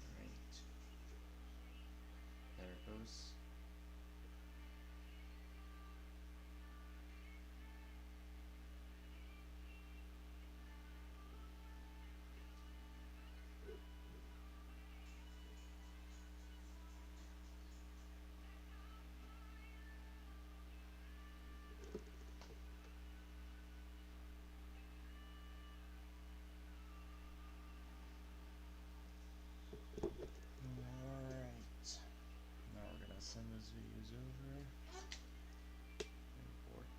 Alright. There it goes. Alright. Now we're gonna send those videos over. Import.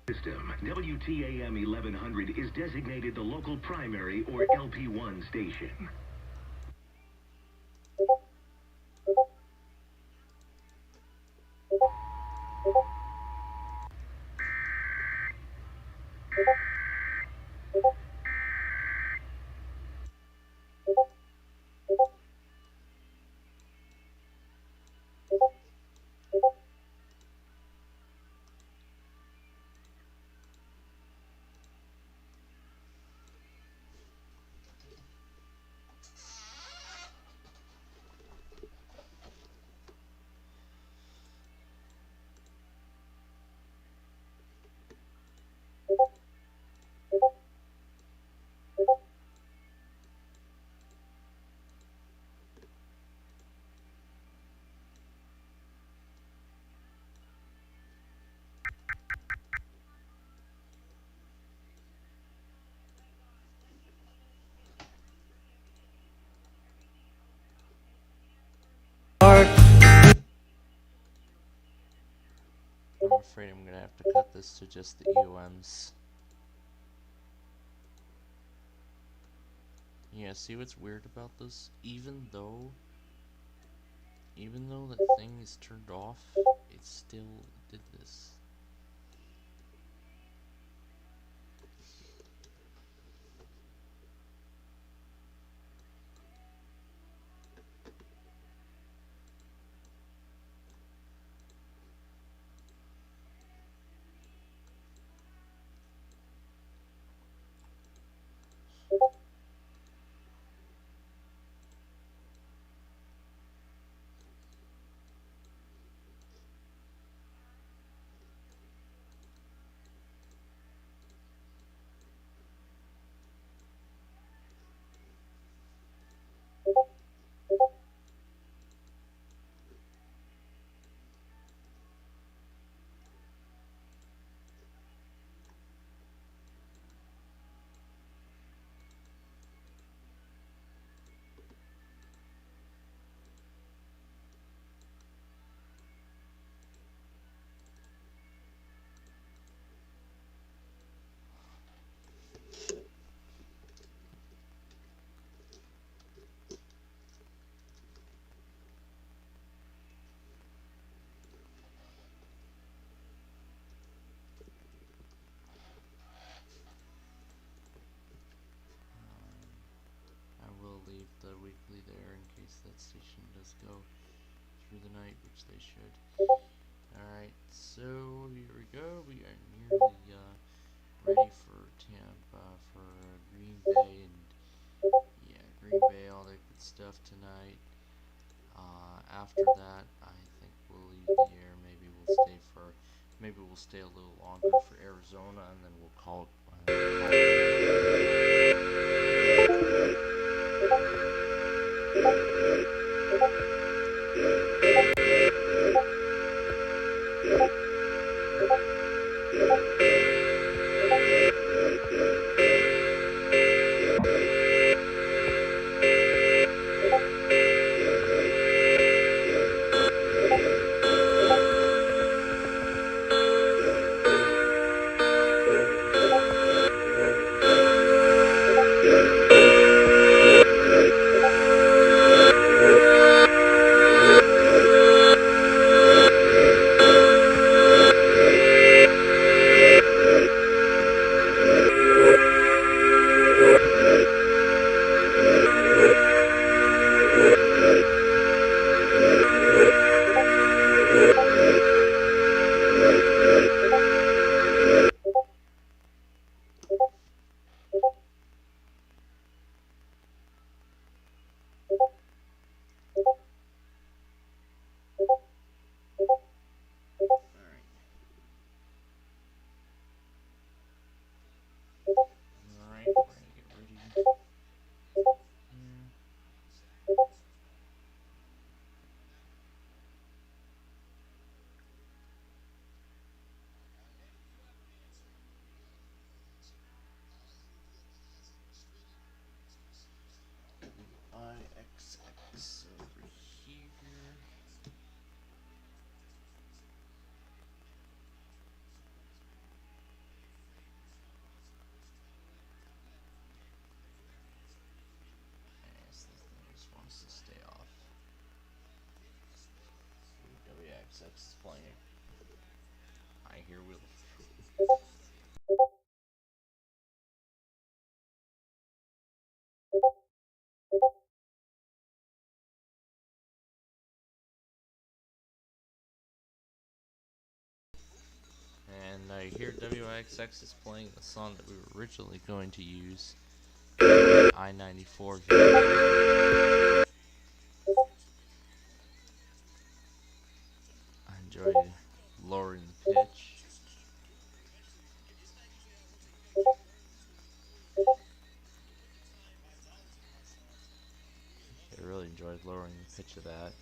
System WTAM 1100 is designated the local primary or LP1 station. afraid I'm gonna have to cut this to just the EOMs. Yeah, see what's weird about this? Even though that thing is turned off, it still did this. I will leave the weekly there in case that station does go through the night, which they should. Alright, so here we go. We are nearly ready for Tampa, for Green Bay, and yeah, Green Bay, all that good stuff tonight. After that, I think we'll leave the air. Maybe we'll stay a little longer for Arizona, and then we'll call IXX over here. Yes, this thing just wants to stay off. WXX is playing. I hear Will. And I hear WXX is playing the song that we were originally going to use. I-94 here. I enjoyed lowering the pitch. I really enjoyed lowering the pitch of that.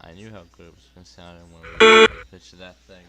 I knew how good it was going to sound when we pitched that thing.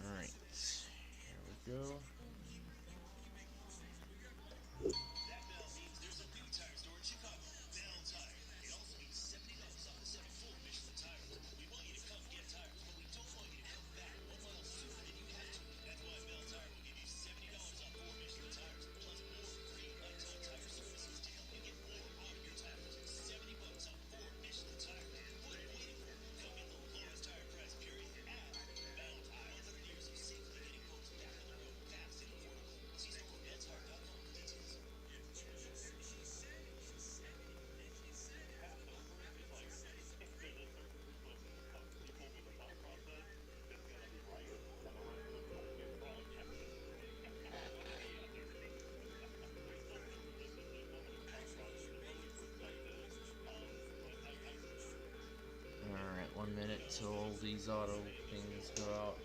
Alright, here we go. Alright, 1 minute till all these auto things go out.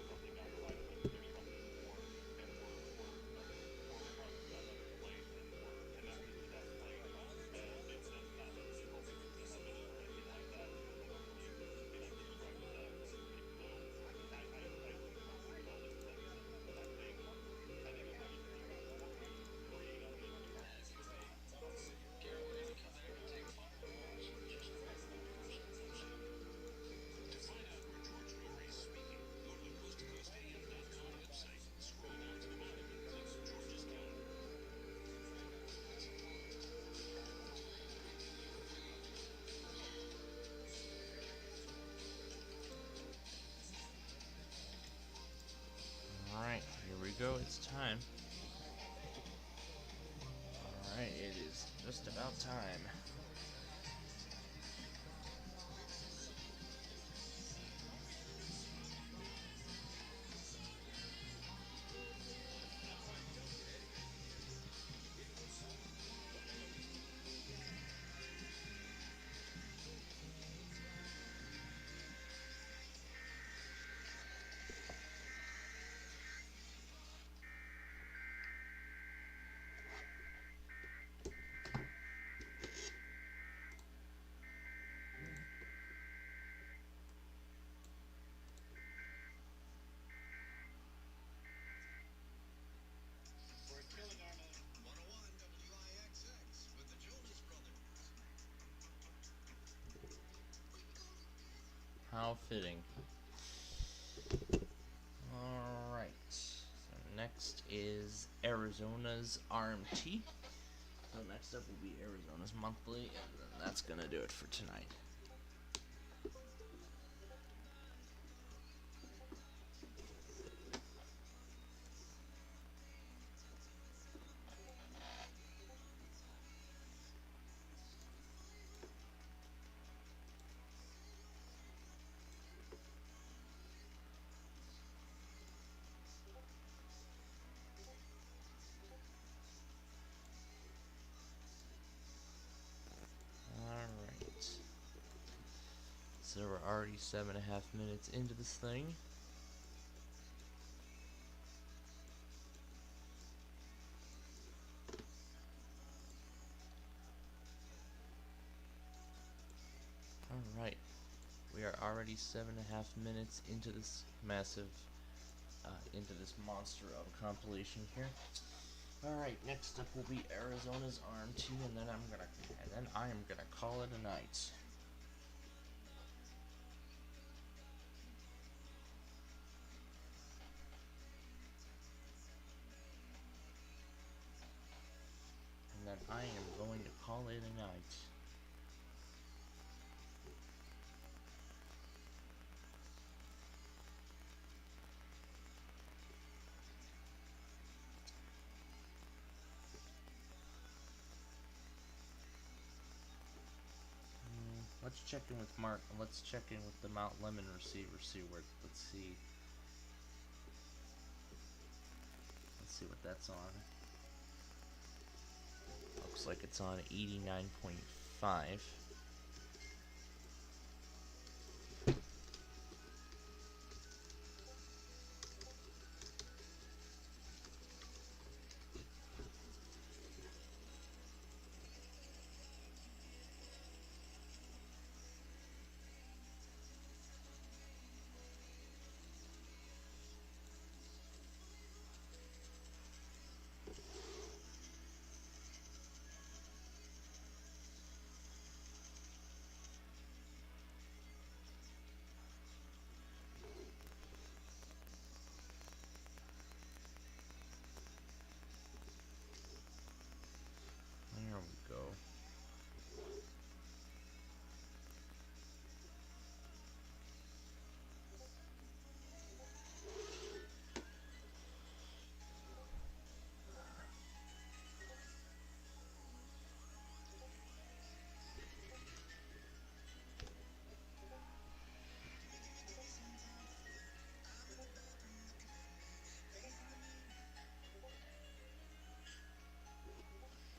Alright, here we go, it's time. Alright, it is just about time. How fitting. Alright, so next is Arizona's RMT. So next up will be Arizona's monthly, and then that's gonna do it for tonight. So we're already 7.5 minutes into this thing. Alright, we are already 7.5 minutes into this massive, into this monster of a compilation here. Alright, next up will be Arizona's RMT, and then I am gonna call it a night. let's check in with Mark, and let's check in with the Mount Lemon receiver. Let's see what that's on. Looks like it's on 89.5. There we go.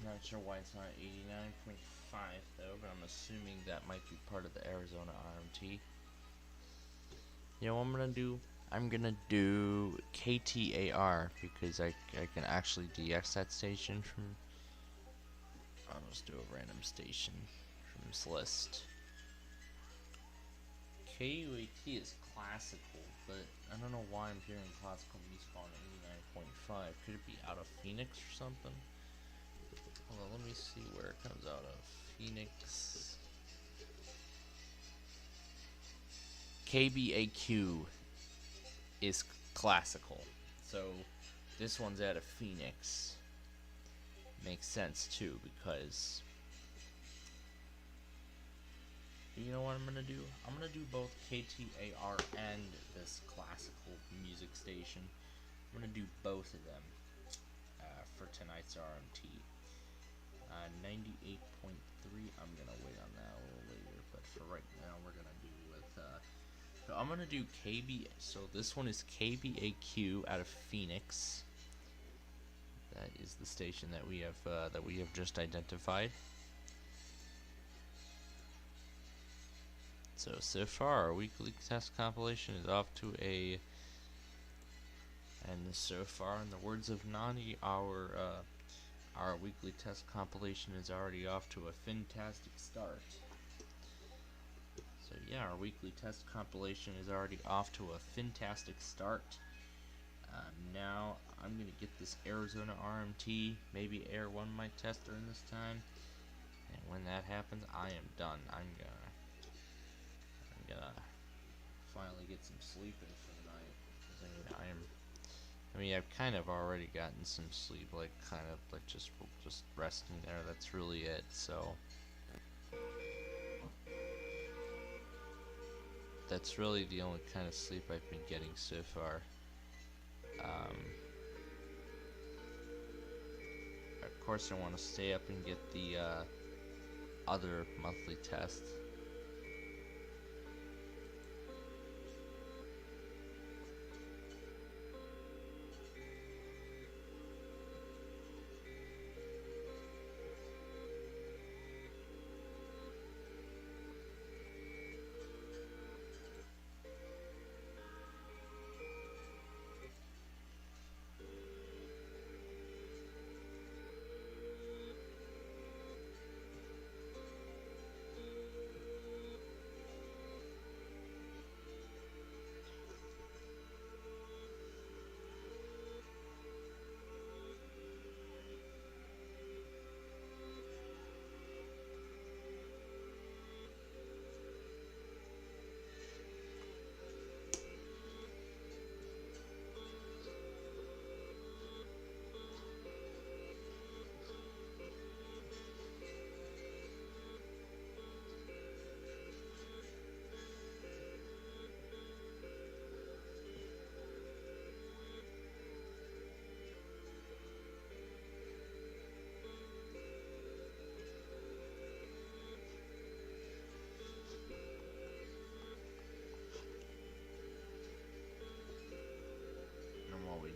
Not sure why it's not 89.5 though, but I'm assuming that might be part of the Arizona RMT. You know what I'm gonna do? I'm gonna do KTAR because I can actually DX that station from. I'll just do a random station from this list. KUAT is classical, but I don't know why I'm hearing classical music on 89.5. Could it be out of Phoenix or something? Hold on, let me see where it comes out of. Phoenix. KBAQ is classical. So this one's out of Phoenix. Makes sense too, because you know what I'm gonna do? I'm gonna do both KTAR and this classical music station. I'm gonna do both of them for tonight's RMT. 98.3. I'm gonna wait on that a little later, but for right now, we're gonna do with. So I'm gonna do KB. So this one is KBAQ out of Phoenix. That is the station that we have just identified. So far, our weekly test compilation is off to a. And so far, in the words of Nani, our weekly test compilation is already off to a fantastic start. So yeah, our weekly test compilation is already off to a fantastic start. Now I'm gonna get this Arizona RMT, maybe Air 1 might test during this time, and when that happens, I am done. I'm gonna finally get some sleep in for the night. I mean, I've kind of already gotten some sleep, like kind of like just resting there. That's really it. So that's really the only kind of sleep I've been getting so far. Of course, I want to stay up and get the other monthly test.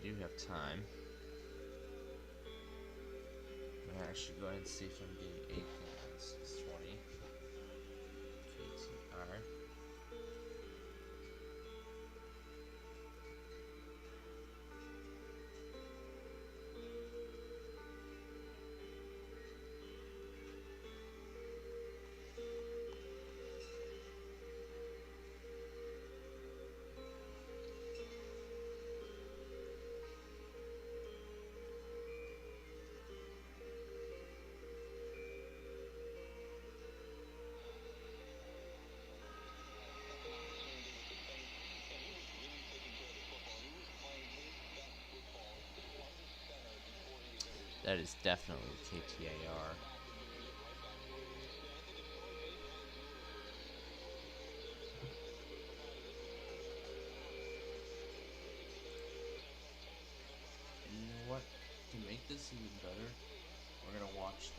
we do have time. I should go ahead and see if I'm getting anything on 620 KTR. That is definitely KTAR. You know what? To make this even better, we're gonna watch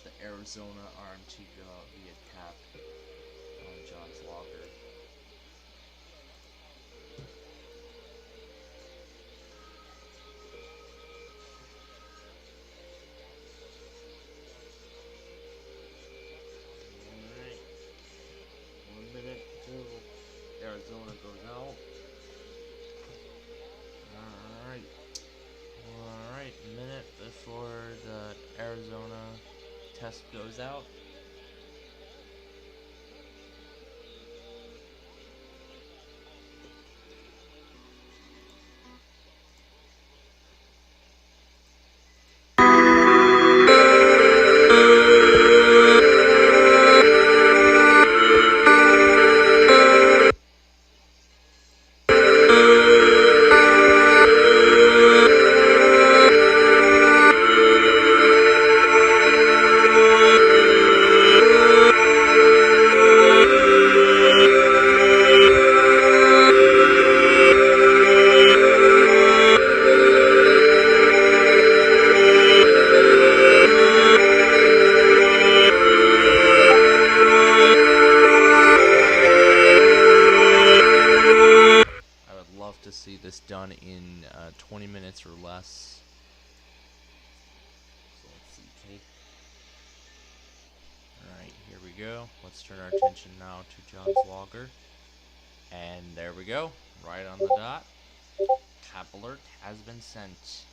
the Arizona RMT go out via cap on John's logger. Arizona goes out. Alright, a minute before the Arizona test goes out. See this done in 20 minutes or less. So let's see, Kate. Alright, here we go. Let's turn our attention now to John's logger. And there we go, right on the dot. Cap alert has been sent.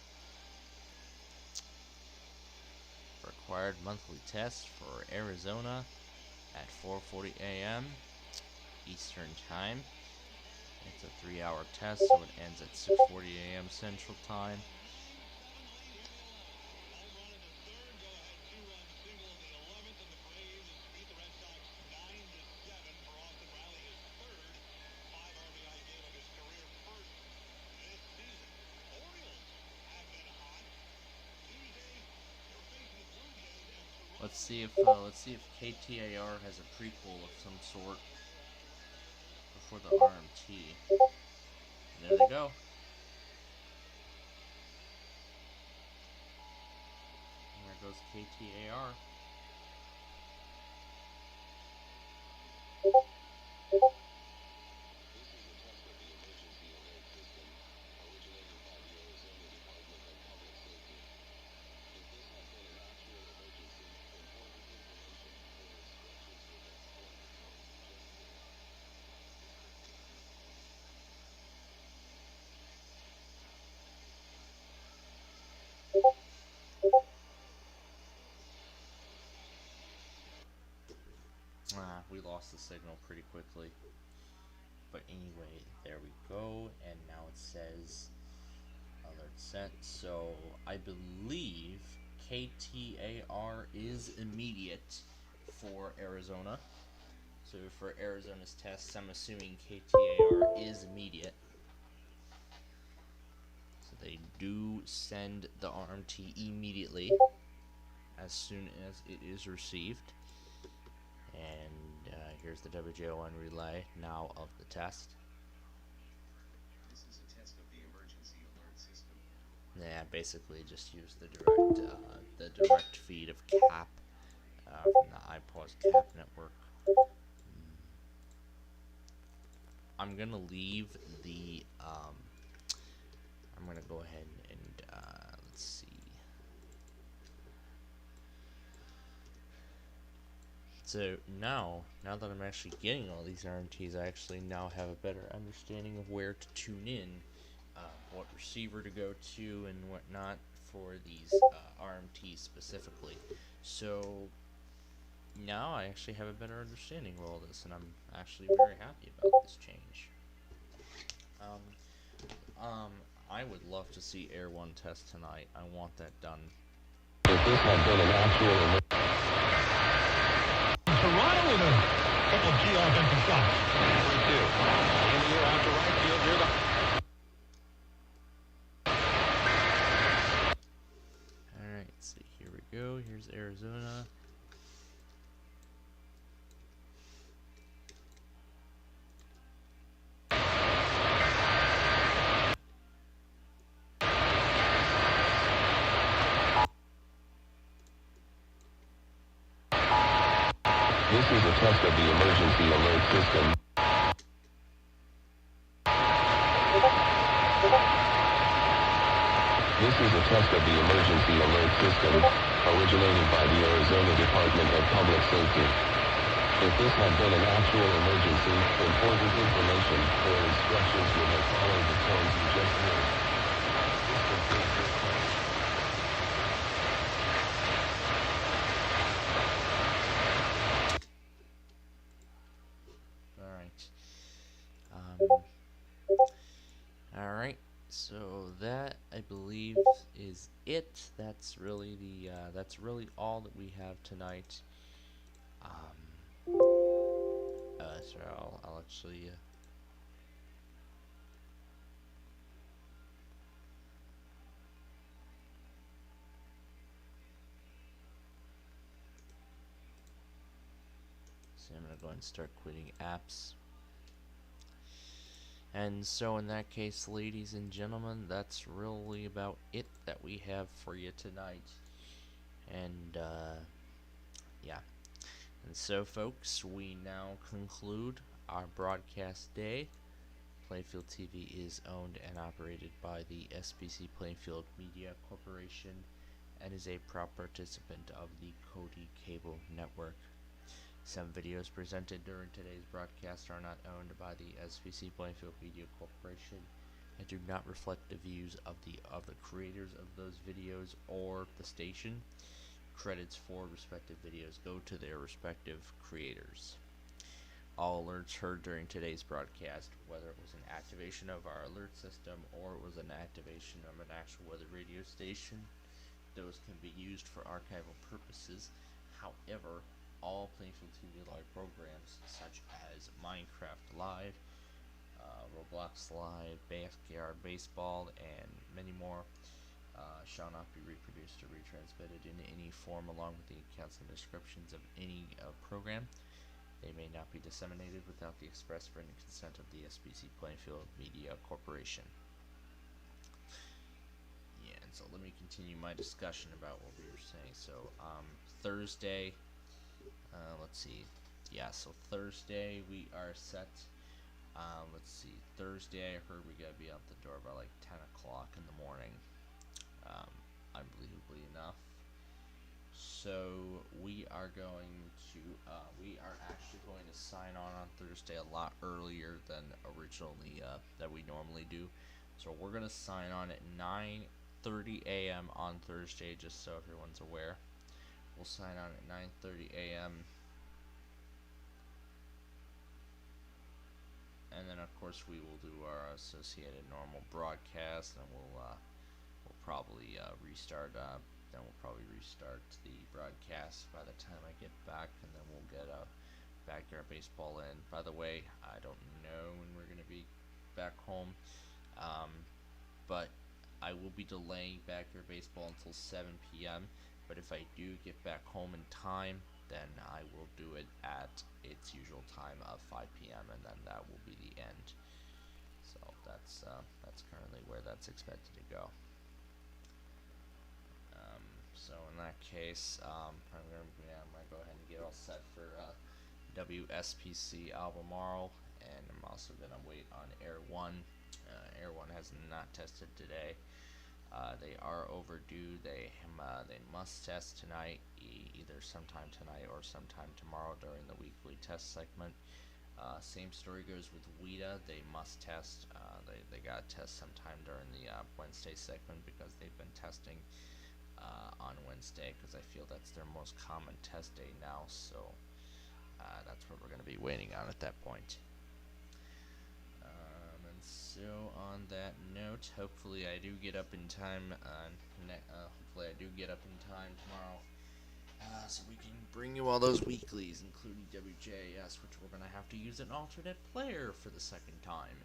Required monthly test for Arizona at 4:40 a.m. Eastern Time. It's a 3-hour test, so it ends at 6:40 a.m. Central Time. Let's see if KTAR has a prequel of some sort before the RMT. There they go. And there goes KTAR. We lost the signal pretty quickly. But anyway, there we go. And now it says alert sent. So I believe KTAR is immediate for Arizona. So for Arizona's tests, I'm assuming KTAR is immediate. So they do send the RMT immediately as soon as it is received. And here's the WJ01 relay now of the test. This is a test of the emergency alert system. Yeah, basically just use the direct feed of CAP from the iPause CAP network. I'm gonna leave the I'm gonna go ahead and let's see. So now that I'm actually getting all these RMTs, I actually now have a better understanding of where to tune in, what receiver to go to, and whatnot for these RMTs specifically. So now I actually have a better understanding of all this, and I'm actually very happy about this change. I would love to see Air 1 test tonight. I want that done. If this had been an actual Toronto with a couple of key offensive shots. 3-2. In the air out to right field near the... Alright, so here we go. Here's Arizona. This is a test of the emergency alert system. This is a test of the emergency alert system, originated by the Arizona Department of Public Safety. If this had been an actual emergency, important information or instructions would have followed the tones you just heard. This completes this test. Alright, so that I believe is it. That's really the that's really all that we have tonight. So I'll actually so I'm gonna go ahead and start quitting apps. And so in that case, ladies and gentlemen, that's really about it that we have for you tonight. And yeah. And so folks, we now conclude our broadcast day. Plainfield TV is owned and operated by the SPCPlainfield Media Corporation and is a proud participant of the Cody Cable Network. Some videos presented during today's broadcast are not owned by the SPCPlainfield Media Corporation and do not reflect the views of the creators of those videos or the station. Credits for respective videos go to their respective creators. All alerts heard during today's broadcast, whether it was an activation of our alert system or it was an activation of an actual weather radio station, those can be used for archival purposes. However, all Plainfield TV Live programs, such as Minecraft Live, Roblox Live, Backyard Baseball, and many more, shall not be reproduced or retransmitted in any form along with the accounts and descriptions of any program. They may not be disseminated without the express written consent of the SPCPlainfield Media Corporation. Yeah, and so let me continue my discussion about what we were saying. So, Thursday, let's see. Yeah, so Thursday we are set. Let's see. Thursday, I heard we gotta be out the door by like 10 o'clock in the morning. Unbelievably enough. So we are going to, we are actually going to sign on Thursday a lot earlier than originally, that we normally do. So we're gonna sign on at 9:30 a.m. on Thursday, just so everyone's aware. We'll sign on at 9:30 a.m. And then of course we will do our associated normal broadcast, and we'll probably restart. Then we'll probably restart the broadcast by the time I get back, and then we'll get backyard baseball in. By the way, I don't know when we're gonna be back home, but I will be delaying backyard baseball until 7 p.m. But if I do get back home in time, then I will do it at its usual time of 5 p.m. and then that will be the end. So that's currently where that's expected to go. So in that case, I'm gonna go ahead and get all set for WSPC Albemarle, and I'm also gonna wait on Air 1. Air 1 has has not tested today. They are overdue. They must test tonight, either sometime tonight or sometime tomorrow during the weekly test segment. Same story goes with WEDA. They must test. They got to test sometime during the Wednesday segment because they've been testing on Wednesday, because I feel that's their most common test day now. So that's what we're going to be waiting on at that point. And so on that note, hopefully I do get up in time. Hopefully I do get up in time tomorrow. So we can bring you all those weeklies, including WJAS, which we're going to have to use an alternate player for the second time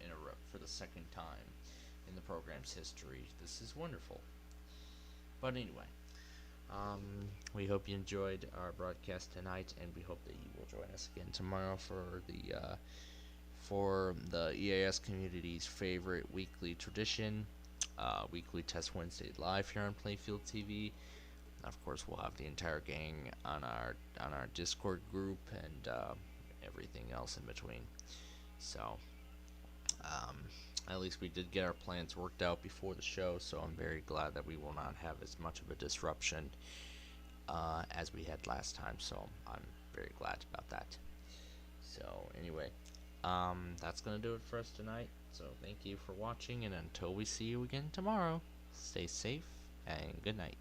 in the program's history. This is wonderful. But anyway, we hope you enjoyed our broadcast tonight, and we hope that you will join us again tomorrow for the EAS community's favorite weekly tradition, Weekly Test Wednesday live here on Plainfield TV. Of course, we'll have the entire gang on our Discord group and everything else in between. So, at least we did get our plans worked out before the show, so I'm very glad that we will not have as much of a disruption as we had last time, so I'm very glad about that. So, anyway, that's going to do it for us tonight. So, thank you for watching, and until we see you again tomorrow, stay safe and good night.